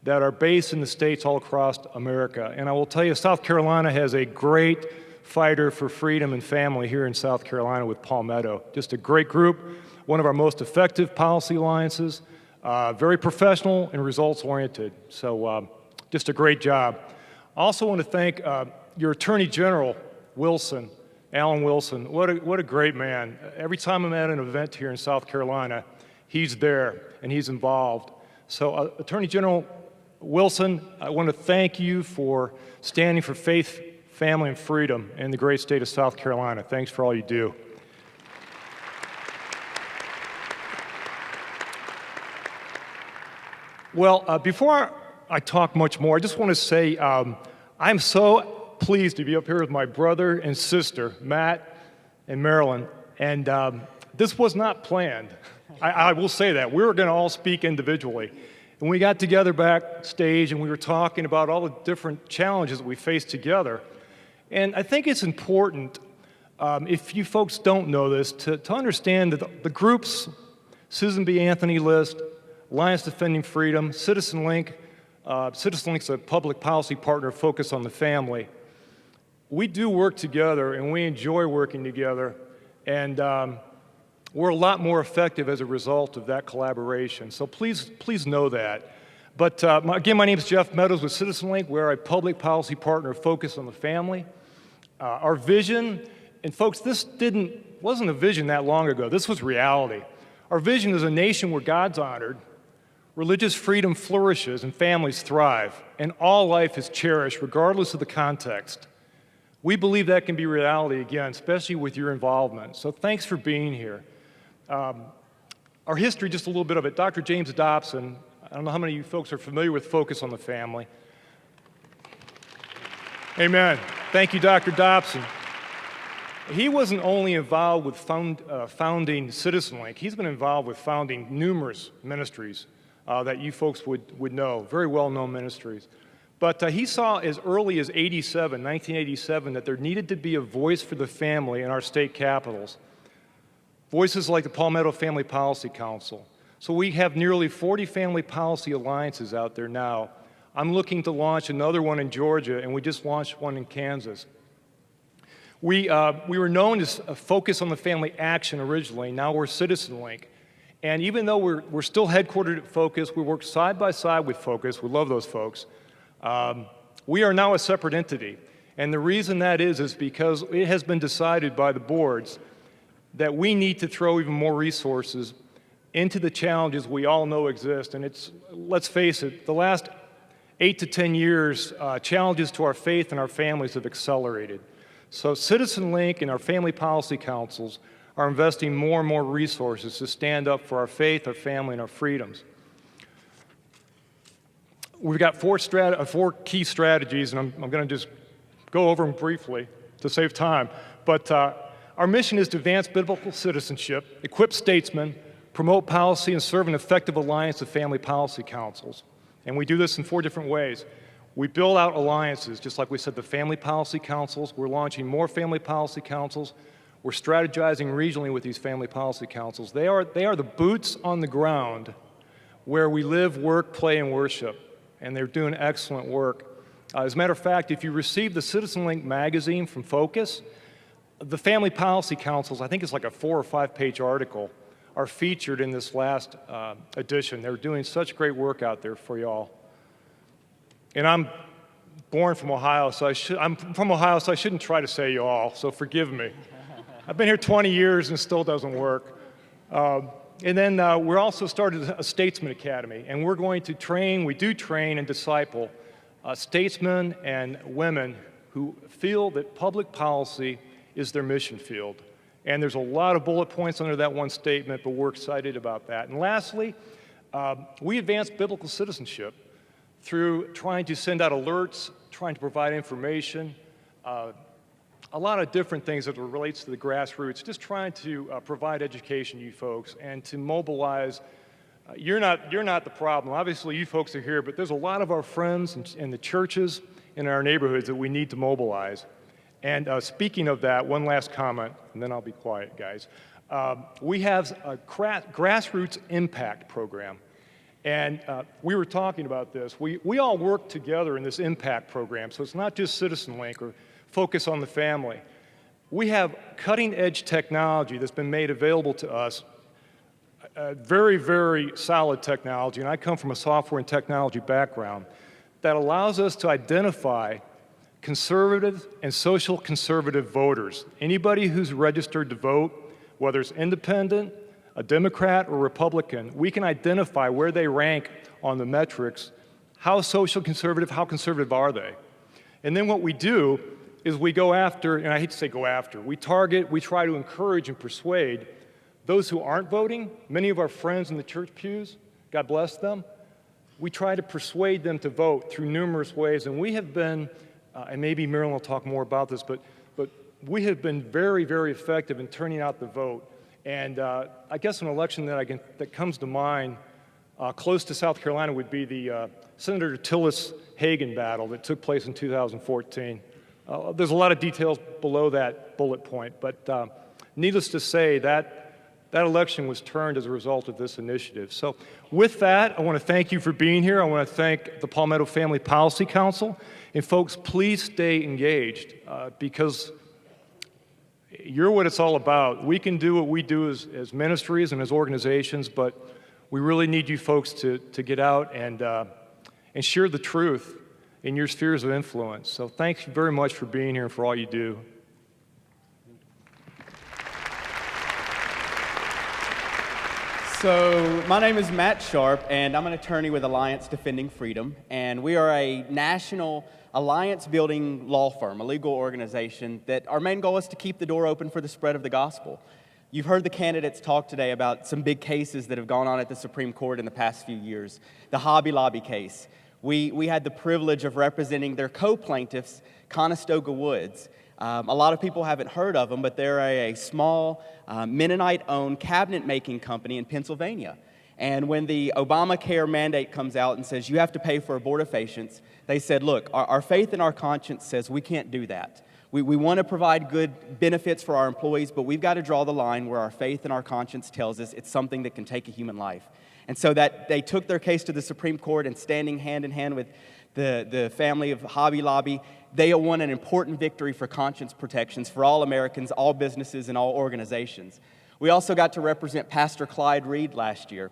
that are based in the states all across America. And I will tell you, South Carolina has a great fighter for freedom and family here in South Carolina with Palmetto. Just a great group, one of our most effective policy alliances, very professional and results-oriented. So just a great job. I also want to thank your Attorney General, Wilson, Alan Wilson. What a great man. Every time I'm at an event here in South Carolina, he's there and he's involved. So Attorney General Wilson, I want to thank you for standing for faith, family, and freedom in the great state of South Carolina. Thanks for all you do. Well, before I talk much more, I just want to say I'm so pleased to be up here with my brother and sister, Matt and Marilyn, and this was not planned. I will say that. We were going to all speak individually. And we got together backstage and we were talking about all the different challenges that we face together. And I think it's important, if you folks don't know this, to understand that the groups, Susan B. Anthony List, Alliance Defending Freedom, Citizen Link, Citizen Link's a public policy partner focused on the family. We do work together and we enjoy working together, and we're a lot more effective as a result of that collaboration. So please know that. But again, my name is Jeff Meadows with Citizen Link. We're a public policy partner focused on the family. Our vision, and folks, this wasn't a vision that long ago. This was reality. Our vision is a nation where God's honored, religious freedom flourishes, and families thrive, and all life is cherished regardless of the context. We believe that can be reality again, especially with your involvement. So thanks for being here. Our history, just a little bit of it. Dr. James Dobson, I don't know how many of you folks are familiar with Focus on the Family. Amen. Thank you, Dr. Dobson. He wasn't only involved with founding Citizen Link, he's been involved with founding numerous ministries that you folks would know, very well-known ministries. But he saw as early as 1987, that there needed to be a voice for the family in our state capitals. Voices like the Palmetto Family Policy Council. So we have nearly 40 family policy alliances out there now. I'm looking to launch another one in Georgia, and we just launched one in Kansas. We were known as Focus on the Family Action originally. Now we're Citizen Link. And even though we're still headquartered at Focus, we work side by side with Focus. We love those folks. We are now a separate entity. And the reason that is because it has been decided by the boards that we need to throw even more resources into the challenges we all know exist. And let's face it, the last 8 to 10 years, challenges to our faith and our families have accelerated. So Citizen Link and our family policy councils are investing more and more resources to stand up for our faith, our family, and our freedoms. We've got four key strategies, and I'm going to just go over them briefly to save time. But our mission is to advance biblical citizenship, equip statesmen, promote policy, and serve an effective alliance of family policy councils. And we do this in 4 different ways. We build out alliances, just like we said, the family policy councils. We're launching more family policy councils. We're strategizing regionally with these family policy councils. They are the boots on the ground where we live, work, play, and worship. And they're doing excellent work. As a matter of fact, if you receive the Citizen Link magazine from Focus, the family policy councils, I think it's like a 4 or 5 page article, are featured in this last edition. They're doing such great work out there for y'all. And I'm born from Ohio, I'm from Ohio, so I shouldn't try to say y'all, so forgive me. I've been here 20 years and it still doesn't work. And then we're also started a Statesman Academy, and we're going to train and disciple statesmen and women who feel that public policy is their mission field. And there's a lot of bullet points under that one statement, but we're excited about that. And lastly, we advance biblical citizenship through trying to send out alerts, trying to provide information, a lot of different things that relates to the grassroots, just trying to provide education to you folks and to mobilize. You're not the problem. Obviously, you folks are here, but there's a lot of our friends in the churches in our neighborhoods that we need to mobilize. And speaking of that, one last comment, and then I'll be quiet, guys. We have a grassroots impact program. And we were talking about this. We all work together in this impact program, so it's not just Citizen Link or Focus on the Family. We have cutting-edge technology that's been made available to us, very, very solid technology, and I come from a software and technology background, that allows us to identify conservative and social conservative voters. Anybody who's registered to vote, whether it's independent, a Democrat or Republican, we can identify where they rank on the metrics, how social conservative, how conservative are they? And then what we do is we go after, and I hate to say go after, we target, we try to encourage and persuade those who aren't voting. Many of our friends in the church pews, God bless them, we try to persuade them to vote through numerous ways, and we have been, and maybe Marilyn will talk more about this, but we have been very, very effective in turning out the vote. And I guess an election that comes to mind close to South Carolina would be the Senator Tillis-Hagan battle that took place in 2014. There's a lot of details below that bullet point, but needless to say, that election was turned as a result of this initiative. So with that, I want to thank you for being here. I want to thank the Palmetto Family Policy Council. And folks, please stay engaged because you're what it's all about. We can do what we do as ministries and as organizations, but we really need you folks to get out and share the truth in your spheres of influence. So thanks very much for being here and for all you do. So my name is Matt Sharp, and I'm an attorney with Alliance Defending Freedom, and we are a national alliance building law firm, a legal organization that our main goal is to keep the door open for the spread of the gospel. You've heard the candidates talk today about some big cases that have gone on at the Supreme Court in the past few years. The Hobby Lobby case. We had the privilege of representing their co-plaintiffs, Conestoga Woods. A lot of people haven't heard of them, but they're a small Mennonite-owned cabinet-making company in Pennsylvania. And when the Obamacare mandate comes out and says you have to pay for abortifacients, they said, look, our faith and our conscience says we can't do that. We want to provide good benefits for our employees, but we've got to draw the line where our faith and our conscience tells us it's something that can take a human life. And so that they took their case to the Supreme Court, and standing hand in hand with the family of Hobby Lobby, they won an important victory for conscience protections for all Americans, all businesses, and all organizations. We also got to represent Pastor Clyde Reed last year.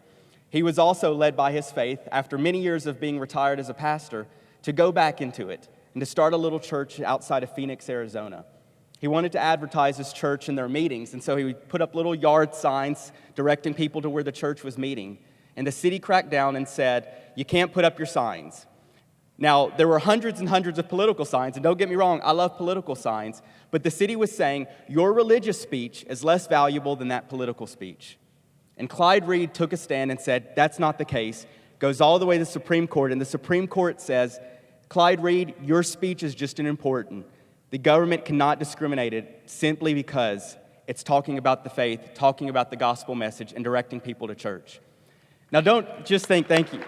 He was also led by his faith, after many years of being retired as a pastor, to go back into it and to start a little church outside of Phoenix, Arizona. He wanted to advertise his church in their meetings, and so he would put up little yard signs directing people to where the church was meeting. And the city cracked down and said, you can't put up your signs. Now, there were hundreds and hundreds of political signs, and don't get me wrong, I love political signs, but the city was saying, your religious speech is less valuable than that political speech. And Clyde Reed took a stand and said, that's not the case, goes all the way to the Supreme Court, and the Supreme Court says, Clyde Reed, your speech is just as important. The government cannot discriminate it simply because it's talking about the faith, talking about the gospel message, and directing people to church. Now, don't just think, thank you.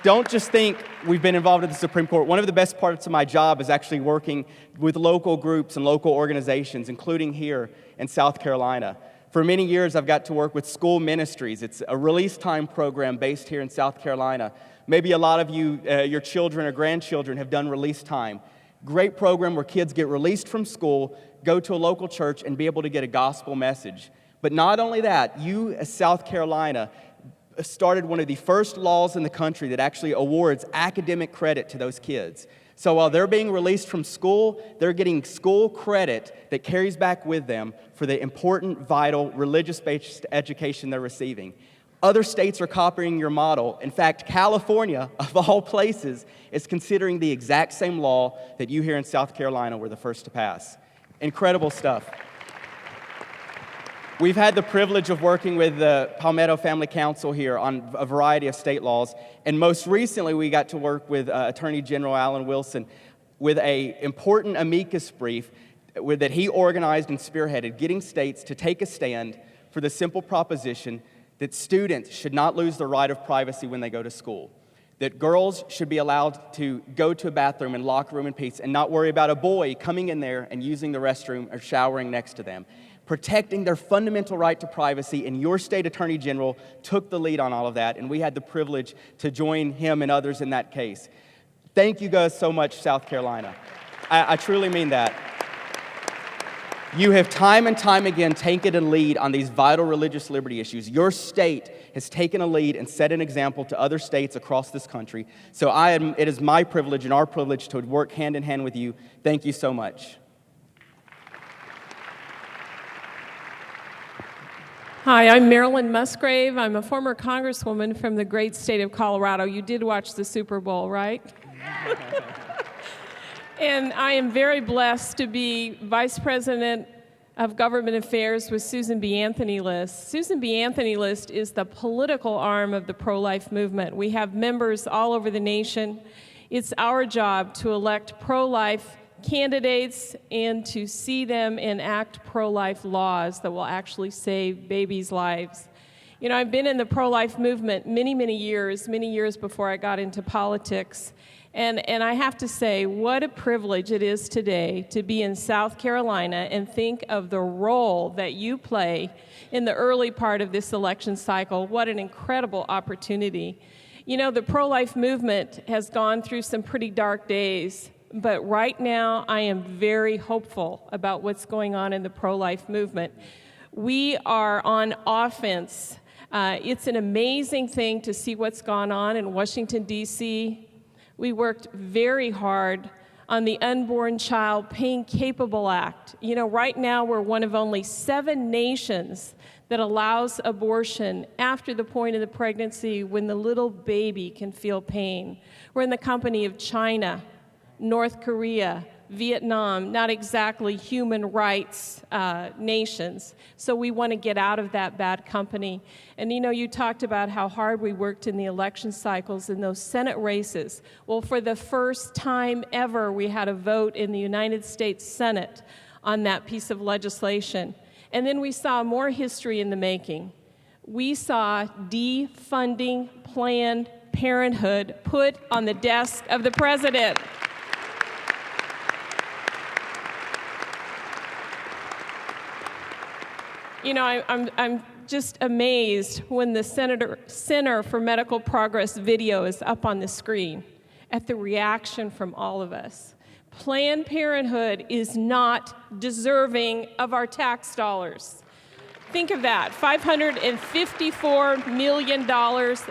Don't just think we've been involved at the Supreme Court. One of the best parts of my job is actually working with local groups and local organizations, including here in South Carolina. For many years, I've got to work with school ministries. It's a release time program based here in South Carolina. Maybe a lot of you, your children or grandchildren have done release time. Great program where kids get released from school, go to a local church, and be able to get a gospel message. But not only that, you, as South Carolina, started one of the first laws in the country that actually awards academic credit to those kids. So while they're being released from school, they're getting school credit that carries back with them for the important, vital, religious-based education they're receiving. Other states are copying your model. In fact, California, of all places, is considering the exact same law that you here in South Carolina were the first to pass. Incredible stuff. We've had the privilege of working with the Palmetto Family Council here on a variety of state laws, and most recently we got to work with Attorney General Alan Wilson with an important amicus brief that he organized and spearheaded, getting states to take a stand for the simple proposition that students should not lose the right of privacy when they go to school, that girls should be allowed to go to a bathroom and locker room in peace and not worry about a boy coming in there and using the restroom or showering next to them, protecting their fundamental right to privacy. And your state attorney general took the lead on all of that, and we had the privilege to join him and others in that case. Thank you guys so much, South Carolina. I truly mean that. You have time and time again taken a lead on these vital religious liberty issues. Your state has taken a lead and set an example to other states across this country. So it is my privilege and our privilege to work hand in hand with you. Thank you so much. Hi, I'm Marilyn Musgrave. I'm a former congresswoman from the great state of Colorado. You did watch the Super Bowl, right? And I am very blessed to be Vice President of Government Affairs with Susan B. Anthony List. Susan B. Anthony List is the political arm of the pro-life movement. We have members all over the nation. It's our job to elect pro-life candidates and to see them enact pro-life laws that will actually save babies' lives. You know, I've been in the pro-life movement many years before I got into politics. And I have to say, what a privilege it is today to be in South Carolina and think of the role that you play in the early part of this election cycle. What an incredible opportunity. You know, the pro-life movement has gone through some pretty dark days, but right now I am very hopeful about what's going on in the pro-life movement. We are on offense. It's an amazing thing to see what's gone on in Washington, D.C. We worked very hard on the Unborn Child Pain Capable Act. You know, right now we're one of only 7 nations that allows abortion after the point of the pregnancy when the little baby can feel pain. We're in the company of China, North Korea, Vietnam, not exactly human rights nations. So we want to get out of that bad company. And you talked about how hard we worked in the election cycles in those Senate races. Well, for the first time ever, we had a vote in the United States Senate on that piece of legislation. And then we saw more history in the making. We saw defunding Planned Parenthood put on the desk of the president. I'm just amazed when the Center for Medical Progress video is up on the screen at the reaction from all of us. Planned Parenthood is not deserving of our tax dollars. Think of that, $554 million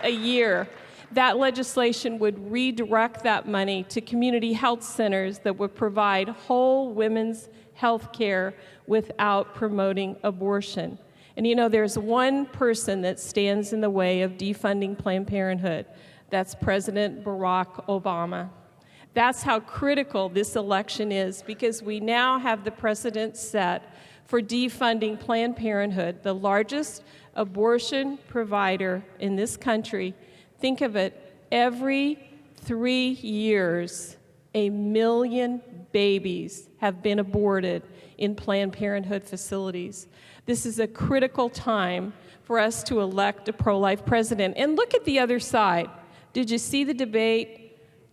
a year. That legislation would redirect that money to community health centers that would provide whole women's health care without promoting abortion. And there's one person that stands in the way of defunding Planned Parenthood. That's President Barack Obama. That's how critical this election is, because we now have the precedent set for defunding Planned Parenthood, the largest abortion provider in this country. Think of it, every 3 years, 1 million babies have been aborted in Planned Parenthood facilities. This is a critical time for us to elect a pro-life president. And look at the other side. Did you see the debate?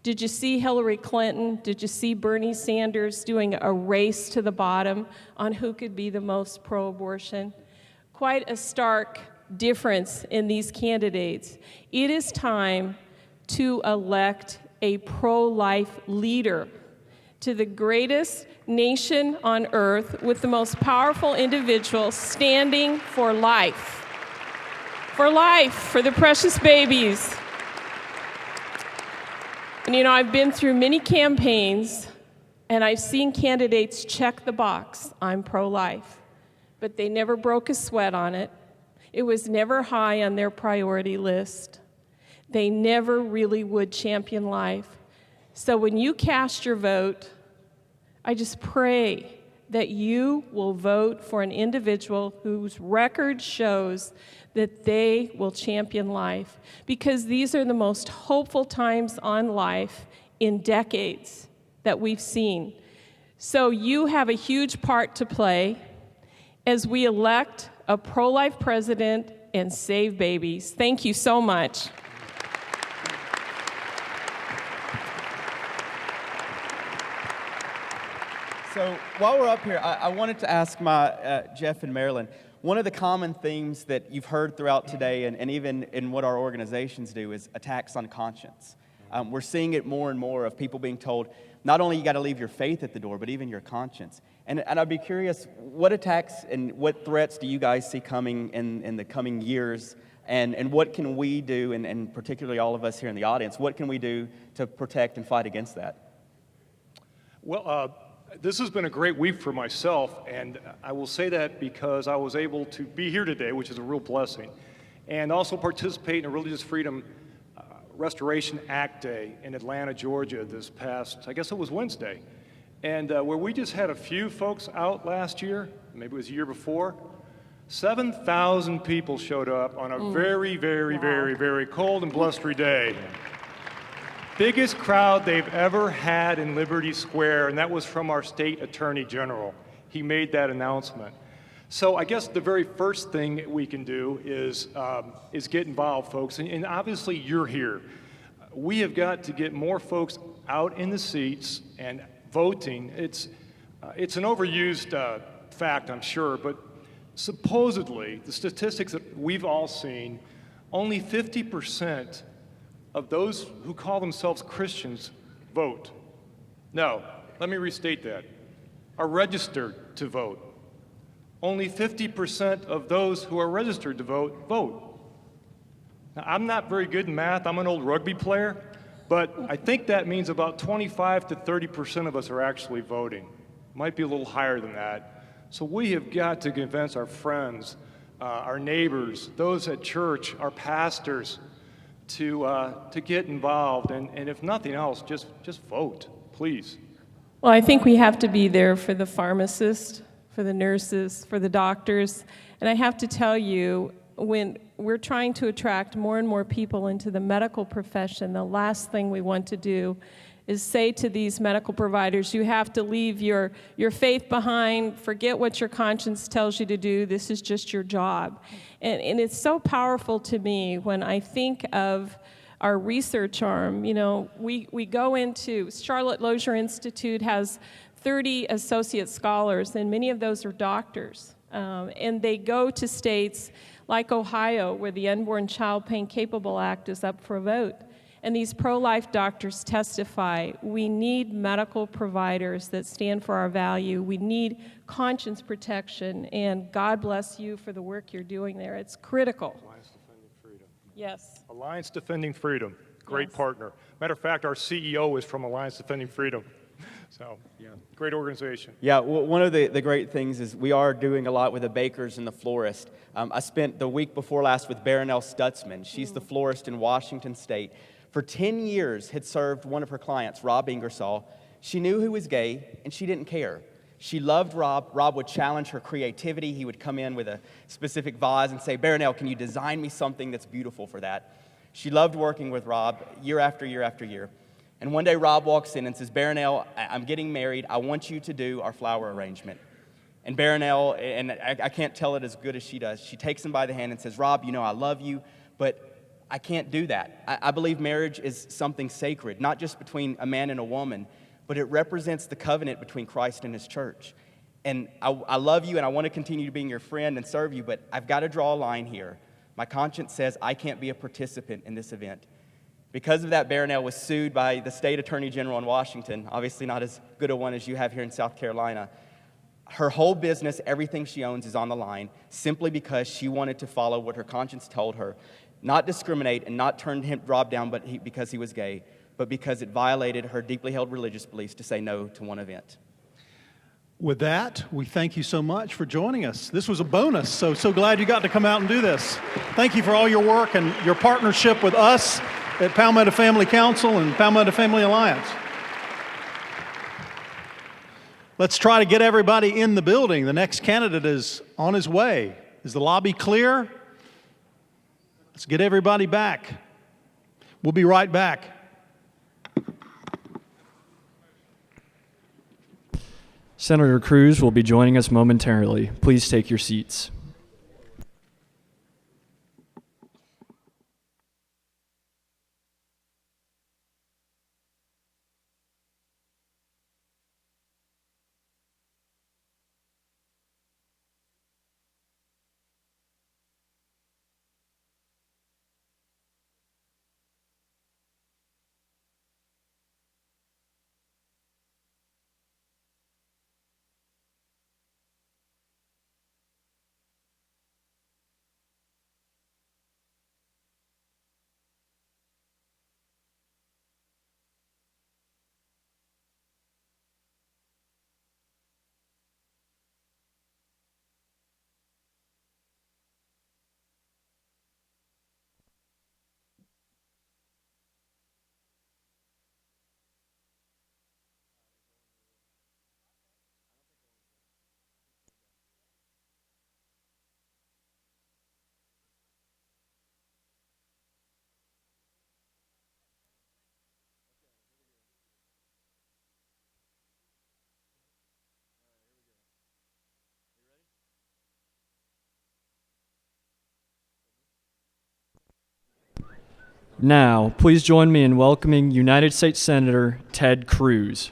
Did you see Hillary Clinton? Did you see Bernie Sanders doing a race to the bottom on who could be the most pro-abortion? Quite a stark difference in these candidates. It is time to elect a pro-life leader to the greatest nation on earth with the most powerful individual standing for life. For life, for the precious babies. And I've been through many campaigns, and I've seen candidates check the box, I'm pro-life, but they never broke a sweat on it. It was never high on their priority list. They never really would champion life. So when you cast your vote, I just pray that you will vote for an individual whose record shows that they will champion life, because these are the most hopeful times on life in decades that we've seen. So you have a huge part to play as we elect a pro-life president and save babies. Thank you so much. So while we're up here, I wanted to ask my Jeff and Marilyn, one of the common themes that you've heard throughout today, and even in what our organizations do, is attacks on conscience. We're seeing it more and more of people being told, not only you got to leave your faith at the door, but even your conscience. And I'd be curious, what attacks and what threats do you guys see coming in the coming years? And what can we do, and particularly all of us here in the audience, what can we do to protect and fight against that? Well, this has been a great week for myself, and I will say that because I was able to be here today, which is a real blessing, and also participate in a Religious Freedom Restoration Act Day in Atlanta, Georgia this past, I guess it was Wednesday, and where we just had a few folks out last year, maybe it was the year before, 7,000 people showed up on a very, very, very, very cold and blustery day. Biggest crowd they've ever had in Liberty Square, and that was from our state attorney general. He made that announcement. So I guess the very first thing we can do is get involved, folks, and obviously you're here. We have got to get more folks out in the seats and voting. It's an overused fact, I'm sure, but supposedly, the statistics that we've all seen, only 50% of those who call themselves Christians vote. No, let me restate that. Are registered to vote. Only 50% of those who are registered to vote, vote. Now, I'm not very good in math. I'm an old rugby player, but I think that means about 25 to 30% of us are actually voting. Might be a little higher than that. So we have got to convince our friends, our neighbors, those at church, our pastors, to get involved, and if nothing else, just vote. please. Well, I think we have to be there for the pharmacists, for the nurses, for the doctors. And I have to tell you, when we're trying to attract more and more people into the medical profession, the last thing we want to do is say to these medical providers, you have to leave your faith behind, forget what your conscience tells you to do, this is just your job. And it's so powerful to me when I think of our research arm. You know, we go into, Charlotte Lozier Institute has 30 associate scholars, and many of those are doctors. And they go to states like Ohio, where the Unborn Child Pain Capable Act is up for a vote. And these pro-life doctors testify, we need medical providers that stand for our value. We need conscience protection, and God bless you for the work you're doing there. It's critical. Alliance Defending Freedom. Yes. Alliance Defending Freedom, great Yes. partner. Matter of fact, our CEO is from Alliance Defending Freedom. So, yeah, great organization. Yeah, well, one of the great things is we are doing a lot with the bakers and the florist. I spent the week before last with Baronelle Stutzman. She's the florist in Washington State. For 10 years had served one of her clients, Rob Ingersoll. She knew he was gay, and she didn't care. She loved Rob. Rob would challenge her creativity. He would come in with a specific vase and say, Baronelle, can you design me something that's beautiful for that? She loved working with Rob year after year after year. And one day Rob walks in and says, Baronelle, I'm getting married. I want you to do our flower arrangement. And Baronelle, and I can't tell it as good as she does, she takes him by the hand and says, Rob, you know I love you, but I can't do that. I believe marriage is something sacred, not just between a man and a woman, but it represents the covenant between Christ and his church. And I love you, and I want to continue to be your friend and serve you, but I've got to draw a line here. My conscience says I can't be a participant in this event. Because of that, Baronelle was sued by the state attorney general in Washington, obviously not as good a one as you have here in South Carolina. Her whole business, everything she owns is on the line, simply because she wanted to follow what her conscience told her. Not discriminate and not turn Rob down because he was gay, but because it violated her deeply held religious beliefs to say no to one event. With that, we thank you so much for joining us. This was a bonus, so glad you got to come out and do this. Thank you for all your work and your partnership with us at Palmetto Family Council and Palmetto Family Alliance. Let's try to get everybody in the building. The next candidate is on his way. Is the lobby clear? Let's get everybody back. We'll be right back. Senator Cruz will be joining us momentarily. Please take your seats. Now, please join me in welcoming United States Senator Ted Cruz.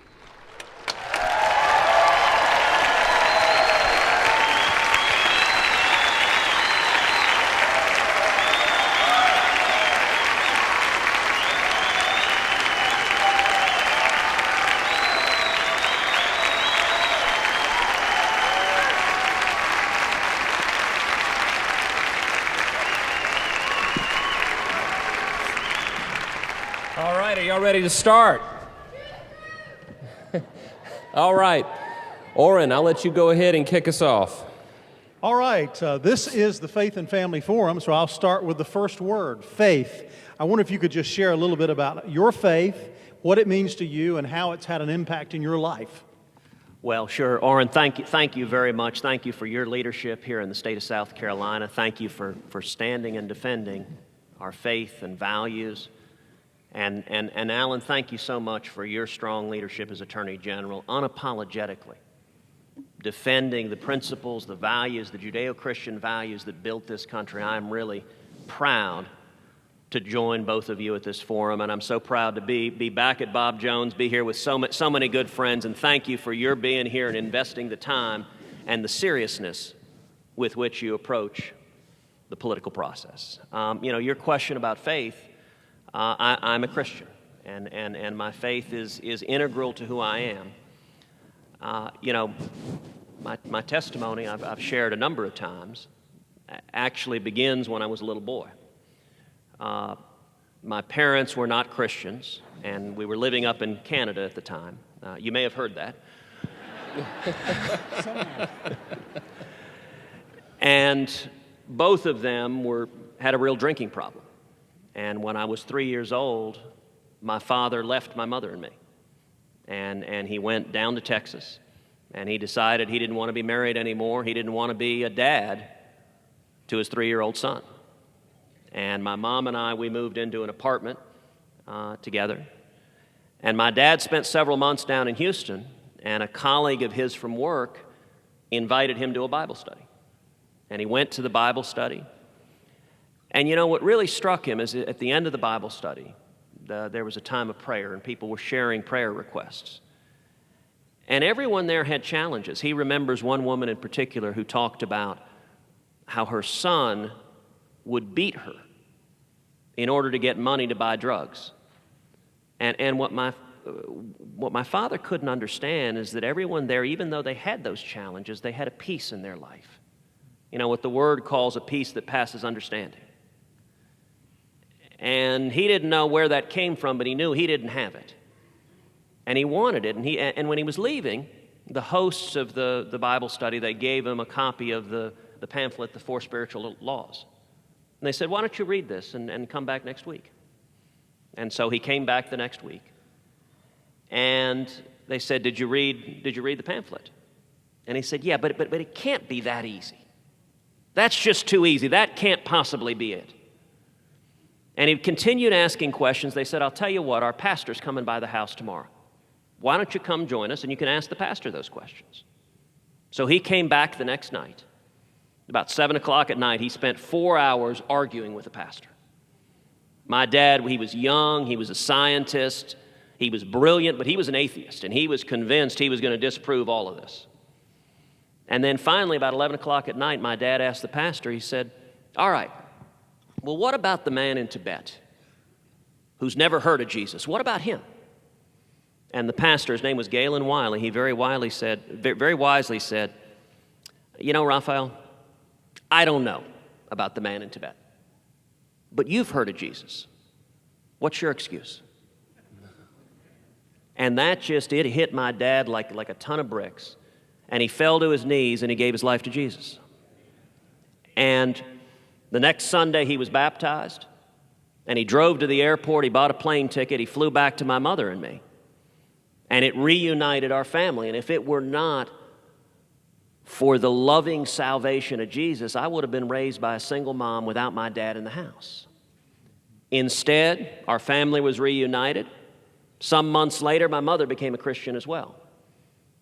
Ready to start? All right. Oran, I'll let you go ahead and kick us off. All right. This is the Faith and Family Forum, so I'll start with the first word, faith. I wonder if you could just share a little bit about your faith. what it means to you and how it's had an impact in your life. Well, sure. Oran, thank you very much. Thank you for your leadership here in the state of South Carolina. Thank you for standing and defending our faith and values. And Alan, thank you so much for your strong leadership as Attorney General, unapologetically defending the principles, the values, the Judeo-Christian values that built this country. I'm really proud to join both of you at this forum, and I'm so proud to be back at Bob Jones, be here with so many good friends, and thank you for your being here and investing the time and the seriousness with which you approach the political process. Your question about faith, I'm a Christian, and my faith is integral to who I am. My testimony, I've shared a number of times, actually begins when I was a little boy. My parents were not Christians, and we were living up in Canada at the time. You may have heard that. And both of them had a real drinking problem. And when I was 3 years old, my father left my mother and me. And he went down to Texas, and he decided he didn't want to be married anymore. He didn't want to be a dad to his 3-year-old son. And my mom and I, we moved into an apartment together. And my dad spent several months down in Houston, and a colleague of his from work invited him to a Bible study. And he went to the Bible study. And what really struck him is at the end of the Bible study, there was a time of prayer, and people were sharing prayer requests. And everyone there had challenges. He remembers one woman in particular who talked about how her son would beat her in order to get money to buy drugs. And what my father couldn't understand is that everyone there, even though they had those challenges, they had a peace in their life. What the Word calls a peace that passes understanding. And he didn't know where that came from, but he knew he didn't have it. And he wanted it. And when he was leaving, the hosts of the Bible study, they gave him a copy of the pamphlet, The Four Spiritual Laws. And they said, why don't you read this and come back next week? And so he came back the next week. And they said, did you read the pamphlet? And he said, yeah, but it can't be that easy. That's just too easy. That can't possibly be it. And he continued asking questions. They said, I'll tell you what, our pastor's coming by the house tomorrow. Why don't you come join us and you can ask the pastor those questions? So he came back the next night. About 7 o'clock at night, he spent 4 hours arguing with the pastor. My dad, he was young, he was a scientist, he was brilliant, but he was an atheist, and he was convinced he was going to disprove all of this. And then finally, about 11 o'clock at night, my dad asked the pastor, he said, all right, well, what about the man in Tibet who's never heard of Jesus? What about him? And the pastor, his name was Galen Wiley, he very wisely said, Raphael, I don't know about the man in Tibet, but you've heard of Jesus. What's your excuse? And that it hit my dad like a ton of bricks. And he fell to his knees and he gave his life to Jesus. And the next Sunday he was baptized, and he drove to the airport, he bought a plane ticket, he flew back to my mother and me. And it reunited our family. And if it were not for the loving salvation of Jesus, I would have been raised by a single mom without my dad in the house. Instead, our family was reunited. Some months later, my mother became a Christian as well.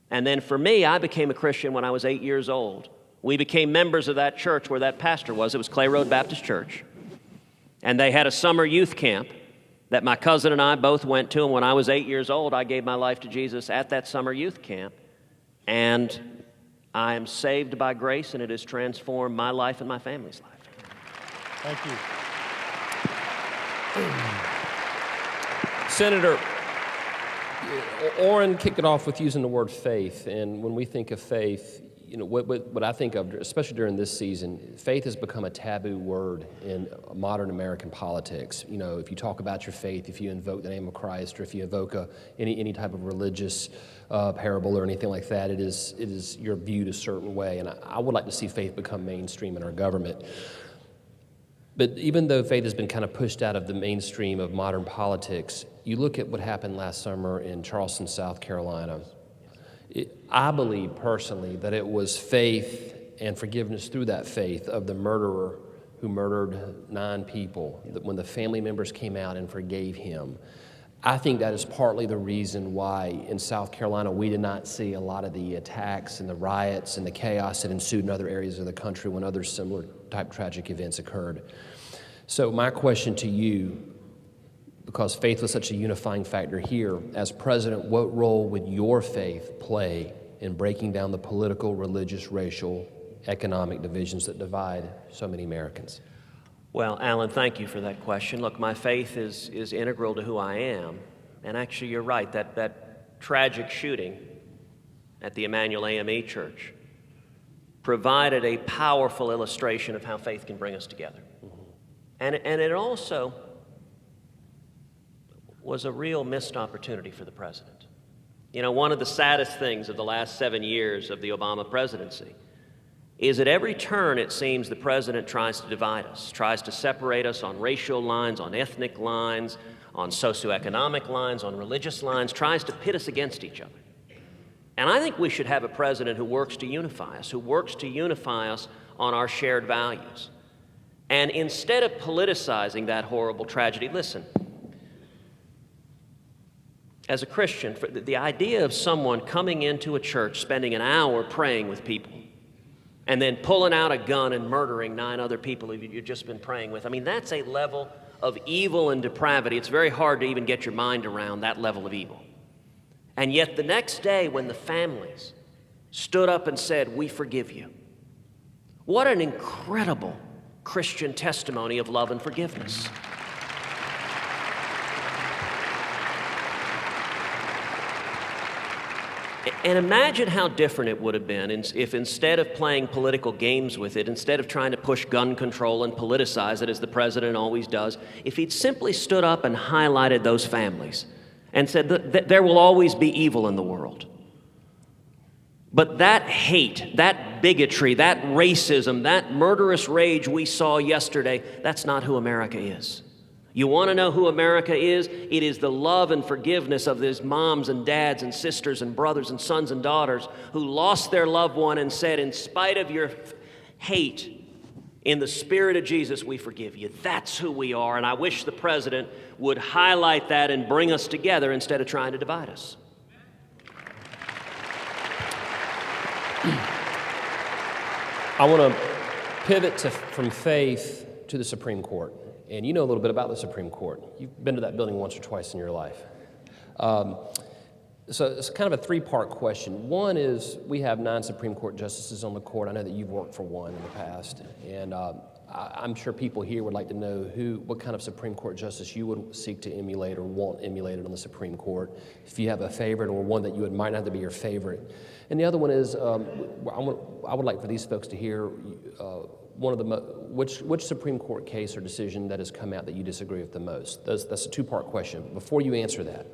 And then for me, I became a Christian when I was 8 years old. We became members of that church where that pastor was. It was Clay Road Baptist Church. And they had a summer youth camp that my cousin and I both went to. And when I was 8 years old, I gave my life to Jesus at that summer youth camp. And I am saved by grace, and it has transformed my life and my family's life. Thank you. Senator, Oran kicked it off with using the word faith, and when we think of faith, what I think of, especially during this season, faith has become a taboo word in modern American politics. If you talk about your faith, if you invoke the name of Christ, or if you evoke any type of religious parable or anything like that, it is you're viewed a certain way, and I would like to see faith become mainstream in our government. But even though faith has been kind of pushed out of the mainstream of modern politics, you look at what happened last summer in Charleston, South Carolina. I believe personally that it was faith and forgiveness through that faith of the murderer who murdered 9 people, that when the family members came out and forgave him. I think that is partly the reason why in South Carolina we did not see a lot of the attacks and the riots and the chaos that ensued in other areas of the country when other similar type tragic events occurred. So my question to you, because faith was such a unifying factor here, as president, what role would your faith play in breaking down the political, religious, racial, economic divisions that divide so many Americans? Well, Alan, thank you for that question. Look, my faith is integral to who I am. And actually, you're right, that tragic shooting at the Emmanuel AME Church provided a powerful illustration of how faith can bring us together. And it also was a real missed opportunity for the president. You know, one of the saddest things of the last 7 years of the Obama presidency is at every turn, it seems, the president tries to divide us, tries to separate us on racial lines, on ethnic lines, on socioeconomic lines, on religious lines, tries to pit us against each other. And I think we should have a president who works to unify us, on our shared values. And instead of politicizing that horrible tragedy, listen, as a Christian, the idea of someone coming into a church, spending an hour praying with people, and then pulling out a gun and murdering 9 other people who you've just been praying with. I mean, that's a level of evil and depravity. It's very hard to even get your mind around that level of evil. And yet the next day when the families stood up and said, "We forgive you," what an incredible Christian testimony of love and forgiveness. And imagine how different it would have been if instead of playing political games with it, instead of trying to push gun control and politicize it as the president always does, if he'd simply stood up and highlighted those families and said that there will always be evil in the world. But that hate, that bigotry, that racism, that murderous rage we saw yesterday, that's not who America is. You want to know who America is? It is the love and forgiveness of these moms and dads and sisters and brothers and sons and daughters who lost their loved one and said, in spite of your hate, in the spirit of Jesus, we forgive you. That's who we are, and I wish the president would highlight that and bring us together instead of trying to divide us. I want to pivot from faith to the Supreme Court. And you know a little bit about the Supreme Court. You've been to that building once or twice in your life. So it's kind of a 3-part question. One is we have 9 Supreme Court justices on the court. I know that you've worked for one in the past. And I'm sure people here would like to know what kind of Supreme Court justice you would seek to emulate or want emulated on the Supreme Court. If you have a favorite or one that you might not have to be your favorite. And the other one is I would like for these folks to hear which Supreme Court case or decision that has come out that you disagree with the most. That's a 2-part question. Before you answer that,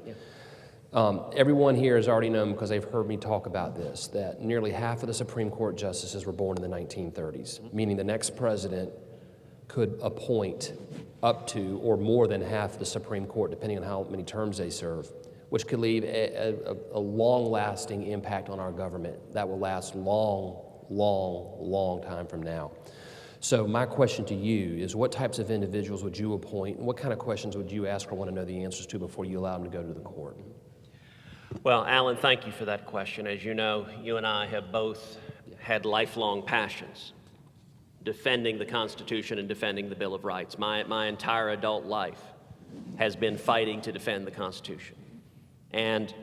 everyone here has already known, because they've heard me talk about this, that nearly half of the Supreme Court justices were born in the 1930s, meaning the next president could appoint up to or more than half the Supreme Court, depending on how many terms they serve, which could leave a long-lasting impact on our government that will last long time from now. So my question to you is, what types of individuals would you appoint, and what kind of questions would you ask or want to know the answers to before you allow them to go to the court? Well, Alan, thank you for that question. As you know, you and I have both had lifelong passions defending the Constitution and defending the Bill of Rights. My entire adult life has been fighting to defend the Constitution. And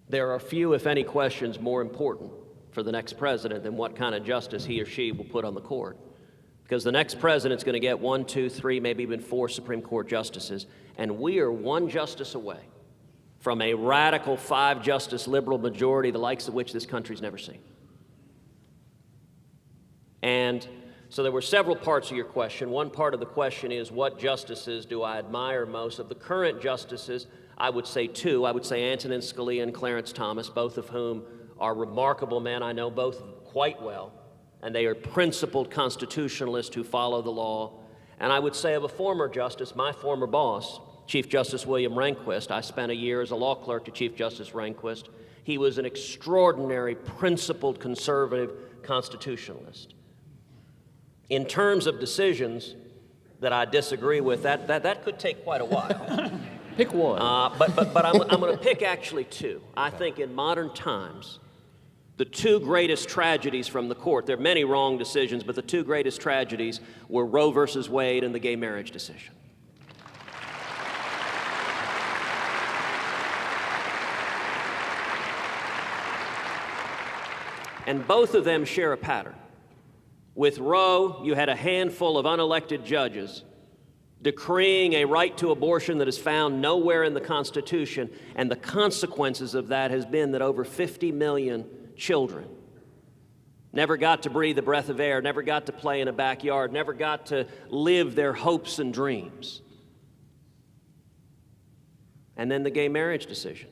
there are few, if any, questions more important for the next president than what kind of justice he or she will put on the court. Because the next president's going to get 1, 2, 3, maybe even 4 Supreme Court justices, and we are 1 justice away from a radical 5-justice liberal majority, the likes of which this country's never seen. And so there were several parts of your question. One part of the question is, what justices do I admire most? Of the current justices, I would say 2. I would say Antonin Scalia and Clarence Thomas, both of whom are remarkable men. I know both quite well. And they are principled constitutionalists who follow the law. And I would say of a former justice, my former boss, Chief Justice William Rehnquist, I spent a year as a law clerk to Chief Justice Rehnquist. He was an extraordinary, principled, conservative constitutionalist. In terms of decisions that I disagree with, that could take quite a while. Pick one. But I'm going to pick actually two. I think in modern times, the two greatest tragedies from the court, there are many wrong decisions, but the two greatest tragedies were Roe versus Wade and the gay marriage decision. And both of them share a pattern. With Roe, you had a handful of unelected judges decreeing a right to abortion that is found nowhere in the Constitution, and the consequences of that has been that over 50 million children never got to breathe a breath of air, never got to play in a backyard, never got to live their hopes and dreams. And then the gay marriage decision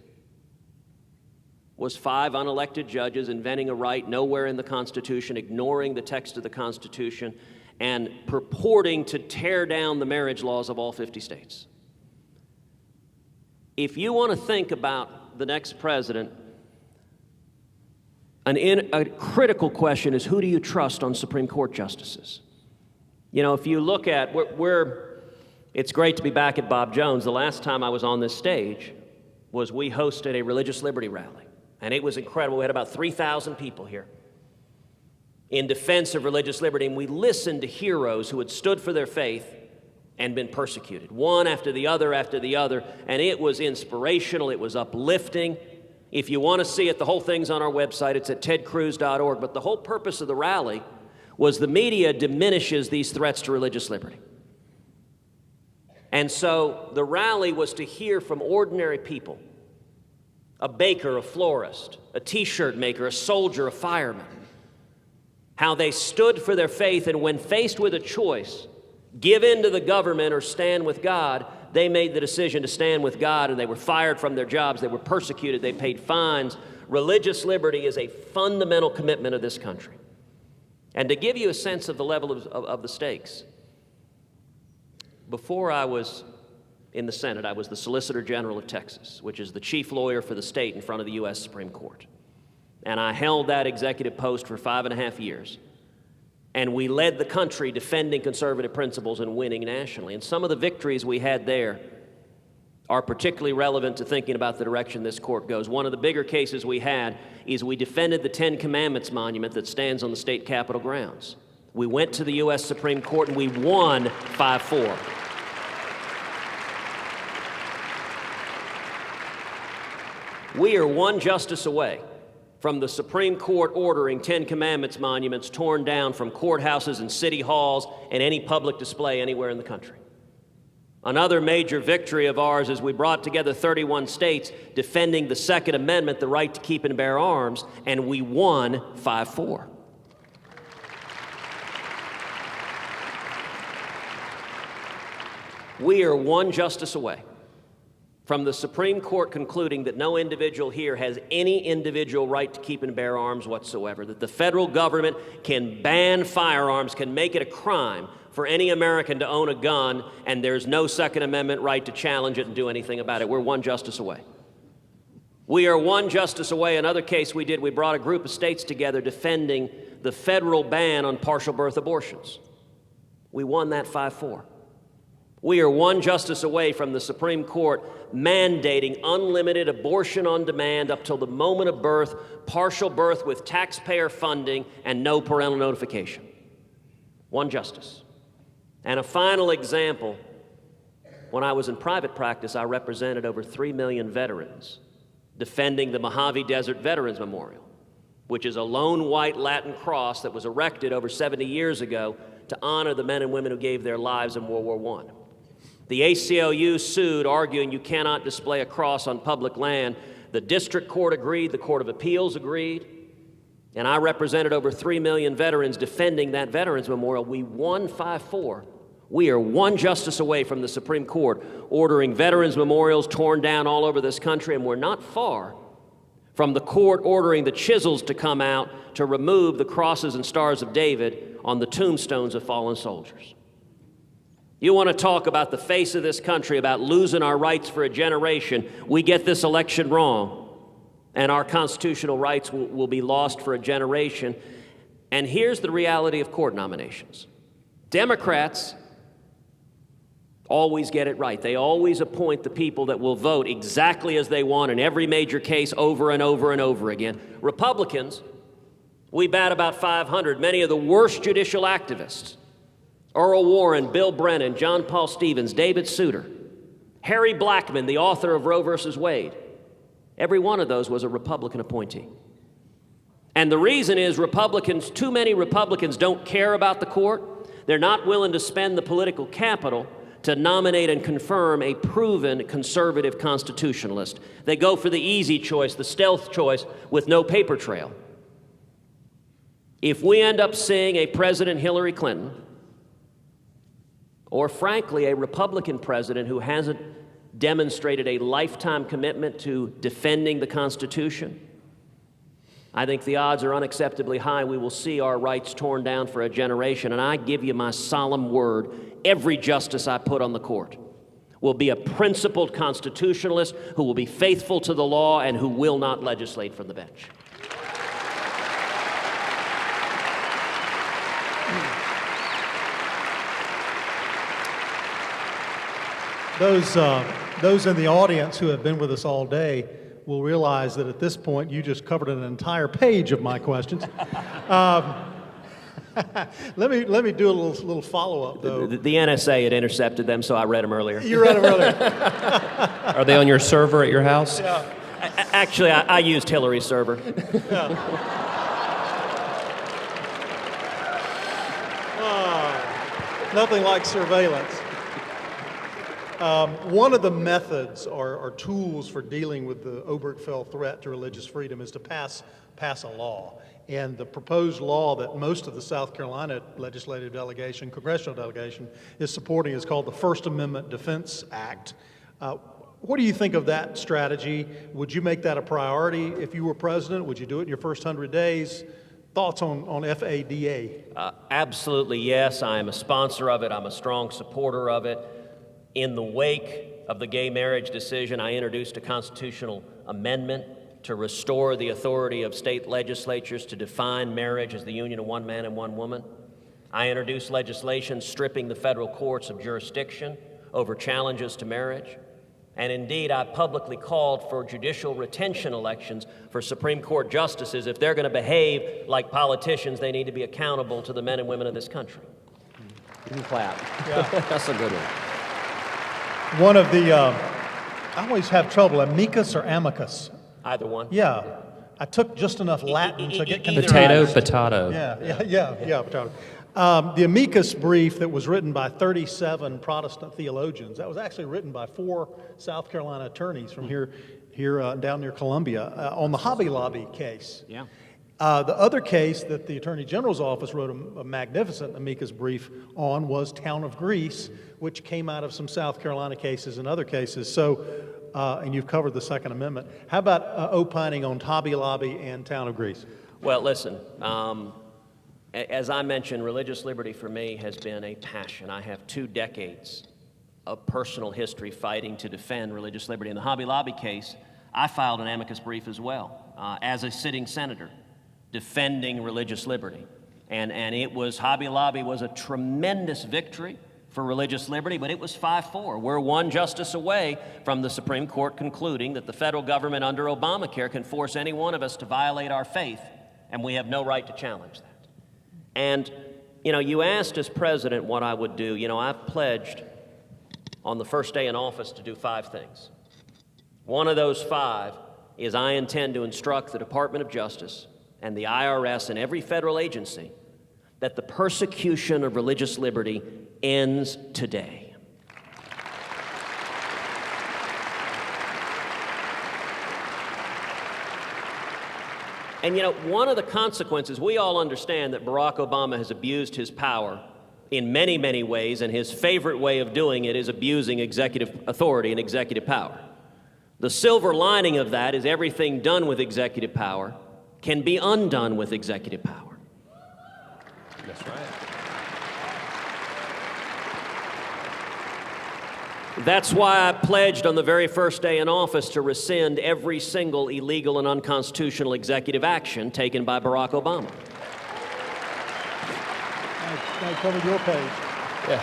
was 5 unelected judges inventing a right nowhere in the Constitution, ignoring the text of the Constitution, and purporting to tear down the marriage laws of all 50 states. If you want to think about the next president, a critical question is, who do you trust on Supreme Court justices? You know, if you look at, it's great to be back at Bob Jones. The last time I was on this stage was we hosted a religious liberty rally, and it was incredible. We had about 3,000 people here in defense of religious liberty, and we listened to heroes who had stood for their faith and been persecuted, one after the other, and it was inspirational, it was uplifting. If you want to see it, the whole thing's on our website. It's at tedcruz.org. But the whole purpose of the rally was the media diminishes these threats to religious liberty. And so the rally was to hear from ordinary people, a baker, a florist, a T-shirt maker, a soldier, a fireman, how they stood for their faith, and when faced with a choice, give in to the government or stand with God, they made the decision to stand with God, and they were fired from their jobs, they were persecuted, they paid fines. Religious liberty is a fundamental commitment of this country. And to give you a sense of the level of the stakes, before I was in the Senate, I was the Solicitor General of Texas, which is the chief lawyer for the state in front of the U.S. Supreme Court. And I held that executive post for 5.5 years. And we led the country defending conservative principles and winning nationally. And some of the victories we had there are particularly relevant to thinking about the direction this court goes. One of the bigger cases we had is we defended the 10 Commandments monument that stands on the state capitol grounds. We went to the U.S. Supreme Court and we won 5-4. We are one justice away from the Supreme Court ordering 10 Commandments monuments torn down from courthouses and city halls and any public display anywhere in the country. Another major victory of ours is we brought together 31 states defending the Second Amendment, the right to keep and bear arms, and we won 5-4. We are one justice away from the Supreme Court concluding that no individual here has any individual right to keep and bear arms whatsoever, that the federal government can ban firearms, can make it a crime for any American to own a gun, and there's no Second Amendment right to challenge it and do anything about it. We're one justice away. We are one justice away. Another case we did, we brought a group of states together defending the federal ban on partial birth abortions. We won that 5-4. We are one justice away from the Supreme Court mandating unlimited abortion on demand up till the moment of birth, partial birth with taxpayer funding, and no parental notification. One justice. And a final example, when I was in private practice, I represented over 3 million veterans defending the Mojave Desert Veterans Memorial, which is a lone white Latin cross that was erected over 70 years ago to honor the men and women who gave their lives in World War I. The ACLU sued, arguing you cannot display a cross on public land. The district court agreed, the Court of Appeals agreed, and I represented over 3 million veterans defending that Veterans Memorial. We won 5-4. We are one justice away from the Supreme Court ordering veterans memorials torn down all over this country, and we're not far from the court ordering the chisels to come out to remove the crosses and stars of David on the tombstones of fallen soldiers. You want to talk about the face of this country, about losing our rights for a generation. We get this election wrong, and our constitutional rights will be lost for a generation. And here's the reality of court nominations. Democrats always get it right. They always appoint the people that will vote exactly as they want in every major case over and over and over again. Republicans, we bat about 500. Many of the worst judicial activists, Earl Warren, Bill Brennan, John Paul Stevens, David Souter, Harry Blackmun, the author of Roe versus Wade, every one of those was a Republican appointee. And the reason is too many Republicans don't care about the court. They're not willing to spend the political capital to nominate and confirm a proven conservative constitutionalist. They go for the easy choice, the stealth choice, with no paper trail. If we end up seeing a President Hillary Clinton, or frankly, a Republican president who hasn't demonstrated a lifetime commitment to defending the Constitution, I think the odds are unacceptably high we will see our rights torn down for a generation. And I give you my solemn word, every justice I put on the court will be a principled constitutionalist who will be faithful to the law and who will not legislate from the bench. Those in the audience who have been with us all day will realize that at this point you just covered an entire page of my questions. Let me do a little follow-up, though. The NSA had intercepted them, so I read them earlier. You read them earlier. Are they on your server at your house? Yeah. Actually, I used Hillary's server. Nothing like surveillance. One of the methods or tools for dealing with the Obergefell threat to religious freedom is to pass a law. And the proposed law that most of the South Carolina legislative delegation, congressional delegation, is supporting is called the First Amendment Defense Act. What do you think of that strategy? Would you make that a priority if you were president? Would you do it in your first 100 days? Thoughts on FADA? Absolutely, yes. I am a sponsor of it. I'm a strong supporter of it. In the wake of the gay marriage decision, I introduced a constitutional amendment to restore the authority of state legislatures to define marriage as the union of one man and one woman. I introduced legislation stripping the federal courts of jurisdiction over challenges to marriage. And indeed, I publicly called for judicial retention elections for Supreme Court justices. If they're going to behave like politicians, they need to be accountable to the men and women of this country. You can clap. Yeah. That's a good one. One of the, I always have trouble, amicus or amicus? Either one. Yeah. I took just enough Latin to get confused. Potato. Yeah, potato. The amicus brief that was written by 37 Protestant theologians, that was actually written by 4 South Carolina attorneys from here down near Columbia on the Hobby Lobby case. Yeah. The other case that the Attorney General's office wrote a magnificent amicus brief on was Town of Greece, which came out of some South Carolina cases and other cases. So, and you've covered the Second Amendment. How about opining on Hobby Lobby and Town of Greece? Well, listen, as I mentioned, religious liberty for me has been a passion. I have 2 decades of personal history fighting to defend religious liberty. In the Hobby Lobby case, I filed an amicus brief as well as a sitting senator defending religious liberty. And Hobby Lobby was a tremendous victory for religious liberty, but it was 5-4. We're 1 justice away from the Supreme Court concluding that the federal government under Obamacare can force any one of us to violate our faith, and we have no right to challenge that. And, you asked as president what I would do. I've pledged on the first day in office to do 5 things. One of those 5 is I intend to instruct the Department of Justice and the IRS and every federal agency that the persecution of religious liberty ends today. And one of the consequences, we all understand that Barack Obama has abused his power in many, many ways, and his favorite way of doing it is abusing executive authority and executive power. The silver lining of that is everything done with executive power can be undone with executive power. That's right. That's why I pledged on the very first day in office to rescind every single illegal and unconstitutional executive action taken by Barack Obama. I covered your page. Yeah.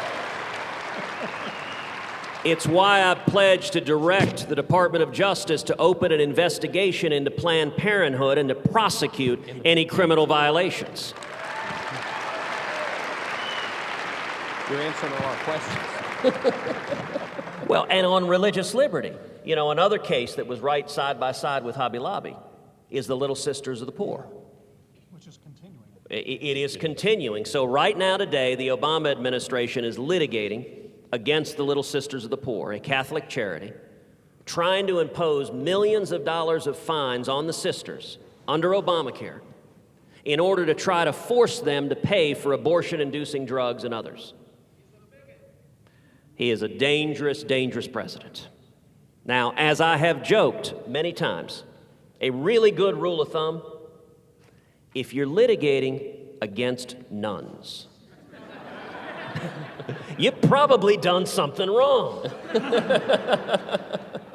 It's why I pledged to direct the Department of Justice to open an investigation into Planned Parenthood and to prosecute any criminal violations. You're answering all our questions. Well, and on religious liberty, you know, another case that was right side by side with Hobby Lobby is the Little Sisters of the Poor. Which is continuing. It is continuing. So right now today, the Obama administration is litigating against the Little Sisters of the Poor, a Catholic charity, trying to impose millions of dollars of fines on the sisters under Obamacare in order to try to force them to pay for abortion-inducing drugs and others. He is a dangerous, dangerous president. Now, as I have joked many times, a really good rule of thumb, if you're litigating against nuns, you've probably done something wrong.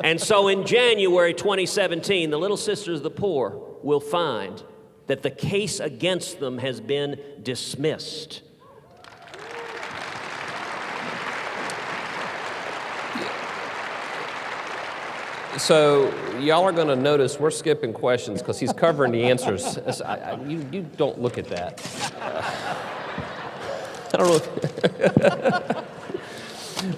And so in January 2017, the Little Sisters of the Poor will find that the case against them has been dismissed. So y'all are going to notice we're skipping questions because he's covering the answers. You don't look at that. I don't know.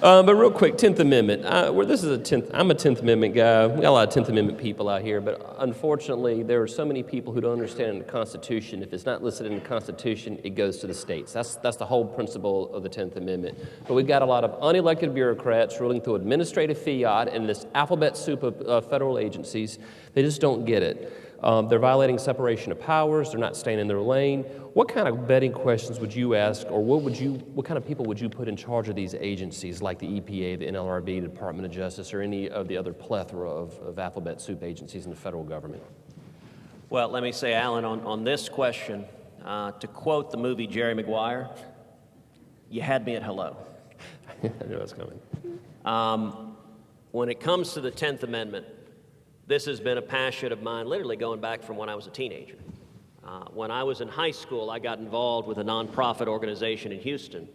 But real quick, 10th Amendment. I'm a 10th Amendment guy. We got a lot of 10th Amendment people out here, but unfortunately, there are so many people who don't understand the Constitution. If it's not listed in the Constitution, it goes to the states. That's the whole principle of the 10th Amendment. But we've got a lot of unelected bureaucrats ruling through administrative fiat and this alphabet soup of federal agencies. They just don't get it. They're violating separation of powers. They're not staying in their lane. What kind of vetting questions would you ask, or what kind of people would you put in charge of these agencies, like the EPA, the NLRB, the Department of Justice, or any of the other plethora of alphabet soup agencies in the federal government? Well, let me say, Alan, on this question, to quote the movie Jerry Maguire, you had me at hello. I knew that was coming. When it comes to the 10th Amendment, this has been a passion of mine, literally going back from when I was a teenager. When I was in high school, I got involved with a nonprofit organization in Houston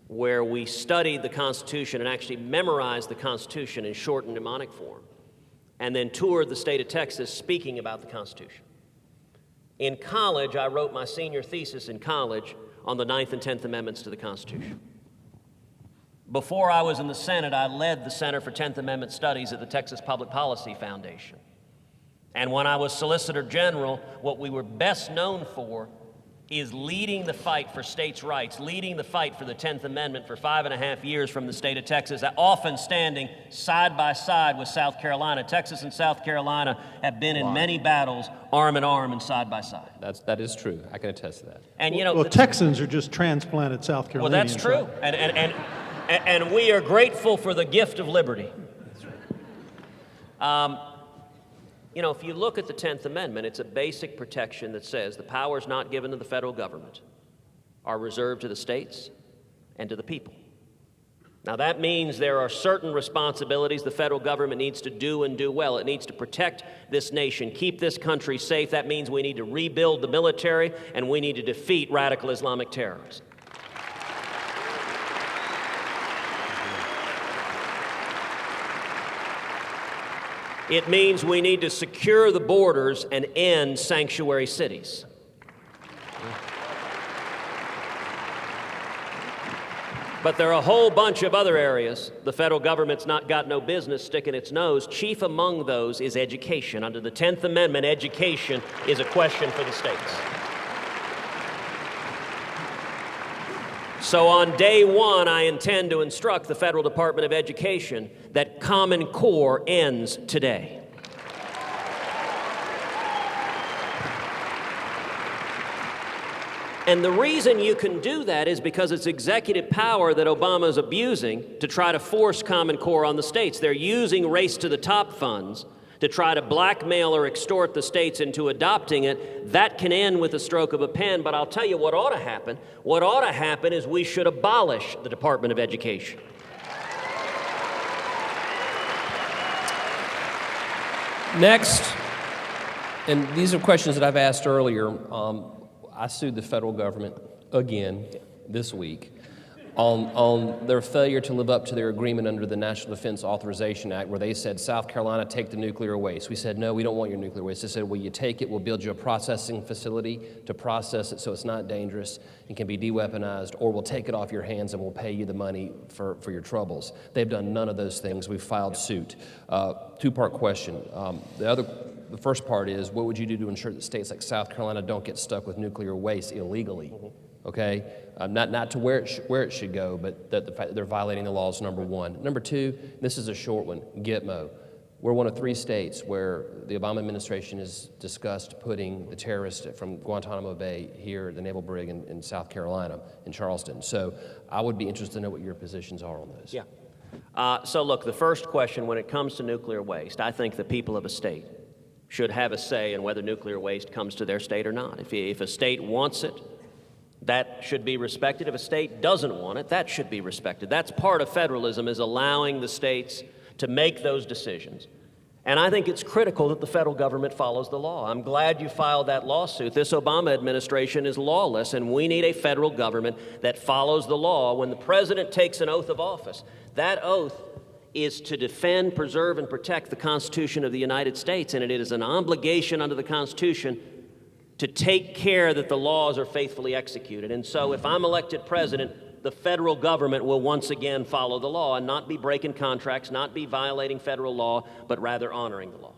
where we studied the Constitution and actually memorized the Constitution in short and mnemonic form, and then toured the state of Texas speaking about the Constitution. In college, I wrote my senior thesis in college on the 9th and 10th Amendments to the Constitution. Before I was in the Senate, I led the Center for 10th Amendment Studies at the Texas Public Policy Foundation. And when I was Solicitor General, what we were best known for is leading the fight for states' rights, leading the fight for the 10th Amendment for 5.5 years from the state of Texas, often standing side by side with South Carolina. Texas and South Carolina have been in many battles, arm in arm and side by side. That is true. I can attest to that. And you know, well, Texans are just transplanted South Carolinians. Well, that's true. And we are grateful for the gift of liberty. You know, if you look at the 10th Amendment, it's a basic protection that says the powers not given to the federal government are reserved to the states and to the people. Now, that means there are certain responsibilities the federal government needs to do and do well. It needs to protect this nation, keep this country safe. That means we need to rebuild the military, and we need to defeat radical Islamic terrorism. It means we need to secure the borders and end sanctuary cities. But there are a whole bunch of other areas the federal government's not got no business sticking its nose. Chief among those is education. Under the 10th Amendment, education is a question for the states. So on day one, I intend to instruct the Federal Department of Education that Common Core ends today. And the reason you can do that is because it's executive power that Obama is abusing to try to force Common Core on the states. They're using Race to the Top funds to try to blackmail or extort the states into adopting it. That can end with a stroke of a pen, but I'll tell you what ought to happen. What ought to happen is we should abolish the Department of Education. Next, and these are questions that I've asked earlier. I sued the federal government again this week on their failure to live up to their agreement under the National Defense Authorization Act, where they said, South Carolina, take the nuclear waste. We said, no, we don't want your nuclear waste. They said, well, you take it, we'll build you a processing facility to process it so it's not dangerous and can be de-weaponized, or we'll take it off your hands and we'll pay you the money for your troubles. They've done none of those things. We've filed suit. Two-part question. The first part is, what would you do to ensure that states like South Carolina don't get stuck with nuclear waste illegally? Okay, not to where it should go, but the fact that they're violating the laws, number one. Number two, this is a short one, Gitmo. We're one of 3 states where the Obama administration has discussed putting the terrorists from Guantanamo Bay here at the Naval Brig in South Carolina, in Charleston. So I would be interested to know what your positions are on those. Yeah. So look, the first question, when it comes to nuclear waste, I think the people of a state should have a say in whether nuclear waste comes to their state or not. If a state wants it, that should be respected. If a state doesn't want it, that should be respected. That's part of federalism, is allowing the states to make those decisions. And I think it's critical that the federal government follows the law. I'm glad you filed that lawsuit. This Obama administration is lawless, and we need a federal government that follows the law. When the president takes an oath of office, that oath is to defend, preserve, and protect the Constitution of the United States, and it is an obligation under the Constitution to take care that the laws are faithfully executed. And so if I'm elected president, the federal government will once again follow the law and not be breaking contracts, not be violating federal law, but rather honoring the law.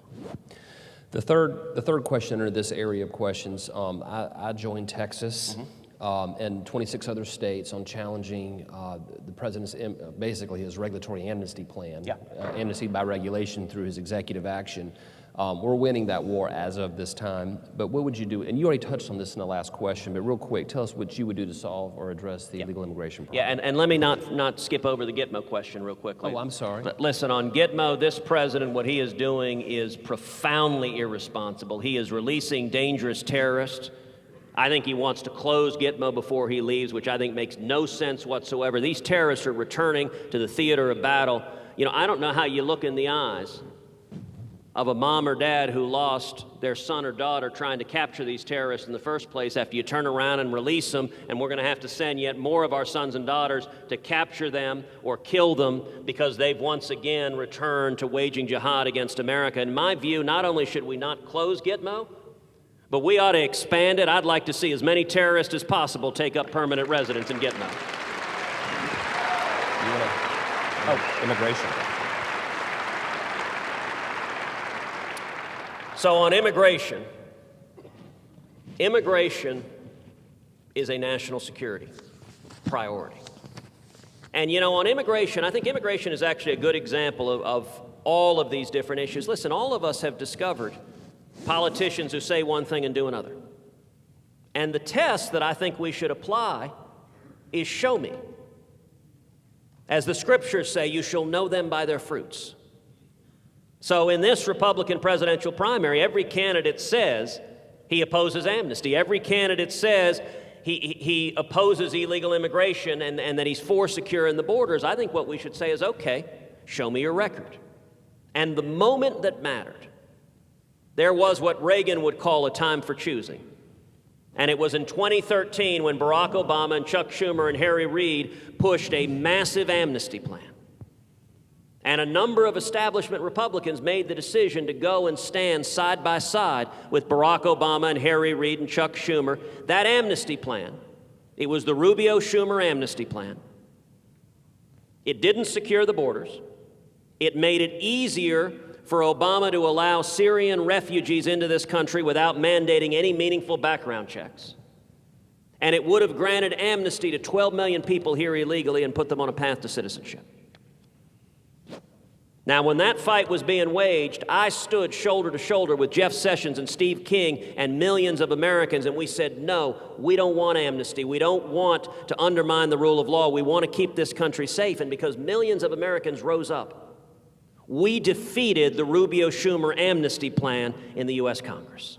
The third question under this area of questions, I joined Texas and 26 other states on challenging the president's, basically his regulatory amnesty plan, amnesty by regulation through his executive action. We're winning that war as of this time, but what would you do? And you already touched on this in the last question, but real quick, tell us what you would do to solve or address the illegal immigration problem. Yeah, and let me not skip over the Gitmo question real quickly. Oh, I'm sorry. But listen, on Gitmo, this president, what he is doing is profoundly irresponsible. He is releasing dangerous terrorists. I think he wants to close Gitmo before he leaves, which I think makes no sense whatsoever. These terrorists are returning to the theater of battle. You know, I don't know how you look in the eyes of a mom or dad who lost their son or daughter trying to capture these terrorists in the first place after you turn around and release them, and we're going to have to send yet more of our sons and daughters to capture them or kill them because they've once again returned to waging jihad against America. In my view, not only should we not close Gitmo, but we ought to expand it. I'd like to see as many terrorists as possible take up permanent residence in Gitmo. Immigration. So on immigration is a national security priority. And you know, on immigration, I think immigration is actually a good example of all of these different issues. Listen, all of us have discovered politicians who say one thing and do another. And the test that I think we should apply is show me. As the scriptures say, you shall know them by their fruits. So in this Republican presidential primary, every candidate says he opposes amnesty. Every candidate says he opposes illegal immigration and that he's for securing the borders. I think what we should say is, okay, show me your record. And the moment that mattered, there was what Reagan would call a time for choosing. And it was in 2013 when Barack Obama and Chuck Schumer and Harry Reid pushed a massive amnesty plan. And a number of establishment Republicans made the decision to go and stand side by side with Barack Obama and Harry Reid and Chuck Schumer. That amnesty plan, it was the Rubio-Schumer amnesty plan. It didn't secure the borders. It made it easier for Obama to allow Syrian refugees into this country without mandating any meaningful background checks. And it would have granted amnesty to 12 million people here illegally and put them on a path to citizenship. Now, when that fight was being waged, I stood shoulder to shoulder with Jeff Sessions and Steve King and millions of Americans, and we said, no, we don't want amnesty. We don't want to undermine the rule of law. We want to keep this country safe. And because millions of Americans rose up, we defeated the Rubio-Schumer amnesty plan in the U.S. Congress.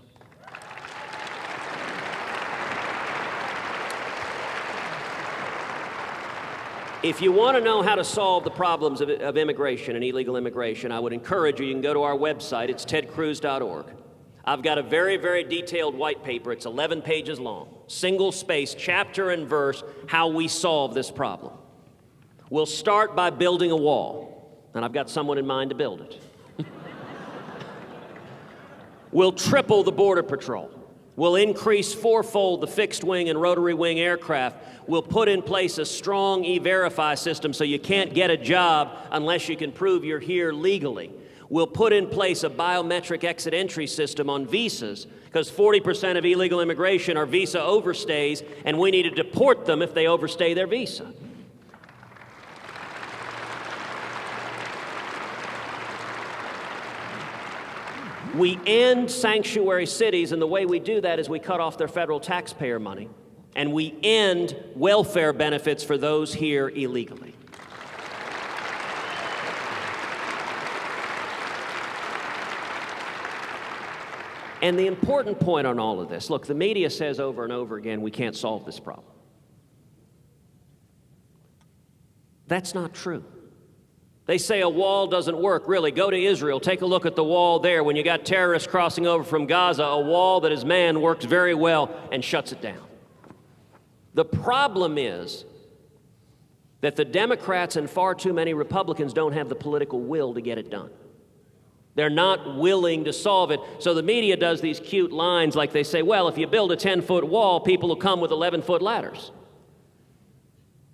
If you want to know how to solve the problems of immigration and illegal immigration, I would encourage you, you can go to our website. It's tedcruz.org. I've got a very, very detailed white paper. It's 11 pages long, single space, chapter and verse, how we solve this problem. We'll start by building a wall, and I've got someone in mind to build it. We'll triple the Border Patrol. We'll increase fourfold the fixed wing and rotary wing aircraft. We'll put in place a strong E-Verify system so you can't get a job unless you can prove you're here legally. We'll put in place a biometric exit-entry system on visas because 40% of illegal immigration are visa overstays, and we need to deport them if they overstay their visa. We end sanctuary cities, and the way we do that is we cut off their federal taxpayer money, and we end welfare benefits for those here illegally. And the important point on all of this, look, the media says over and over again, we can't solve this problem. That's not true. They say a wall doesn't work. Really, go to Israel. Take a look at the wall there. When you got terrorists crossing over from Gaza, a wall that is manned works very well and shuts it down. The problem is that the Democrats and far too many Republicans don't have the political will to get it done. They're not willing to solve it. So the media does these cute lines like they say, well, if you build a 10-foot wall, people will come with 11-foot ladders.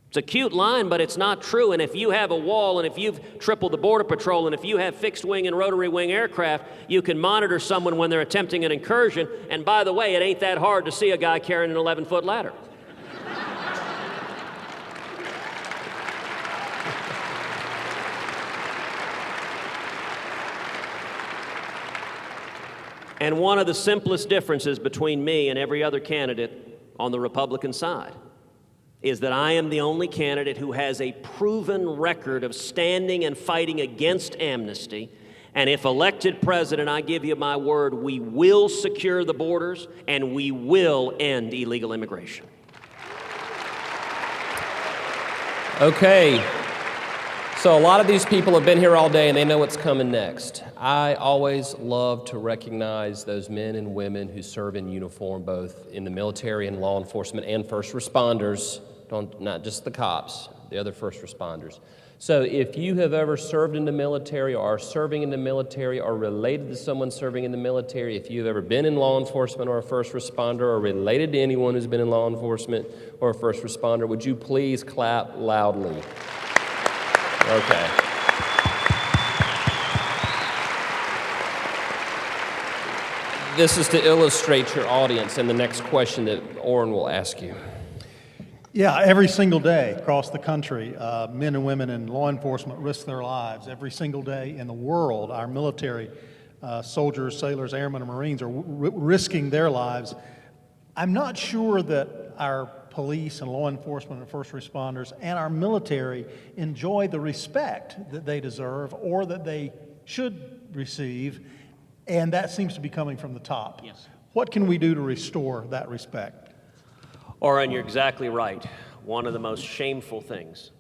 It's a cute line, but it's not true. And if you have a wall, and if you've tripled the Border Patrol, and if you have fixed wing and rotary wing aircraft, you can monitor someone when they're attempting an incursion. And by the way, it ain't that hard to see a guy carrying an 11-foot ladder. And one of the simplest differences between me and every other candidate on the Republican side is that I am the only candidate who has a proven record of standing and fighting against amnesty. And if elected president, I give you my word, we will secure the borders and we will end illegal immigration. Okay. So a lot of these people have been here all day and they know what's coming next. I always love to recognize those men and women who serve in uniform, both in the military and law enforcement and first responders, not just the cops, the other first responders. So if you have ever served in the military or are serving in the military or related to someone serving in the military, if you've ever been in law enforcement or a first responder or related to anyone who's been in law enforcement or a first responder, would you please clap loudly? Okay. This is to illustrate your audience and the next question that Oran will ask you. Yeah, every single day across the country, men and women in law enforcement risk their lives. Every single day in the world, our military soldiers, sailors, airmen, and Marines are risking their lives. I'm not sure that our police and law enforcement and first responders and our military enjoy the respect that they deserve or that they should receive, and that seems to be coming from the top. Yes. What can we do to restore that respect? Oran, you're exactly right. One of the most shameful things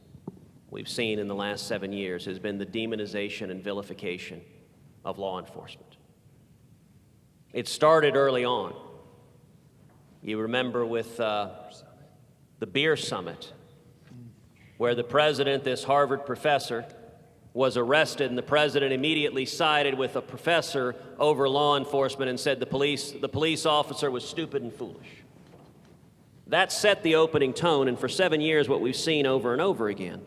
we've seen in the last 7 years has been the demonization and vilification of law enforcement. It started early on. You remember with the beer summit, where the president, this Harvard professor, was arrested, and the president immediately sided with a professor over law enforcement and said the police officer was stupid and foolish. That set the opening tone, and for 7 years what we've seen over and over again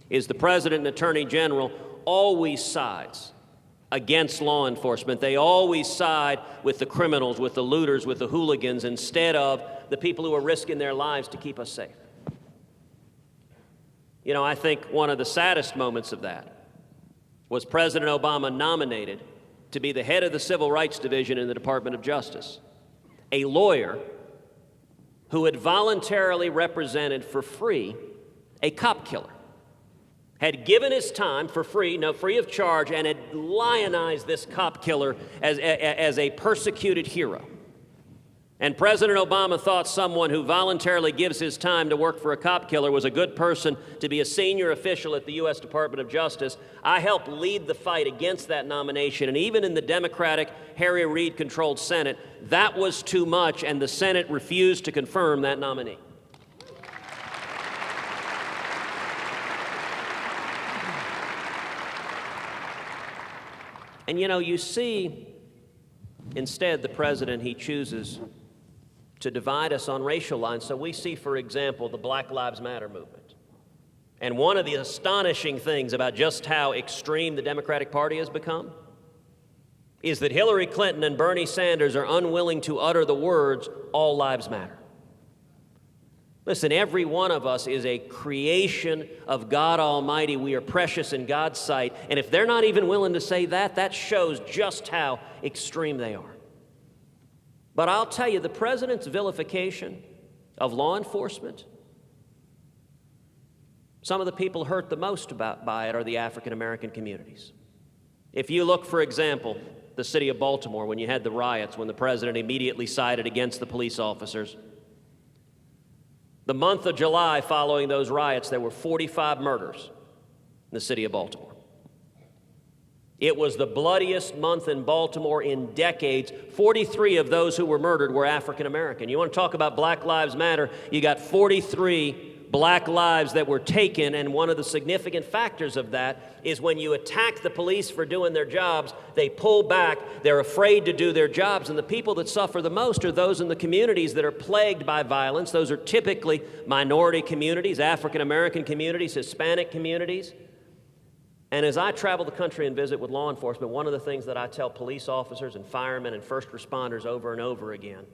is the president and attorney general always sides against law enforcement. They always side with the criminals, with the looters, with the hooligans, instead of the people who are risking their lives to keep us safe. You know, I think one of the saddest moments of that was President Obama nominated to be the head of the Civil Rights Division in the Department of Justice, a lawyer who had voluntarily represented for free a cop killer, had given his time for free, free of charge, and had lionized this cop killer as a persecuted hero. And President Obama thought someone who voluntarily gives his time to work for a cop killer was a good person to be a senior official at the U.S. Department of Justice. I helped lead the fight against that nomination, and even in the Democratic, Harry Reid-controlled Senate, that was too much, and the Senate refused to confirm that nominee. And you know, you see, instead, the president, he chooses to divide us on racial lines. So we see, for example, the Black Lives Matter movement. And one of the astonishing things about just how extreme the Democratic Party has become is that Hillary Clinton and Bernie Sanders are unwilling to utter the words, "All lives matter." Listen, every one of us is a creation of God Almighty. We are precious in God's sight. And if they're not even willing to say that, that shows just how extreme they are. But I'll tell you, the president's vilification of law enforcement, some of the people hurt the most by it are the African American communities. If you look, for example, the city of Baltimore, when you had the riots, when the president immediately sided against the police officers, the month of July following those riots, there were 45 murders in the city of Baltimore. It was the bloodiest month in Baltimore in decades. 43 of those who were murdered were African American. You want to talk about Black Lives Matter? You got 43 black lives that were taken, and one of the significant factors of that is when you attack the police for doing their jobs, they pull back, they're afraid to do their jobs, and the people that suffer the most are those in the communities that are plagued by violence. Those are typically minority communities, African American communities, Hispanic communities. And as I travel the country and visit with law enforcement, one of the things that I tell police officers and firemen and first responders over and over again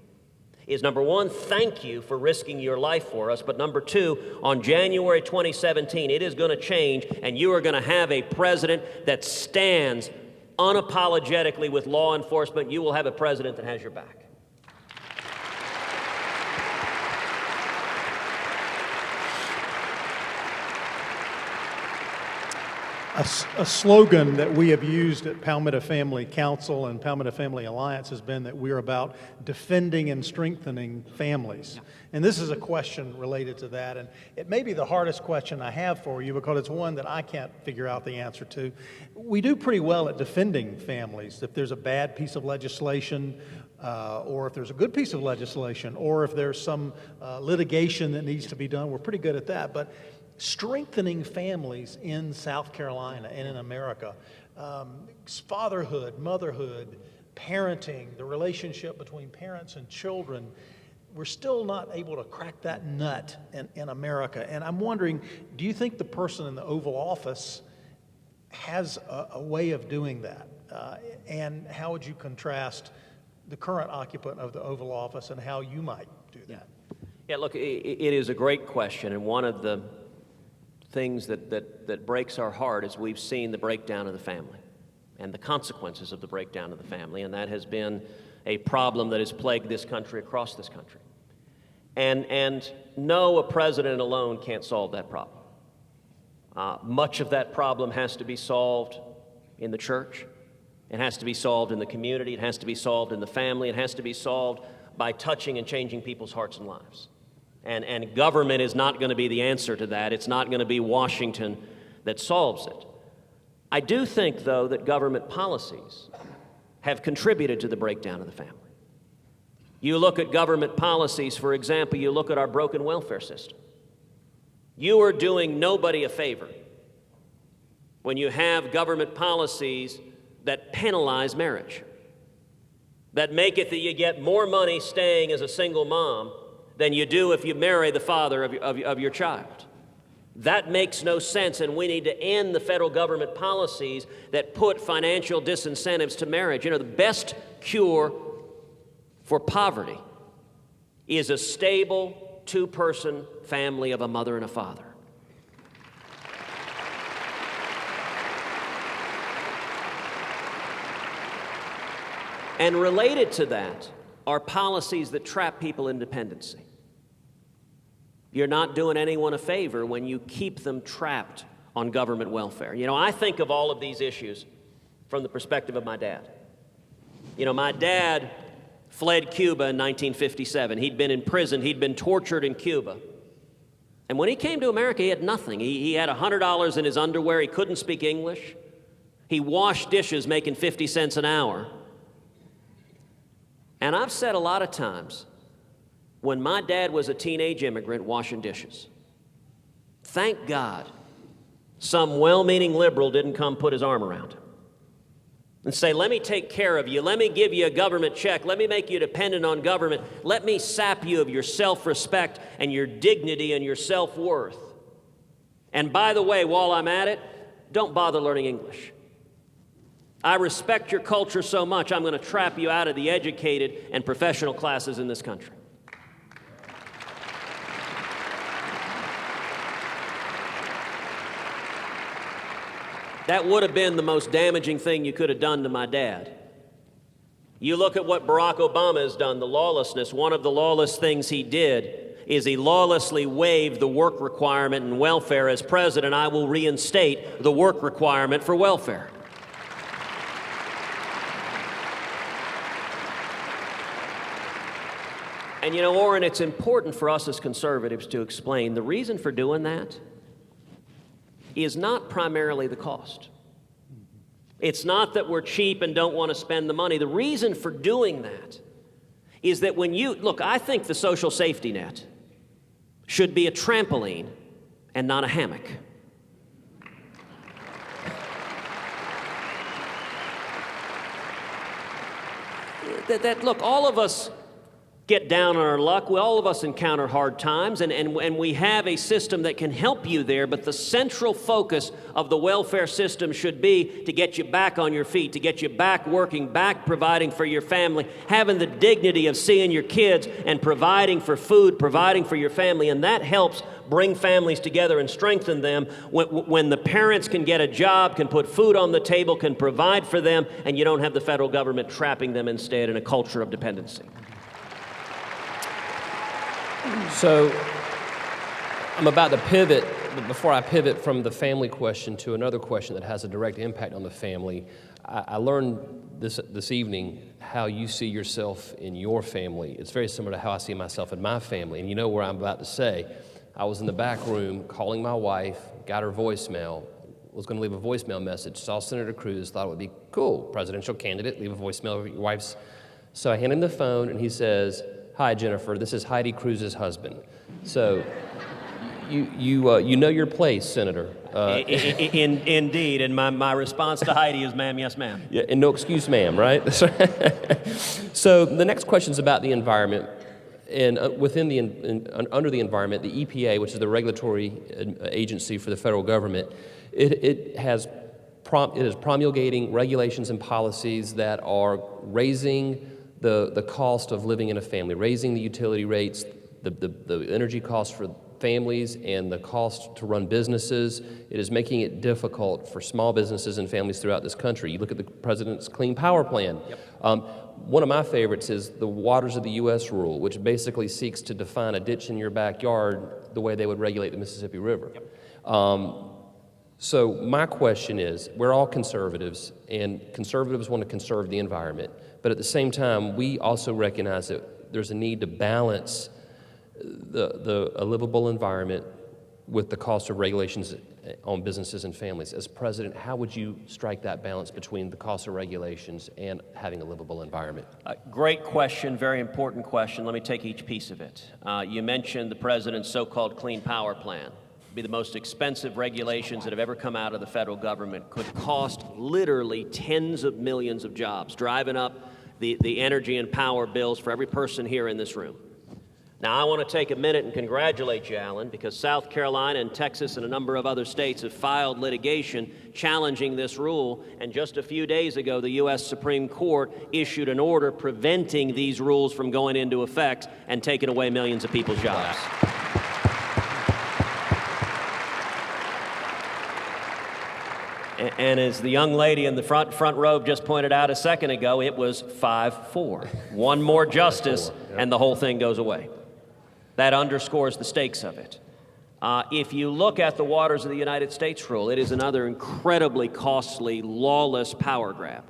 is, number one, thank you for risking your life for us, but number two, on January 2017, it is going to change, and you are going to have a president that stands unapologetically with law enforcement. You will have a president that has your back. A slogan that we have used at Palmetto Family Council and Palmetto Family Alliance has been that we're about defending and strengthening families. And this is a question related to that. And it may be the hardest question I have for you because it's one that I can't figure out the answer to. We do pretty well at defending families. If there's a bad piece of legislation, or if there's a good piece of legislation, or if there's some litigation that needs to be done, we're pretty good at that. But strengthening families in South Carolina and in America, fatherhood, motherhood, parenting, the relationship between parents and children, we're still not able to crack that nut in America. And I'm wondering, do you think the person in the Oval Office has a way of doing that? And how would you contrast the current occupant of the Oval Office and how you might do that? Yeah, look, it is a great question, and one of the things that breaks our heart is we've seen the breakdown of the family and the consequences of the breakdown of the family, and that has been a problem that has plagued this country across this country. And no, a president alone can't solve that problem. Much of that problem has to be solved in the church. It has to be solved in the community. It has to be solved in the family. It has to be solved by touching and changing people's hearts and lives. And government is not going to be the answer to that. It's not going to be Washington that solves it. I do think, though, that government policies have contributed to the breakdown of the family. You look at government policies, for example, you look at our broken welfare system. You are doing nobody a favor when you have government policies that penalize marriage, that make it that you get more money staying as a single mom than you do if you marry the father of your child. That makes no sense, and we need to end the federal government policies that put financial disincentives to marriage. You know, the best cure for poverty is a stable two-person family of a mother and a father. And related to that are policies that trap people in dependency. You're not doing anyone a favor when you keep them trapped on government welfare. You know, I think of all of these issues from the perspective of my dad. You know, my dad fled Cuba in 1957. He'd been imprisoned. He'd been tortured in Cuba. And when he came to America, he had nothing. He had $100 in his underwear. He couldn't speak English. He washed dishes making 50 cents an hour. And I've said a lot of times, when my dad was a teenage immigrant washing dishes, thank God some well-meaning liberal didn't come put his arm around him and say, let me take care of you, let me give you a government check, let me make you dependent on government, let me sap you of your self-respect and your dignity and your self-worth. And by the way, while I'm at it, don't bother learning English. I respect your culture so much, I'm going to trap you out of the educated and professional classes in this country. That would have been the most damaging thing you could have done to my dad. You look at what Barack Obama has done, the lawlessness. One of the lawless things he did is he lawlessly waived the work requirement in welfare. As president, I will reinstate the work requirement for welfare. And you know, Oran, it's important for us as conservatives to explain the reason for doing that is not primarily the cost. It's not that we're cheap and don't want to spend the money. The reason for doing that is that when you, look, I think the social safety net should be a trampoline and not a hammock. Look, all of us get down on our luck. All of us encounter hard times, and we have a system that can help you there, but the central focus of the welfare system should be to get you back on your feet, to get you back working, back providing for your family, having the dignity of seeing your kids and providing for food, providing for your family, and that helps bring families together and strengthen them when the parents can get a job, can put food on the table, can provide for them, and you don't have the federal government trapping them instead in a culture of dependency. So I'm about to pivot, but before I pivot from the family question to another question that has a direct impact on the family, I learned this evening how you see yourself in your family. It's very similar to how I see myself in my family. And you know where I'm about to say. I was in the back room calling my wife, got her voicemail, was going to leave a voicemail message, saw Senator Cruz, thought it would be cool, presidential candidate, leave a voicemail with your wife's. So I hand him the phone and he says, "Hi, Jennifer, this is Heidi Cruz's husband." So you know your place, Senator. Indeed, and my response to Heidi is, ma'am, yes, ma'am. Yeah, and no excuse, ma'am, right? So the next question is about the environment. And under the environment, the EPA, which is the regulatory agency for the federal government, it is promulgating regulations and policies that are raising the cost of living in a family, raising the utility rates, the energy costs for families, and the cost to run businesses. It is making it difficult for small businesses and families throughout this country. You look at the President's Clean Power Plan. Yep. One of my favorites is the Waters of the U.S. rule, which basically seeks to define a ditch in your backyard the way they would regulate the Mississippi River. Yep. So my question is, we're all conservatives, and conservatives want to conserve the environment. But at the same time, we also recognize that there's a need to balance a livable environment with the cost of regulations on businesses and families. As president, how would you strike that balance between the cost of regulations and having a livable environment? Great question, very important question. Let me take each piece of it. You mentioned the president's so-called Clean Power Plan. It'd be the most expensive regulations that have ever come out of the federal government, could cost literally tens of millions of jobs, driving up the energy and power bills for every person here in this room. Now, I want to take a minute and congratulate you, Alan, because South Carolina and Texas and a number of other states have filed litigation challenging this rule, and just a few days ago, the U.S. Supreme Court issued an order preventing these rules from going into effect and taking away millions of people's jobs. And as the young lady in the front row just pointed out a second ago, it was 5-4. One more justice, and the whole thing goes away. That underscores the stakes of it. If you look at the Waters of the United States rule, it is another incredibly costly, lawless power grab.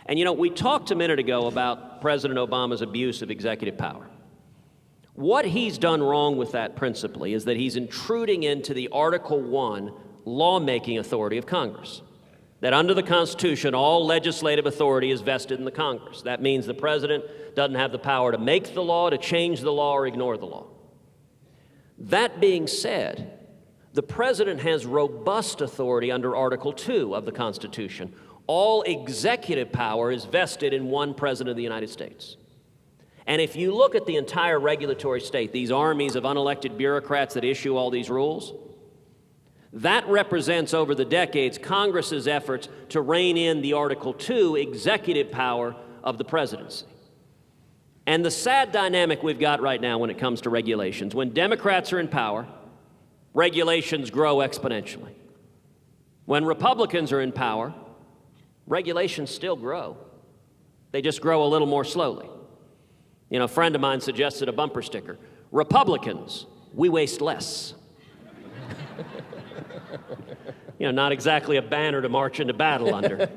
And you know, we talked a minute ago about President Obama's abuse of executive power. What he's done wrong with that principally is that he's intruding into the Article I lawmaking authority of Congress. That under the Constitution, all legislative authority is vested in the Congress. That means the president doesn't have the power to make the law, to change the law, or ignore the law. That being said, the president has robust authority under Article II of the Constitution. All executive power is vested in one president of the United States. And if you look at the entire regulatory state, these armies of unelected bureaucrats that issue all these rules, that represents over the decades Congress's efforts to rein in the Article II executive power of the presidency. And the sad dynamic we've got right now when it comes to regulations, when Democrats are in power, regulations grow exponentially. When Republicans are in power, regulations still grow. They just grow a little more slowly. You know, a friend of mine suggested a bumper sticker. Republicans, we waste less. You know, not exactly a banner to march into battle under.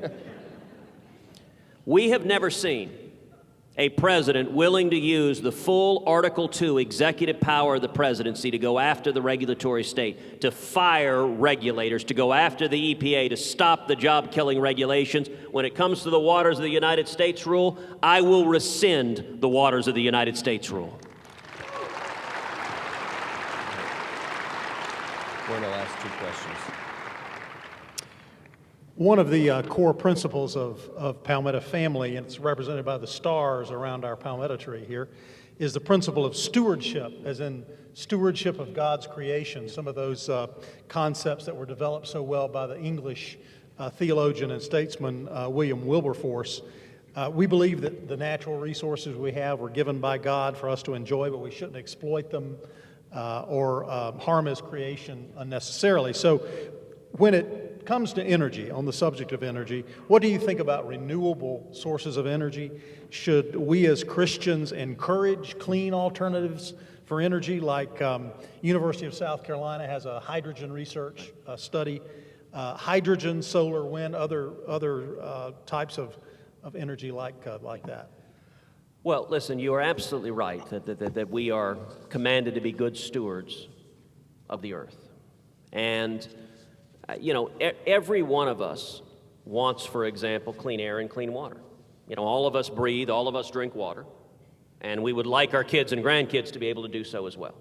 We have never seen a president willing to use the full Article II executive power of the presidency to go after the regulatory state, to fire regulators, to go after the EPA, to stop the job-killing regulations. When it comes to the waters of the United States rule, I will rescind the waters of the United States rule. We're in the last two questions. One of the core principles of Palmetto Family, and it's represented by the stars around our palmetto tree here, is the principle of stewardship, as in stewardship of God's creation. Some of those concepts that were developed so well by the English theologian and statesman William Wilberforce. We believe that the natural resources we have were given by God for us to enjoy, but we shouldn't exploit them or harm His creation unnecessarily. So when it comes to energy, on the subject of energy, what do you think about renewable sources of energy? Should we as Christians encourage clean alternatives for energy, like University of South Carolina has a hydrogen research study, hydrogen, solar, wind, other types of energy like that? Well, listen, you are absolutely right that we are commanded to be good stewards of the earth. And you know, every one of us wants, for example, clean air and clean water. You know, all of us breathe, all of us drink water, and we would like our kids and grandkids to be able to do so as well.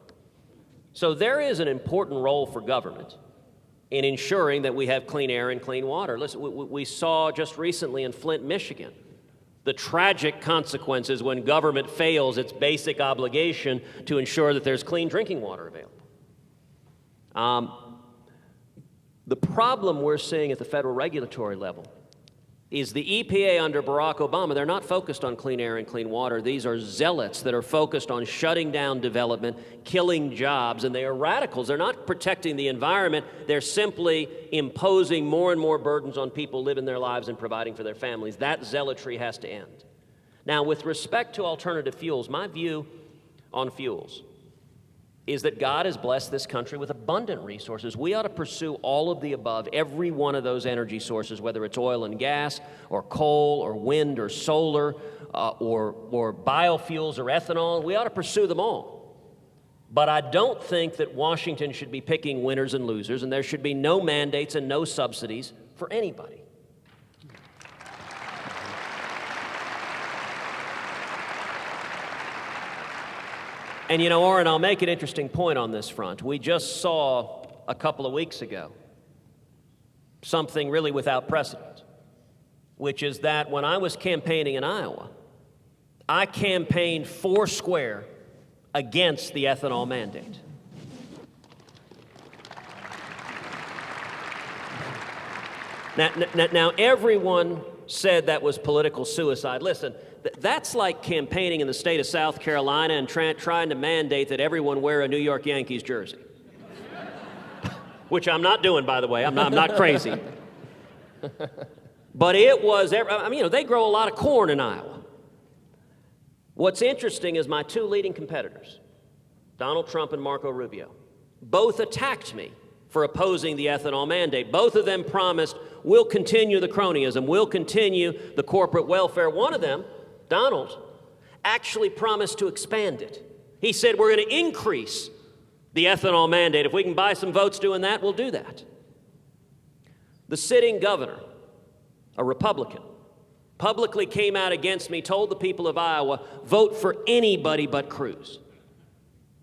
So there is an important role for government in ensuring that we have clean air and clean water. Listen, we saw just recently in Flint, Michigan, the tragic consequences when government fails its basic obligation to ensure that there's clean drinking water available. The problem we're seeing at the federal regulatory level is the EPA under Barack Obama. They're not focused on clean air and clean water. These are zealots that are focused on shutting down development, killing jobs, and they are radicals. They're not protecting the environment. They're simply imposing more and more burdens on people living their lives and providing for their families. That zealotry has to end. Now, with respect to alternative fuels, my view on fuels is that God has blessed this country with abundant resources. We ought to pursue all of the above, every one of those energy sources, whether it's oil and gas, or coal, or wind, or solar, or biofuels, or ethanol. We ought to pursue them all. But I don't think that Washington should be picking winners and losers, and there should be no mandates and no subsidies for anybody. And you know, Oran, I'll make an interesting point on this front. We just saw a couple of weeks ago something really without precedent, which is that when I was campaigning in Iowa, I campaigned foursquare against the ethanol mandate. Now, everyone said that was political suicide. Listen, that's like campaigning in the state of South Carolina and trying to mandate that everyone wear a New York Yankees jersey. Which I'm not doing, by the way. I'm not crazy. But it was, I mean, you know, they grow a lot of corn in Iowa. What's interesting is my two leading competitors, Donald Trump and Marco Rubio, both attacked me for opposing the ethanol mandate. Both of them promised we'll continue the cronyism, we'll continue the corporate welfare. One of them, Donald, actually promised to expand it. He said, we're going to increase the ethanol mandate. If we can buy some votes doing that, we'll do that. The sitting governor, a Republican, publicly came out against me, told the people of Iowa, vote for anybody but Cruz.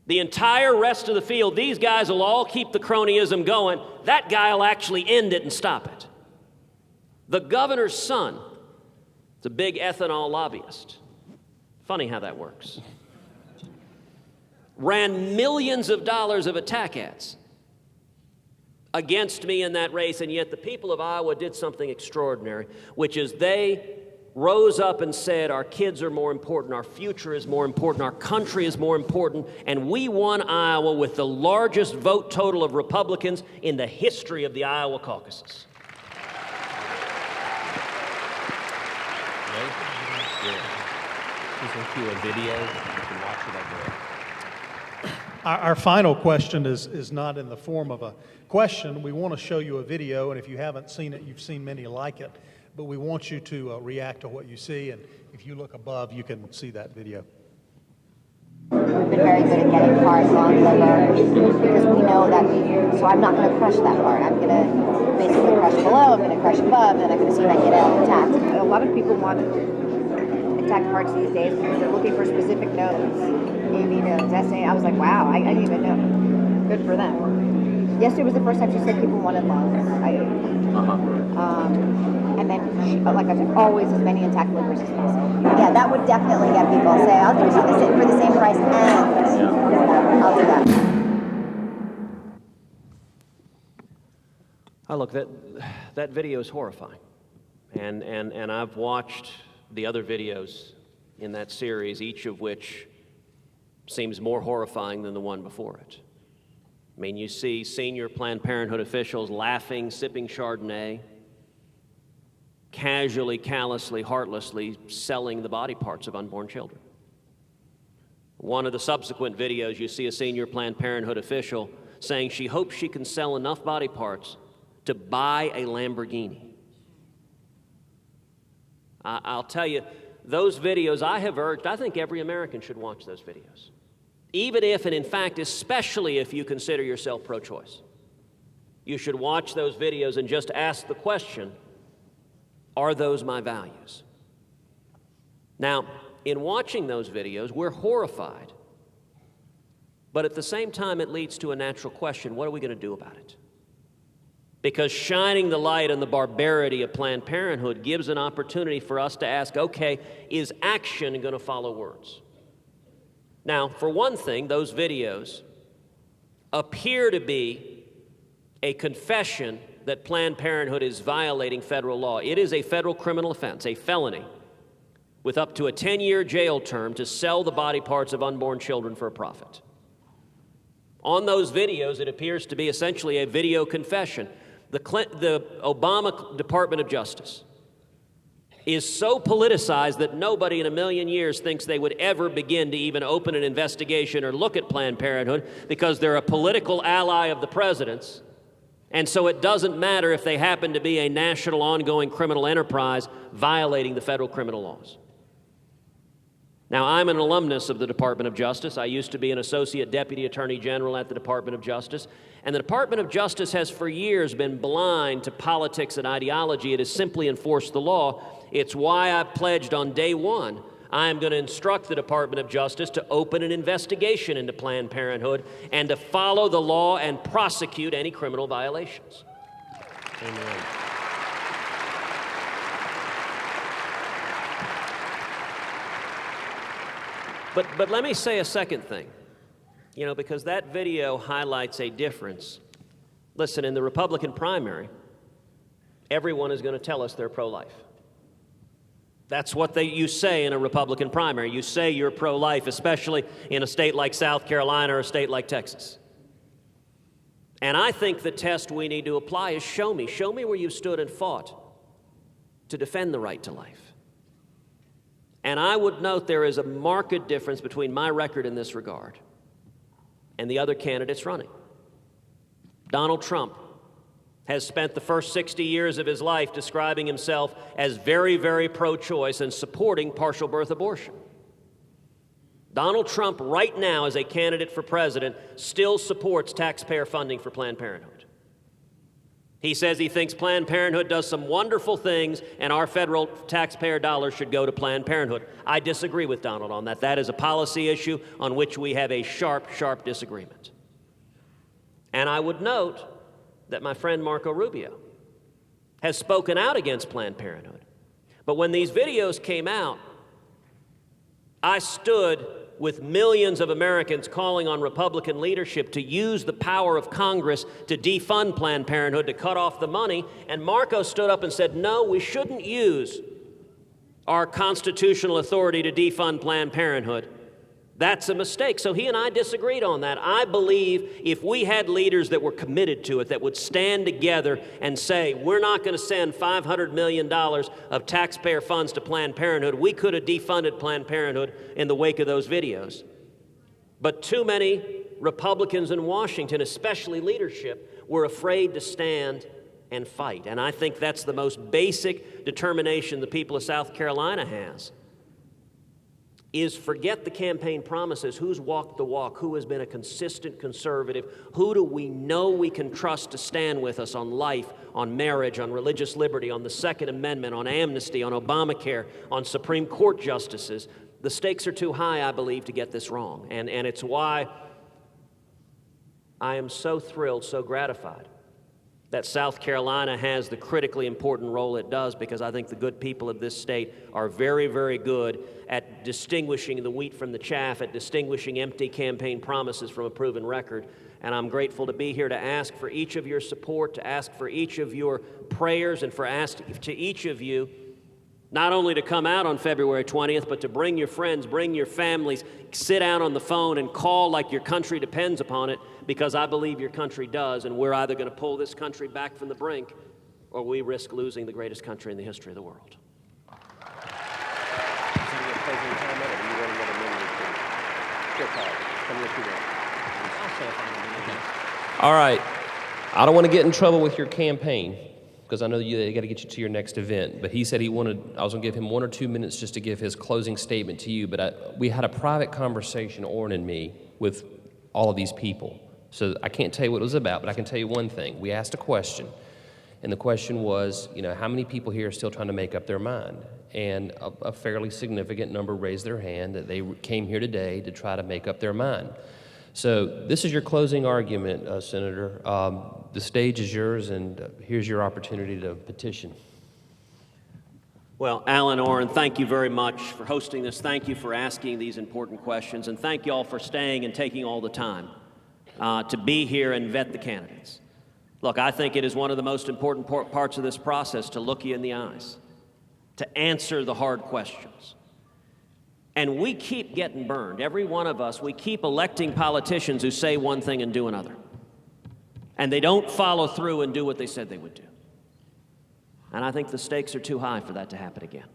The entire rest of the field, these guys will all keep the cronyism going. That guy will actually end it and stop it. The governor's son is a big ethanol lobbyist. Funny how that works. Ran millions of dollars of attack ads against me in that race, and yet the people of Iowa did something extraordinary, which is they rose up and said, our kids are more important, our future is more important, our country is more important, and we won Iowa with the largest vote total of Republicans in the history of the Iowa caucuses. A video, you can watch it up there. Our final question is not in the form of a question. We want to show you a video, and if you haven't seen it, you've seen many like it. But we want you to react to what you see, and if you look above, you can see that video. We've been very good at getting cars on liver because we know that, so I'm not going to crush that part. I'm going to basically crush below, I'm going to crush above, and then I'm going to see if I can get it intact. A lot of people want intact parts these days because they're looking for specific nodes. AB nodes, SA. I was like, wow, I didn't even know. Good for them. Yesterday was the first time she said people wanted lungs. And then, like I said, always as many intact livers as possible. Yeah, that would definitely get people to say, I'll do it for the same price, and I'll do that. Look, that video is horrifying. And I've watched the other videos in that series, each of which seems more horrifying than the one before it. I mean, you see senior Planned Parenthood officials laughing, sipping Chardonnay, casually, callously, heartlessly selling the body parts of unborn children. One of the subsequent videos, you see a senior Planned Parenthood official saying she hopes she can sell enough body parts to buy a Lamborghini. I'll tell you, those videos I have urged, I think every American should watch those videos. Even if, and in fact, especially if you consider yourself pro-choice. You should watch those videos and just ask the question, are those my values? Now, in watching those videos, we're horrified. But at the same time, it leads to a natural question, what are we going to do about it? Because shining the light on the barbarity of Planned Parenthood gives an opportunity for us to ask, okay, is action going to follow words? Now, for one thing, those videos appear to be a confession that Planned Parenthood is violating federal law. It is a federal criminal offense, a felony, with up to a 10-year jail term to sell the body parts of unborn children for a profit. On those videos, it appears to be essentially a video confession. The Obama Department of Justice is so politicized that nobody in a million years thinks they would ever begin to even open an investigation or look at Planned Parenthood because they're a political ally of the president's. And so it doesn't matter if they happen to be a national ongoing criminal enterprise violating the federal criminal laws. Now, I'm an alumnus of the Department of Justice. I used to be an Associate Deputy Attorney General at the Department of Justice. And the Department of Justice has for years been blind to politics and ideology. It has simply enforced the law. It's why I pledged on day one, I am going to instruct the Department of Justice to open an investigation into Planned Parenthood and to follow the law and prosecute any criminal violations. Amen. But let me say a second thing, because that video highlights a difference. Listen, in the Republican primary, everyone is going to tell us they're pro-life. That's what you say in a Republican primary. You say you're pro-life, especially in a state like South Carolina or a state like Texas. And I think the test we need to apply is show me. Show me where you stood and fought to defend the right to life. And I would note there is a marked difference between my record in this regard and the other candidates running. Donald Trump has spent the first 60 years of his life describing himself as very, very pro-choice and supporting partial birth abortion. Donald Trump right now, as a candidate for president, still supports taxpayer funding for Planned Parenthood. He says he thinks Planned Parenthood does some wonderful things and our federal taxpayer dollars should go to Planned Parenthood. I disagree with Donald on that. That is a policy issue on which we have a sharp, sharp disagreement. And I would note that my friend Marco Rubio has spoken out against Planned Parenthood. But when these videos came out, I stood with millions of Americans calling on Republican leadership to use the power of Congress to defund Planned Parenthood, to cut off the money, and Marco stood up and said, no, we shouldn't use our constitutional authority to defund Planned Parenthood. That's a mistake. So he and I disagreed on that. I believe if we had leaders that were committed to it, that would stand together and say, we're not going to send $500 million of taxpayer funds to Planned Parenthood, we could have defunded Planned Parenthood in the wake of those videos. But too many Republicans in Washington, especially leadership, were afraid to stand and fight. And I think that's the most basic determination the people of South Carolina has. Is forget the campaign promises. Who's walked the walk? Who has been a consistent conservative? Who do we know we can trust to stand with us on life, on marriage, on religious liberty, on the Second Amendment, on amnesty, on Obamacare, on Supreme Court justices? The stakes are too high, I believe, to get this wrong. And it's why I am so thrilled, so gratified that South Carolina has the critically important role it does, because I think the good people of this state are very, very good at distinguishing the wheat from the chaff, at distinguishing empty campaign promises from a proven record. And I'm grateful to be here to ask for each of your support, to ask for each of your prayers, and for asking to each of you not only to come out on February 20th, but to bring your friends, bring your families, sit down on the phone and call like your country depends upon it, because I believe your country does, and we're either going to pull this country back from the brink, or we risk losing the greatest country in the history of the world. All right. I don't want to get in trouble with your campaign, because I know they got to get you to your next event. But he said I was going to give him 1 or 2 minutes just to give his closing statement to you. But we had a private conversation, Oran and me, with all of these people. So I can't tell you what it was about, but I can tell you one thing. We asked a question, and the question was, how many people here are still trying to make up their mind? And a fairly significant number raised their hand that they came here today to try to make up their mind. So this is your closing argument, Senator. The stage is yours, and here's your opportunity to petition. Well, Alan, Oran, thank you very much for hosting this. Thank you for asking these important questions, and thank you all for staying and taking all the time to be here and vet the candidates. Look, I think it is one of the most important parts of this process to look you in the eyes, to answer the hard questions. And we keep getting burned. Every one of us, we keep electing politicians who say one thing and do another. And they don't follow through and do what they said they would do. And I think the stakes are too high for that to happen again.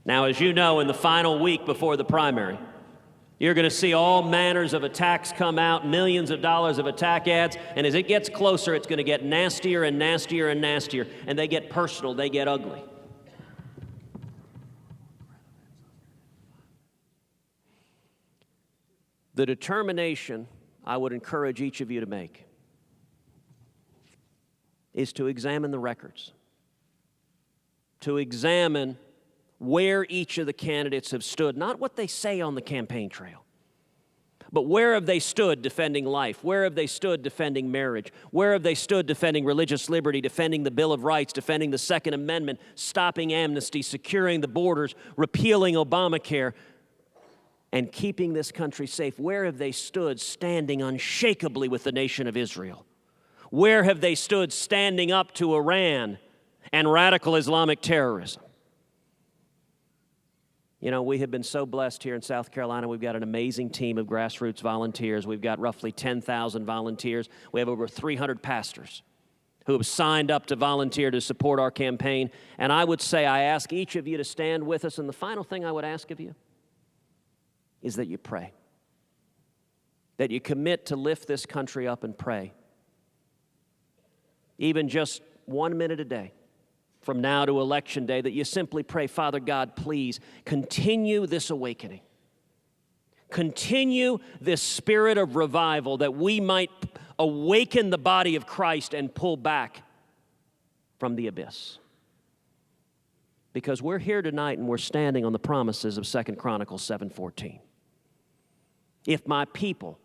Now, as you know, in the final week before the primary, you're going to see all manners of attacks come out, millions of dollars of attack ads, and as it gets closer, it's going to get nastier and nastier and nastier, and they get personal, they get ugly. The determination I would encourage each of you to make is to examine the records, to examine where each of the candidates have stood, not what they say on the campaign trail, but where have they stood defending life? Where have they stood defending marriage? Where have they stood defending religious liberty, defending the Bill of Rights, defending the Second Amendment, stopping amnesty, securing the borders, repealing Obamacare, and keeping this country safe? Where have they stood standing unshakably with the nation of Israel? Where have they stood standing up to Iran and radical Islamic terrorism? We have been so blessed here in South Carolina. We've got an amazing team of grassroots volunteers. We've got roughly 10,000 volunteers. We have over 300 pastors who have signed up to volunteer to support our campaign. And I would say I ask each of you to stand with us. And the final thing I would ask of you is that you pray, that you commit to lift this country up and pray, even just 1 minute a day from now to Election Day, that you simply pray, Father God, please continue this awakening. Continue this spirit of revival, that we might awaken the body of Christ and pull back from the abyss. Because we're here tonight and we're standing on the promises of 2 Chronicles 7:14. If my people,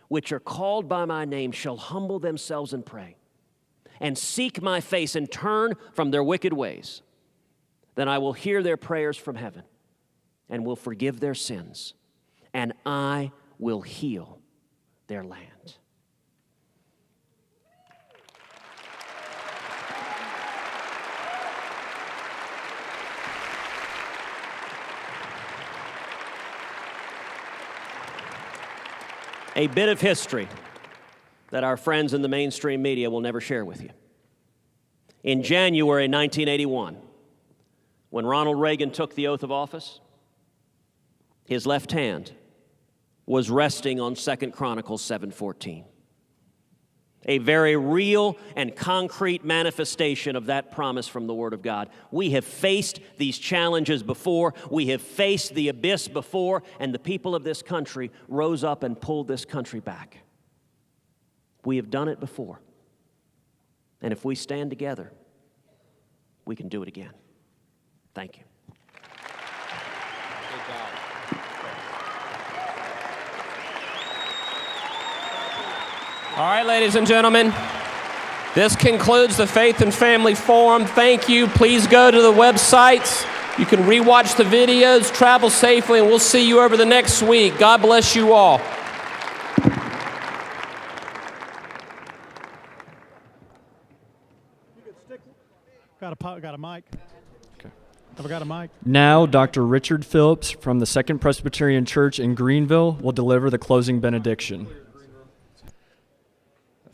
which are called by my name, shall humble themselves and pray, and seek my face and turn from their wicked ways, then I will hear their prayers from heaven and will forgive their sins, and I will heal their land. A bit of history that our friends in the mainstream media will never share with you. In January 1981, when Ronald Reagan took the oath of office, his left hand was resting on 2 Chronicles 7:14. A very real and concrete manifestation of that promise from the Word of God. We have faced these challenges before. We have faced the abyss before, and the people of this country rose up and pulled this country back. We have done it before. And if we stand together, we can do it again. Thank you. Good job. All right, ladies and gentlemen, this concludes the Faith and Family Forum. Thank you. Please go to the websites. You can rewatch the videos, travel safely, and we'll see you over the next week. God bless you all. Got a mic? Okay. Have I got a mic? Now, Dr. Richard Phillips from the Second Presbyterian Church in Greenville will deliver the closing benediction.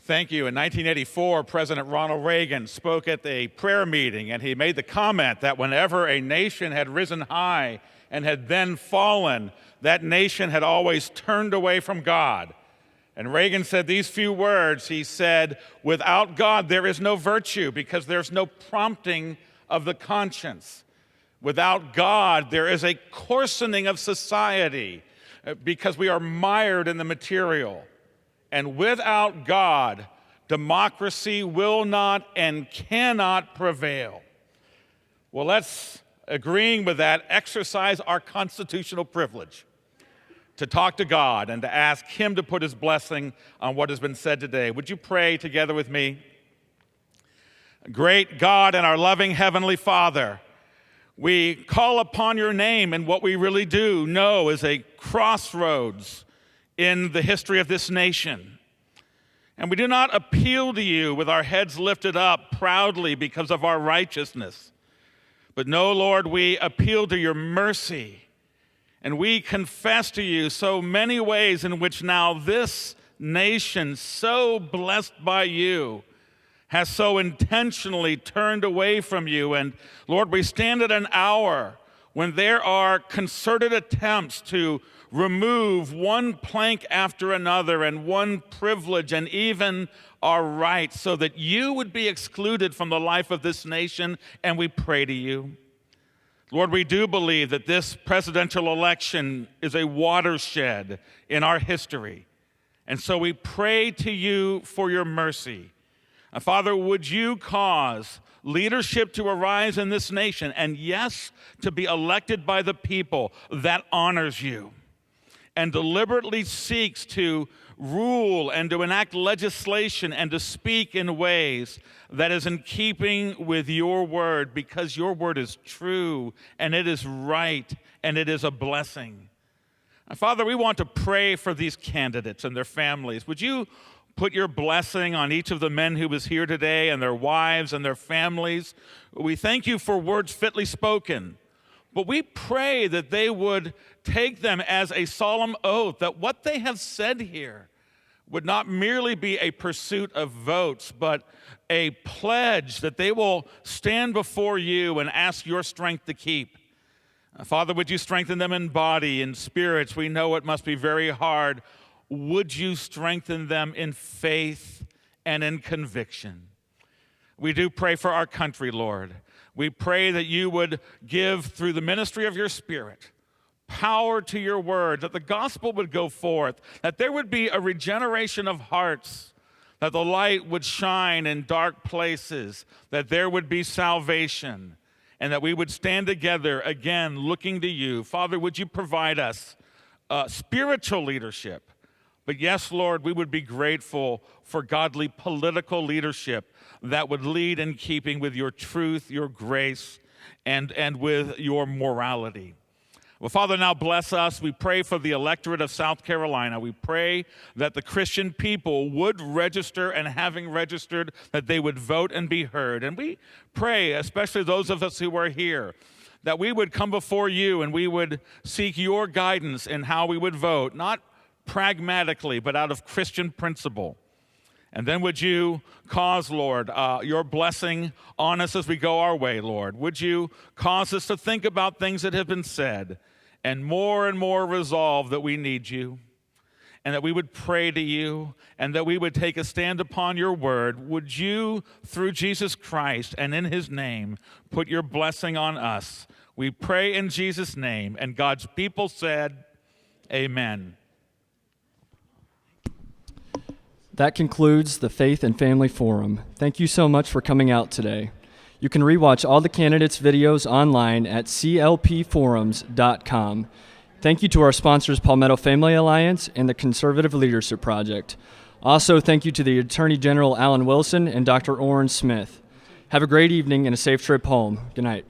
Thank you. In 1984, President Ronald Reagan spoke at a prayer meeting, and he made the comment that whenever a nation had risen high and had then fallen, that nation had always turned away from God. And Reagan said these few words. He said, without God, there is no virtue because there's no prompting of the conscience. Without God, there is a coarsening of society because we are mired in the material. And without God, democracy will not and cannot prevail. Well, let's, agreeing with that, exercise our constitutional privilege to talk to God and to ask Him to put His blessing on what has been said today. Would you pray together with me? Great God and our loving Heavenly Father, we call upon your name in what we really do know is a crossroads in the history of this nation. And we do not appeal to you with our heads lifted up proudly because of our righteousness. But no, Lord, we appeal to your mercy. And we confess to you so many ways in which now this nation, so blessed by you, has so intentionally turned away from you. And Lord, we stand at an hour when there are concerted attempts to remove one plank after another and one privilege and even our rights so that you would be excluded from the life of this nation, and we pray to you. Lord, we do believe that this presidential election is a watershed in our history, and so we pray to you for your mercy. Father, would you cause leadership to arise in this nation, and yes, to be elected by the people that honors you and deliberately seeks to rule and to enact legislation and to speak in ways that is in keeping with your word, because your word is true and it is right and it is a blessing. And Father, we want to pray for these candidates and their families. Would you put your blessing on each of the men who was here today and their wives and their families? We thank you for words fitly spoken. But we pray that they would take them as a solemn oath, that what they have said here would not merely be a pursuit of votes, but a pledge that they will stand before you and ask your strength to keep. Father, would you strengthen them in body and spirits? We know it must be very hard. Would you strengthen them in faith and in conviction? We do pray for our country, Lord. We pray that you would give, through the ministry of your Spirit, power to your word, that the gospel would go forth, that there would be a regeneration of hearts, that the light would shine in dark places, that there would be salvation, and that we would stand together again looking to you. Father, would you provide us spiritual leadership? But yes, Lord, we would be grateful for godly political leadership that would lead in keeping with your truth, your grace, and with your morality. Well, Father, now bless us. We pray for the electorate of South Carolina. We pray that the Christian people would register, and having registered, that they would vote and be heard. And we pray, especially those of us who are here, that we would come before you and we would seek your guidance in how we would vote, not pragmatically, but out of Christian principle. And then would you cause, Lord, your blessing on us as we go our way, Lord. Would you cause us to think about things that have been said and more resolve that we need you, and that we would pray to you, and that we would take a stand upon your word. Would you, through Jesus Christ and in his name, put your blessing on us? We pray in Jesus' name. And God's people said, amen. That concludes the Faith and Family Forum. Thank you so much for coming out today. You can rewatch all the candidates' videos online at clpforums.com. Thank you to our sponsors, Palmetto Family Alliance and the Conservative Leadership Project. Also, thank you to the Attorney General Alan Wilson and Dr. Oran Smith. Have a great evening and a safe trip home. Good night.